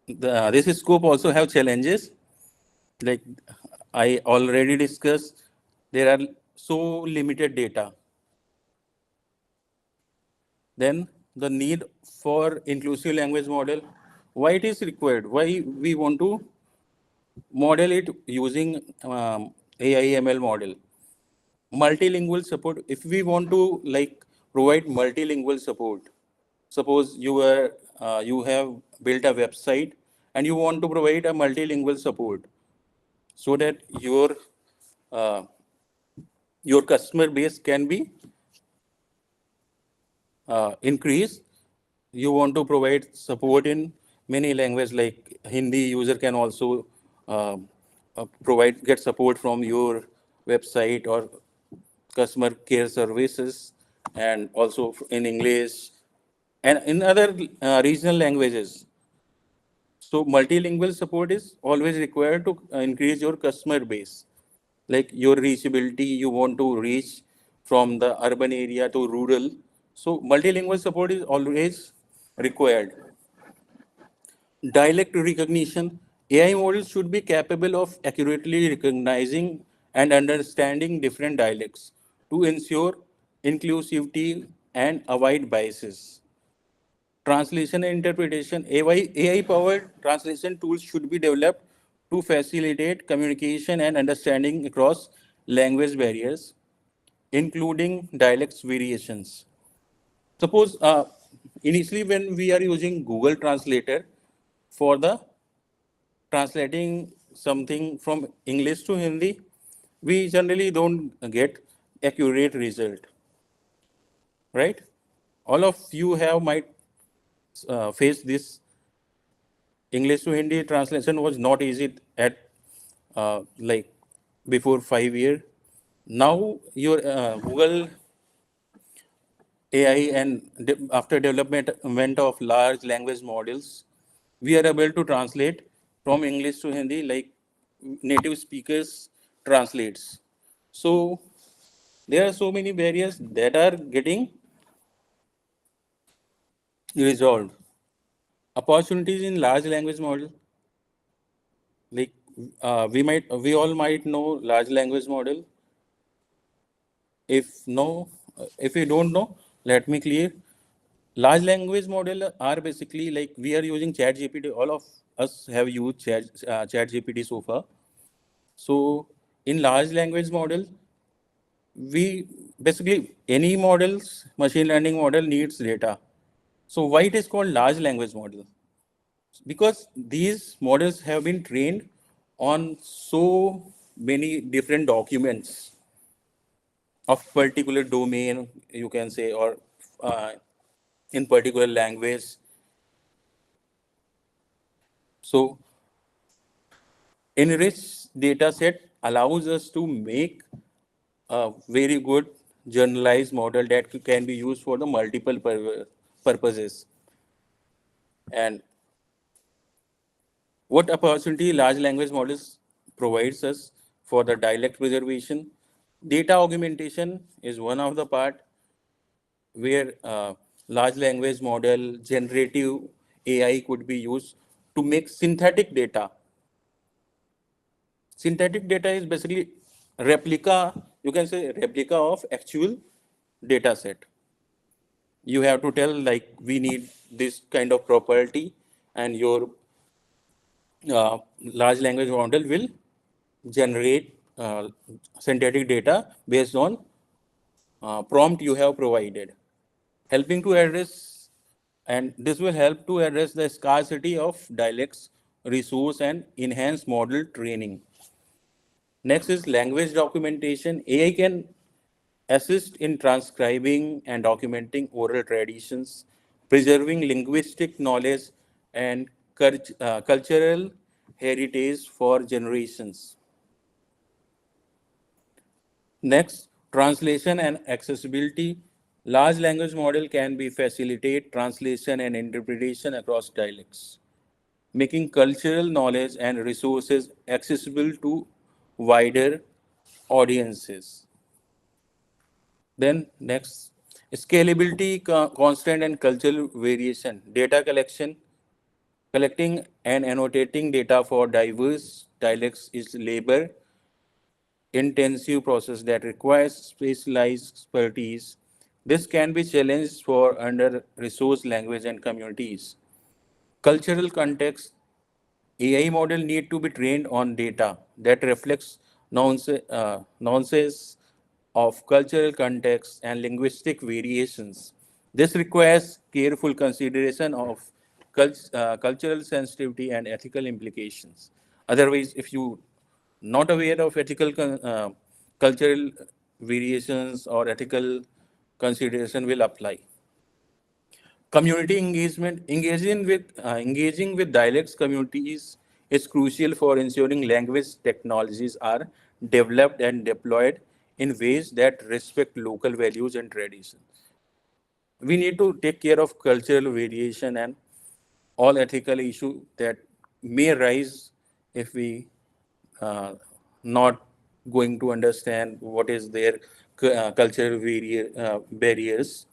this scope also have challenges. Like I already discussed, there are so limited data. Then the need for inclusive language model, why it is required, why we want to model it using AI ML model. Multilingual support, if we want to like provide multilingual support, suppose you have built a website and you want to provide a multilingual support so that uh, your customer base can be increased. You want to provide support in many languages, like Hindi user can also get support from your website or customer care services, and also in English and in other regional languages. So multilingual support is always required to increase your customer base, like your reachability. You want to reach from the urban area to rural. So multilingual support is always required. Dialect recognition. AI models should be capable of accurately recognizing and understanding different dialects to ensure inclusivity and avoid biases. Translation and interpretation. AI-powered translation tools should be developed to facilitate communication and understanding across language barriers, including dialects variations. Suppose initially when we are using Google Translator for the translating something from English to Hindi, we generally don't get accurate result, right? All of you have might face this. English to Hindi translation was not easy at like before 5 years. Now your Google AI and after development of large language models, we are able to translate from English to Hindi like native speakers translates. So there are so many barriers that are getting resolved. Opportunities in large language model, like we all might know large language model. If no, if you don't know, let me clear. Large language model are basically like we are using Chat GPT. All of us have used Chat GPT so far. So in large language model, we basically any models, machine learning model needs data. So why it is called large language model? Because these models have been trained on so many different documents of particular domain, you can say, or in particular language. So enriched data set allows us to make a very good generalized model that can be used for the multiple purposes. And what opportunity large language models provides us for the dialect preservation? Data augmentation is one of the part where large language model, generative AI could be used to make synthetic data. Synthetic data is basically replica, you can say replica of actual data set. You have to tell like we need this kind of property, and your large language model will generate synthetic data based on prompt you have provided, helping to address, and this will help to address the scarcity of dialects resource and enhance model training. Next is language documentation. AI can assist in transcribing and documenting oral traditions, preserving linguistic knowledge and cultural heritage for generations. Next, translation and accessibility. Large language model can be facilitate translation and interpretation across dialects, making cultural knowledge and resources accessible to wider audiences. Then next, scalability, constant and cultural variation. Data collection, collecting and annotating data for diverse dialects is labor intensive process that requires specialized expertise. This can be challenged for under-resourced language and communities. Cultural context, AI model need to be trained on data that reflects nuances of cultural context and linguistic variations. This requires careful consideration of cultural sensitivity and ethical implications. Otherwise, if you not aware of ethical cultural variations or ethical consideration will apply. Community engagement, engaging with dialects communities is crucial for ensuring language technologies are developed and deployed in ways that respect local values and traditions. We need to take care of cultural variation and all ethical issues that may rise if we not going to understand what is their cultural barriers.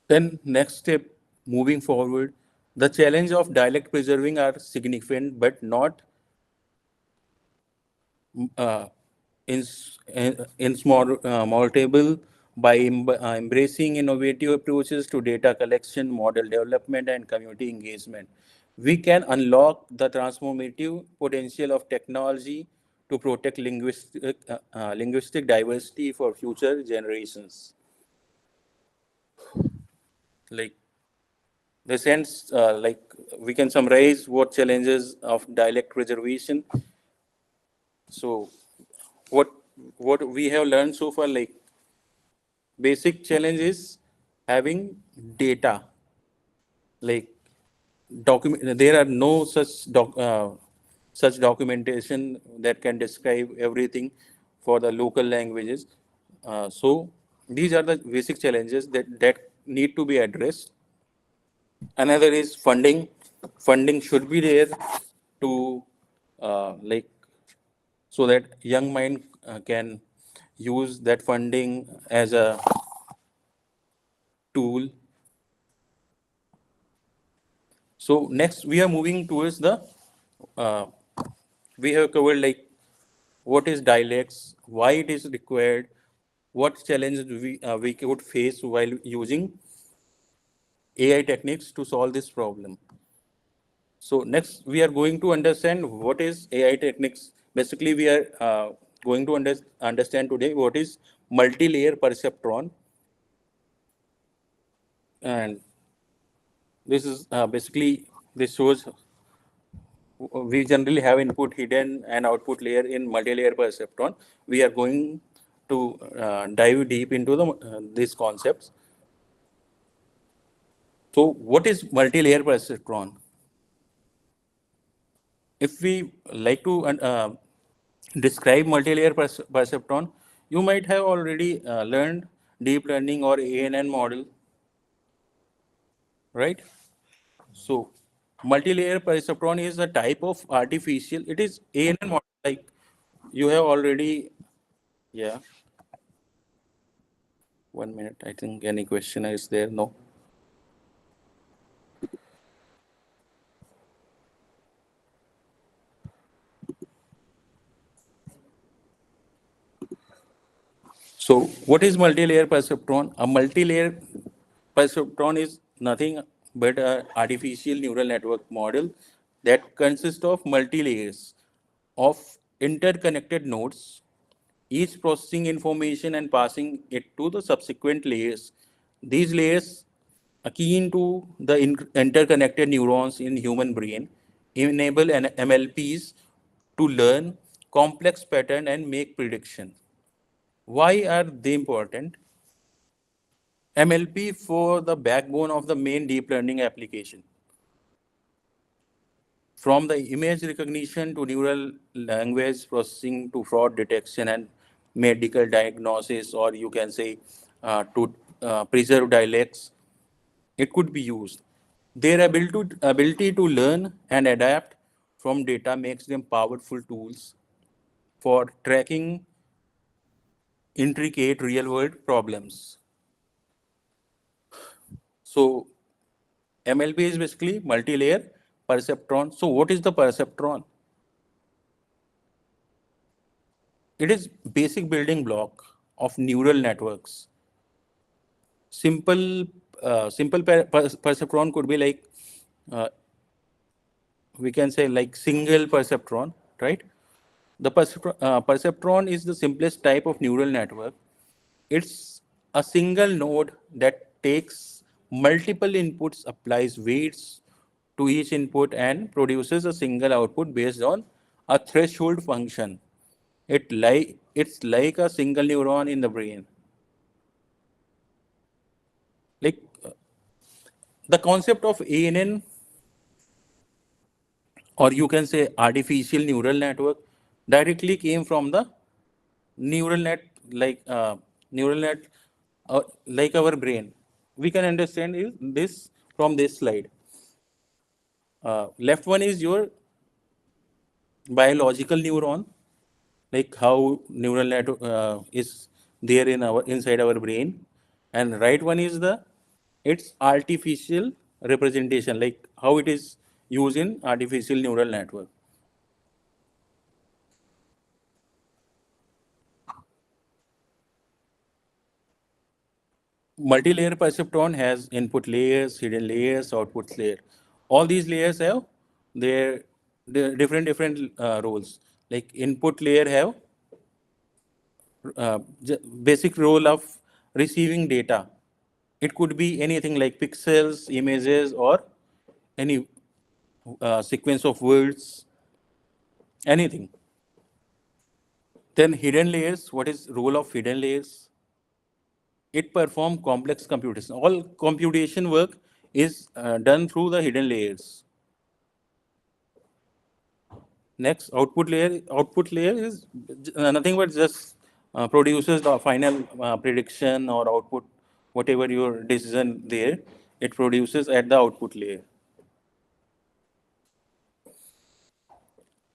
Then next step, moving forward, the challenge of dialect preserving are significant but not uh, insurmountable by embracing innovative approaches to data collection, model development, and community engagement. We can unlock the transformative potential of technology to protect linguistic diversity for future generations. Like the sense, like we can summarize what challenges of dialect preservation. So what we have learned so far, like basic challenge is having data, like document. There are no such documentation that can describe everything for the local languages. So these are the basic challenges that need to be addressed. Another is funding. Funding should be there to like so that young mind can use that funding as a tool. So next we are moving towards the uh, we have covered like what is dialects, why it is required, what challenges we could face while using AI techniques to solve this problem. So next, we are going to understand what is AI techniques. Basically, we are going to understand today what is multi-layer perceptron, and this is basically this shows we generally have input hidden and output layer in multi-layer perceptron. We are going to dive deep into these concepts. So, what is multi-layer perceptron? If we like to describe multi-layer perceptron, you might have already learned deep learning or ANN model, right? So multi-layer perceptron is a type of artificial, it is ANN model, like you have already, yeah. 1 minute, I think any question is there? No. So what is multi-layer perceptron? A multi-layer perceptron is nothing but an artificial neural network model that consists of multi-layers of interconnected nodes, each processing information and passing it to the subsequent layers. These layers, akin to the interconnected neurons in human brain, enable MLPs to learn complex pattern and make prediction. Why are they important? MLP for the backbone of the main deep learning application. From the image recognition to neural language processing to fraud detection and medical diagnosis, or you can say to preserve dialects, it could be used. Their ability to learn and adapt from data makes them powerful tools for tracking intricate real-world problems. So MLP is basically multi-layer perceptron. So what is the perceptron? It is basic building block of neural networks. Simple perceptron could be like, we can say like single perceptron, right? The perceptron is the simplest type of neural network. It's a single node that takes multiple inputs, applies weights to each input, and produces a single output based on a threshold function. It's like a single neuron in the brain. Like the concept of ANN, or you can say artificial neural network, directly came from the neural net, like neural net, like our brain. We can understand this from this slide. Left one is your biological neuron, like how neural net is there in our inside our brain, and right one is its artificial representation, like how it is used in artificial neural network. Multi-layer perceptron has input layers, hidden layers, output layer. All these layers have their different roles. Like input layer have basic role of receiving data. It could be anything like pixels, images, or any sequence of words, anything. Then hidden layers. What is role of hidden layers? It perform complex computation. All computation work is done through the hidden layers. Next, output layer. Output layer is nothing but just produces the final prediction or output, whatever your decision there, it produces at the output layer.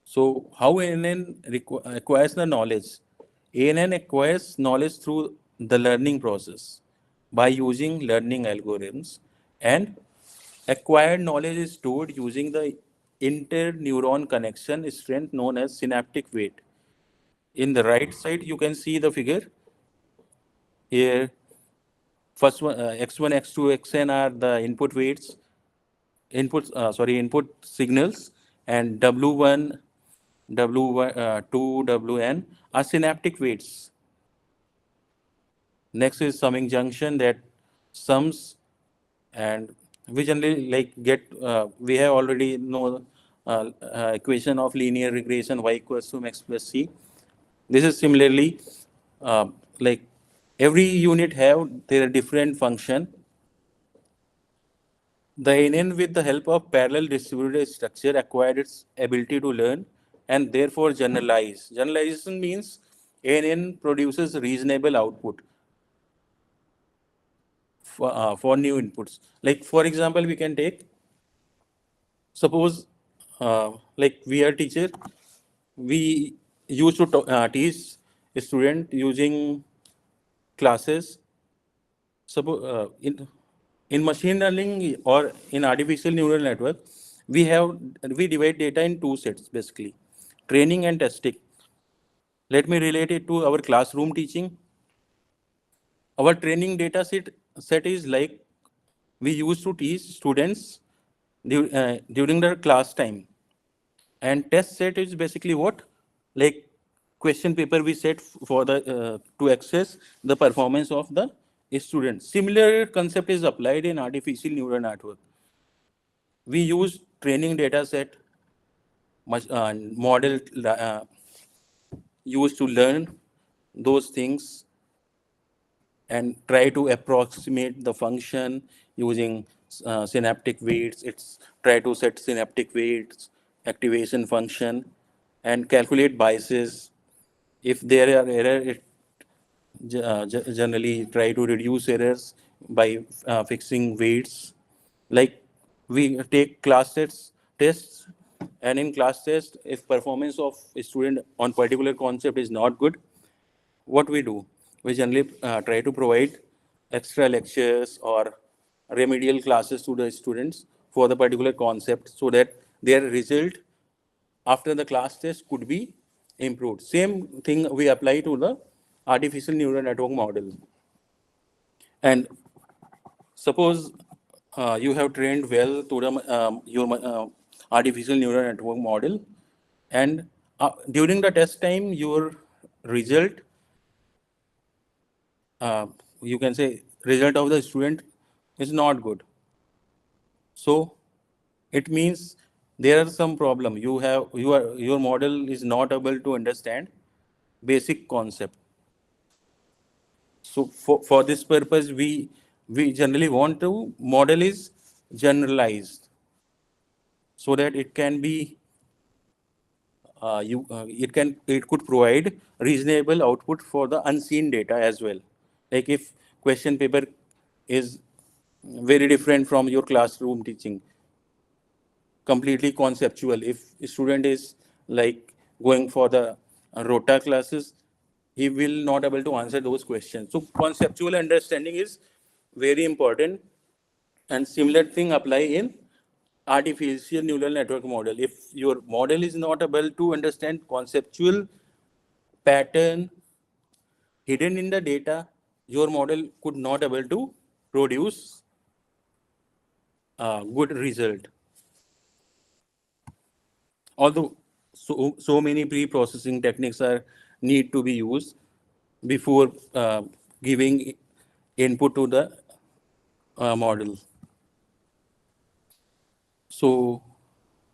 So how ANN acquires the knowledge? ANN acquires knowledge through the learning process by using learning algorithms, and acquired knowledge is stored using the interneuron connection strength known as synaptic weight. In the right side, you can see the figure. Here, first one, x1, x2, xn are the input weights, input signals, and w1, w2, wn are synaptic weights. Next is summing junction that sums, and we generally like get, we have already know equation of linear regression y equals to x plus c. This is similarly like every unit have their different function. The ANN, with the help of parallel distributed structure, acquired its ability to learn and therefore generalize. Generalization means ANN produces reasonable output for new inputs. Like for example, we can take, suppose like we are teacher, we used to teach a student using classes. Suppose in machine learning or in artificial neural network, we divide data in two sets basically, training and testing. Let me relate it to our classroom teaching. Our training data set is like we used to teach students during their class time, and test set is basically what, like question paper we set for the to assess the performance of the student. Similar concept is applied in artificial neural network. We use training data set, model used to learn those things and try to approximate the function using synaptic weights. It's try to set synaptic weights, activation function, and calculate biases. If there are error, it generally try to reduce errors by fixing weights. Like we take class tests, and in class test, if performance of a student on particular concept is not good, what we do? we generally try to provide extra lectures or remedial classes to the students for the particular concept so that their result after the class test could be improved. Same thing we apply to the artificial neural network model. And suppose you have trained well to the your artificial neural network model, and during the test time, your result, you can say, result of the student is not good. So it means there are some problem. Your model is not able to understand basic concept. So for this purpose, we generally want to model is generalized so that it can be it could provide reasonable output for the unseen data as well. Like if question paper is very different from your classroom teaching, completely conceptual. If a student is like going for the rota classes, he will not able to answer those questions. So conceptual understanding is very important, and similar thing apply in artificial neural network model. If your model is not able to understand conceptual pattern hidden in the data, your model could not able to produce a good result. Although so many pre-processing techniques are need to be used before giving input to the model. So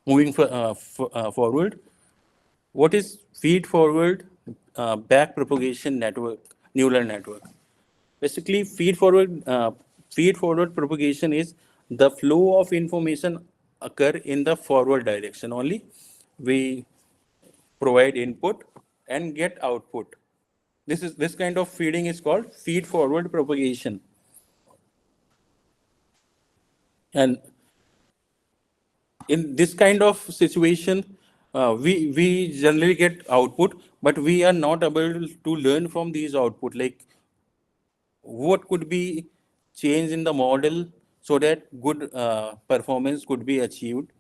moving forward, what is feed-forward back propagation network, neural network? Basically, feed-forward propagation is the flow of information occur in the forward direction only. We provide input and get output. This kind of feeding is called feed-forward propagation. And in this kind of situation, we generally get output, but we are not able to learn from these output. Like what could be changed in the model so that good performance could be achieved.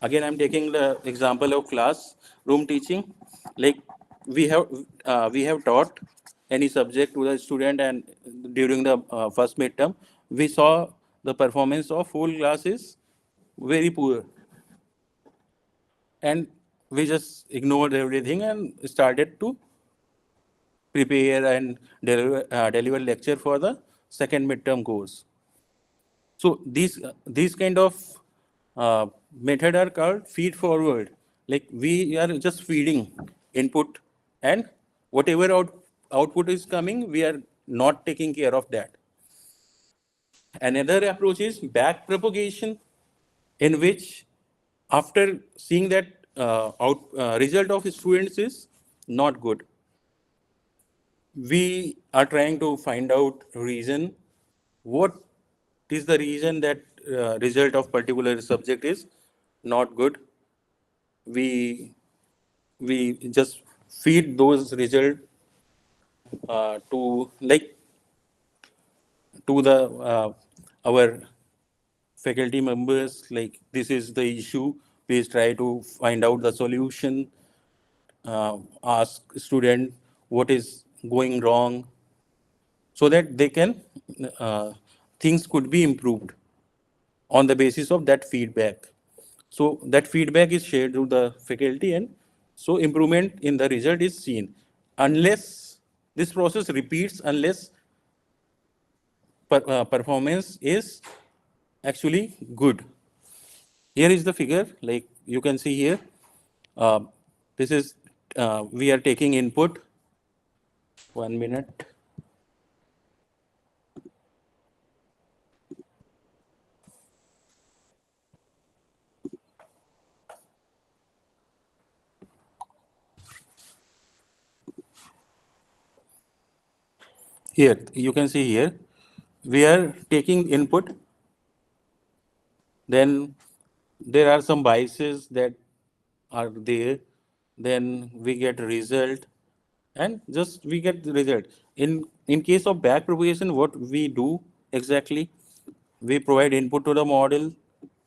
Again, I'm taking the example of classroom teaching. Like we have taught any subject to the student, and during the first midterm, we saw the performance of whole class is very poor, and we just ignored everything and started to prepare and deliver lecture for the second midterm course. So these kind of method are called feed forward. Like we are just feeding input, and whatever output is coming, we are not taking care of that. Another approach is back propagation, in which after seeing that result of students is not good, we are trying to find out reason. What is the reason that result of particular subject is not good? We just feed those result to the our faculty members. Like this is the issue. Please try to find out the solution. Ask student what is going wrong, so that they can things could be improved on the basis of that feedback. So that feedback is shared to the faculty, and so improvement in the result is seen. Unless this process repeats, unless performance is actually good. Here is the figure, like you can see here. This is we are taking input. 1 minute. Here, you can see here, we are taking input. Then there are some biases that are there. Then we get result, and just we get the result. In case of back propagation, what we do exactly, we provide input to the model,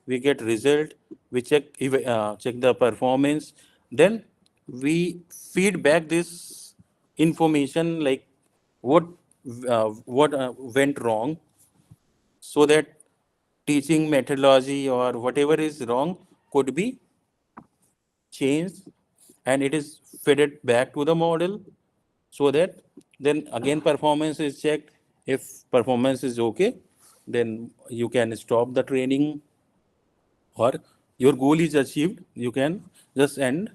we get result, we check the performance, then we feed back this information like what went wrong, so that teaching methodology or whatever is wrong could be changed, and it is fed back to the model, so that then again performance is checked. If performance is okay, then you can stop the training, or your goal is achieved, you can just end.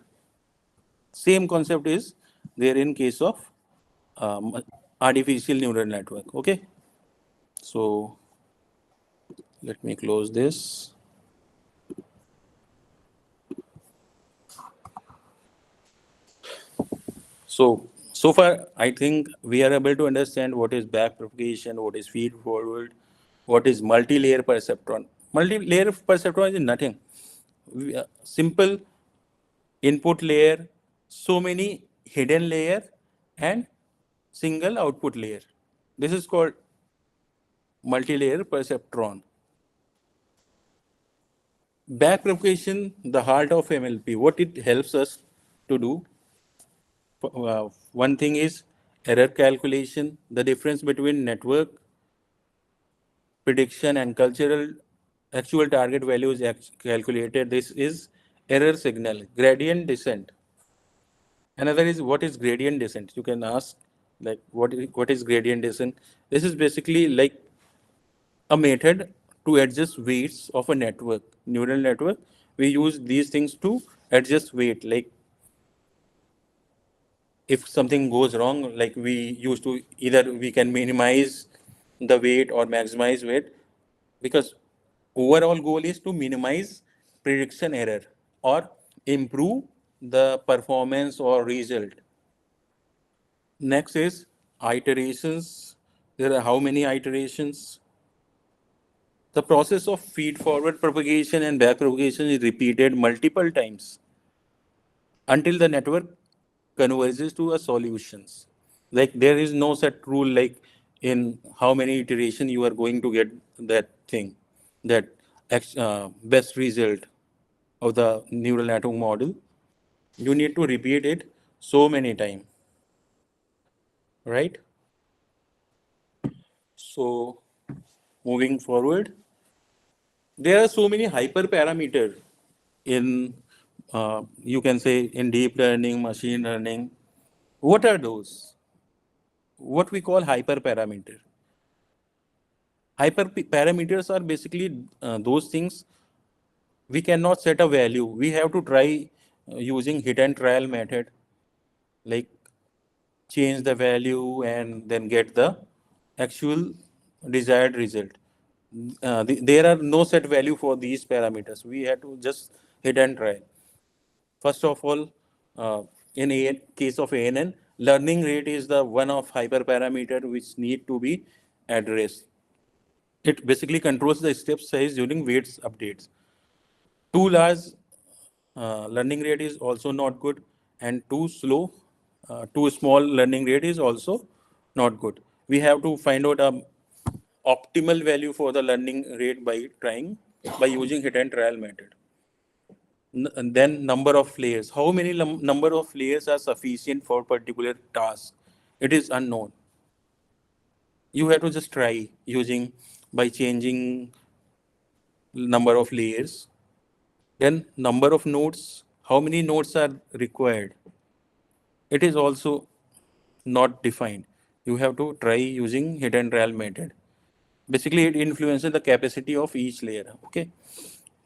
Same concept is there in case of artificial neural network. Okay, so let me close this. So far, I think we are able to understand what is back propagation, what is feed forward, what is multi-layer perceptron. Multi-layer perceptron is nothing. Simple input layer, so many hidden layer, and single output layer. This is called multi-layer perceptron. Back propagation, the heart of MLP, what it helps us to do. One thing is error calculation, the difference between network prediction and cultural actual target value is calculated. This is error signal, gradient descent. Another is what is gradient descent. You can ask like what is gradient descent. This is basically like a method to adjust weights of a network, neural network. We use these things to adjust weight, like if something goes wrong, like we used to either we can minimize the weight or maximize weight, because overall goal is to minimize prediction error or improve the performance or result. Next is iterations. There are how many iterations? The process of feed forward propagation and back propagation is repeated multiple times until the network converges to a solutions. Like there is no set rule like in how many iteration you are going to get that thing, that best result of the neural network model. You need to repeat it so many times, right? So moving forward, there are so many hyperparameters in, you can say in deep learning, machine learning. What are those? What we call hyperparameter. Hyperparameters are basically those things we cannot set a value. We have to try using hit and trial method, like change the value and then get the actual desired result. There are no set value for these parameters. We have to just hit and try. First of all, in case of ANN, learning rate is the one of hyperparameter which need to be addressed. It basically controls the step size during weights updates. Too large learning rate is also not good, and too slow, too small learning rate is also not good. We have to find out a optimal value for the learning rate by using hit and trial method. And then number of layers. How many number of layers are sufficient for particular task? It is unknown. You have to just try using by changing number of layers. Then number of nodes. How many nodes are required? It is also not defined. You have to try using hit and trial method. Basically, it influences the capacity of each layer. Okay.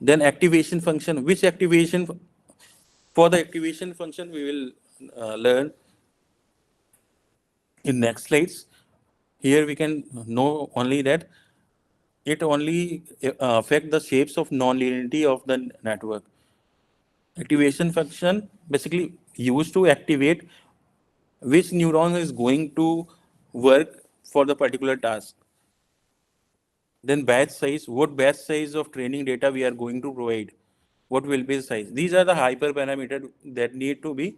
Then activation function. Which activation? For the activation function, we will learn in next slides. Here we can know only that it only affect the shapes of non-linearity of the network. Activation function basically used to activate which neuron is going to work for the particular task. Then batch size, what batch size of training data we are going to provide, what will be the size. These are the hyperparameters that need to be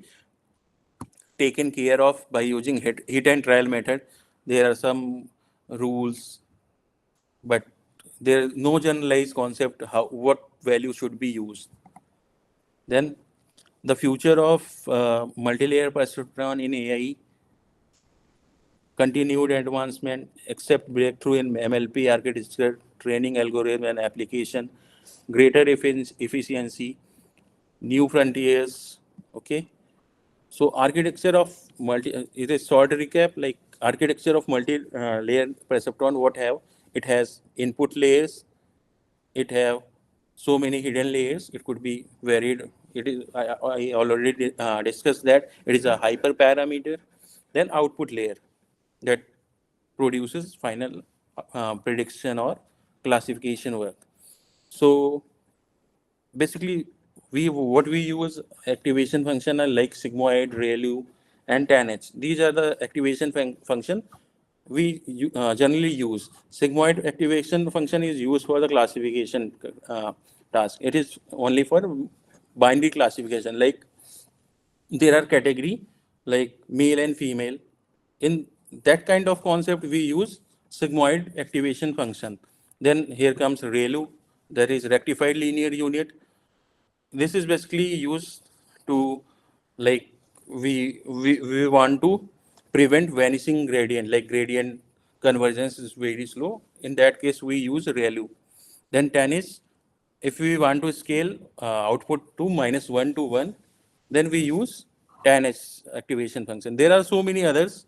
taken care of by using hit and trial method. There are some rules, but there is no generalized concept how what value should be used. Then the future of multi-layer perceptron in AI, continued advancement, except breakthrough in MLP architecture, training algorithm and application, greater efficiency, new frontiers. Okay. So architecture of it is short recap, like architecture of multi-layer perceptron, what have? It has input layers, it have so many hidden layers, it could be varied. It is, I already discussed that, it is a hyperparameter, then output layer that produces final prediction or classification work. So basically, what we use activation function are like sigmoid, ReLU, and tanh. These are the activation function we generally use. Sigmoid activation function is used for the classification task. It is only for binary classification. Like there are category like male and female. In that kind of concept, we use sigmoid activation function. Then here comes ReLU, that is rectified linear unit. This is basically used to, like, we want to prevent vanishing gradient, like gradient convergence is very slow. In that case, we use ReLU. Then tan is, if we want to scale output to -1 to 1, then we use tan activation function. There are so many others,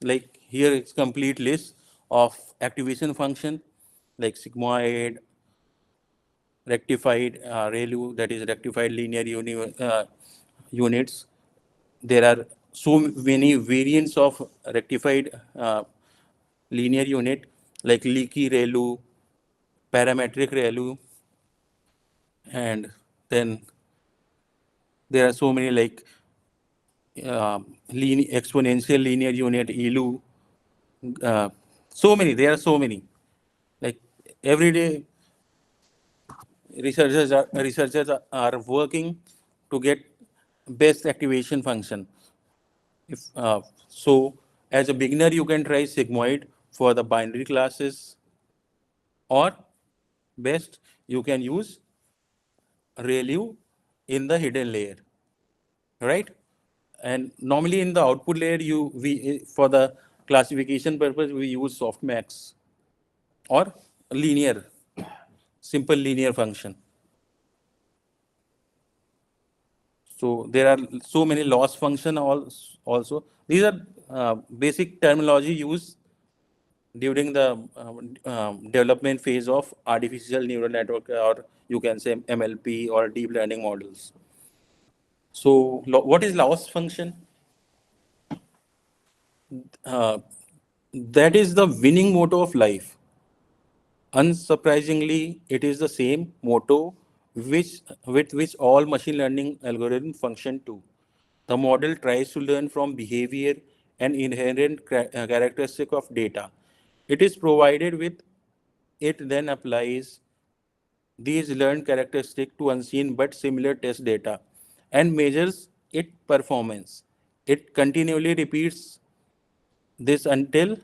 like here it's complete list of activation function, like sigmoid, rectified ReLU, that is rectified linear units. There are so many variants of rectified linear unit, like leaky ReLU, parametric ReLU, and then there are so many like exponential linear unit, ELU. So many, there are so many. Like every day, researchers are working to get best activation function. If so, as a beginner, you can try sigmoid for the binary classes, or best you can use ReLU in the hidden layer, right? And normally in the output layer, we for the classification purpose we use softmax or linear, simple linear function. So there are so many loss function also. These are basic terminology used during the development phase of artificial neural network, or you can say MLP or deep learning models. So what is loss function? That is the winning motto of life. Unsurprisingly, it is the same motto with which all machine learning algorithms function too. The model tries to learn from behavior and inherent characteristic of data. It is provided with, it then applies these learned characteristics to unseen but similar test data and measures its performance. It continually repeats this until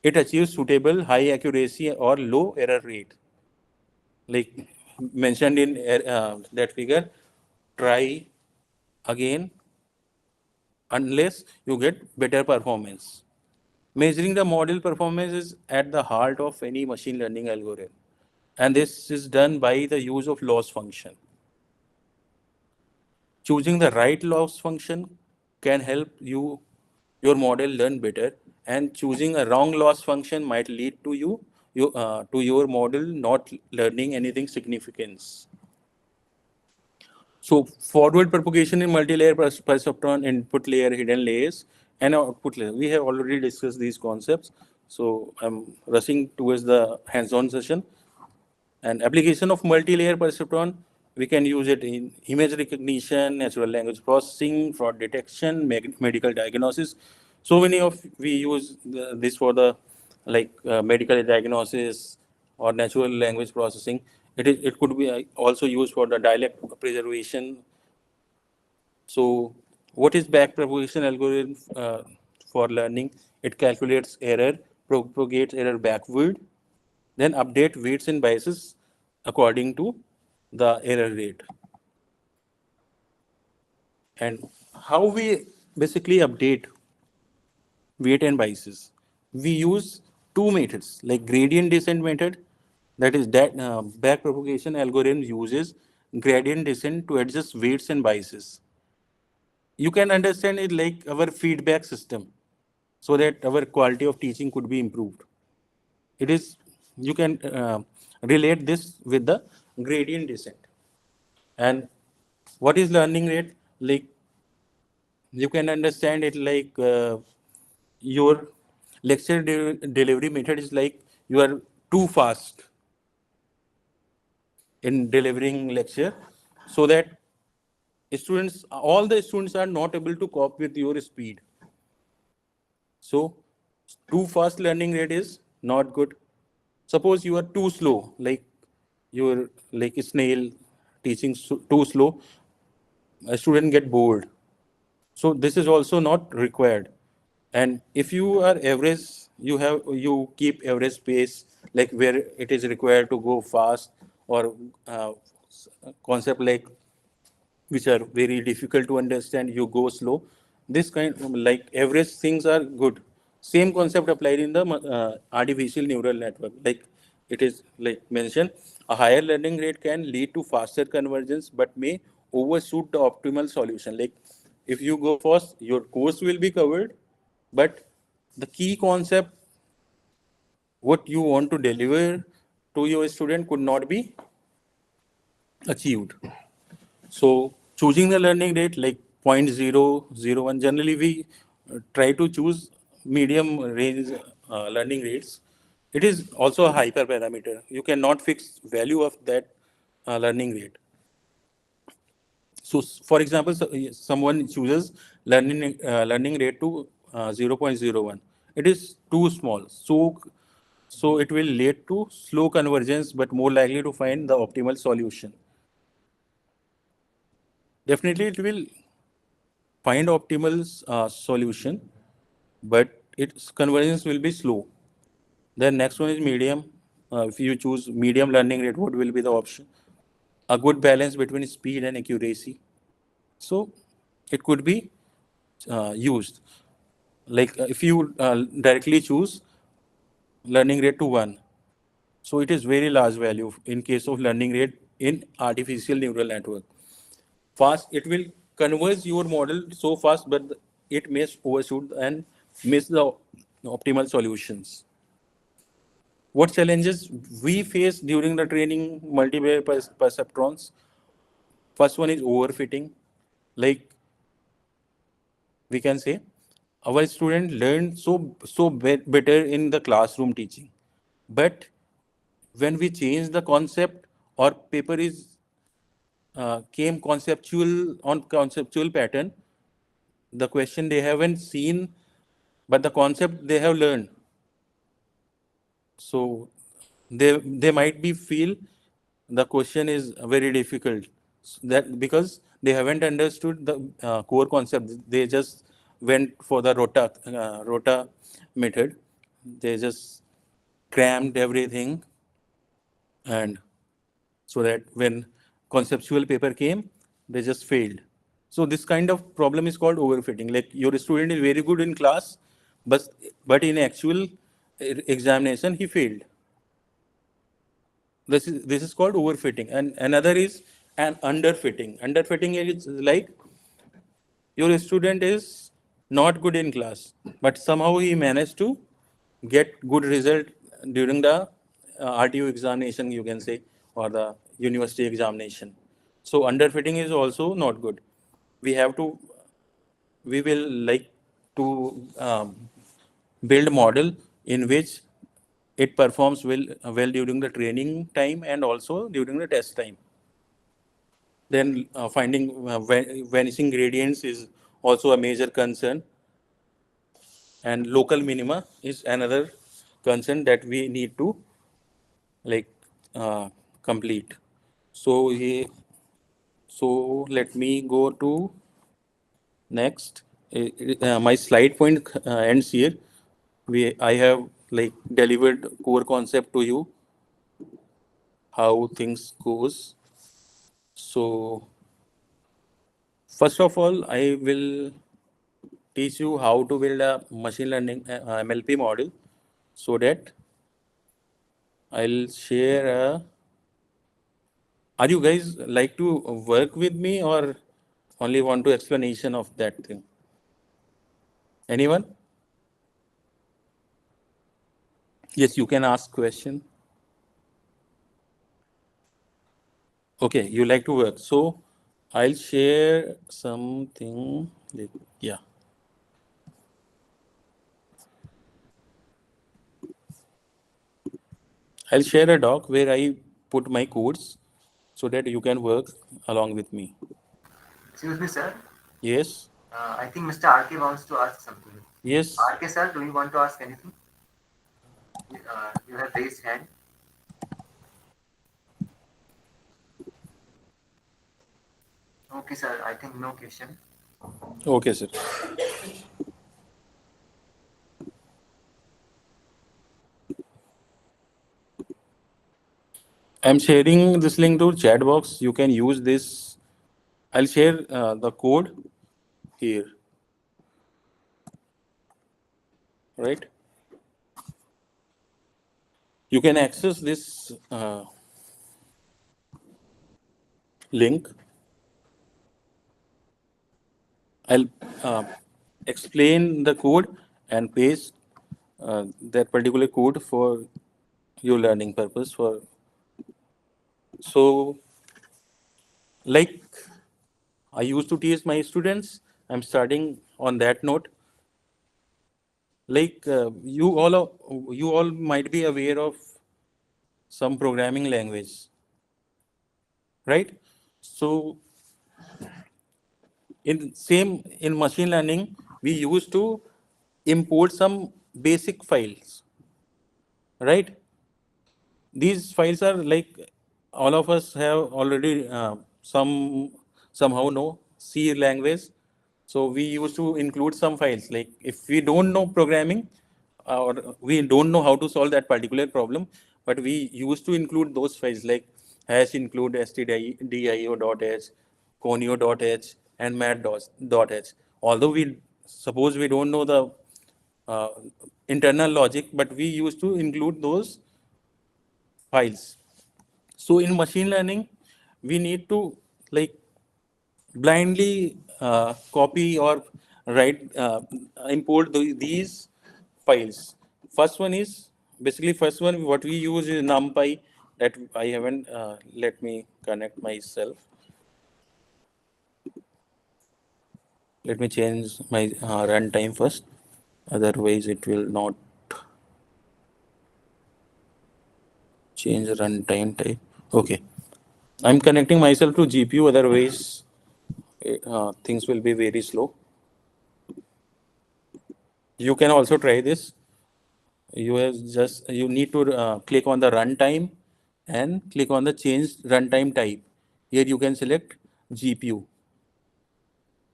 it achieves suitable high accuracy or low error rate. Like mentioned in that figure, try again unless you get better performance. Measuring the model performance is at the heart of any machine learning algorithm. And this is done by the use of loss function. Choosing the right loss function can help your model learn better, and choosing a wrong loss function might lead to your model not learning anything significant. So forward propagation in multi-layer perceptron, input layer, hidden layers, and output layer. We have already discussed these concepts. So I'm rushing towards the hands-on session. And application of multi-layer perceptron, we can use it in image recognition, natural language processing, fraud detection, medical diagnosis. So many of we use this for the medical diagnosis or natural language processing. It could be also used for the dialect preservation. So What is backpropagation algorithm for learning? It calculates error, propagates error backward, then update weights and biases according to the error rate. And how we basically update weight and biases? We use two methods, like gradient descent method, that is that backpropagation algorithm uses gradient descent to adjust weights and biases. You can understand it like our feedback system, so that our quality of teaching could be improved. It is, you can relate this with the gradient descent. And what is learning rate? Like, you can understand it like your lecture delivery method is like you are too fast in delivering lecture, so that students, all the students are not able to cope with your speed. So too fast learning rate is not good. Suppose you are too slow, like you're like a snail teaching too slow, a student get bored. So this is also not required. And if you are average, you keep average pace, like where it is required to go fast, or concept like which are very difficult to understand, you go slow. This kind of like average things are good. Same concept applied in the artificial neural network. Like it is like mentioned, a higher learning rate can lead to faster convergence, but may overshoot the optimal solution. Like if you go fast, your course will be covered, but the key concept, what you want to deliver to your student, could not be achieved. So choosing the learning rate like 0.001, generally we try to choose medium range learning rates. It is also a hyperparameter. You cannot fix value of that learning rate. So for example, someone chooses learning rate to 0.01. It is too small. So it will lead to slow convergence, but more likely to find the optimal solution. Definitely it will find optimal solution, but its convergence will be slow. Then next one is medium. If you choose medium learning rate, what will be the option? A good balance between speed and accuracy. So it could be used. Like if you directly choose learning rate to 1, so it is very large value in case of learning rate in artificial neural network. Fast, it will converge your model so fast, but it may overshoot and miss the optimal solutions. What challenges we face during the training multi-layer perceptrons? First one is overfitting. Like we can say, our student learn better in the classroom teaching, but when we change the concept or paper is came conceptual pattern, the question they haven't seen, but the concept they have learned. So they might be feel the question is very difficult, that because they haven't understood the core concept. They just went for the rota method. They just crammed everything, and so that when conceptual paper came, they just failed. So this kind of problem is called overfitting. Like your student is very good in class, but in actual examination he failed. This is called overfitting. And another is an underfitting. Underfitting is like your student is not good in class, but somehow he managed to get good result during the RTO examination, you can say, or the university examination. So underfitting is also not good. We will like to build model in which it performs well during the training time and also during the test time. Then finding vanishing gradients is also a major concern, and local minima is another concern that we need to like complete. So let me go to Next, my slide point ends here. I have like delivered core concept to you, how things goes. So first of all, I will teach you how to build a machine learning MLP model, so that I'll share a. Are you guys like to work with me, or only want to explanation of that thing? Anyone? Yes, you can ask question. Okay, you like to work. So I'll share something. Yeah. I'll share a doc where I put my codes so that you can work along with me. Excuse me, sir. Yes. I think Mr. RK wants to ask something. Yes. RK, sir, do you want to ask anything? You have raised hand. Okay, sir. I think no question. Okay, sir. I'm sharing this link to chat box. You can use this. I'll share the code here. Right? You can access this link. I'll explain the code and paste that particular code for your learning purpose. So, like I used to teach my students, I'm starting on that note. Like you all might be aware of some programming language, right? So in machine learning, we used to import some basic files, right? These files are like all of us have already somehow know C language. So we used to include some files. Like if we don't know programming or we don't know how to solve that particular problem, but we used to include those files like hash include stdio.h, conio.h, and mat.h. Although we suppose we don't know the internal logic, but we used to include those files. So in machine learning, we need to like blindly copy or write import these files. First one what we use is NumPy. That I haven't let me connect myself. Let me change my runtime first, otherwise it will not change runtime type. Okay, I'm connecting myself to GPU, otherwise things will be very slow. You can also try this. You need to click on the runtime and click on the change runtime type. Here you can select GPU,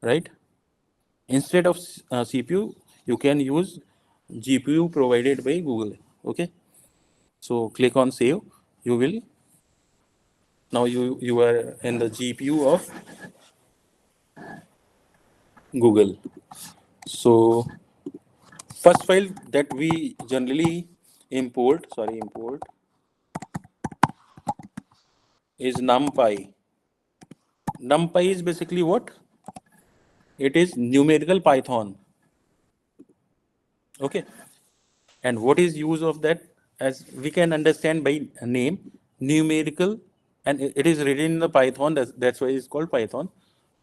right? Instead of CPU, you can use GPU provided by Google. Okay. So click on save. You will now you are in the GPU of Google. So first file that we generally import is NumPy. NumPy is basically what? It is numerical Python. Okay. And what is use of that? As we can understand by name, numerical, and it is written in the Python. That's why it's called Python.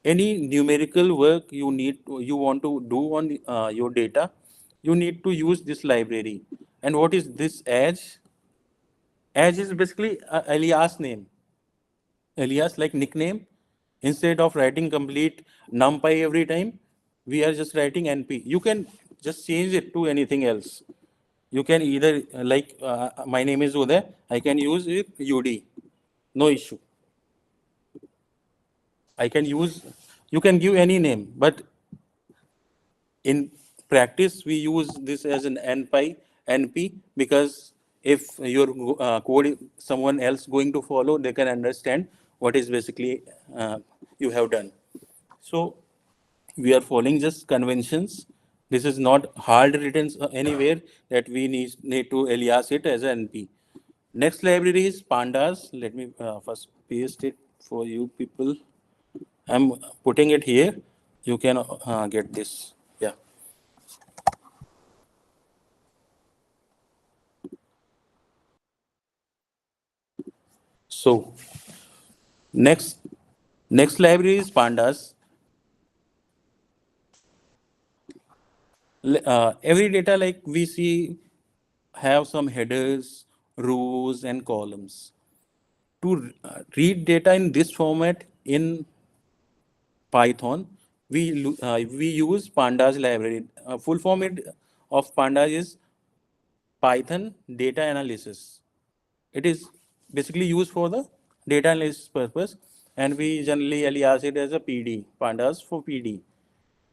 Any numerical work you want to do on your data, you need to use this library. And what is this Edge? Edge is basically alias name. Alias like nickname. Instead of writing complete NumPy every time, we are just writing NP. You can just change it to anything else. You can either like my name is Uday, I can use it UD, no issue. I can use, you can give any name, but In practice, we use this as an NP, because if your code someone else going to follow, they can understand what is basically you have done. So we are following just conventions. This is not hard written anywhere that we need to alias it as an NP. Next library is pandas. Let me first paste it for you people. I'm putting it here. You can get this. Yeah. So next library is pandas. Every data like we see have some headers, rows, and columns. To read data in this format in Python, we use pandas library. Full form of pandas is Python data analysis. It is basically used for the data analysis purpose, and we generally alias it as a PD, pandas for PD.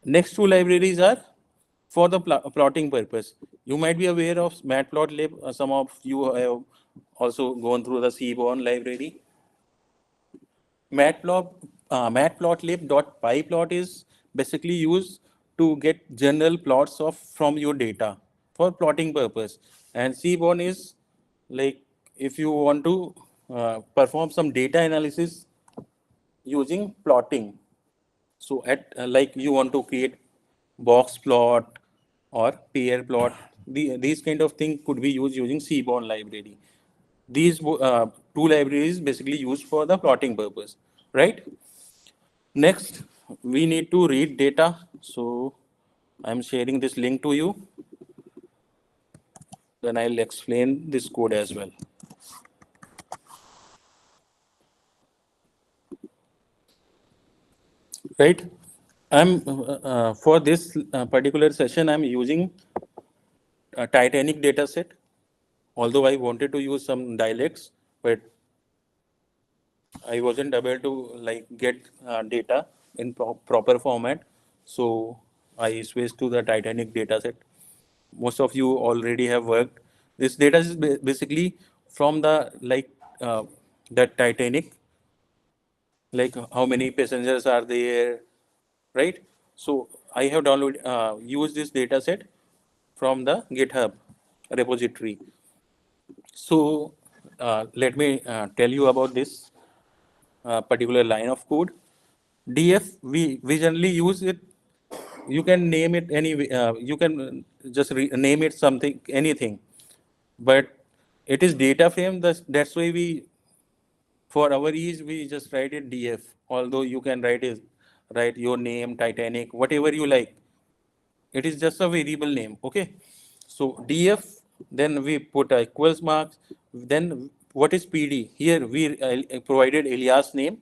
Next two libraries are for the plotting purpose. You might be aware of matplotlib. Some of you have also gone through the Seaborn library. Matplotlib.pyplot is basically used to get general plots from your data for plotting purpose. And Seaborn is like if you want to perform some data analysis using plotting. So at like you want to create box plot or pair plot, these kind of thing could be used using Seaborn library. These two libraries basically used for the plotting purpose, right? Next, we need to read data. So I'm sharing this link to you. Then I'll explain this code as well. Right? I'm for this particular session, I'm using a Titanic data set. Although I wanted to use some dialects, but I wasn't able to like get data in proper format. So I switched to the Titanic data set. Most of you already have worked. This data is basically from the like the Titanic, like how many passengers are there, right? So I have downloaded used this data set from the GitHub repository. So let me tell you about this particular line of code. DF, we generally use it. You can name it any. You can just name it something, anything, but it is data frame. That's why we, for our ease, we just write it DF. Although you can write your name, Titanic, whatever you like. It is just a variable name. Okay. So DF. Then we put a equals marks. Then what is PD? Here we provided alias name.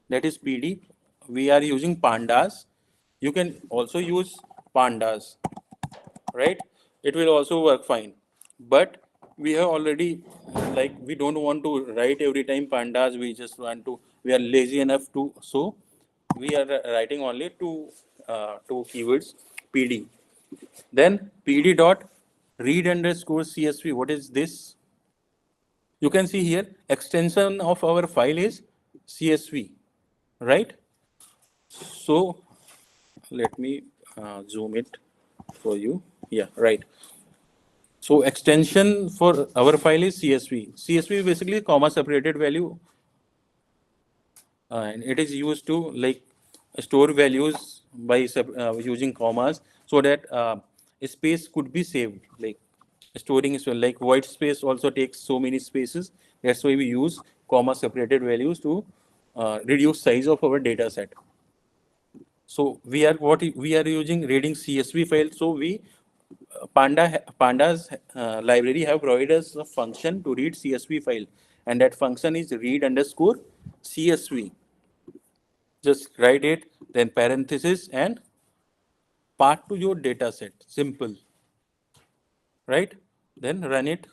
That is PD. We are using pandas. You can also use pandas, right? It will also work fine. But we have already, like, we don't want to write every time pandas. We just want to, we are lazy enough to, so we are writing only two keywords, PD. Then PD dot read underscore CSV. What is this? You can see here, extension of our file is CSV, right? So let me zoom it for you. Yeah, right. So extension for our file is CSV. CSV is basically comma separated value, and it is used to like store values by using commas, so that space could be saved. Like storing is like white space also takes so many spaces. That's why we use comma separated values to reduce size of our data set. So we are using reading CSV file. So we pandas library have provided us a function to read CSV file, and that function is read underscore CSV. Just write it, then parenthesis and part to your data set. Simple, right? Then run it.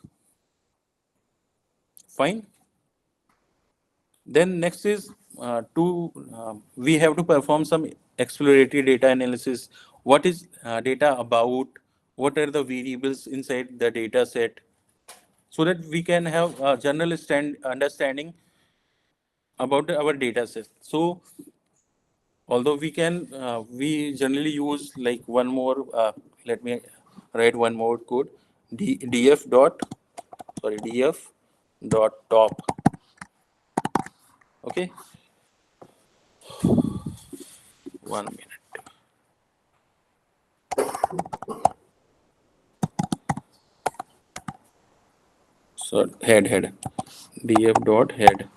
Fine. Then next is we have to perform some exploratory data analysis what is data about, what are the variables inside the data set, so that we can have a general understanding about our data set. So although we generally use like one more, let me write one more code, df dot, df dot top. Okay, 1 minute. So head df dot head,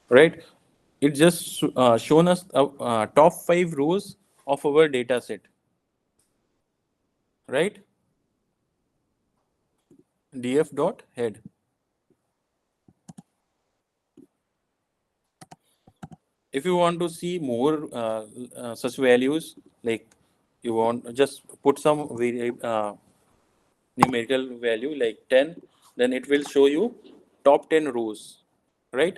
right? It just shown us top 5 rows of our data set, right? df dot head. If you want to see more such values, like you want just put some numerical value like 10, then it will show you top 10 rows, right?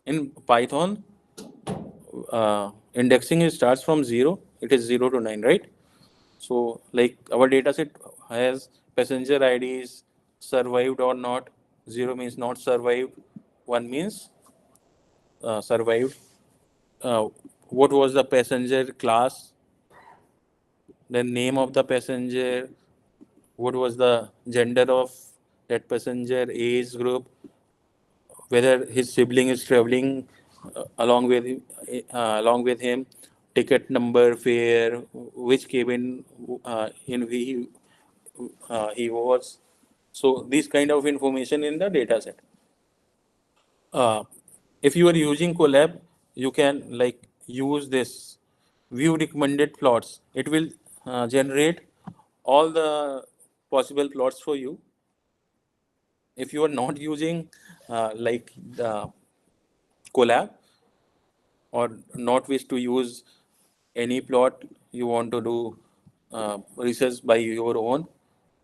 In Python, indexing starts from 0, it is 0 to 9, right? So like our data set has passenger IDs, survived or not. 0 means not survived, 1 means survived. What was the passenger class, the name of the passenger, what was the gender of that passenger, age group, whether his sibling is traveling along with him, ticket number, fare, which cabin in he was. So these kind of information in the data set. If you are using Colab, you can like use this view recommended plots. It will generate all the possible plots for you. If you are not using like the Colab, or not wish to use any plot, you want to do research by your own,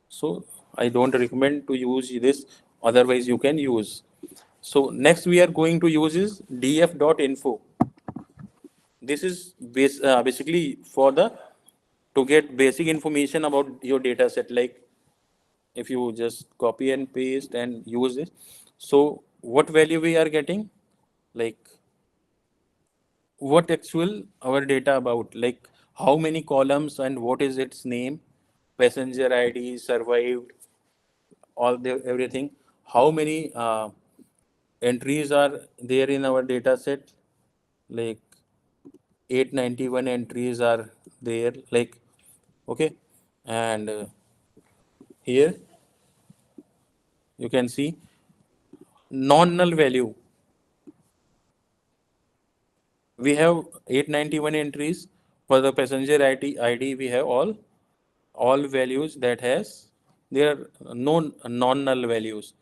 so I don't recommend to use this. Otherwise you can use. So next we are going to use is df.info. This is basically for the to get basic information about your data set. Like if you just copy and paste and use this, so what value we are getting, like what actual our data about, like how many columns and what is its name, passenger ID, survived, all the everything, how many entries are there in our data set, like 891 entries are there, like okay. And here you can see non-null value. We have 891 entries for the passenger ID. We have all values that has, there are no non-null values.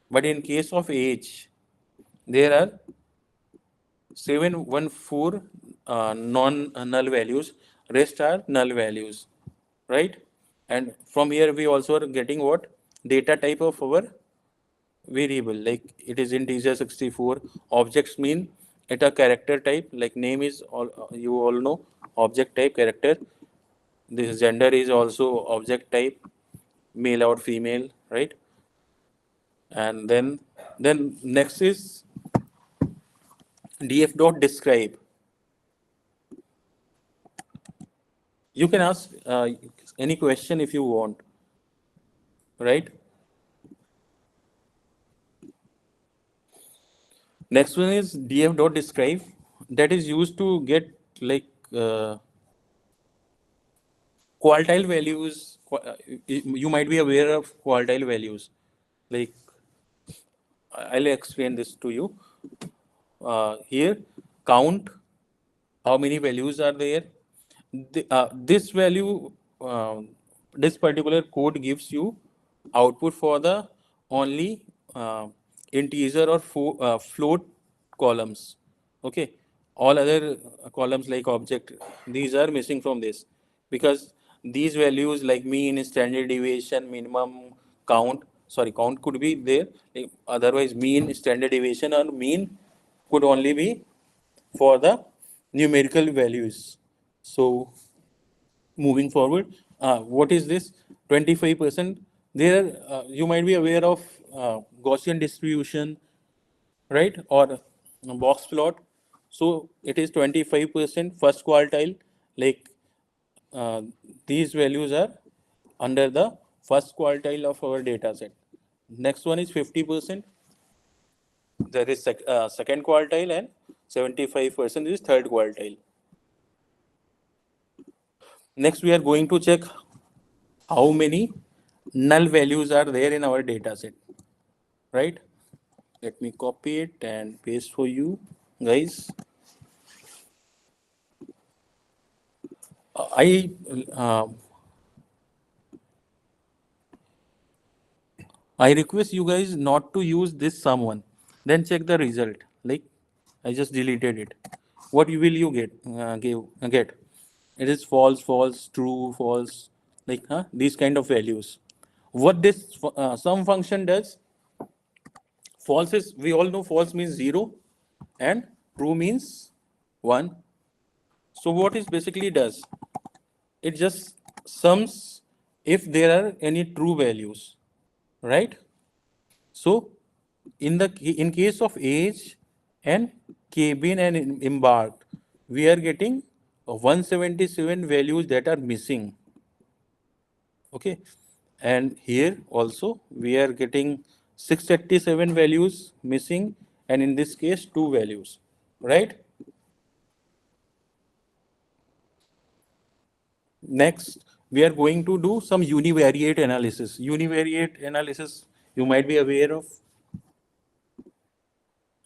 But in case of age, there are 714 non-null values. Rest are null values, right? And from here we also are getting what data type of our variable, like it is integer 64. Objects mean it a character type, like name is all, you all know, object type character. This gender is also object type, male or female, right? And then next is df.describe. You can ask any question if you want, right? Next one is df.describe, that is used to get like quartile values. You might be aware of quartile values. Like I'll explain this to you. Here, count how many values are there. This value, this particular code gives you output for the only integer or float columns. Okay, all other columns like object, these are missing from this, because these values like mean, standard deviation, minimum, count. Sorry, count could be there. Otherwise, mean, standard deviation, or mean could only be for the numerical values. So moving forward, what is this 25%? There you might be aware of Gaussian distribution, right, or box plot. So it is 25% first quartile, like uh, these values are under the first quartile of our data set. Next one is 50%. There is second quartile, and 75% is third quartile. Next, we are going to check how many null values are there in our data set, right? Let me copy it and paste for you guys. I request you guys not to use this someone. Then check the result. Like I just deleted it. What will you get? Get. It is false, false, true, false. Like these kind of values. What this sum function does? False is, we all know false means 0 and true means 1. So what it basically does? It just sums if there are any true values, right? So in case of age and cabin and embarked, we are getting 177 values that are missing. Okay, and here also we are getting 637 values missing, and in this case 2 values, right? Next, we are going to do some univariate analysis. Univariate analysis, you might be aware of.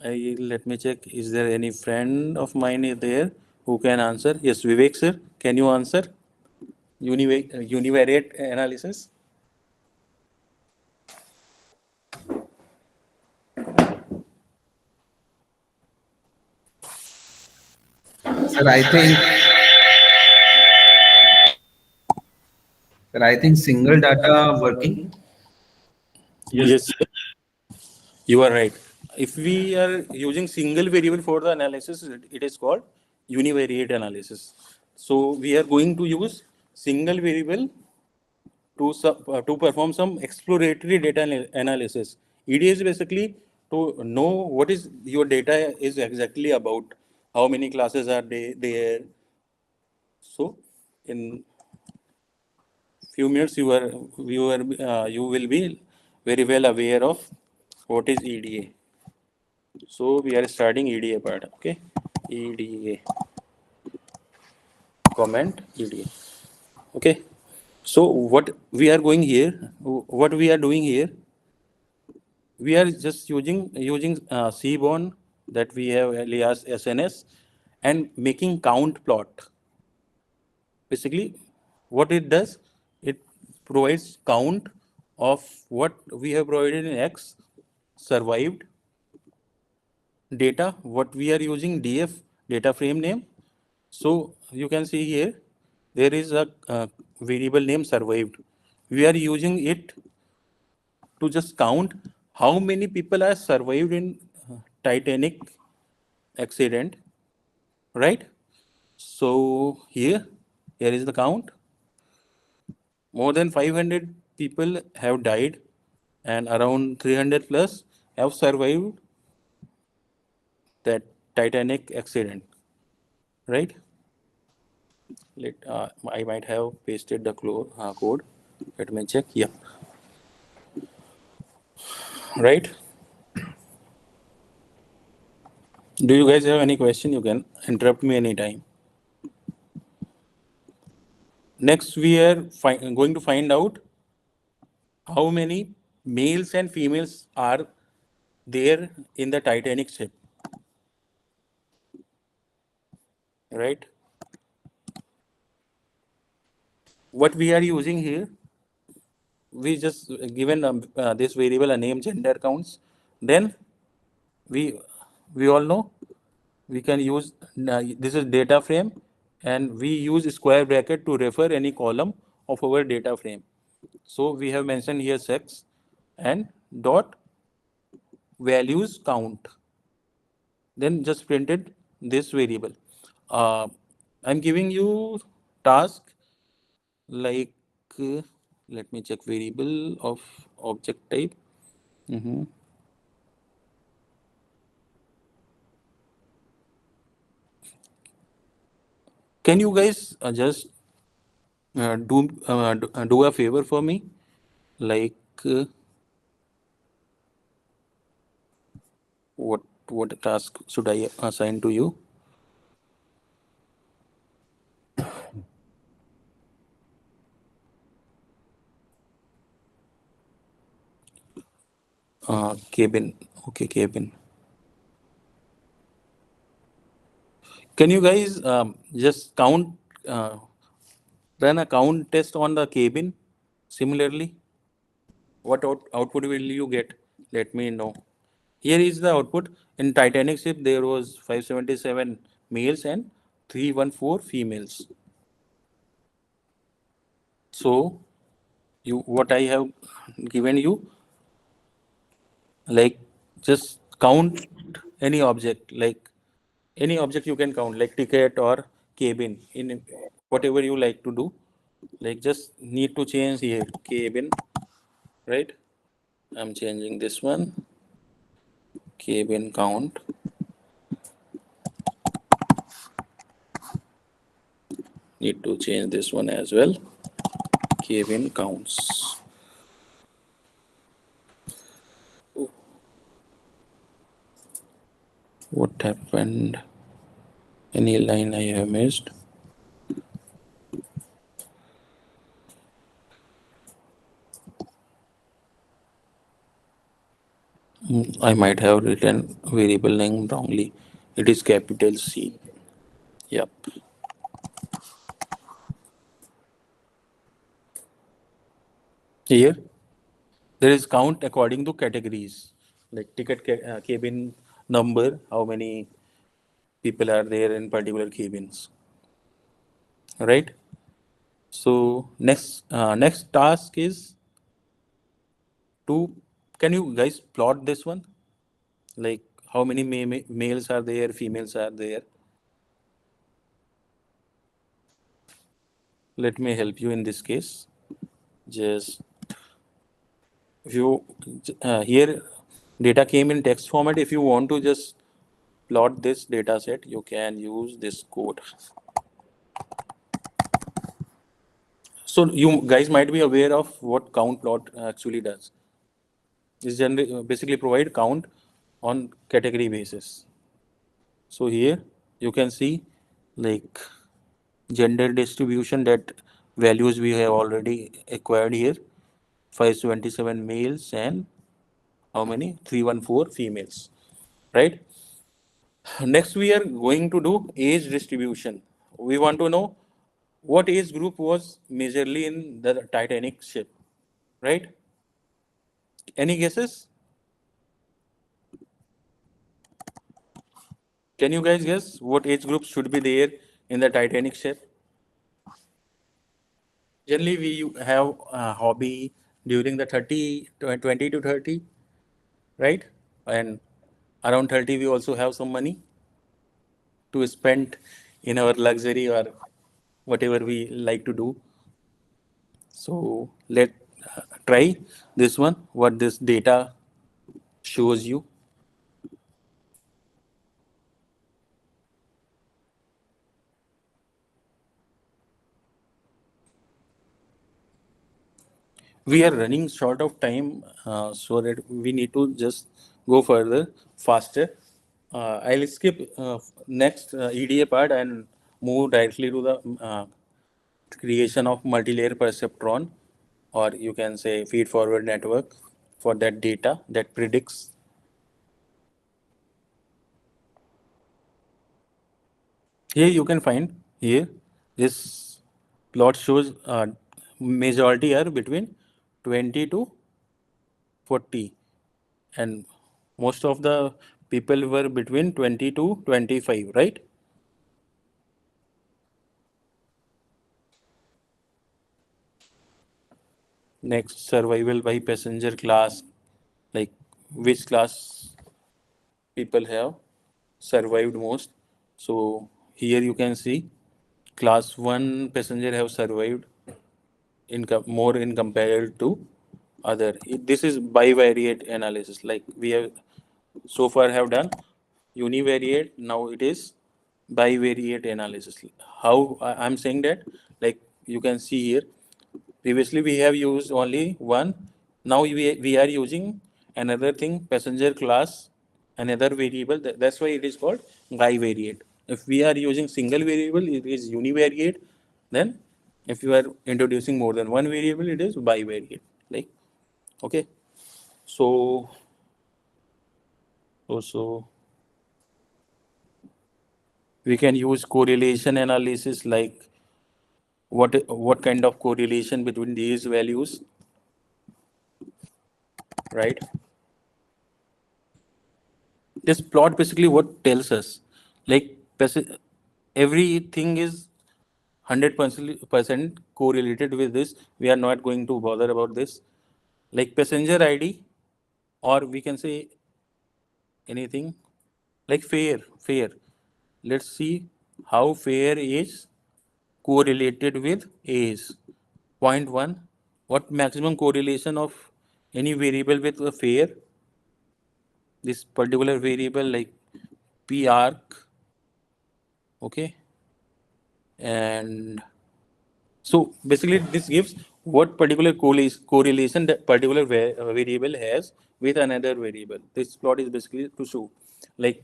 Let me check. Is there any friend of mine there who can answer? Yes, Vivek sir, can you answer? Univariate analysis. Sir, I think single data working. Yes, sir. You are right. If we are using single variable for the analysis, it is called univariate analysis. So we are going to use single variable to perform some exploratory data analysis. ED is basically to know what is your data is exactly about, how many classes are there. So in few minutes you will be very well aware of what is EDA. So we are starting EDA part. Okay, EDA comment EDA. Okay, so what we are doing here, we are just using Seaborn that we have alias SNS and making count plot. Basically, what it does, it provides count of what we have provided in X survived data, what we are using DF data frame name. So you can see here, there is a variable name survived. We are using it to just count how many people are survived in Titanic accident, right? So here is the count. More than 500 people have died and around 300 plus have survived that Titanic accident, right? I might have pasted the code. Let me check. Yeah. Right. Do you guys have any question? You can interrupt me anytime. Next, we are going to find out how many males and females are there in the Titanic ship. Right. What we are using here, we just given this variable a name gender counts. Then we all know we can use this is data frame, and we use square bracket to refer any column of our data frame. So we have mentioned here sex and dot values count. Then just printed this variable. uh, I'm giving you task like let me check variable of object type. Mhm. Can you guys just do a favor for me? Like what task should I assign to you? Cabin. Okay, cabin. Can you guys just uh, run a count test on the cabin? Similarly, what output will you get? Let me know. Here is the output. In Titanic ship, there was 577 males and 314 females. So, what I have given you, like just count any object, like any object you can count, like ticket or cabin, in whatever you like to do. Like just need to change here cabin, right? I'm changing this one, cabin count. Need to change this one as well, cabin counts. What happened? Any line I have missed? I might have written variable name wrongly. It is capital C. Yep. Here, there is count according to categories, like ticket cabin number, how many people are there in particular cabins, right? So next task is to, can you guys plot this one? Like how many males are there, females are there? Let me help you in this case. Just if you here data came in text format. If you want to just plot this data set, you can use this code. So you guys might be aware of what count plot actually does. It's generally basically provide count on category basis. So here you can see like gender distribution, that values we have already acquired here, 527 males and how many? 314 females, right? Next, we are going to do age distribution. We want to know what age group was majorly in the Titanic ship, right? Any guesses? Can you guys guess what age group should be there in the Titanic ship? Generally, we have a hobby during the 20 to 30, right? And around 30, we also have some money to spend in our luxury or whatever we like to do. So let try this one, what this data shows you. We are running short of time, so that we need to just go further, faster. I'll skip next EDA part and move directly to the creation of multi-layer perceptron, or you can say feed-forward network for that data that predicts. Here you can find here this plot shows majority are between 20 to 40, and most of the people were between 20 to 25, right? Next, survival by passenger class, like which class people have survived most. So here you can see class 1 passenger have survived more in compared to other. This is bivariate analysis. Like we have so far have done univariate, now it is bivariate analysis. How I'm saying that, like you can see here, previously we have used only one, now we are using another thing, passenger class, another variable. That's why it is called bivariate. If we are using single variable, it is univariate. Then if you are introducing more than one variable, it is bivariate. Like, okay. So also we can use correlation analysis, like what kind of correlation between these values, right? This plot basically what tells us, like everything is 100% correlated with this. We are not going to bother about this. Like passenger ID, or we can say anything like fare. Let's see how fare is correlated with age. Point 1, what maximum correlation of any variable with a fare? This particular variable like p arc, okay? And so basically this gives what particular correlation that particular variable has with another variable. This plot is basically to show, like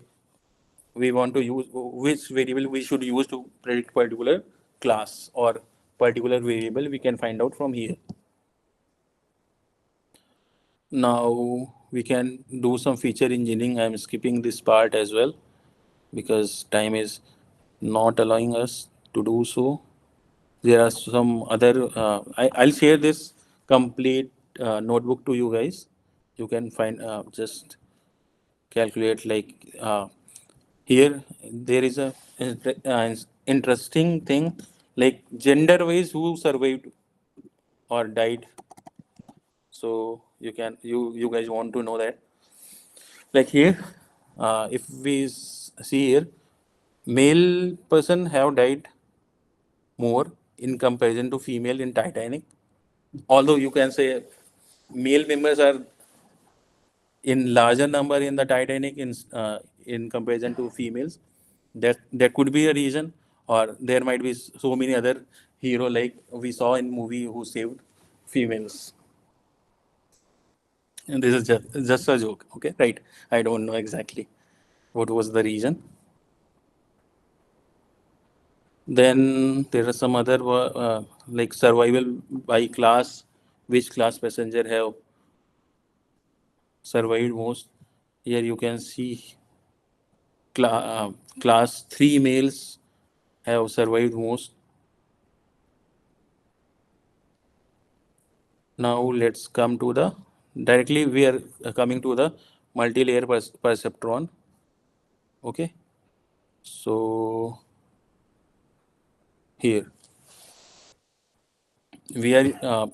we want to use which variable we should use to predict particular class or particular variable, we can find out from here. Now we can do some feature engineering. I'm skipping this part as well because time is not allowing us to do so. There are some other, I'll share this complete notebook to you guys. You can find, just calculate like here, there is a interesting thing like gender wise who survived or died. So you guys want to know that. Like here, if we see here, male person have died more in comparison to female in Titanic. Although you can say male members are in larger number in the Titanic in comparison to females. That could be a reason, or there might be so many other hero like we saw in movie who saved females. And this is just a joke, okay? Right? I don't know exactly what was the reason. Then there are some other like survival by class, which class passenger have survived most. Here you can see class 3 males have survived most. Now let's come to the, directly we are coming to the multi-layer perceptron. Okay. So here we are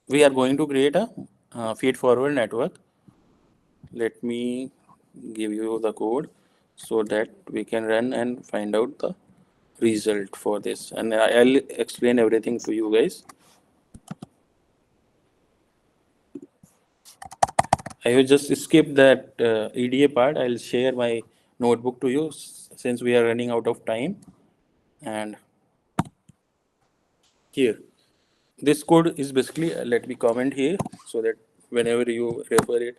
we are going to create a feed-forward network. Let me give you the code so that we can run and find out the result for this. And I'll explain everything to you guys. I will just skip that EDA part. I'll share my notebook to you since we are running out of time. And here, this code is basically, let me comment here so that whenever you refer it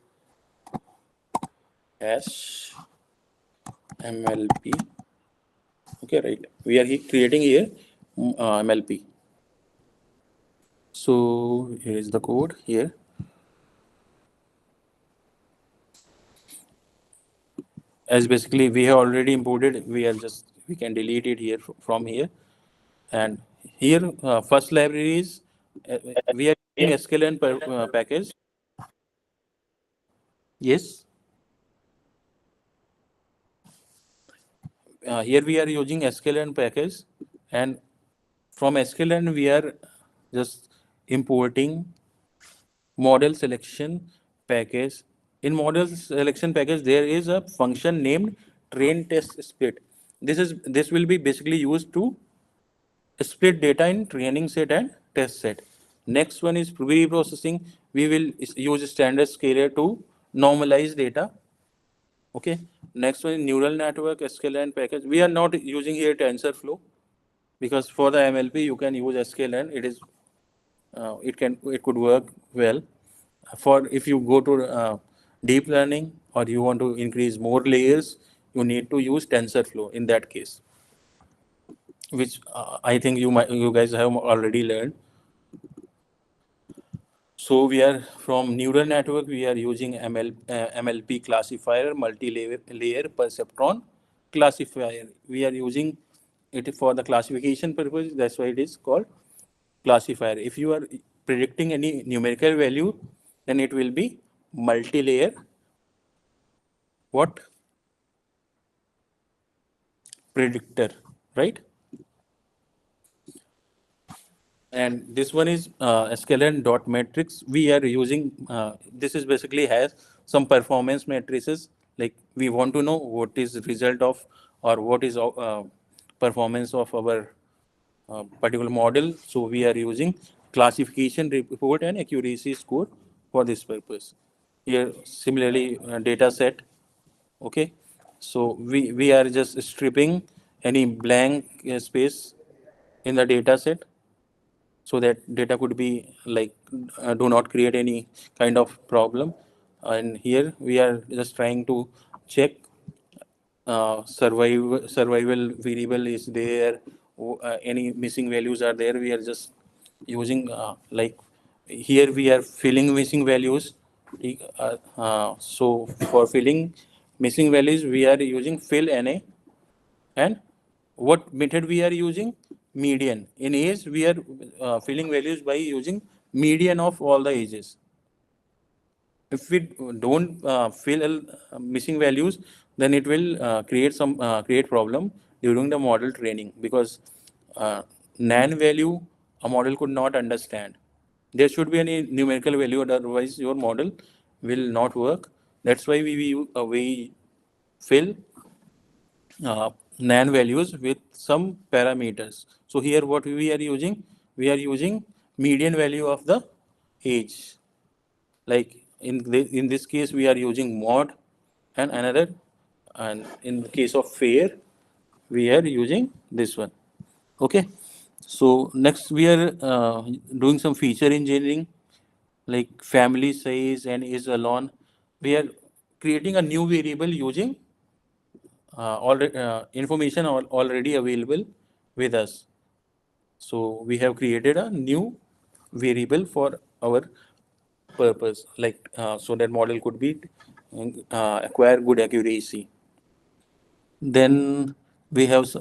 as MLP, okay, right? We are creating here MLP. So here is the code here. As basically we have already imported, we can delete it here from here. And here, first library is we are using sklearn package. Yes. Here we are using sklearn package, and from sklearn we are just importing model selection package. In model selection package, there is a function named train test split. This will be basically used to split data in training set and test set. Next one is pre-processing. We will use standard scalar to normalize data. Okay. Next one is neural network, sklearn package. We are not using here TensorFlow because for the MLP you can use sklearn. It could work well. For if you go to deep learning or you want to increase more layers, you need to use TensorFlow in that case, which I think you guys have already learned. So we are from neural network, we are using MLP classifier, multi-layer perceptron classifier. We are using it for the classification purpose. That's why it is called classifier. If you are predicting any numerical value, then it will be multi-layer what? Predictor, right? And this one is sklearn dot matrix. We are using this is basically has some performance matrices. Like we want to know what is result of or what is performance of our particular model. So we are using classification report and accuracy score for this purpose. Here similarly data set. Okay, so we are just stripping any blank space in the data set, so that data could be like do not create any kind of problem. And here we are just trying to check survival variable is there, any missing values are there. We are just using like here we are filling missing values. So for filling missing values we are using fill NA. And what method we are using? Median. In age, we are filling values by using median of all the ages. If we don't fill missing values, then it will create problem during the model training, because nan value a model could not understand. There should be any numerical value, otherwise your model will not work. That's why we fill nan values with some parameters. So here what we are using? We are using median value of the age. Like in this case we are using mod, and another, and in the case of fair we are using this one. Okay. So next we are doing some feature engineering, like family size and is alone. We are creating a new variable using information already available with us. So we have created a new variable for our purpose, like so that model could be acquire good accuracy. Then we have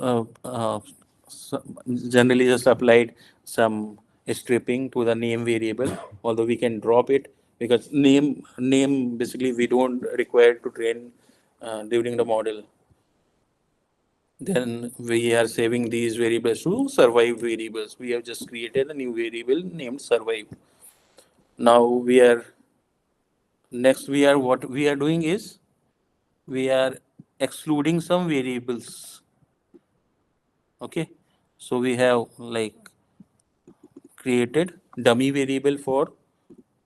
generally just applied some stripping to the name variable, although we can drop it because name basically we don't require to train during the model. Then we are saving these variables to survive variables. We have just created a new variable named survive. Now what we are doing is we are excluding some variables. Okay, so we have like created dummy variable for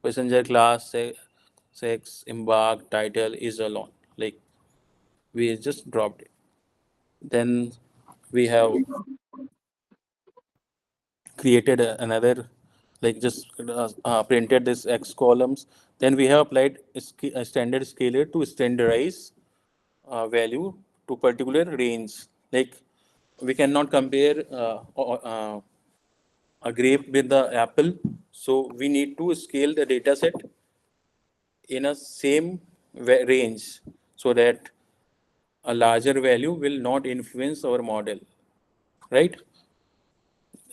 passenger class, sex, embark, title, is alone. Like we just dropped it. Then we have created another, like just printed this X columns. Then we have applied a standard scalar to standardize value to particular range. Like we cannot compare a grape with the apple. So we need to scale the data set in a same range so that a larger value will not influence our model, right?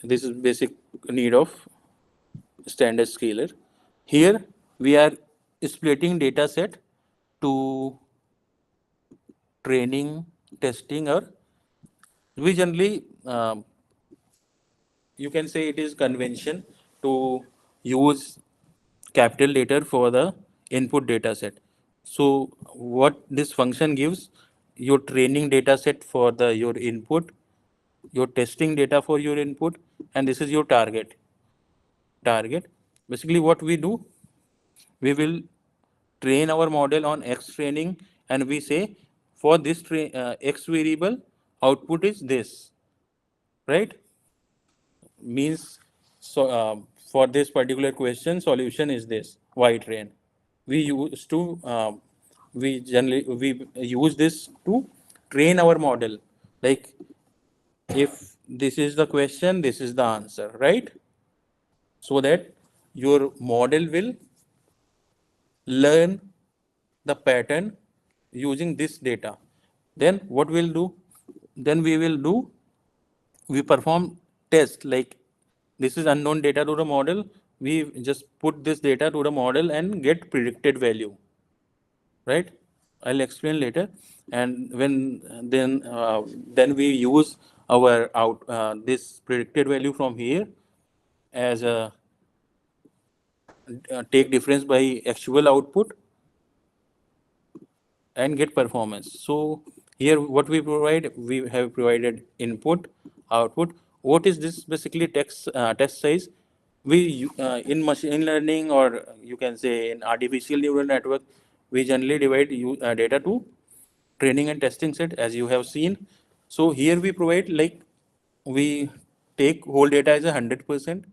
This is basic need of standard scalar. Here we are splitting data set to training, testing, or we generally you can say it is convention to use capital letter for the input data set. So what this function gives, your training data set for your input, your testing data for your input, and this is your target. Basically, what we do, we will train our model on X training, and we say for this X variable, output is this, right? Means so for this particular question, solution is this Y train. We used to we use this to train our model. Like if this is the question, this is the answer, right? So that your model will learn the pattern using this data. Then what we'll do? Then we perform test, like this is unknown data to the model. We just put this data to the model and get predicted value, right? I'll explain later. And then we use our this predicted value from here as a take difference by actual output and get performance. So here what we provide, we have provided input, output. What is this basically text size? We in machine learning, or you can say in artificial neural network, we generally divide data to training and testing set, as you have seen. So here we provide, like, we take whole data as 100%.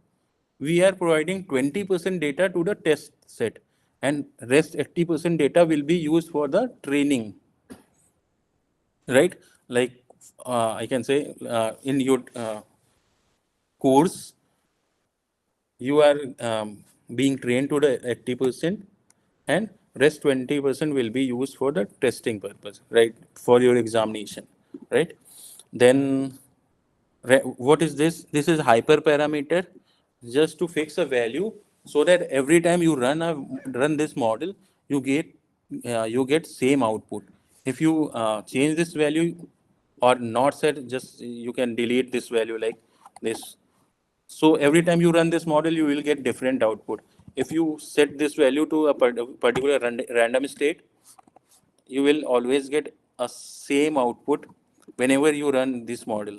We are providing 20% data to the test set, and rest 80% data will be used for the training, right? Like I can say in your course, you are being trained to the 80%, and rest 20% will be used for the testing purpose, right? For your examination, right? Then what is this? This is hyperparameter, just to fix a value, so that every time you run this model, you get same output. If you change this value or not set, just you can delete this value like this. So every time you run this model, you will get different output. If you set this value to a particular random state, you will always get a same output whenever you run this model.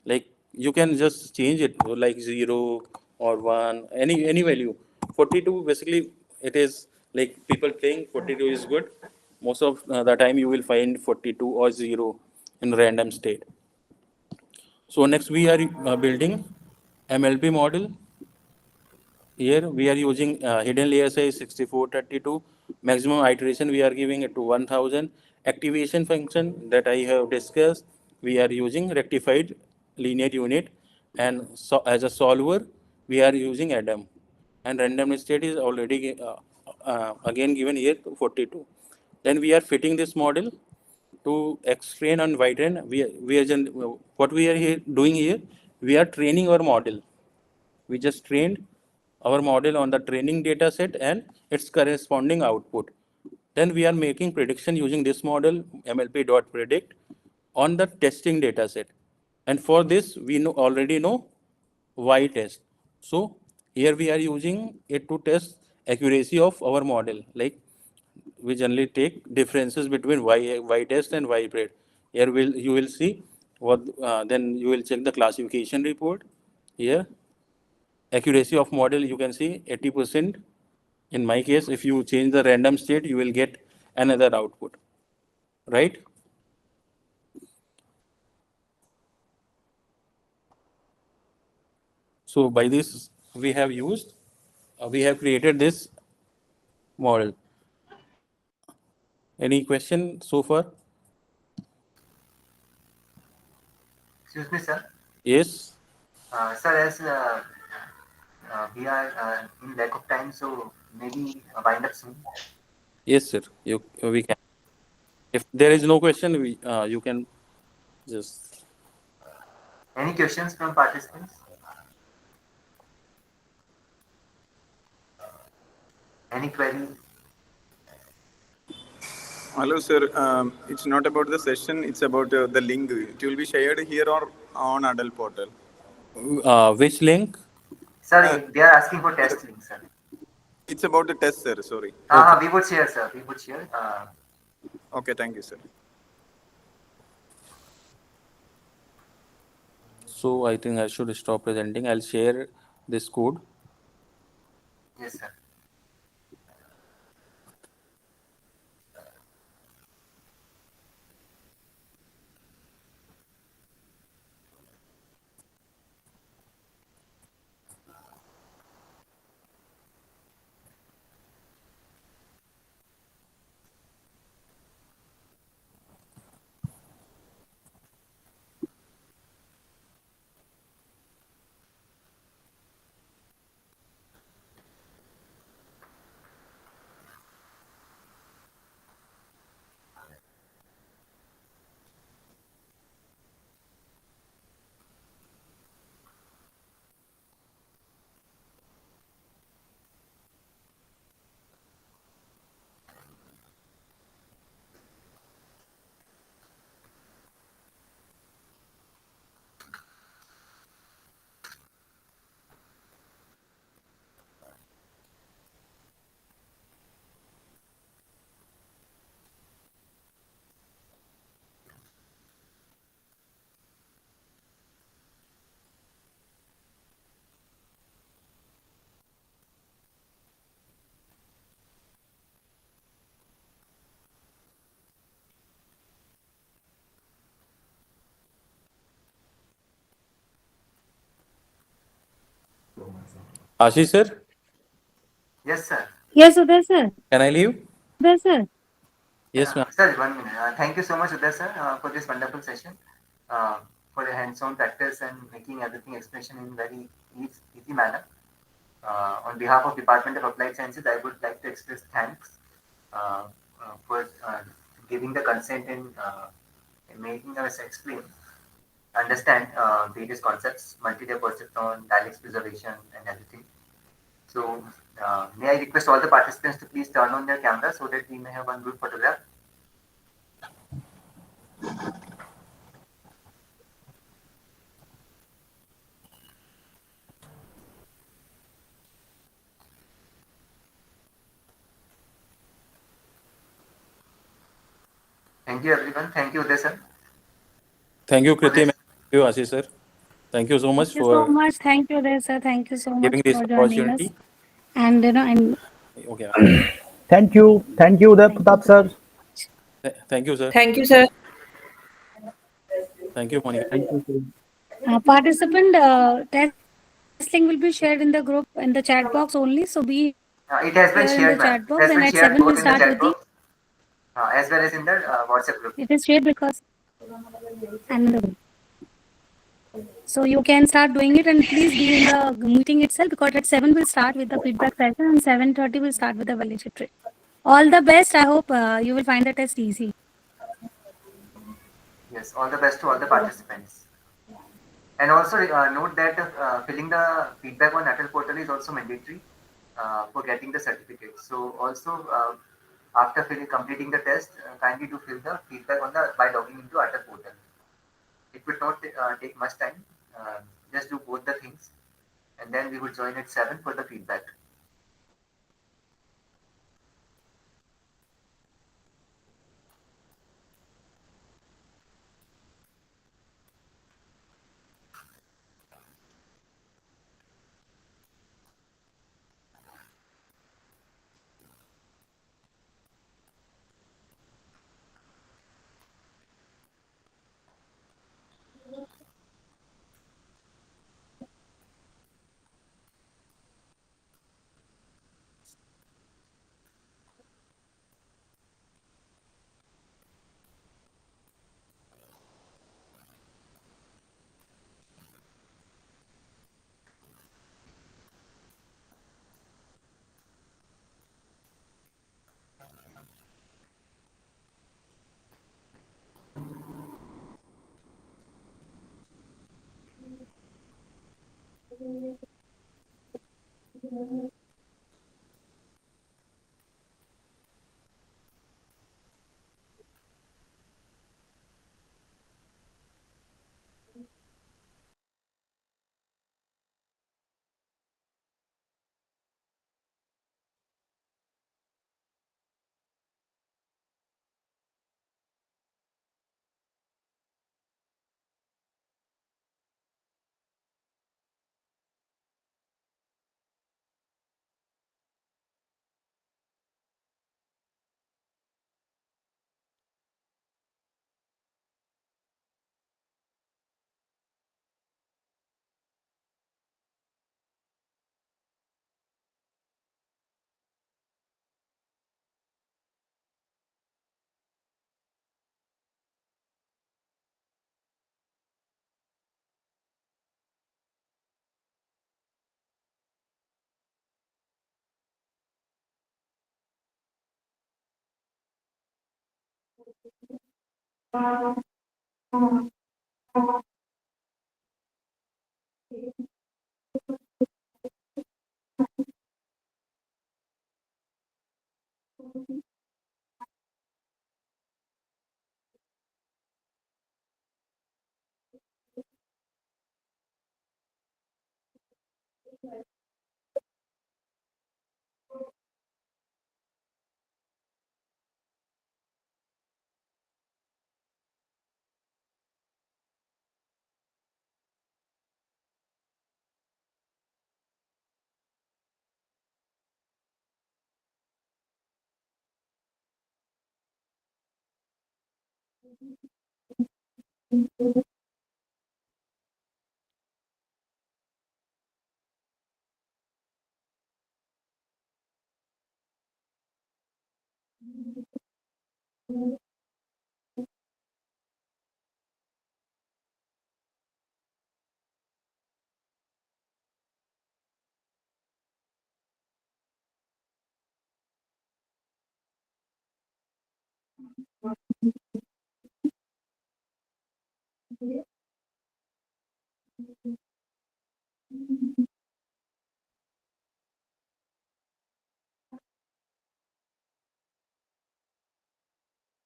Like you can just change it to like 0 or 1, any value. 42 basically, it is like people think 42 is good. Most of the time you will find 42 or 0 in random state. So next we are building MLP model. Here we are using hidden layer size 6432. Maximum iteration we are giving it to 1000. Activation function that I have discussed, we are using rectified linear unit. And so as a solver, we are using Adam. And random state is already again given here to 42. Then we are fitting this model to X-train and Y-train. What we are doing here, we are training our model. We just trained our model on the training data set and its corresponding output. Then we are making prediction using this model, MLP.predict, on the testing data set. And for this, we already know Y test. So here we are using it to test accuracy of our model. Like we generally take differences between Y test and Y pred. Here you will see what, then you will check the classification report. Here accuracy of model, you can see 80%. In my case, if you change the random state, you will get another output, right? So by this, we have created this model. Any question so far? Excuse me, sir. Yes. Sir, as we are in lack of time, so maybe wind up soon. Yes, sir. We can. If there is no question, you can just. Any questions from participants? Any queries? Hello, sir. It's not about the session. It's about the link. It will be shared here or on adult portal. Which link? Sir, they are asking for test link, sir. It's about the test, sir. Sorry. Okay. We would share, sir. We would share. Okay, thank you, sir. So I think I should stop presenting. I'll share this code. Yes, sir. Ashish sir, Yes, sir. Yes, Uday sir. can I leave? Uday sir. Yes, ma'am. Sir, 1 minute. Thank you so much, Uday sir, for this wonderful session, for the hands-on practice and making everything explanation in very easy manner. On behalf of Department of Applied Sciences, I would like to express thanks for giving the consent in making us explain, understand various concepts, multi-layer perceptron, dialects preservation, and everything. So, may I request all the participants to please turn on their camera so that we may have one good photograph. Thank you, everyone. Thank you, Uday sir. Thank you, For Kriti, this. ma'am. Thank you, Ashish sir. Thank you so Thank much you so for much. Thank you, Uday sir. Thank you so much giving this for joining us. opportunity. And and Okay. Thank you. Thank you, Uday Pratap sir. Thank you, sir. Thank you, sir. Thank you, Monica. Thank you, sir. participant test link will be shared in the group in the chat box only. So be It here has in been the shared, chat ma'am. box, It and has at been 7 shared we'll both in the start with chat the. box as well as in the WhatsApp group. It is shared because and so you can start doing it, and please be in the meeting itself because at 7 we'll start with the feedback session and 7:30 we'll start with the valedictory. All the best. I hope you will find the test easy. Yes, all the best to all the participants. And also note that filling the feedback on ATAL portal is also mandatory for getting the certificate. So also after completing the test, kindly do fill the feedback on the by logging into ATAL portal. It would not take much time. Just do both the things, and then we will join at 7 for the feedback.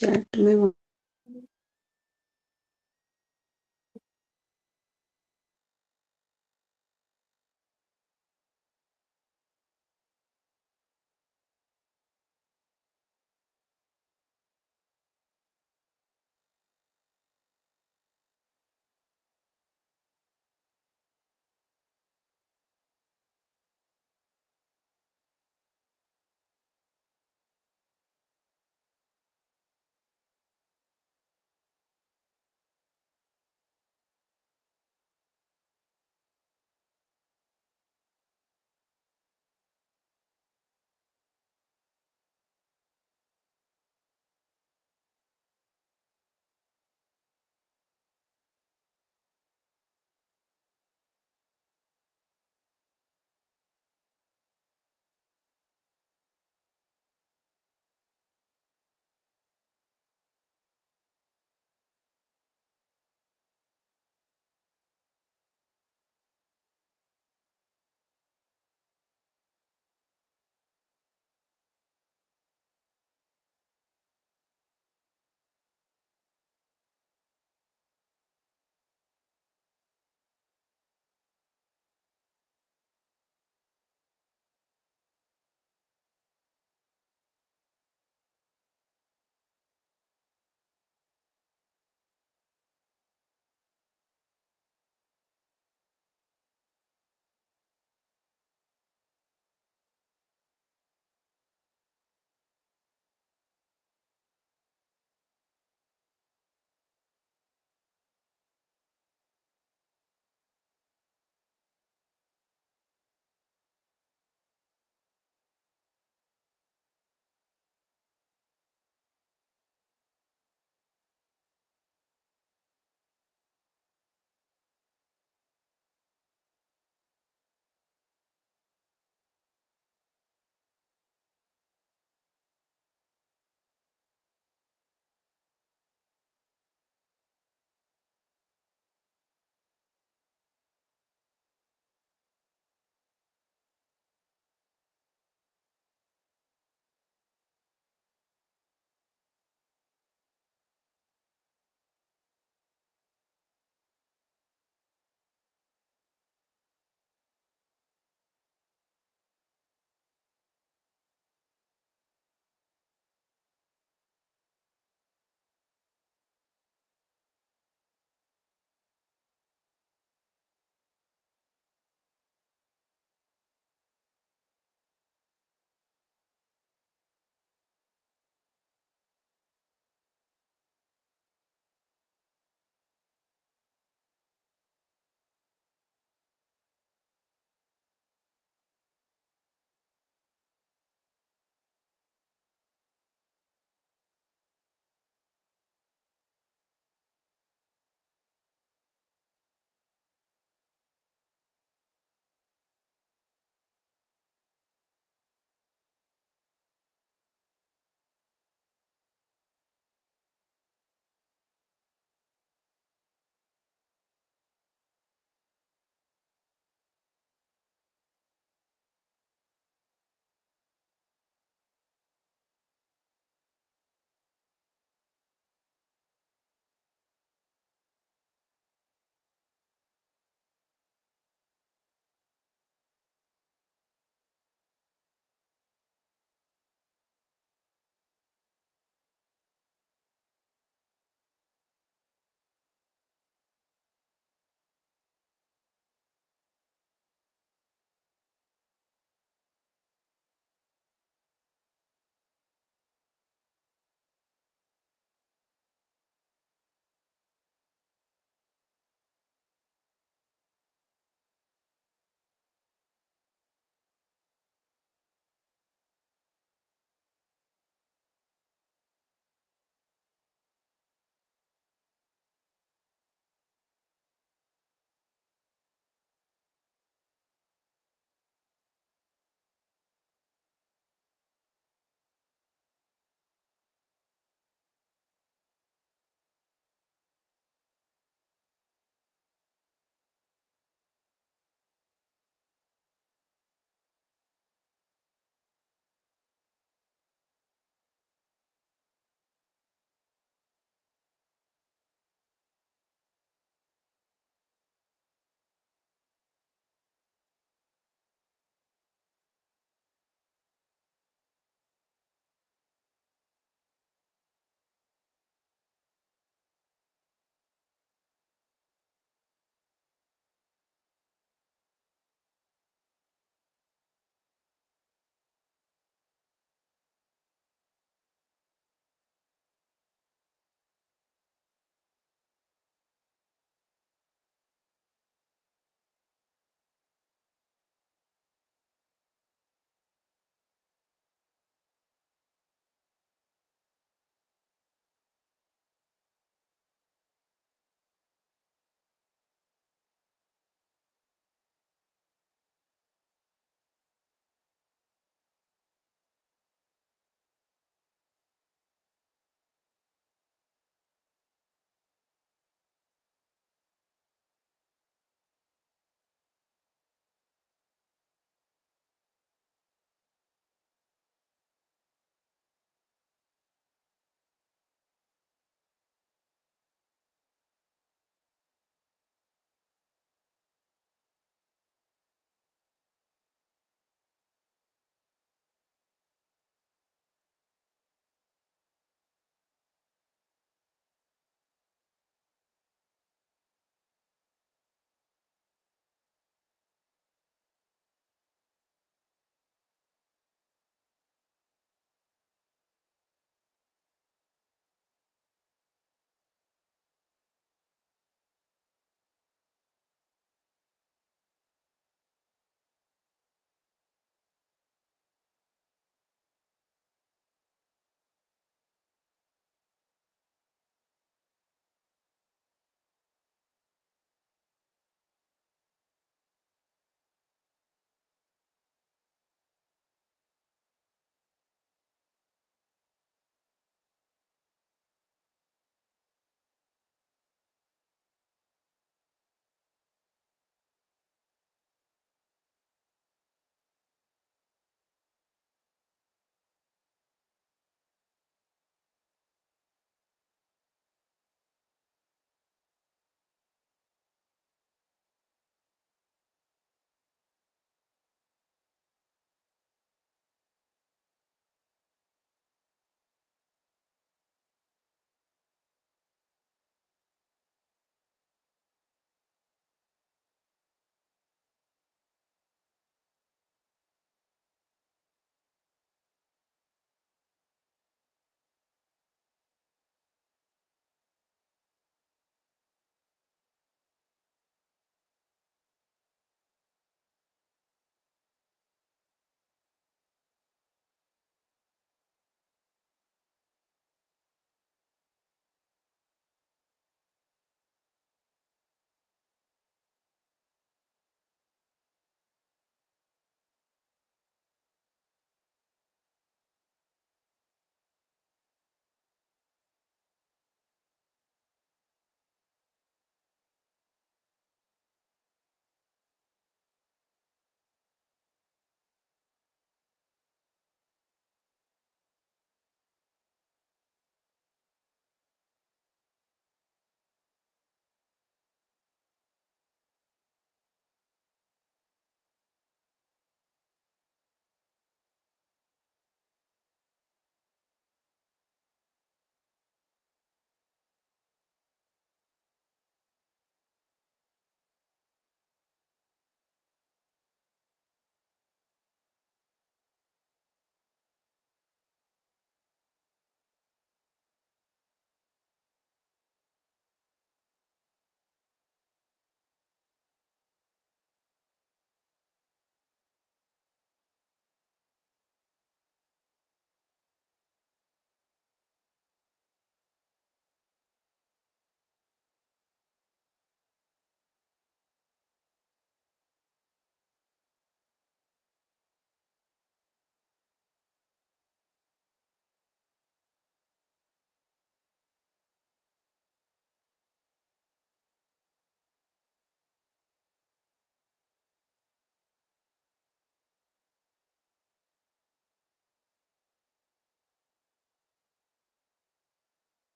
Chat में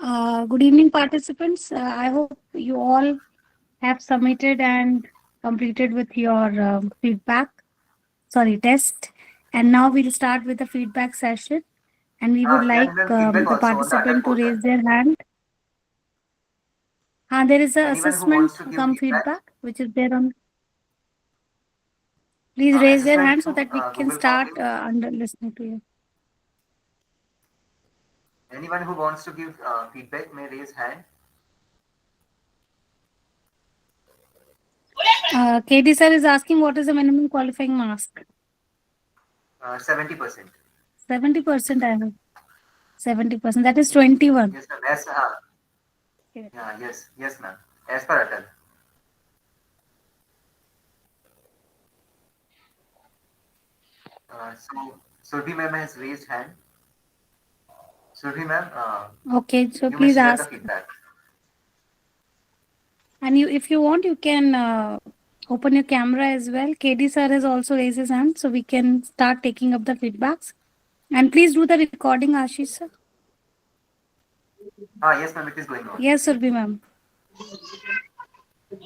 Good evening, participants. I hope you all have submitted and completed with your test. And now we'll start with the feedback session. And we would like Can we have feedback the also on the ATAL participant to portal? raise their hand. There is an Anyone who assessment wants to give come feedback? feedback, which is there on. Please raise their Assessment hand so through that we can Google start Form link. under listening to you. Anyone who wants to give feedback may raise hand. KD sir is asking what is the minimum qualifying mask? 70%. 70% I have. 70%. That is 21. Yes, ma'am. Yes, ma'am. As per ATAL. So Surabhi ma'am has raised hand. Surabhi ma'am, Okay, so you please may share ask. the feedback. And if you want, you can open your camera as well. KD sir has also raised his hand, so we can start taking up the feedbacks. And please do the recording, Ashish sir. Yes, ma'am, it is going on. Yes, Surabhi ma'am.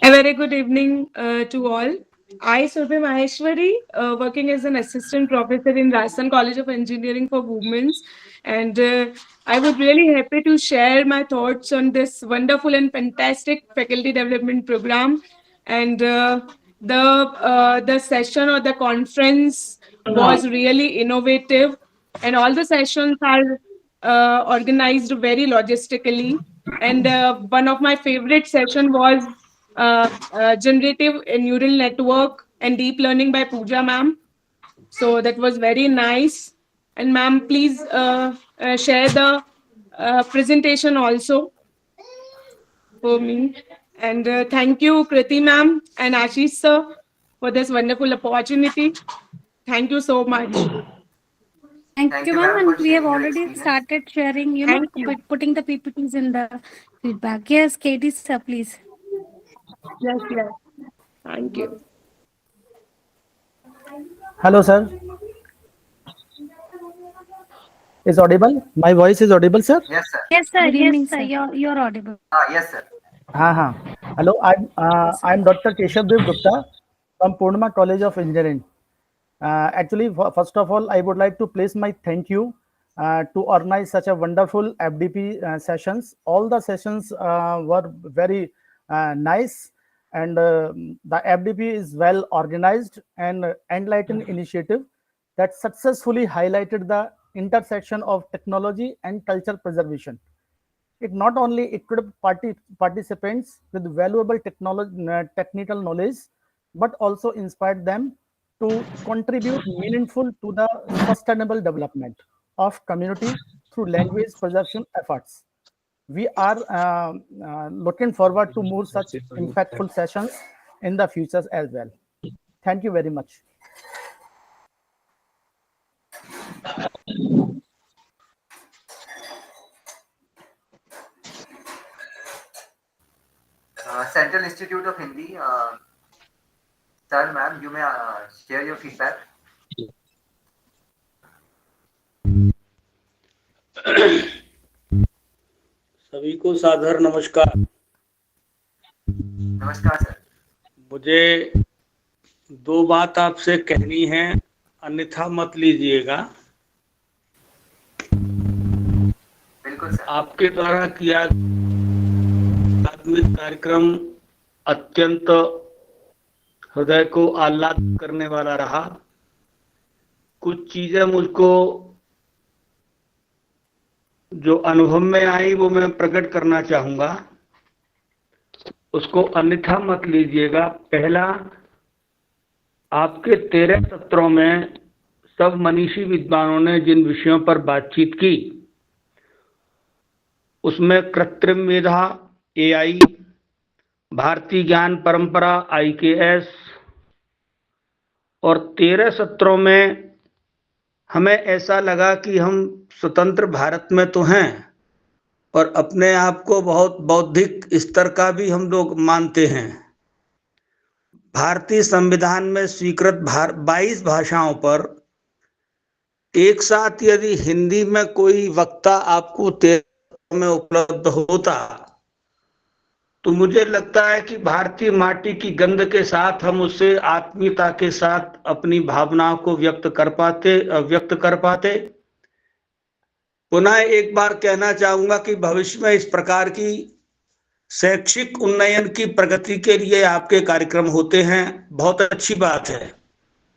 A very good evening to all. I, Surabhi Maheshwari, working as an assistant professor in Rajasthan College of Engineering for Women. And I would really happy to share my thoughts on this wonderful and fantastic faculty development program. And the session or the conference was really innovative. And all the sessions are organized very logistically. And one of my favorite session was generative neural network and deep learning by Pooja ma'am. So that was very nice. And ma'am, please share the presentation also for me. And thank you, Kriti ma'am and Ashish sir, for this wonderful opportunity. Thank you so much. Thank you, ma'am. And we have already started sharing, Thank you. putting the PPTs in the feedback. Yes, KD sir, please. Yes. Thank you. Hello, sir. Is audible? My voice is audible, sir? Yes, sir. Yes, sir. Good evening, sir. You're audible. Yes, sir. Hello, I'm Dr. Keshav Dev Gupta from Poornima College of Engineering. Actually, first of all, I would like to place my thank you to organize such a wonderful FDP sessions. All the sessions were very nice, and the FDP is well organized and enlightened initiative that successfully highlighted the intersection of technology and culture preservation. It not only equipped participants with valuable technical knowledge, but also inspired them to contribute meaningful to the sustainable development of community through language preservation efforts. We are looking forward to more such impactful sessions in the future as well. Thank you very much. Central Institute of Hindi, sir, ma'am, you may share your feedback. सभी को सादर नमस्कार। नमस्कार sir. मुझे दो बात आपसे कहनी है, अन्यथा मत लीजिएगा। बिल्कुल सर। आपके द्वारा किया कार्यक्रम अत्यंत हृदय को आह्लाद करने वाला रहा। कुछ चीजें मुझको जो अनुभव में आई वो मैं प्रकट करना चाहूंगा, उसको अन्यथा मत लीजिएगा। पहला, आपके 13 सत्रों में सब मनीषी विद्वानों ने जिन विषयों पर बातचीत की, उसमें कृत्रिम मेधा AI, भारतीय ज्ञान परंपरा IKS, और 13 सत्रों में हमें ऐसा लगा कि हम स्वतंत्र भारत में तो हैं और अपने आप को बहुत बौद्धिक स्तर का भी हम लोग मानते हैं। भारतीय संविधान में स्वीकृत 22 भाषाओं पर एक साथ यदि हिंदी में कोई वक्ता आपको में उपलब्ध होता तो मुझे लगता है कि भारतीय माटी की गंध के साथ हम उससे आत्मीयता के साथ अपनी भावनाओं को व्यक्त कर पाते। पुनः एक बार कहना चाहूंगा कि भविष्य में इस प्रकार की शैक्षिक उन्नयन की प्रगति के लिए आपके कार्यक्रम होते हैं, बहुत अच्छी बात है,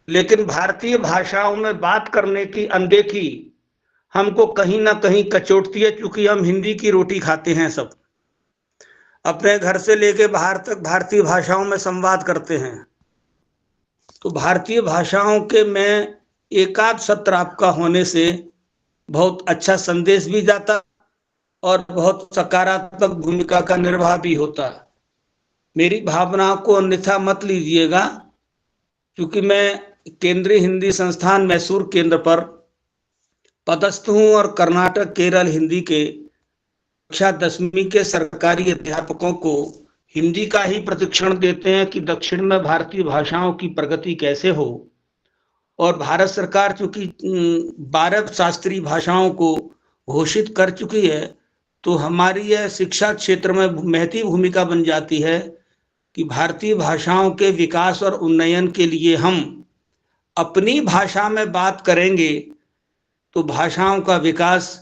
लेकिन भारतीय भाषाओं में बात करने की अनदेखी हमको कहीं ना कहीं कचोटती है, क्योंकि हम हिंदी की रोटी खाते हैं, सब अपने घर से लेके बाहर तक भारतीय भाषाओं में संवाद करते हैं। तो भारतीय भाषाओं के में एकाध सत्र आपका होने से बहुत अच्छा संदेश भी जाता और बहुत सकारात्मक भूमिका का निर्वाह भी होता। मेरी भावनाओं को अन्यथा मत लीजिएगा, क्योंकि मैं केंद्रीय हिंदी संस्थान मैसूर केंद्र पर पदस्थ हूँ और कर्नाटक केरल हिंदी के कक्षा 10वीं के सरकारी अध्यापकों को हिंदी का ही प्रशिक्षण देते हैं कि दक्षिण में भारतीय भाषाओं की प्रगति कैसे हो। और भारत सरकार चूंकि 12 शास्त्रीय भाषाओं को घोषित कर चुकी है, तो हमारी यह शिक्षा क्षेत्र में महती भूमिका बन जाती है कि भारतीय भाषाओं के विकास और उन्नयन के लिए हम अपनी भाषा में बात करेंगे तो भाषाओं का विकास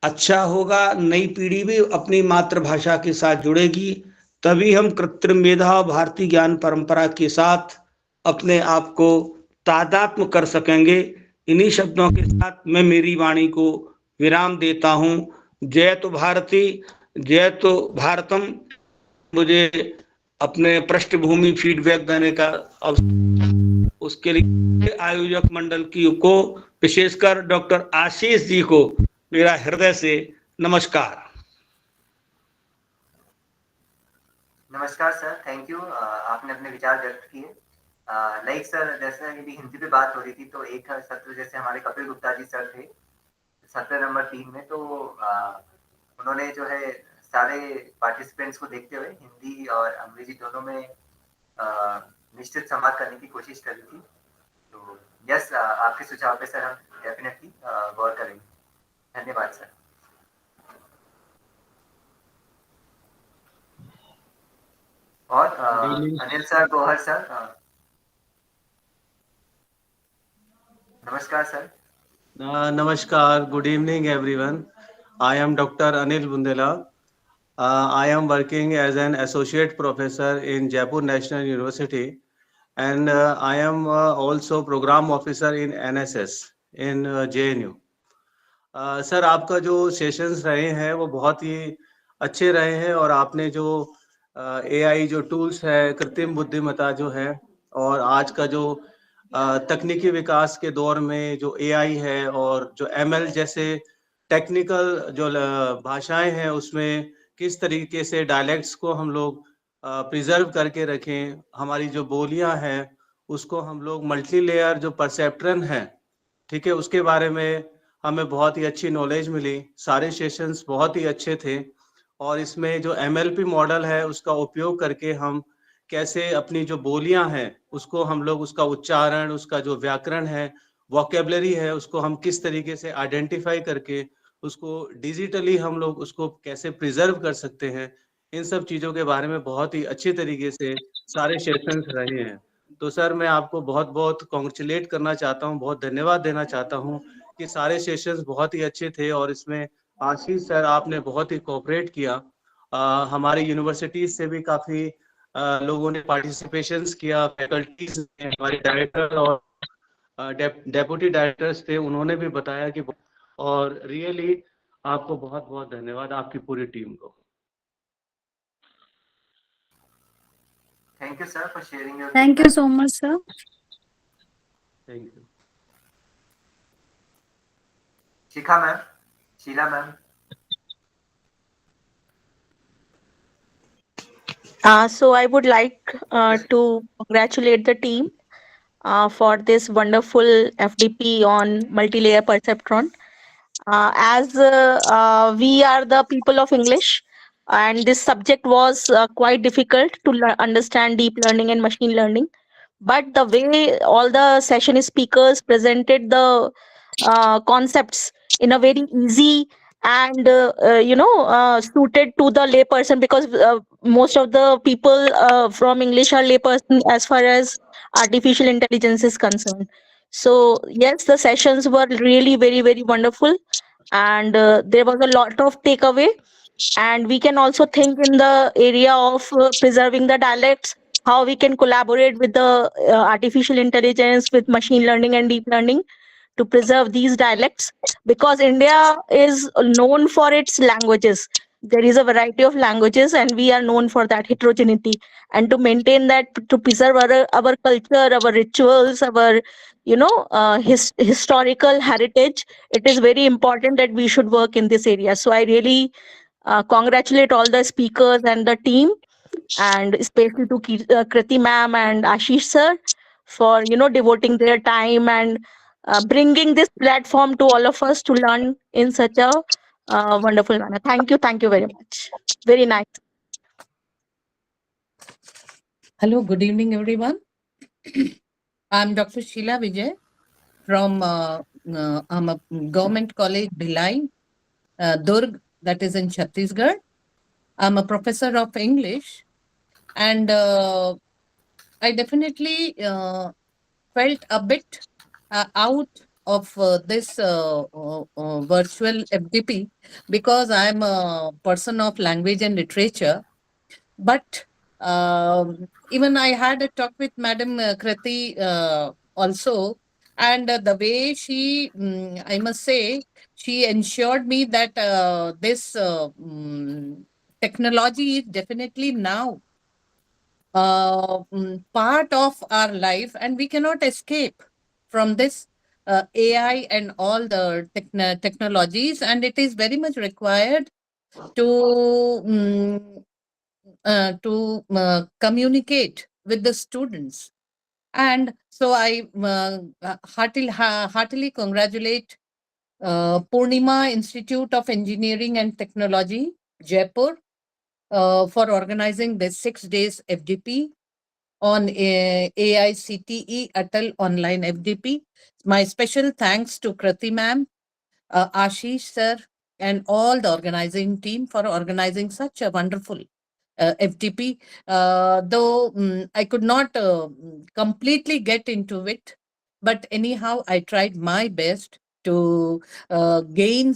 अच्छा होगा, नई पीढ़ी भी अपनी मातृभाषा के साथ जुड़ेगी, तभी हम कृत्रिम मेधा और भारतीय ज्ञान परंपरा के साथ अपने आप को तादात्म्य कर सकेंगे। इन्हीं शब्दों के साथ मैं मेरी वाणी को विराम देता हूँ। जय तो भारती, जय तो भारतम। मुझे अपने पृष्ठभूमि फीडबैक देने का अवसर, उसके लिए आयोजक मंडल को विशेषकर डॉक्टर आशीष जी को मेरा हृदय से नमस्कार। नमस्कार सर, थैंक यू। आपने अपने विचार व्यक्त किए। लाइक सर, जैसे यदि हिंदी पे बात हो रही थी तो एक सत्र जैसे हमारे कपिल गुप्ता जी सर थे सत्र नंबर 3 में, तो उन्होंने जो है सारे पार्टिसिपेंट्स को देखते हुए हिंदी और अंग्रेजी दोनों में निश्चित संवाद करने की कोशिश करी थी। तो यस, आपके सुझाव पे सर हम डेफिनेटली गौर करेंगे। धन्यवाद सर। और अनिल सर, गौहर सर, नमस्कार sir. Namaskar, good evening everyone. I am Dr. Anil Bundela. I am working as an associate professor in Jaipur National University, and I am also program officer in NSS in JNU. Sir, आपका जो sessions रहे हैं वो बहुत ही अच्छे रहे हैं, और आपने जो AI जो टूल्स है, कृत्रिम बुद्धिमत्ता जो है, और आज का जो तकनीकी विकास के दौर में जो AI है और जो ML जैसे टेक्निकल जो भाषाएं हैं उसमें किस तरीके से डायलेक्ट्स को हम लोग प्रिजर्व करके रखें, हमारी जो बोलियां हैं उसको हम लोग मल्टी लेयर जो परसेप्ट्रन है, ठीक है, उसके बारे में हमें बहुत ही अच्छी नॉलेज मिली। सारे सेशंस बहुत ही अच्छे थे, और इसमें जो MLP मॉडल है उसका उपयोग करके हम कैसे अपनी जो बोलियां हैं उसको हम लोग उसका उच्चारण, उसका जो व्याकरण है, वोकेबलरी है, उसको हम किस तरीके से आइडेंटिफाई करके उसको डिजिटली हम लोग उसको कैसे प्रिजर्व कर सकते हैं, इन सब चीज़ों के बारे में बहुत ही अच्छे तरीके से सारे सेशंस रहे हैं। तो सर, मैं आपको बहुत बहुत कॉन्ग्रेचुलेट करना चाहता हूँ, बहुत धन्यवाद देना चाहता हूँ कि सारे सेशंस बहुत ही अच्छे थे, और इसमें आशीष सर आपने बहुत ही कोऑपरेट किया। हमारी यूनिवर्सिटी से भी काफ़ी लोगों ने पार्टिसिपेशंस किया, फैकल्टीज ने, हमारे डायरेक्टर और डेप्यूटी डायरेक्टर्स थे, उन्होंने भी बताया कि, और रियली आपको बहुत बहुत धन्यवाद, आपकी पूरी टीम को। Thank you sir for sharing your Thank you so much, sir. Thank you. Shikha ma'am, Sheela ma'am. So I would like to congratulate the team for this wonderful FDP on multi-layer perceptron. As we are the people of English, and this subject was quite difficult to understand deep learning and machine learning. But the way all the session speakers presented the concepts in a very easy and suited to the layperson, because most of the people from English are layperson as far as artificial intelligence is concerned. So yes, the sessions were really very, very wonderful, and there was a lot of takeaway. And we can also think in the area of preserving the dialects, how we can collaborate with the artificial intelligence, with machine learning and deep learning, to preserve these dialects, because India is known for its languages. There is a variety of languages, and we are known for that heterogeneity. And to maintain that, to preserve our culture, our rituals, our historical heritage, it is very important that we should work in this area. So I really congratulate all the speakers and the team, and especially to Kriti ma'am and Ashish sir for devoting their time and bringing this platform to all of us to learn in such a wonderful manner. Thank you very much. Very nice. Hello, good evening, everyone. I'm Dr. Sheila Vijay from I'm a Government College, Bhilai, Durg, that is in Chhattisgarh. I'm a professor of English, and I definitely felt a bit out of this virtual FDP, because I'm a person of language and literature. But even I had a talk with Madam Kriti also, and the way she, I must say, she ensured me that this technology is definitely now part of our life, and we cannot escape from this AI and all the technologies, and it is very much required to communicate with the students. And so I heartily congratulate Poornima Institute of Engineering and Technology, Jaipur, for organizing this 6 days FDP on AICTE-ATAL online FDP. My special thanks to Kriti ma'am, Ashish sir, and all the organizing team for organizing such a wonderful FDP. Though I could not completely get into it, but anyhow, I tried my best to gain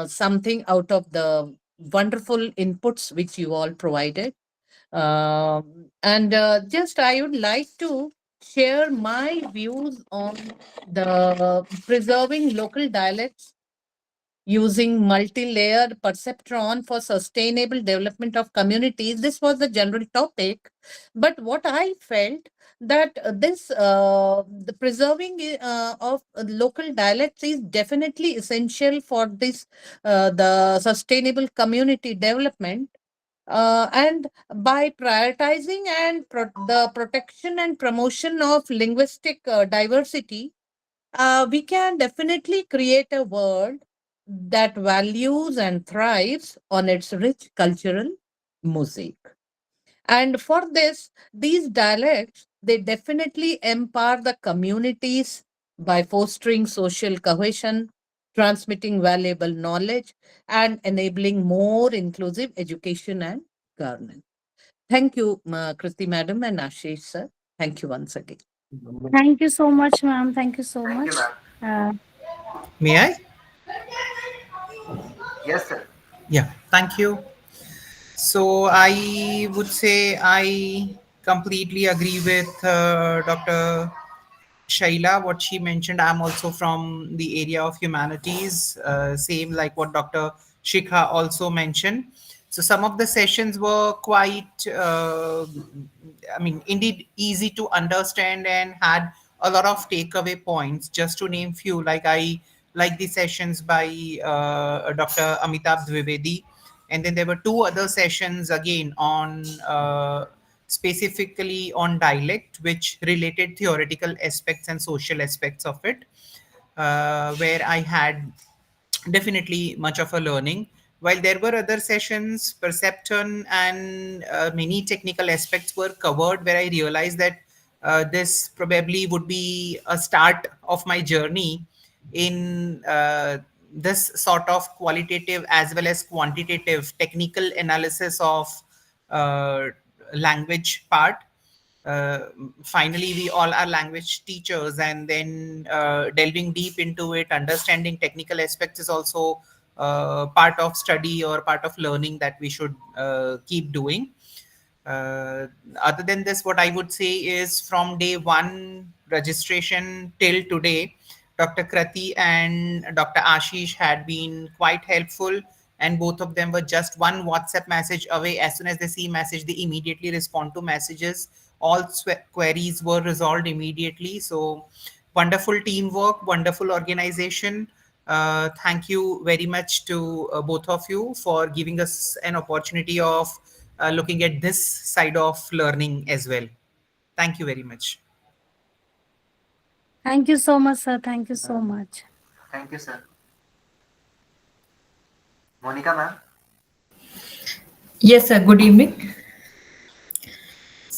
something out of the wonderful inputs which you all provided. And just I would like to share my views on the preserving local dialects using multi-layer perceptron for sustainable development of communities. This was the general topic, but what I felt that the preserving of local dialects is definitely essential for this the sustainable community development. And by prioritizing and the protection and promotion of linguistic diversity, we can definitely create a world that values and thrives on its rich cultural mosaic. And for this, these dialects, they definitely empower the communities by fostering social cohesion, transmitting valuable knowledge, and enabling more inclusive education and governance. Thank you, Kriti madam and Ashish sir. Thank you once again. Thank you so much, ma'am. Thank you so Thank you, much. ma'am. May I? Yes, sir. Yeah, thank you. So I would say I completely agree with Dr. Shaila, what she mentioned. I'm also from the area of humanities, same like what Dr. Shikha also mentioned. So some of the sessions were quite, indeed easy to understand and had a lot of takeaway points. Just to name few, like I like the sessions by Dr. Amitabh Dwivedi. And then there were two other sessions again on specifically on dialect, which related theoretical aspects and social aspects of it, where I had definitely much of a learning. While there were other sessions, perception and many technical aspects were covered, where I realized that this probably would be a start of my journey in this sort of qualitative as well as quantitative technical analysis of language part. Finally, we all are language teachers, and then delving deep into it, understanding technical aspects is also part of study or part of learning that we should keep doing. Other than this, what I would say is from day one registration till today, Dr. Krati and Dr. Ashish had been quite helpful, and both of them were just one WhatsApp message away. As soon as they see message, they immediately respond to messages. All queries were resolved immediately. So wonderful teamwork, wonderful organization. Thank you very much to both of you for giving us an opportunity of looking at this side of learning as well. Thank you very much. Thank you so much, sir. Thank you so much. Thank you, sir. Monica, ma'am. Yes, sir. Good evening.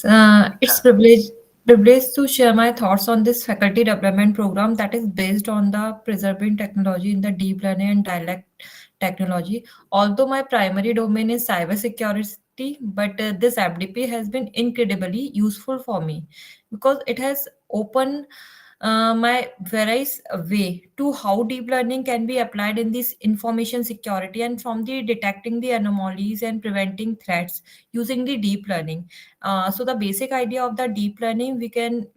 It's privilege to share my thoughts on this faculty development program that is based on the preserving technology in the deep learning and dialect technology. Although my primary domain is cybersecurity, but this FDP has been incredibly useful for me because it has opened my various way to how deep learning can be applied in this information security, and from the detecting the anomalies and preventing threats using the deep learning. So the basic idea of the deep learning we can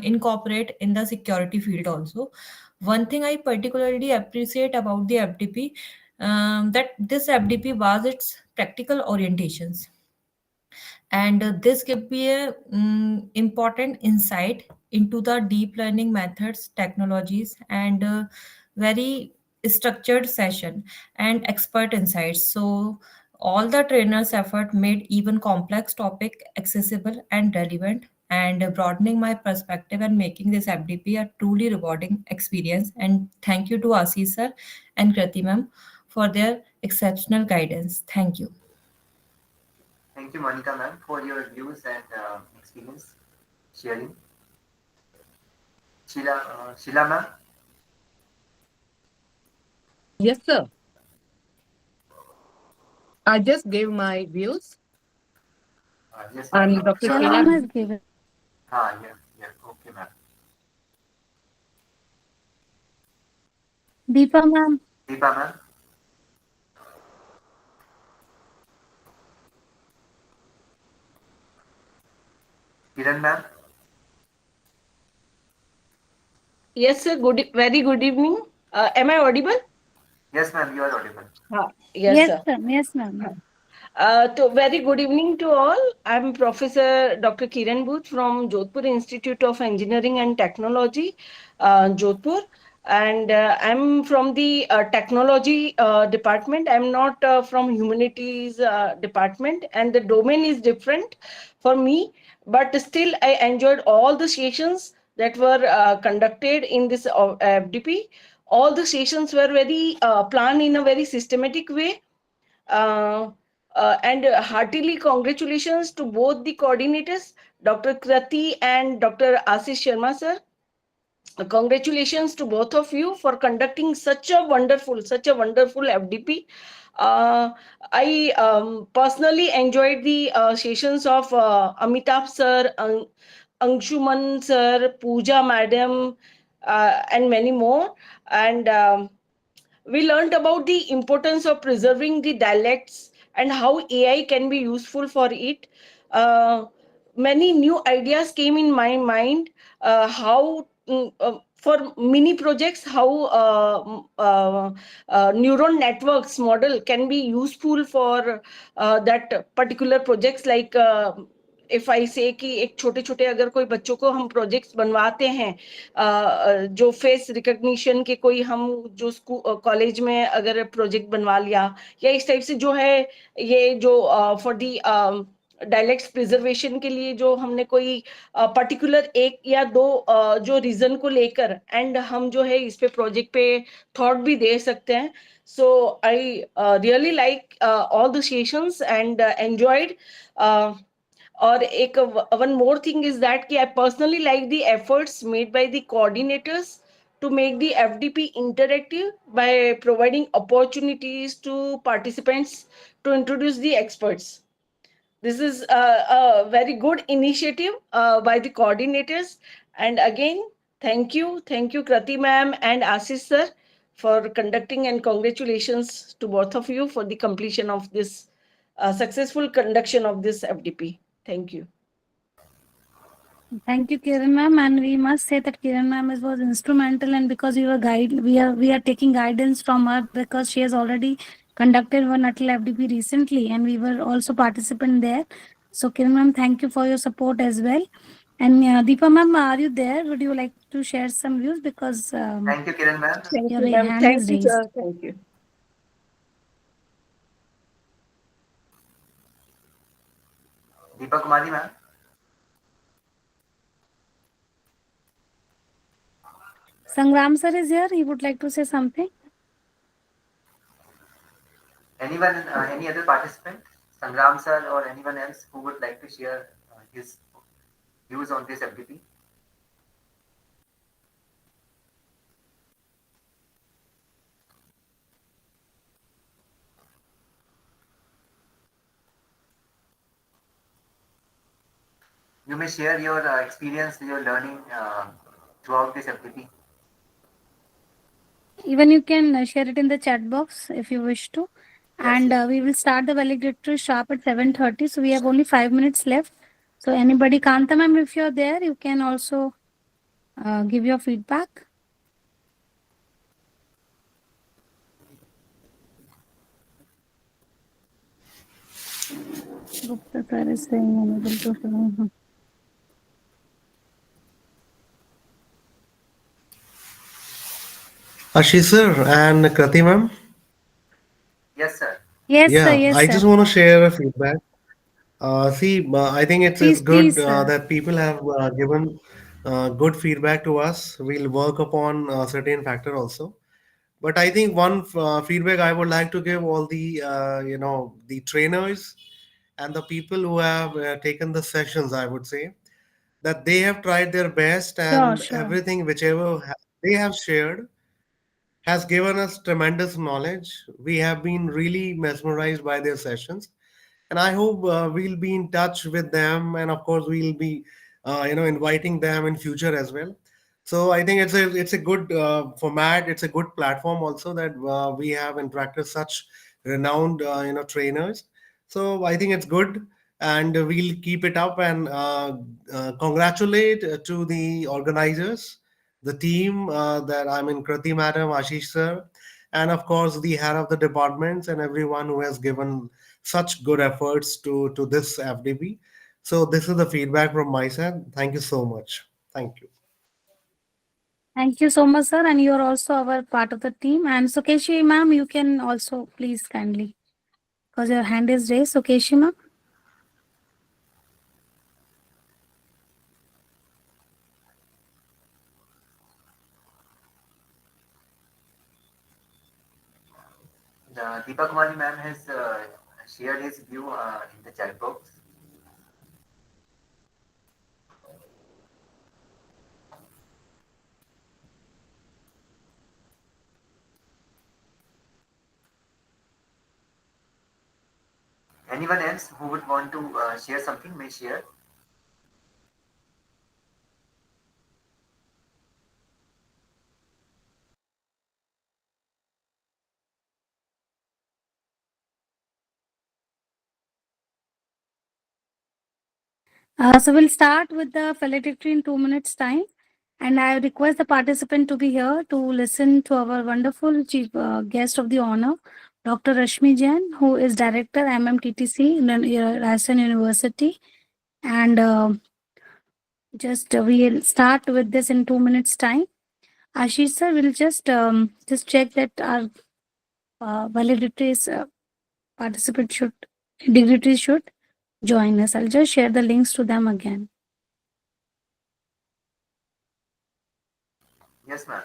incorporate in the security field also. One thing I particularly appreciate about the FDP, that this FDP was its practical orientations, and this give me a important insight into the deep learning methods, technologies, and very structured session and expert insights. So all the trainers effort made even complex topic accessible and relevant, and broadening my perspective and making this FDP a truly rewarding experience. And thank you to Ashish sir and Krati ma'am for their exceptional guidance. Thank you. Thank you, Monica, ma'am, for your views and experience sharing. Sheila, ma'am. Yes, sir. I just gave my views. Yes, I'm ma'am. Dr. Sheila Sheila. ma'am has given. Yeah. Okay, ma'am. Deepa ma'am. Deepa, ma'am. Kiran, ma'am. Yes, sir. Very good evening. Am I audible? Yes, ma'am, you are audible. Yes, sir. Yes, ma'am. So very good evening to all. I'm Professor Dr. Kiran Booth from Jodhpur Institute of Engineering and Technology, Jodhpur. And I'm from the technology department. I'm not from humanities department, and the domain is different for me. But still, I enjoyed all the sessions that were conducted in this FDP. All the sessions were very planned in a very systematic way. And heartily congratulations to both the coordinators, Dr. Krati and Dr. Ashish Sharma sir. Congratulations to both of you for conducting such a wonderful FDP. I personally enjoyed the sessions of Amitabh sir, Anshuman sir, Pooja madam, and many more. And we learned about the importance of preserving the dialects and how AI can be useful for it. Many new ideas came in my mind, how for mini projects, how neuron networks model can be useful for that particular projects, like if I से कि एक छोटे छोटे अगर कोई बच्चों को हम प्रोजेक्ट्स बनवाते हैं, जो फेस रिकॉग्निशन के कोई हम जो स्कूल कॉलेज में अगर प्रोजेक्ट बनवा लिया, या इस टाइप से जो है ये जो फॉर दी डायलेक्ट्स प्रिजर्वेशन के लिए जो हमने कोई पर्टिकुलर एक या दो जो रीजन को लेकर एंड हम जो है इस पे प्रोजेक्ट पे थॉट भी दे सकते हैं. So I really like all the sessions and enjoyed. और एक one more thing is that कि I personally like the efforts made by the coordinators to make the FDP interactive by providing opportunities to participants to introduce the experts. This is a very good initiative by the coordinators. And again, thank you, Krati ma'am and Ashish sir for conducting, and congratulations to both of you for the completion of this successful conduction of this FDP. Thank you. Thank you, Kiran ma'am, and we must say that Kiran ma'am was instrumental, and because we are taking guidance from her because she has already conducted one ATAL FDP recently, and we were also participant there. So Kiran ma'am, thank you for your support as well. And Deepa ma'am, are you there? Would you like to share some views because Thank you, Kiran ma'am. Thank your you, ma'am. hand Thank is you, raised? sir. Thank you. Deepak Kumari ma'am. Sangram sir is here. He would like to say something. Anyone, any other participant, Sangram sir or anyone else who would like to share his views on this FDP? You may share your experience, your learning throughout this FDP. Even you can share it in the chat box if you wish to. Yes, And we will start the valedictory sharp at 7:30. So we have only 5 minutes left. So anybody, Kanta ma'am, if you're there, you can also give your feedback. Gupta sir is saying unable to. Ashish sir and Krati ma'am. Yes, sir. Yes, sir. Yeah, Yes, I sir. just want to share a feedback. I think it's Please, good please, sir. that people have given good feedback to us. We'll work upon certain factor also. But I think one feedback I would like to give all the the trainers and the people who have taken the sessions. I would say that they have tried their best, Sure, and sure. everything whichever they have shared has given us tremendous knowledge. We have been really mesmerized by their sessions, and I hope we'll be in touch with them, and of course we'll be inviting them in future as well. So I think it's a good format. It's a good platform also that we have interacted such renowned trainers. So I think it's good, and we'll keep it up, and congratulate to the organizers, the team that I'm in, Krati madam, Ashish sir, and of course the head of the departments and everyone who has given such good efforts to this FDP. So this is the feedback from my side. Thank you so much. Thank you. Thank you so much, sir. And you're also our part of the team. And Sukeshi ma'am, you can also please kindly, because your hand is raised. Sukeshi ma'am. Deepak Kumari ma'am has shared his view in the chat box. Anyone else who would want to share something may share. So we'll start with the valedictory in 2 minutes time. And I request the participant to be here to listen to our wonderful chief guest of the honor, Dr. Rashmi Jain, who is Director MMTTC in Rajasthan University. And we'll start with this in 2 minutes time. Ashish sir will just check that our valedictories participant dignitaries should join us. I'll just share the links to them again. Yes, ma'am.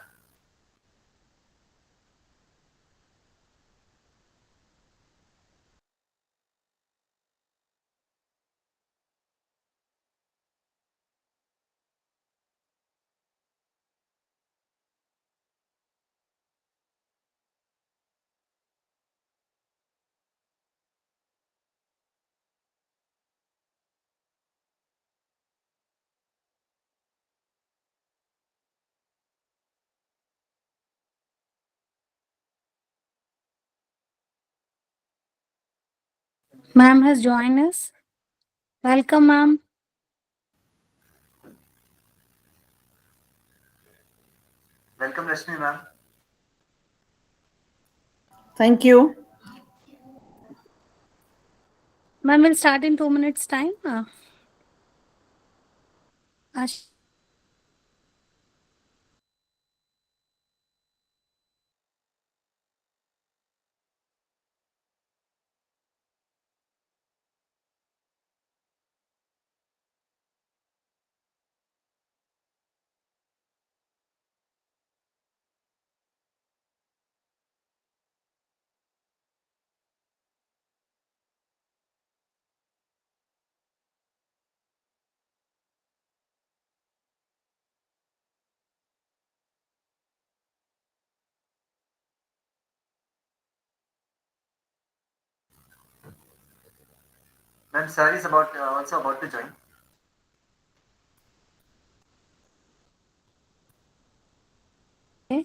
Ma'am has joined us. Welcome, ma'am. Welcome, Rashmi ma'am. Thank you. Ma'am, we'll start in 2 minutes time. Ma'am, sir is also about to join. Okay.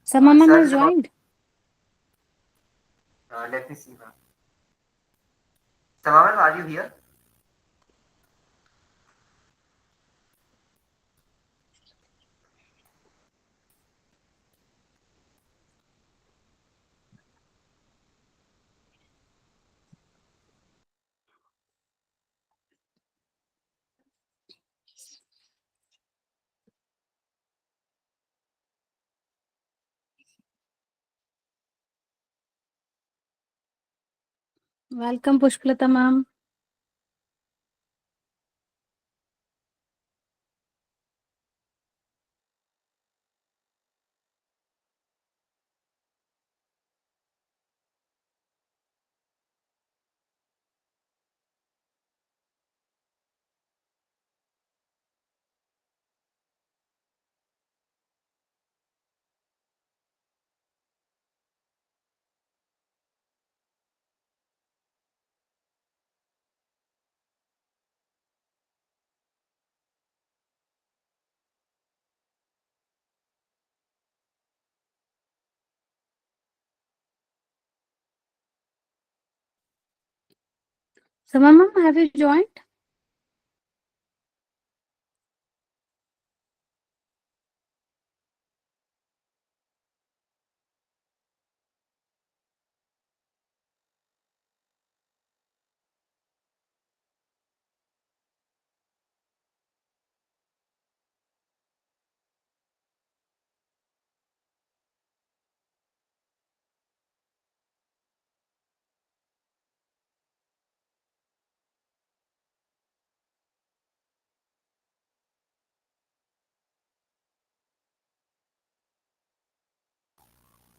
Sama ma'am Sir has is about. joined. Let me see, ma'am. Sama ma'am, are you here? Welcome, Pushpalata ma'am. Sama ma'am, have you joined?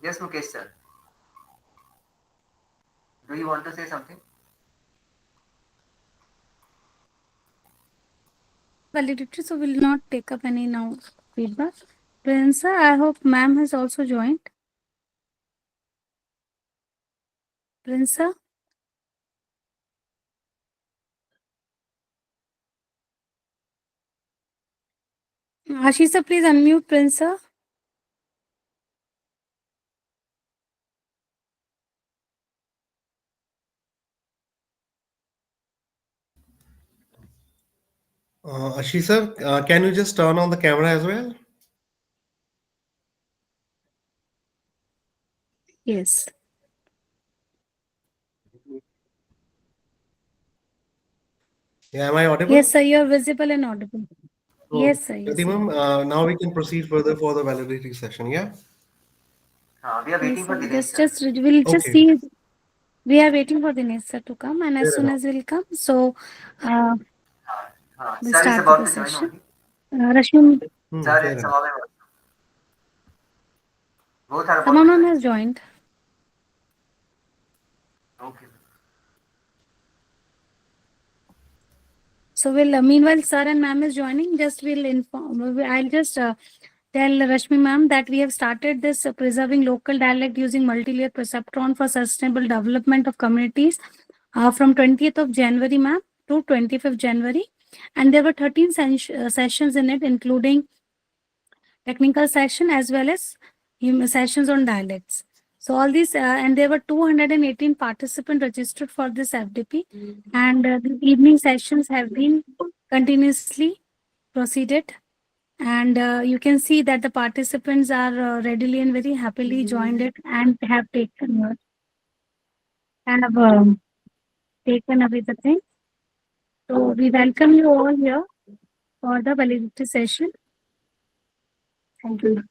Yes, Mukesh sir. Do you want to say something? Valedictory, so we'll not take up any now feedback. Prince, I hope ma'am has also joined. Prince? Ashish, please unmute Prince. Ashish sir, can you just turn on the camera as well? Yes. Yeah, am I audible? Yes, sir, you are visible and audible. So, Yes, sir. Yes, Kriti sir. ma'am, now we can proceed further for the validity session, yeah? We are waiting Yes, for sir. Dinesh sir. We'll just Okay. see. We are waiting for Dinesh sir to come, and as Fair soon enough. as we'll come, so we'll Sir is start with about the to join session. only. Rashmi, Sir fair and enough. Sama ma'am also. Both are about Sama to ma'am join. has joined. Okay. So we'll meanwhile sir and ma'am is joining. Just we'll inform. I'll just tell Rashmi ma'am that we have started this preserving local dialect using multi-layer perceptron for sustainable development of communities from 20th of January, ma'am, to 25th January, and there were 13 sessions in it, including technical session as well as sessions on dialects. So all these, and there were 218 participants registered for this FDP, and the evening sessions have been continuously proceeded. And you can see that the participants are readily and very happily joined it and have taken taken away the thing. So we welcome you all here for the validity session. Thank you.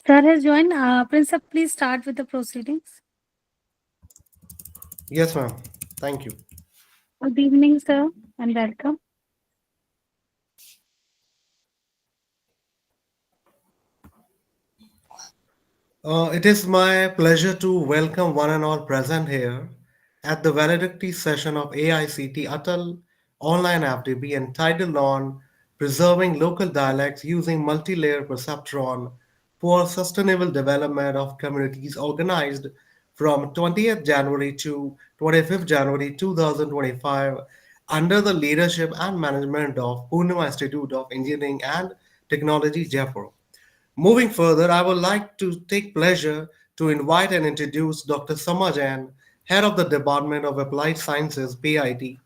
Sir has joined. Principal, please start with the proceedings. Yes, ma'am. Thank you. Good evening, sir, and welcome. It is my pleasure to welcome one and all present here at the valedictory session of AICTE-ATAL online FDP entitled on Preserving Local Dialects Using Multi-layer Perceptron for Sustainable Development of Communities, organized from 20th January to 25th January 2025 under the leadership and management of Poornima Institute of Engineering and Technology, Jaipur. Moving further, I would like to take pleasure to invite and introduce Dr. Sama Jain, Head of the Department of Applied Sciences, PIT.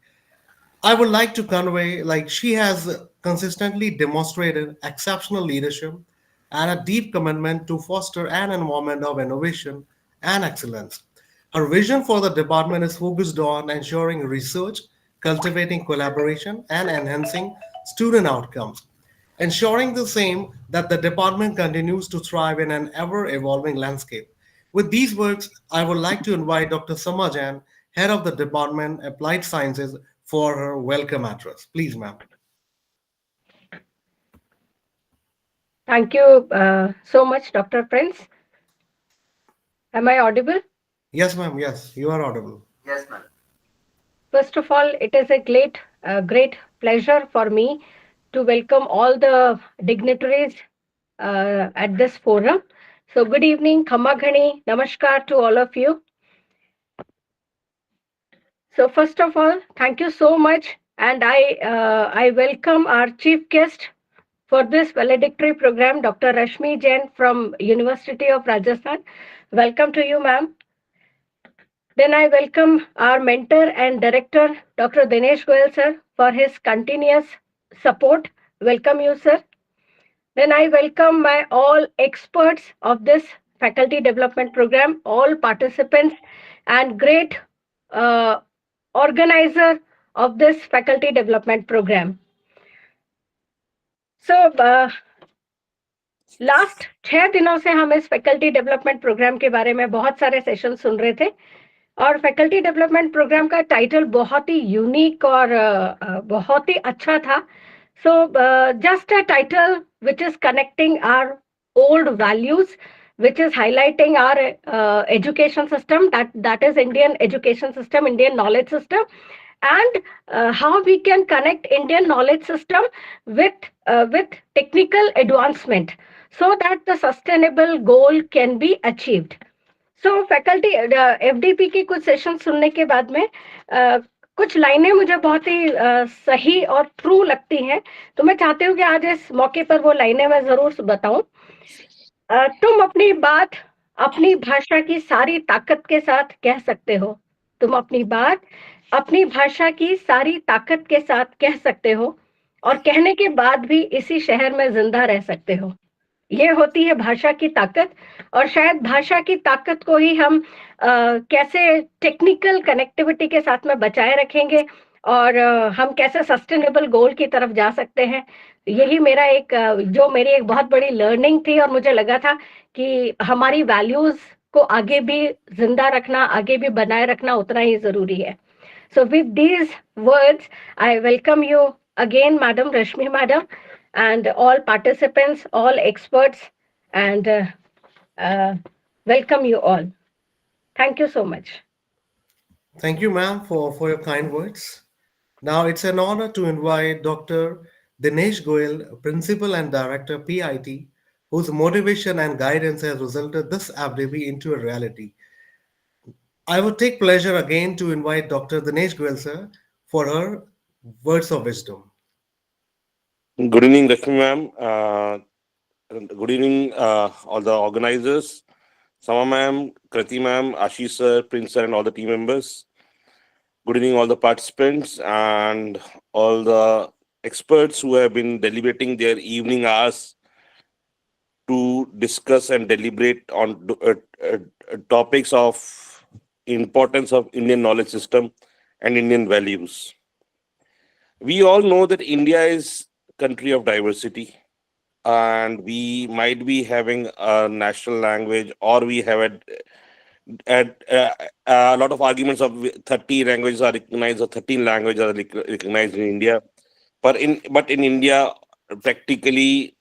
I would like to convey, like, she has consistently demonstrated exceptional leadership and a deep commitment to foster an environment of innovation and excellence. Her vision for the department is focused on ensuring research, cultivating collaboration, and enhancing student outcomes, ensuring the same that the department continues to thrive in an ever-evolving landscape. With these words, I would like to invite Dr. Sama Jain, Head of the Department Applied Sciences, for her welcome address. Please, ma'am. Thank you so much, Dr. Prince. Am I audible? Yes, ma'am. Yes, you are audible. Yes, ma'am. First of all, it is a great pleasure for me to welcome all the dignitaries at this forum. So good evening, Khamma Ghani, Namaskar to all of you. So first of all, thank you so much, and I welcome our chief guest for this valedictory program, Dr. Rashmi Jain from University of Rajasthan. Welcome to you, ma'am. Then I welcome our mentor and director, Dr. Dinesh Goyal sir, for his continuous support. Welcome you, sir. Then I welcome my all experts of this faculty development program, all participants, and great organizer of this faculty development program. So last 6 दिनों से हम इस faculty development programme के बारे में बहुत सारे session सुन रहे थे और फैकल्टी डेवलपमेंट प्रोग्राम का टाइटल बहुत ही यूनिक और बहुत ही अच्छा था. So just a title which is connecting our old values, which is highlighting our education system, that is Indian education system, Indian knowledge system, and how we can connect Indian knowledge system with technical advancement so that the sustainable goal can be achieved. So faculty FDP की कुछ session सुनने के बाद में कुछ लाइनें मुझे बहुत ही सही और ट्रू लगती हैं, तो मैं चाहती हूँ कि आज इस मौके पर वो लाइनें मैं जरूर बताऊं. तुम अपनी बात अपनी भाषा की सारी ताकत के साथ कह सकते हो. तुम अपनी बात अपनी भाषा की सारी ताकत के साथ कह सकते हो और कहने के बाद भी इसी शहर में जिंदा रह सकते हो. ये होती है भाषा की ताकत, और शायद भाषा की ताकत को ही हम कैसे टेक्निकल कनेक्टिविटी के साथ में बचाए रखेंगे, और हम कैसे सस्टेनेबल गोल की तरफ जा सकते हैं। यही मेरा एक जो मेरी एक बहुत बड़ी लर्निंग थी, और मुझे लगा था कि हमारी वैल्यूज को आगे भी जिंदा रखना, आगे भी बनाए रखना उतना ही जरूरी है। So with these words, I welcome you again, Madam Rashmi Madam, and all participants, all experts, and welcome you all. Thank you so much. Thank you, ma'am, for your kind words. Now it's an honor to invite Dr. Dinesh Goyal, Principal and Director PIT, whose motivation and guidance has resulted this FDP into a reality. I would take pleasure again to invite Dr. Dinesh Goyal, sir, for her words of wisdom. Good evening, Rashmi ma'am. Good evening, all the organizers, Sama ma'am, Krati ma'am, Ashish sir, Prince sir, and all the team members. Good evening, all the participants and all the experts who have been deliberating their evening hours to discuss and deliberate on topics of importance of Indian knowledge system and Indian values. We all know that India is a country of diversity, and we might be having a national language, or we have a lot of arguments of 30 languages are recognized or 13 languages are recognized in India. But in India, practically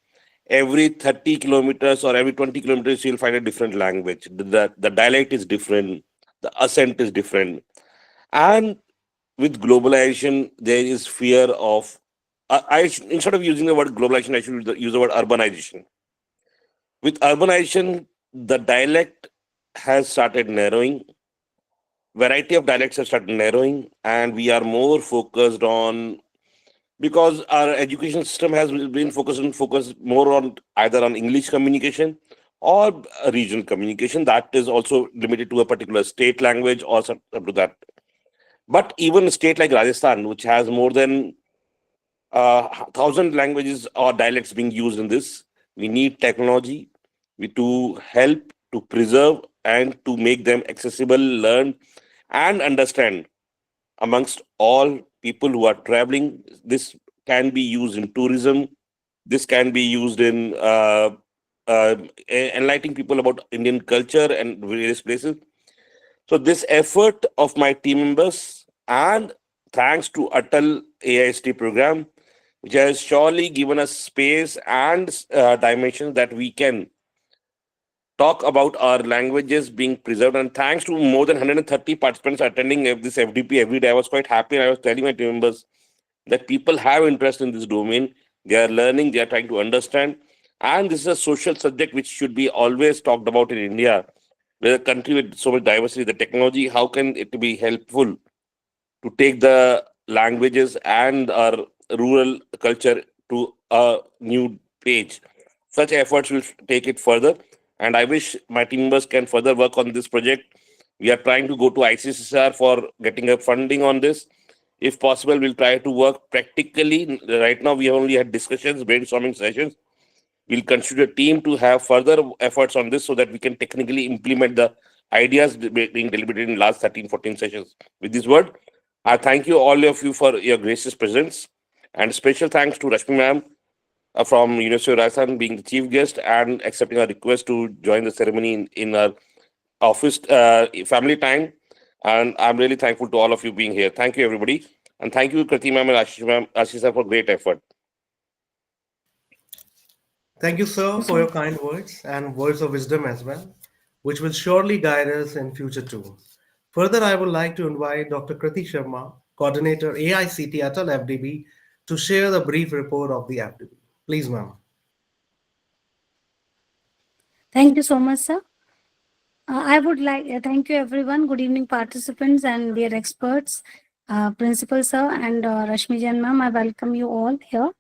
every 30 kilometers or every 20 kilometers, you'll find a different language. The dialect is different, the accent is different. And with globalization, there is fear of, instead of using the word globalization, I should use the word urbanization. With urbanization, the dialect has started narrowing, variety of dialects have started narrowing, and we are more focused on, because our education system has been focused more on either on English communication or regional communication that is also limited to a particular state language or something to that. But even a state like Rajasthan, which has more than 1,000 languages or dialects being used in this, we need technology to help to preserve and to make them accessible, learn, and understand amongst all people who are traveling. This can be used in tourism. This can be used in enlightening people about Indian culture and various places. So this effort of my team members, and thanks to ATAL AICTE program, which has surely given us space and dimensions that we can talk about our languages being preserved. And thanks to more than 130 participants attending this FDP every day, I was quite happy. And I was telling my team members that people have interest in this domain. They are learning, they are trying to understand. And this is a social subject which should be always talked about in India. We're a country with so much diversity, the technology, how can it be helpful to take the languages and our rural culture to a new page? Such efforts will take it further. And I wish my team members can further work on this project. We are trying to go to ICCR for getting a funding on this. If possible, we'll try to work practically. Right now, we have only had discussions, brainstorming sessions. We'll constitute a team to have further efforts on this so that we can technically implement the ideas being deliberated in last 13, 14 sessions. With this word, I thank you, all of you, for your gracious presence. And special thanks to Rashmi ma'am from University of Rajasthan being the chief guest and accepting our request to join the ceremony in our office family time. And I'm really thankful to all of you being here. Thank you, everybody. And thank you, Krati ma'am and Ashish sir, for great effort. Thank you, sir, for your kind words and words of wisdom as well, which will surely guide us in future too. Further, I would like to invite Dr. Kriti Sharma, Coordinator AICTE-ATAL FDP, to share the brief report of the FDP. Please, ma'am. Thank you so much, sir. I would like thank you everyone. Good evening, participants and dear experts, Principal sir and Rashmi Jain ma'am. I welcome you all here.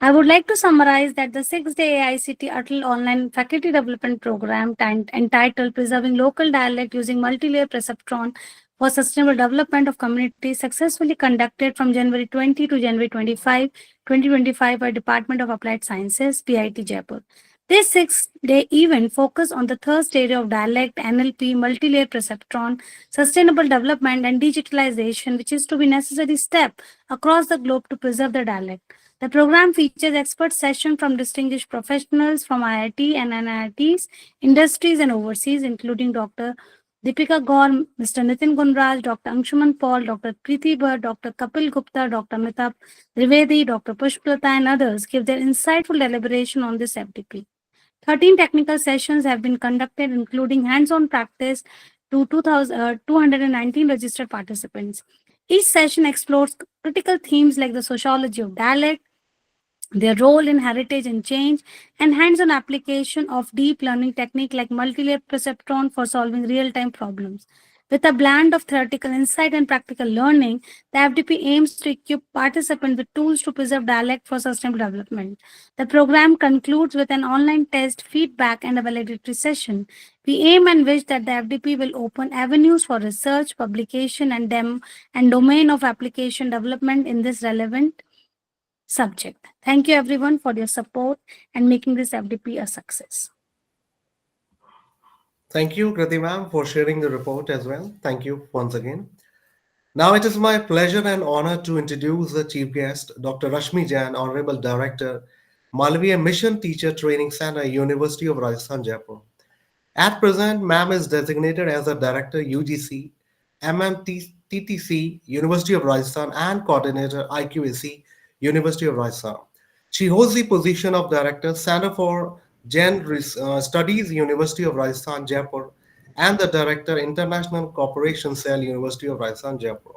I would like to summarize that the 6-day AICTE-ATAL online faculty development program entitled Preserving Local Dialect Using Multi-layer Perceptron for Sustainable Development of Communities successfully conducted from January 20 to January 25, 2025 by Department of Applied Sciences, PIT Jaipur. This 6-day event focused on the third area of dialect, NLP, multi-layer perceptron, sustainable development, and digitalization, which is to be necessary step across the globe to preserve the dialect. The program features expert sessions from distinguished professionals from IIT and NIITs, industries, and overseas, including Dr. Deepika Gaur, Mr. Nitin Gururaj, Dr. Anshuman Paul, Dr. Preeti Bhatt, Dr. Kapil Gupta, Dr. Mitap Trivedi, Dr. Pushpalata, and others give their insightful deliberation on this FDP. 13 technical sessions have been conducted, including hands-on practice to 219 registered participants. Each session explores critical themes like the sociology of dialect, their role in heritage and change, and hands-on application of deep learning technique like multi-layer perceptron for solving real-time problems. With a blend of theoretical insight and practical learning, the FDP aims to equip participants with tools to preserve dialect for sustainable development. The program concludes with an online test, feedback, and a valedictory session. We aim and wish that the FDP will open avenues for research, publication, and domain of application development in this relevant subject. Thank you everyone for your support and making this FDP a success. Thank you, Kriti ma'am, for sharing the report as well. Thank you once again. Now it is my pleasure and honor to introduce the chief guest, Dr. Rashmi Jain, Honorable Director, Malviya Mission Teacher Training Center, University of Rajasthan, Jaipur. At present, ma'am is designated as a Director UGC, MMTTC, University of Rajasthan, and Coordinator IQAC, University of Rajasthan. She holds the position of Director, Center for Jain Studies, University of Rajasthan, Jaipur, and the Director, International Cooperation Cell, University of Rajasthan, Jaipur.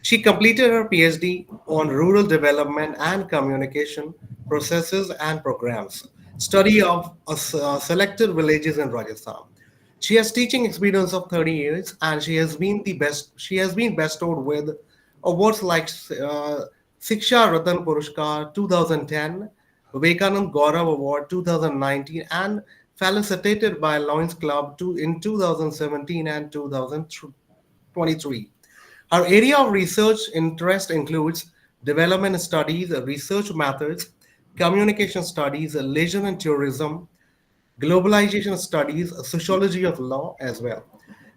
She completed her PhD on rural development and communication processes and programs, study of selected villages in Rajasthan. She has teaching experience of 30 years, and she has been bestowed with awards like Shiksha Ratan Purushkar 2010, Vivekanand Gaurav Award 2019, and felicitated by Lions Club in 2017 and 2023. Her area of research interest includes development studies, research methods, communication studies, leisure and tourism, globalization studies, sociology of law as well.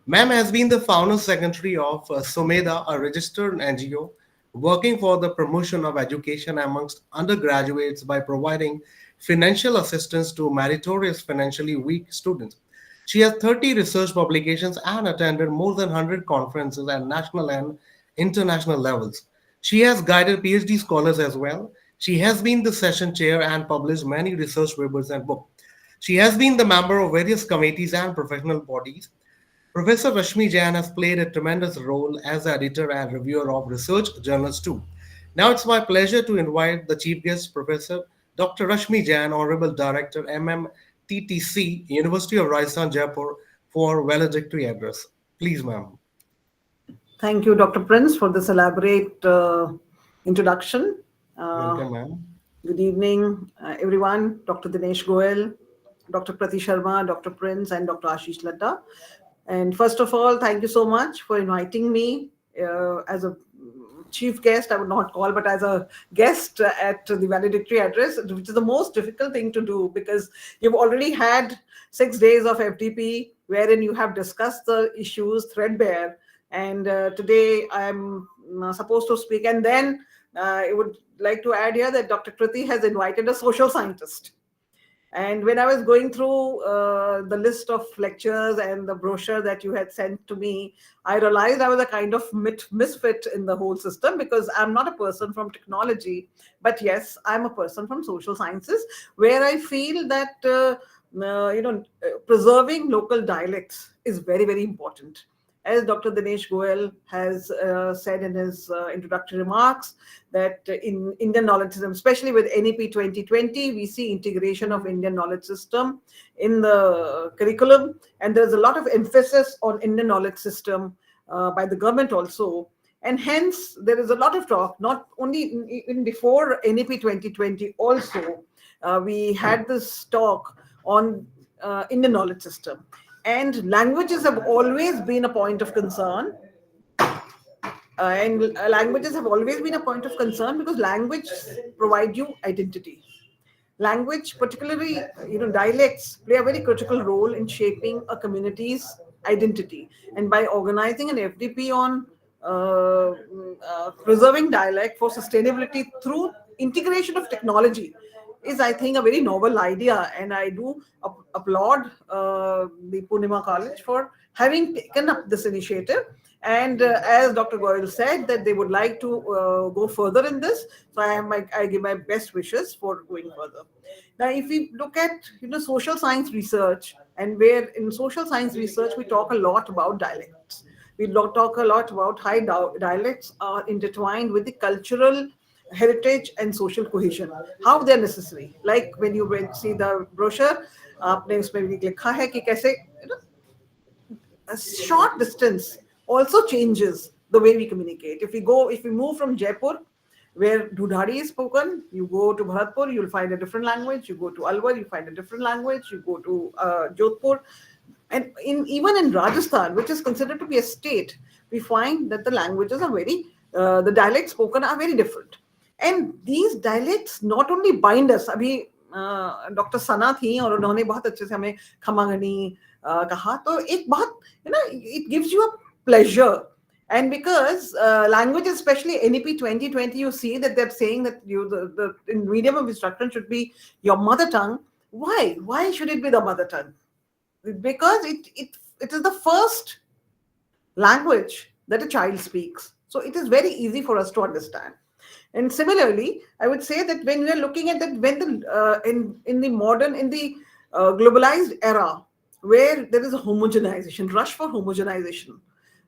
Ma'am has been the founder secretary of Sumeda, a registered NGO working for the promotion of education amongst undergraduates by providing financial assistance to meritorious financially weak students. She has 30 research publications and attended more than 100 conferences at national and international levels. She has guided PhD scholars as well. She has been the session chair and published many research papers and books. She has been the member of various committees and professional bodies. Professor Rashmi Jain has played a tremendous role as editor and reviewer of research journals too. Now it's my pleasure to invite the chief guest, Professor Dr. Rashmi Jain, Honorable Director, MMTTC, University of Rajasthan, Jaipur, for valedictory address. Please, ma'am. Thank you, Dr. Prince, for this elaborate introduction. Welcome, ma'am. Good evening, everyone. Dr. Dinesh Goel, Dr. Prati Sharma, Dr. Prince, and Dr. Ashish Ladda. And first of all, thank you so much for inviting me as a chief guest, I would not call, but as a guest at the valedictory address, which is the most difficult thing to do because you've already had 6 days of FDP wherein you have discussed the issues threadbare. And today I'm supposed to speak. And then I would like to add here that Dr. Kriti has invited a social scientist. And when I was going through the list of lectures and the brochure that you had sent to me, I realized I was a kind of misfit in the whole system because I'm not a person from technology, but yes, I'm a person from social sciences, where I feel that preserving local dialects is very, very important. As Dr. Dinesh Goel has said in his introductory remarks, that in Indian knowledge system, especially with NEP 2020, we see integration of Indian knowledge system in the curriculum. And there's a lot of emphasis on Indian knowledge system by the government also. And hence, there is a lot of talk, not only in before NEP 2020 also, we had this talk on Indian knowledge system. And languages have always been a point of concern. Languages have always been a point of concern because language provide you identity. Language, particularly dialects, play a very critical role in shaping a community's identity. And by organizing an FDP on preserving dialect for sustainability through integration of technology is, I think, a very novel idea. And I do applaud the Poornima College for having taken up this initiative. And as Dr. Goyal said, that they would like to go further in this. So I give my best wishes for going further. Now, if we look at social science research, and where in social science research we talk a lot about dialects. We talk a lot about how dialects are intertwined with the cultural heritage and social cohesion, how they're necessary. Like when you see the brochure, आपने उसमें भी लिखा है कि कैसे a short distance also changes the way we communicate. If we move from Jaipur, where Dudhari is spoken, you go to Bharatpur, you'll find a different language. You go to Alwar, you find a different language. You go to Jodhpur, and even in Rajasthan, which is considered to be a state, we find that the languages are the dialects spoken are very different. And these dialects not only bind us. अभी doctor सना थी और उन्होंने बहुत अच्छे से हमें खमागनी कहा, तो एक बहुत it gives you a pleasure. And because language, especially NEP 2020, you see that they're saying that the medium of instruction should be your mother tongue. Why should it be the mother tongue? Because it is the first language that a child speaks. So it is very easy for us to understand. And similarly, I would say that when we are looking at that, when in the globalized era, where there is a homogenization, rush for homogenization,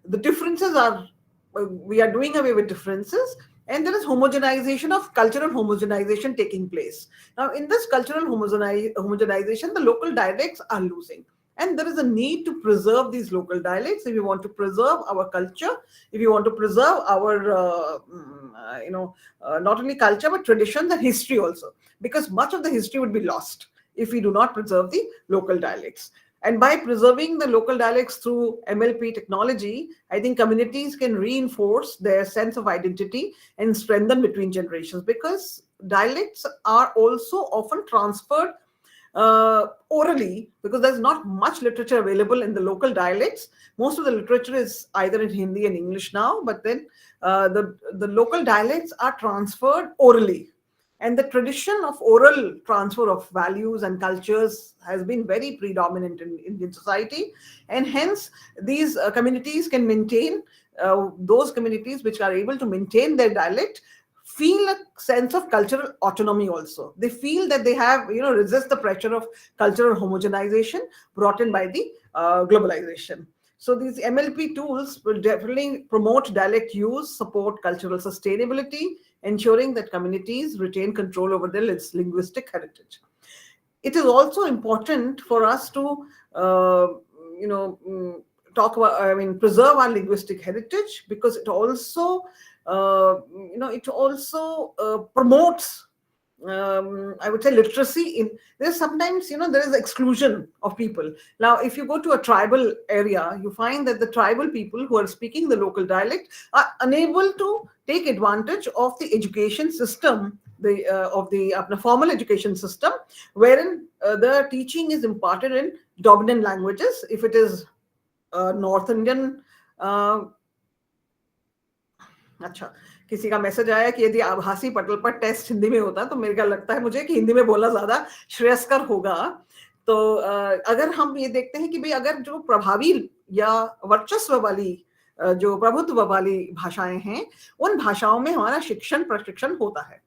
the differences are, we are doing away with differences, and there is homogenization of cultural homogenization taking place. Now, in this cultural homogenization, the local dialects are losing. And there is a need to preserve these local dialects if you want to preserve our culture, if you want to preserve our, not only culture, but traditions and history also. Because much of the history would be lost if we do not preserve the local dialects. And by preserving the local dialects through MLP technology, I think communities can reinforce their sense of identity and strengthen between generations, because dialects are also often transferred orally, because there's not much literature available in the local dialects. Most of the literature is either in Hindi and English now, but then the local dialects are transferred orally. And the tradition of oral transfer of values and cultures has been very predominant in Indian society. And hence, these communities can maintain, those communities which are able to maintain their dialect feel a sense of cultural autonomy also. They feel that they have, resist the pressure of cultural homogenization brought in by the globalization. So these MLP tools will definitely promote dialect use, support cultural sustainability, ensuring that communities retain control over their linguistic heritage. It is also important for us to, talk about, preserve our linguistic heritage, because it also, promotes, I would say, literacy. There's sometimes, there is exclusion of people. Now, if you go to a tribal area, you find that the tribal people who are speaking the local dialect are unable to take advantage of the education system, of the formal education system, wherein the teaching is imparted in dominant languages. If it is North Indian, अच्छा, किसी का message आया कि यदि आभासी पटल पर test Hindi में होता तो मेरे को लगता है मुझे कि हिंदी में बोलना ज्यादा श्रेयस्कर होगा। तो अगर हम ये देखते हैं कि भाई अगर जो प्रभावी या वर्चस्व वाली, जो प्रभुत्व वाली भाषाएं हैं, उन भाषाओं में हमारा शिक्षण प्रशिक्षण होता है,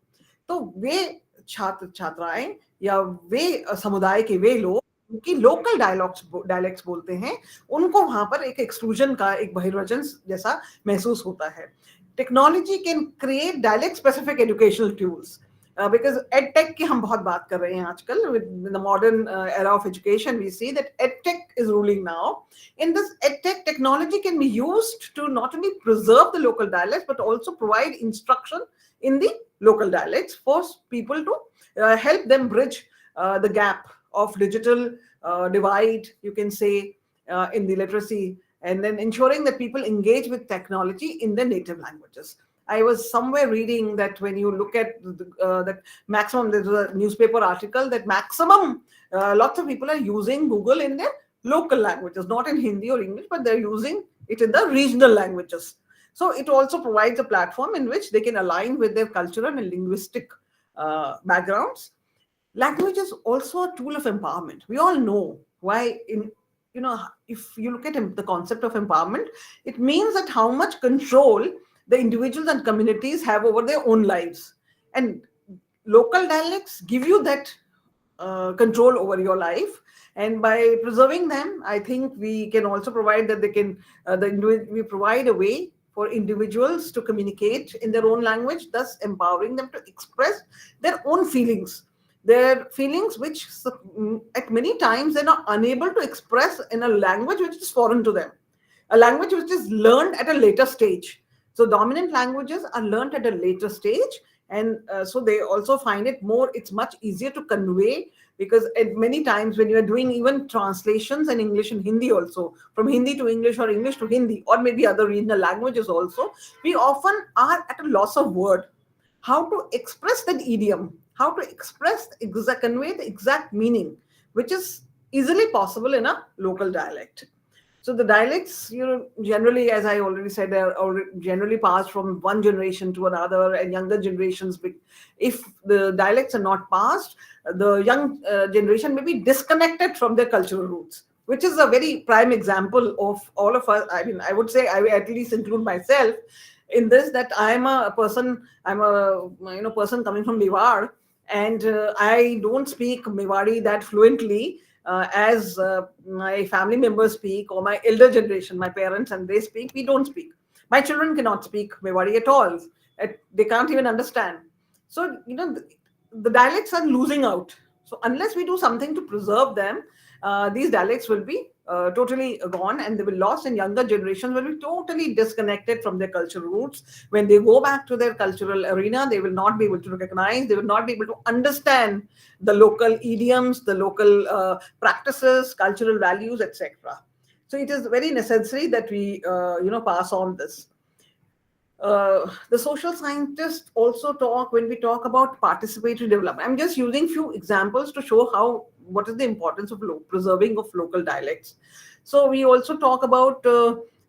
तो वे छात्र छात्राएं या वे समुदाय के वे लोग उनकी लोकल डायलेक्ट्स बोलते हैं, उनको वहां पर एक एक्सक्लूजन का, एक बहिर्वचन जैसा महसूस होता है। Technology can create dialect-specific educational tools, because EdTech की हम बहुत बात कर रहे हैं आजकल. With the modern era of education, we see that EdTech is ruling now. In this EdTech, technology can be used to not only preserve the local dialects, but also provide instruction in the local dialects for people to help them bridge the gap of digital divide, you can say, in the literacy, and then ensuring that people engage with technology in their native languages. I was somewhere reading that when you look at that maximum, there was a newspaper article that maximum lots of people are using Google in their local languages, not in Hindi or English, but they're using it in the regional languages. So it also provides a platform in which they can align with their cultural and linguistic backgrounds. Language is also a tool of empowerment. We all know why. If you look at the concept of empowerment, it means that how much control the individuals and communities have over their own lives. And local dialects give you that control over your life. And by preserving them, I think we can also provide that they can, we provide a way for individuals to communicate in their own language, thus empowering them to express their own feelings. Their feelings which at many times they're not unable to express in a language which is foreign to them, a language which is learned at a later stage. So dominant languages are learned at a later stage, and so they also find it's much easier to convey, because at many times when you are doing even translations in English and Hindi also, from Hindi to English or English to Hindi, or maybe other regional languages also, we often are at a loss of word. How to express that idiom, how to express, convey the exact meaning, which is easily possible in a local dialect. So the dialects, generally, as I already said, are generally passed from one generation to another, and younger generations, if the dialects are not passed, the young generation may be disconnected from their cultural roots, which is a very prime example of all of us. I mean, I would say, I at least include myself in this, that I'm a person coming from Mewar, and I don't speak Mewari that fluently as my family members speak, or my elder generation, my parents, and they speak. We don't speak. My children cannot speak Mewari at all. They can't even understand. So the dialects are losing out. So unless we do something to preserve them, these dialects will be totally gone, and they will lost, and younger generations will be totally disconnected from their cultural roots. When they go back to their cultural arena, they will not be able to recognize, they will not be able to understand the local idioms, the local practices, cultural values, etc. So it is very necessary that we pass on this. The social scientists also talk, when we talk about participatory development. I'm just using few examples to show what is the importance of preserving of local dialects. So we also talk about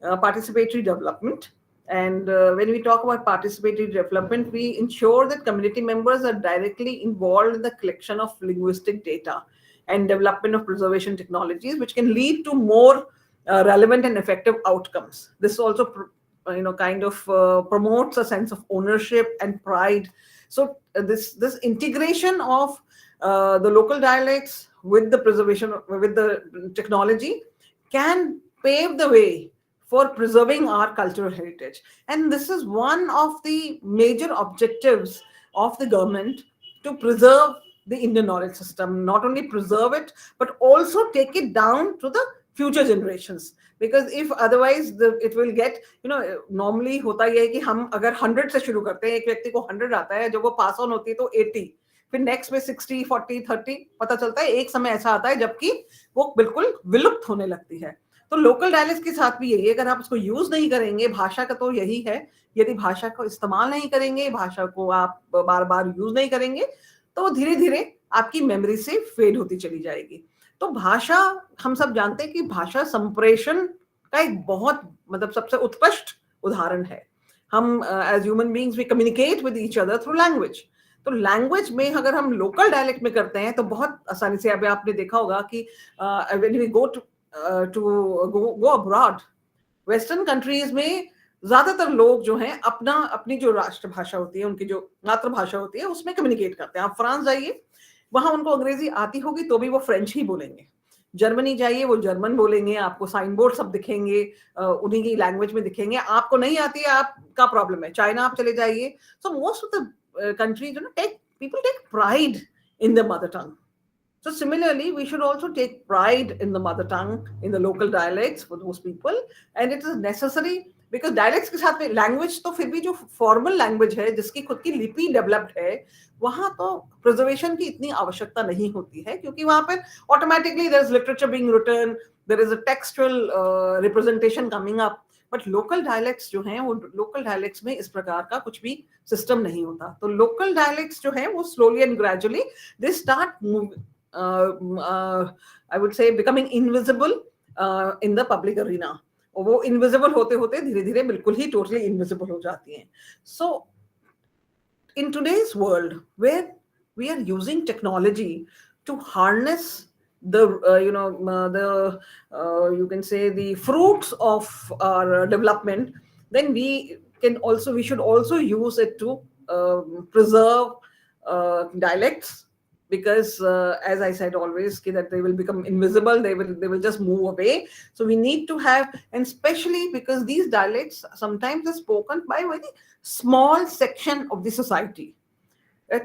participatory development. And when we talk about participatory development, we ensure that community members are directly involved in the collection of linguistic data and development of preservation technologies, which can lead to more relevant and effective outcomes. This also promotes a sense of ownership and pride. So this integration of the local dialects with the preservation, with the technology, can pave the way for preserving our cultural heritage. And this is one of the major objectives of the government, to preserve the Indian knowledge system. Not only preserve it, but also take it down to the future generations. Because if otherwise it will get, normally होता ये है कि हम अगर 100 से शुरू करते हैं, एक व्यक्ति को 100 आता है, जब वो पास ऑन होती है तो 80, फिर नेक्स्ट में 60, 40, 30, पता चलता है एक समय ऐसा आता है जबकि वो बिल्कुल विलुप्त होने लगती है. तो लोकल डायलेक्ट्स के साथ भी यही है, अगर आप उसको यूज नहीं करेंगे, भाषा का तो यही है, यदि भाषा को इस्तेमाल नहीं करेंगे, भाषा को आप बार बार यूज नहीं करेंगे, तो धीरे धीरे आपकी मेमोरी से फेड होती चली जाएगी. तो भाषा, हम सब जानते हैं कि भाषा संप्रेषण का एक बहुत सबसे उत्कृष्ट उदाहरण है. हम as human beings we communicate with each other through language. तो लैंग्वेज में अगर हम लोकल डायलेक्ट में करते हैं तो बहुत आसानी से, अभी आपने देखा होगा कि when we go to abroad, western countries में ज्यादातर लोग जो हैं अपनी जो राष्ट्रभाषा होती है, उनकी जो मातृभाषा होती है, उसमें कम्युनिकेट करते हैं. आप फ्रांस जाइए, वहां उनको अंग्रेजी आती होगी तो भी वो फ्रेंच ही बोलेंगे. जर्मनी जाइए, वो जर्मन बोलेंगे, आपको साइन बोर्ड सब दिखेंगे, उन्हीं की लैंग्वेज में दिखेंगे. आपको नहीं आती है, आपका प्रॉब्लम है. चाइना आप चले जाइए, so most of the countries people take pride in their mother tongue. So similarly, we should also take pride in the mother tongue, in the local dialects for those people, and it is necessary because dialects के साथ में language तो फिर भी जो formal language है, जिसकी खुद की लिपि developed है, वहाँ तो preservation की इतनी आवश्यकता नहीं होती है, क्योंकि वहाँ पर automatically there is literature being written, there is a textual representation coming up. But local dialects जो हैं वो लोकल डायलेक्ट्स में इस प्रकार का कुछ भी सिस्टम नहीं होता. तो लोकल डायलेक्ट्स जो हैं वो slowly and gradually they start I would say becoming invisible in the public arena. और वो इनविजिबल होते होते धीरे धीरे बिल्कुल ही टोटली इनविजिबल हो जाती हैं. सो in today's world where we are using technology to harness the you can say the fruits of our development, then we should also use it to preserve dialects, because as I said always that they will become invisible, they will just move away. So we need to have, and especially because these dialects sometimes are spoken by a very small section of the society.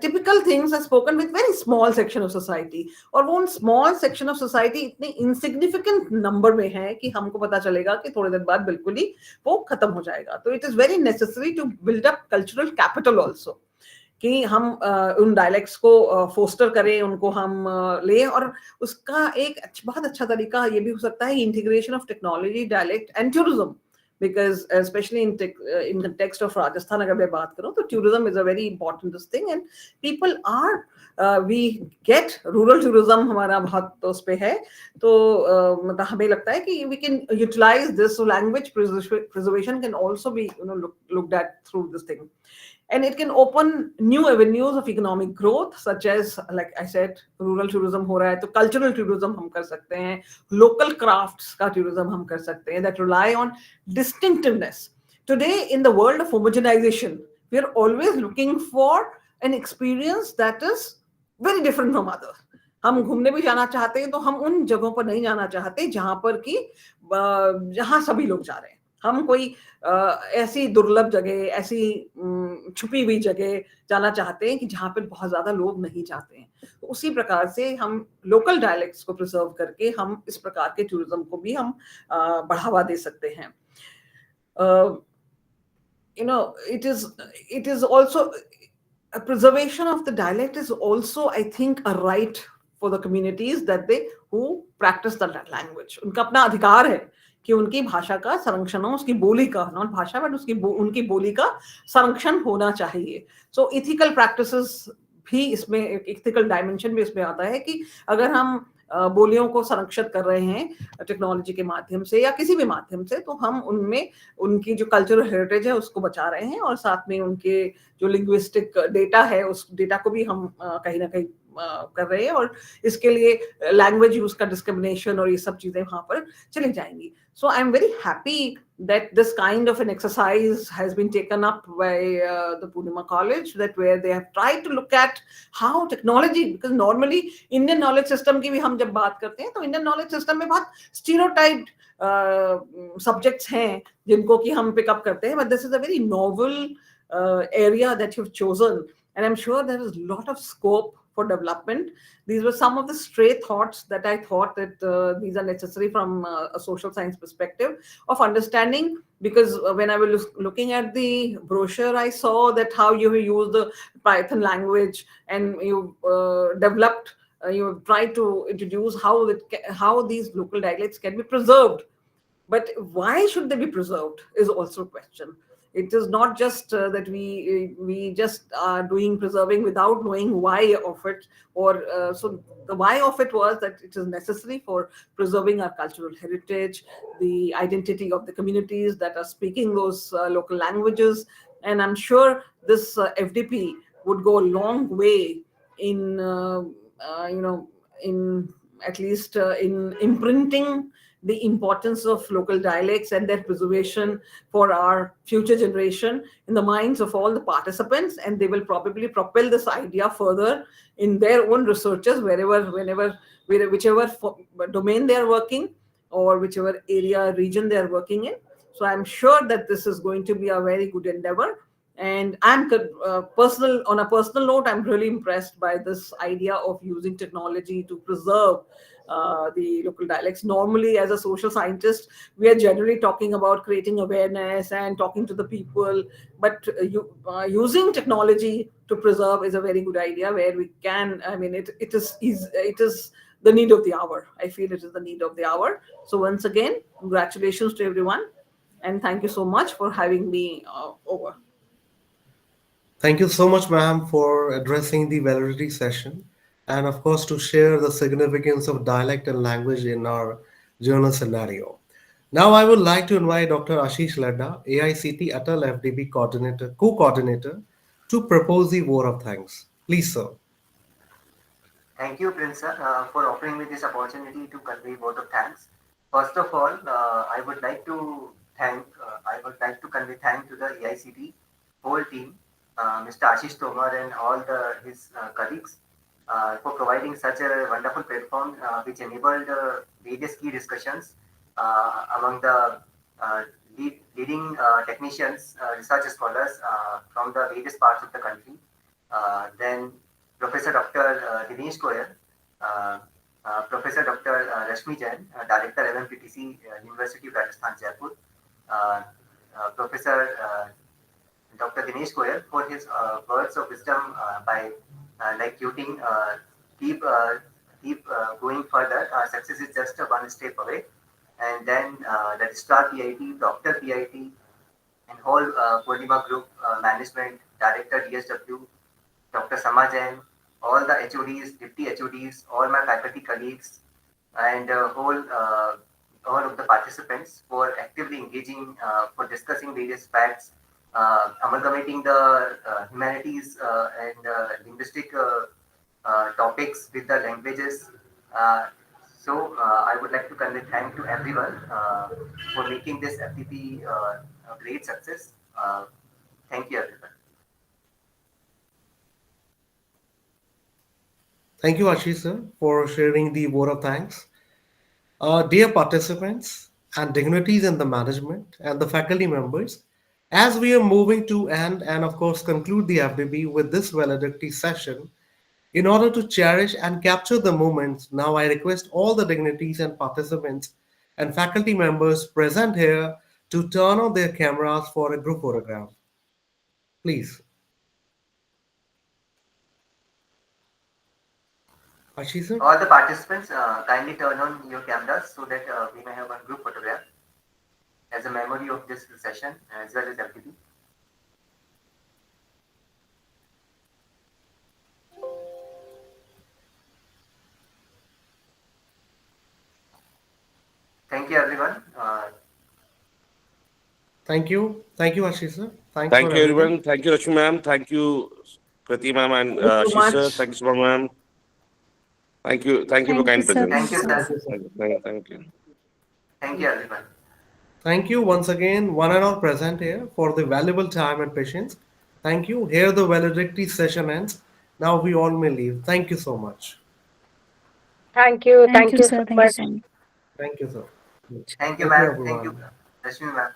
Typical things are spoken with very small section of society, और वो small section of society इतनी insignificant number में है कि हमको पता चलेगा कि थोड़े दिन बाद बिल्कुल ही वो खत्म हो जाएगा. तो it is very necessary to build up cultural capital also, कि हम उन डायलेक्ट्स को फोस्टर करें, उनको हम लें. और उसका एक बहुत अच्छा तरीका ये भी हो सकता है integration of technology, dialect and tourism, because especially in context of Rajasthan अगर मैं बात करूं तो tourism is a very important thing, and people are we get rural tourism हमारा बहुत तो उस पे है. तो मतलब हमें लगता है कि we can utilize this. So language preservation can also be looked at through this thing, and it can open new avenues of economic growth, such as, like I said, rural tourism हो रहा है तो cultural tourism हम कर सकते हैं, local crafts का tourism हम कर सकते हैं, that rely on distinctiveness. Today in the world of homogenization, we are always looking for an experience that is very different from others. हम घूमने भी जाना चाहते हैं तो हम उन जगहों पर नहीं जाना चाहते जहां पर कि जहां सभी लोग जा रहे हैं. हम कोई ऐसी दुर्लभ जगह, ऐसी छुपी हुई जगह जाना चाहते हैं कि जहां पर बहुत ज्यादा लोग नहीं जाते हैं. तो उसी प्रकार से हम लोकल डायलेक्ट्स को प्रिजर्व करके हम इस प्रकार के टूरिज्म को भी हम बढ़ावा दे सकते हैं. It is also a preservation of the dialect is also, I think, a right for the communities that who practice that language. उनका अपना अधिकार है कि उनकी भाषा का संरक्षण हो, उसकी बोली का, नॉट भाषा बट उनकी बोली का संरक्षण होना चाहिए. सो इथिकल प्रैक्टिसेस भी इसमें, इथिकल डायमेंशन भी इसमें आता है कि अगर हम बोलियों को संरक्षित कर रहे हैं टेक्नोलॉजी के माध्यम से या किसी भी माध्यम से, तो हम उनमें उनकी जो कल्चरल हेरिटेज है उसको बचा रहे हैं, और साथ में उनके जो लिंग्विस्टिक डेटा है उस डेटा को भी हम कहीं ना कहीं कर रहे हैं, और इसके लिए लैंग्वेज यूज का डिस्क्रिमिनेशन और ये सब चीजें वहां पर चली जाएंगी. So I'm very happy that this kind of an exercise has been taken up by the Poornima College, that where they have tried to look at how technology, because normally Indian knowledge system की भी हम जब बात करते हैं तो Indian knowledge system में बहुत stereotyped subjects हैं जिनको कि हम pick up करते हैं, but this is a very novel area that you've chosen, and I'm sure there is a lot of scope for development. These were some of the stray thoughts that I thought that these are necessary from a social science perspective of understanding, because when I was looking at the brochure, I saw that how you use the Python language, and you developed, you tried to introduce how these local dialects can be preserved. But why should they be preserved is also a question. It is not just that we just are doing preserving without knowing why of it, or so the why of it was that it is necessary for preserving our cultural heritage, the identity of the communities that are speaking those local languages. And I'm sure this FDP would go a long way in in at least in imprinting the importance of local dialects and their preservation for our future generation in the minds of all the participants, and they will probably propel this idea further in their own researches whichever domain they are working, or whichever area, region they are working in. So I'm sure that this is going to be a very good endeavor. And I'm on a personal note, I'm really impressed by this idea of using technology to preserve the local dialects. Normally, as a social scientist, we are generally talking about creating awareness and talking to the people, but using technology to preserve is a very good idea, where we can, I mean, it is the need of the hour. I feel it is the need of the hour. So once again, congratulations to everyone. And thank you so much for having me over. Thank you so much, ma'am, for addressing the validity session and, of course, to share the significance of dialect and language in our journal scenario. Now, I would like to invite Dr. Ashish Ladda, AICTE-ATAL FDP coordinator, co-coordinator, to propose the vote of thanks. Please, sir. Thank you, Prince sir, for offering me this opportunity to convey vote of thanks. First of all, I would like to convey thanks to the AICT whole team, Mr. Ashish Tomar and all his colleagues for providing such a wonderful platform which enabled various key discussions among the leading technicians, research scholars from the various parts of the country. Then Professor Dr. Dinesh Goyal, Professor Dr. Rashmi Jain, Director MMTTC, University of Rajasthan, Jaipur, Professor Dr. Dinesh Goyal for his words of wisdom by quoting, keep going further. Success is just one step away. And then the Registrar PIT, Dr. PIT, and whole Poornima Group Management, Director DSW, Dr. Sama Jain, all the HODs, deputy HODs, all my faculty colleagues, and all of the participants for actively engaging for discussing various facts, amalgamating the humanities and linguistic topics with the languages. So I would like to convey thanks to everyone for making this FDP a great success. Thank you, everyone. Thank you, Ashish, sir, for sharing the vote of thanks. Dear participants and dignitaries in the management and the faculty members, as we are moving to end and, of course, conclude the FDP with this valedictory session, in order to cherish and capture the moments, now I request all the dignitaries and participants and faculty members present here to turn on their cameras for a group photograph. Please. Ashish, sir? All the participants, kindly turn on your cameras so that we may have one group photograph as a memory of this session as well as FDP. Thank you, everyone. Thank you. Thank you, Ashish, sir. Thanks Thank for you, everything. everyone. Thank you, Rashmi ma'am. Thank you, Krati ma'am and Thank you so Ashish sir. much. Thank you, Subha ma'am. Thank you for Thank you, kind sir. presence. Thank you, sir. Thank you. Thank you, everyone. Thank you once again, one and all present here, for the valuable time and patience. Thank you. Here the valedictory session ends. Now we all may leave. Thank you so much. Thank you. Thank Thank you, you sir. so Thank you much. so much. Thank you, sir. Thank you, Thank you, ma'am. Thank you, everyone. Rashmi ma'am.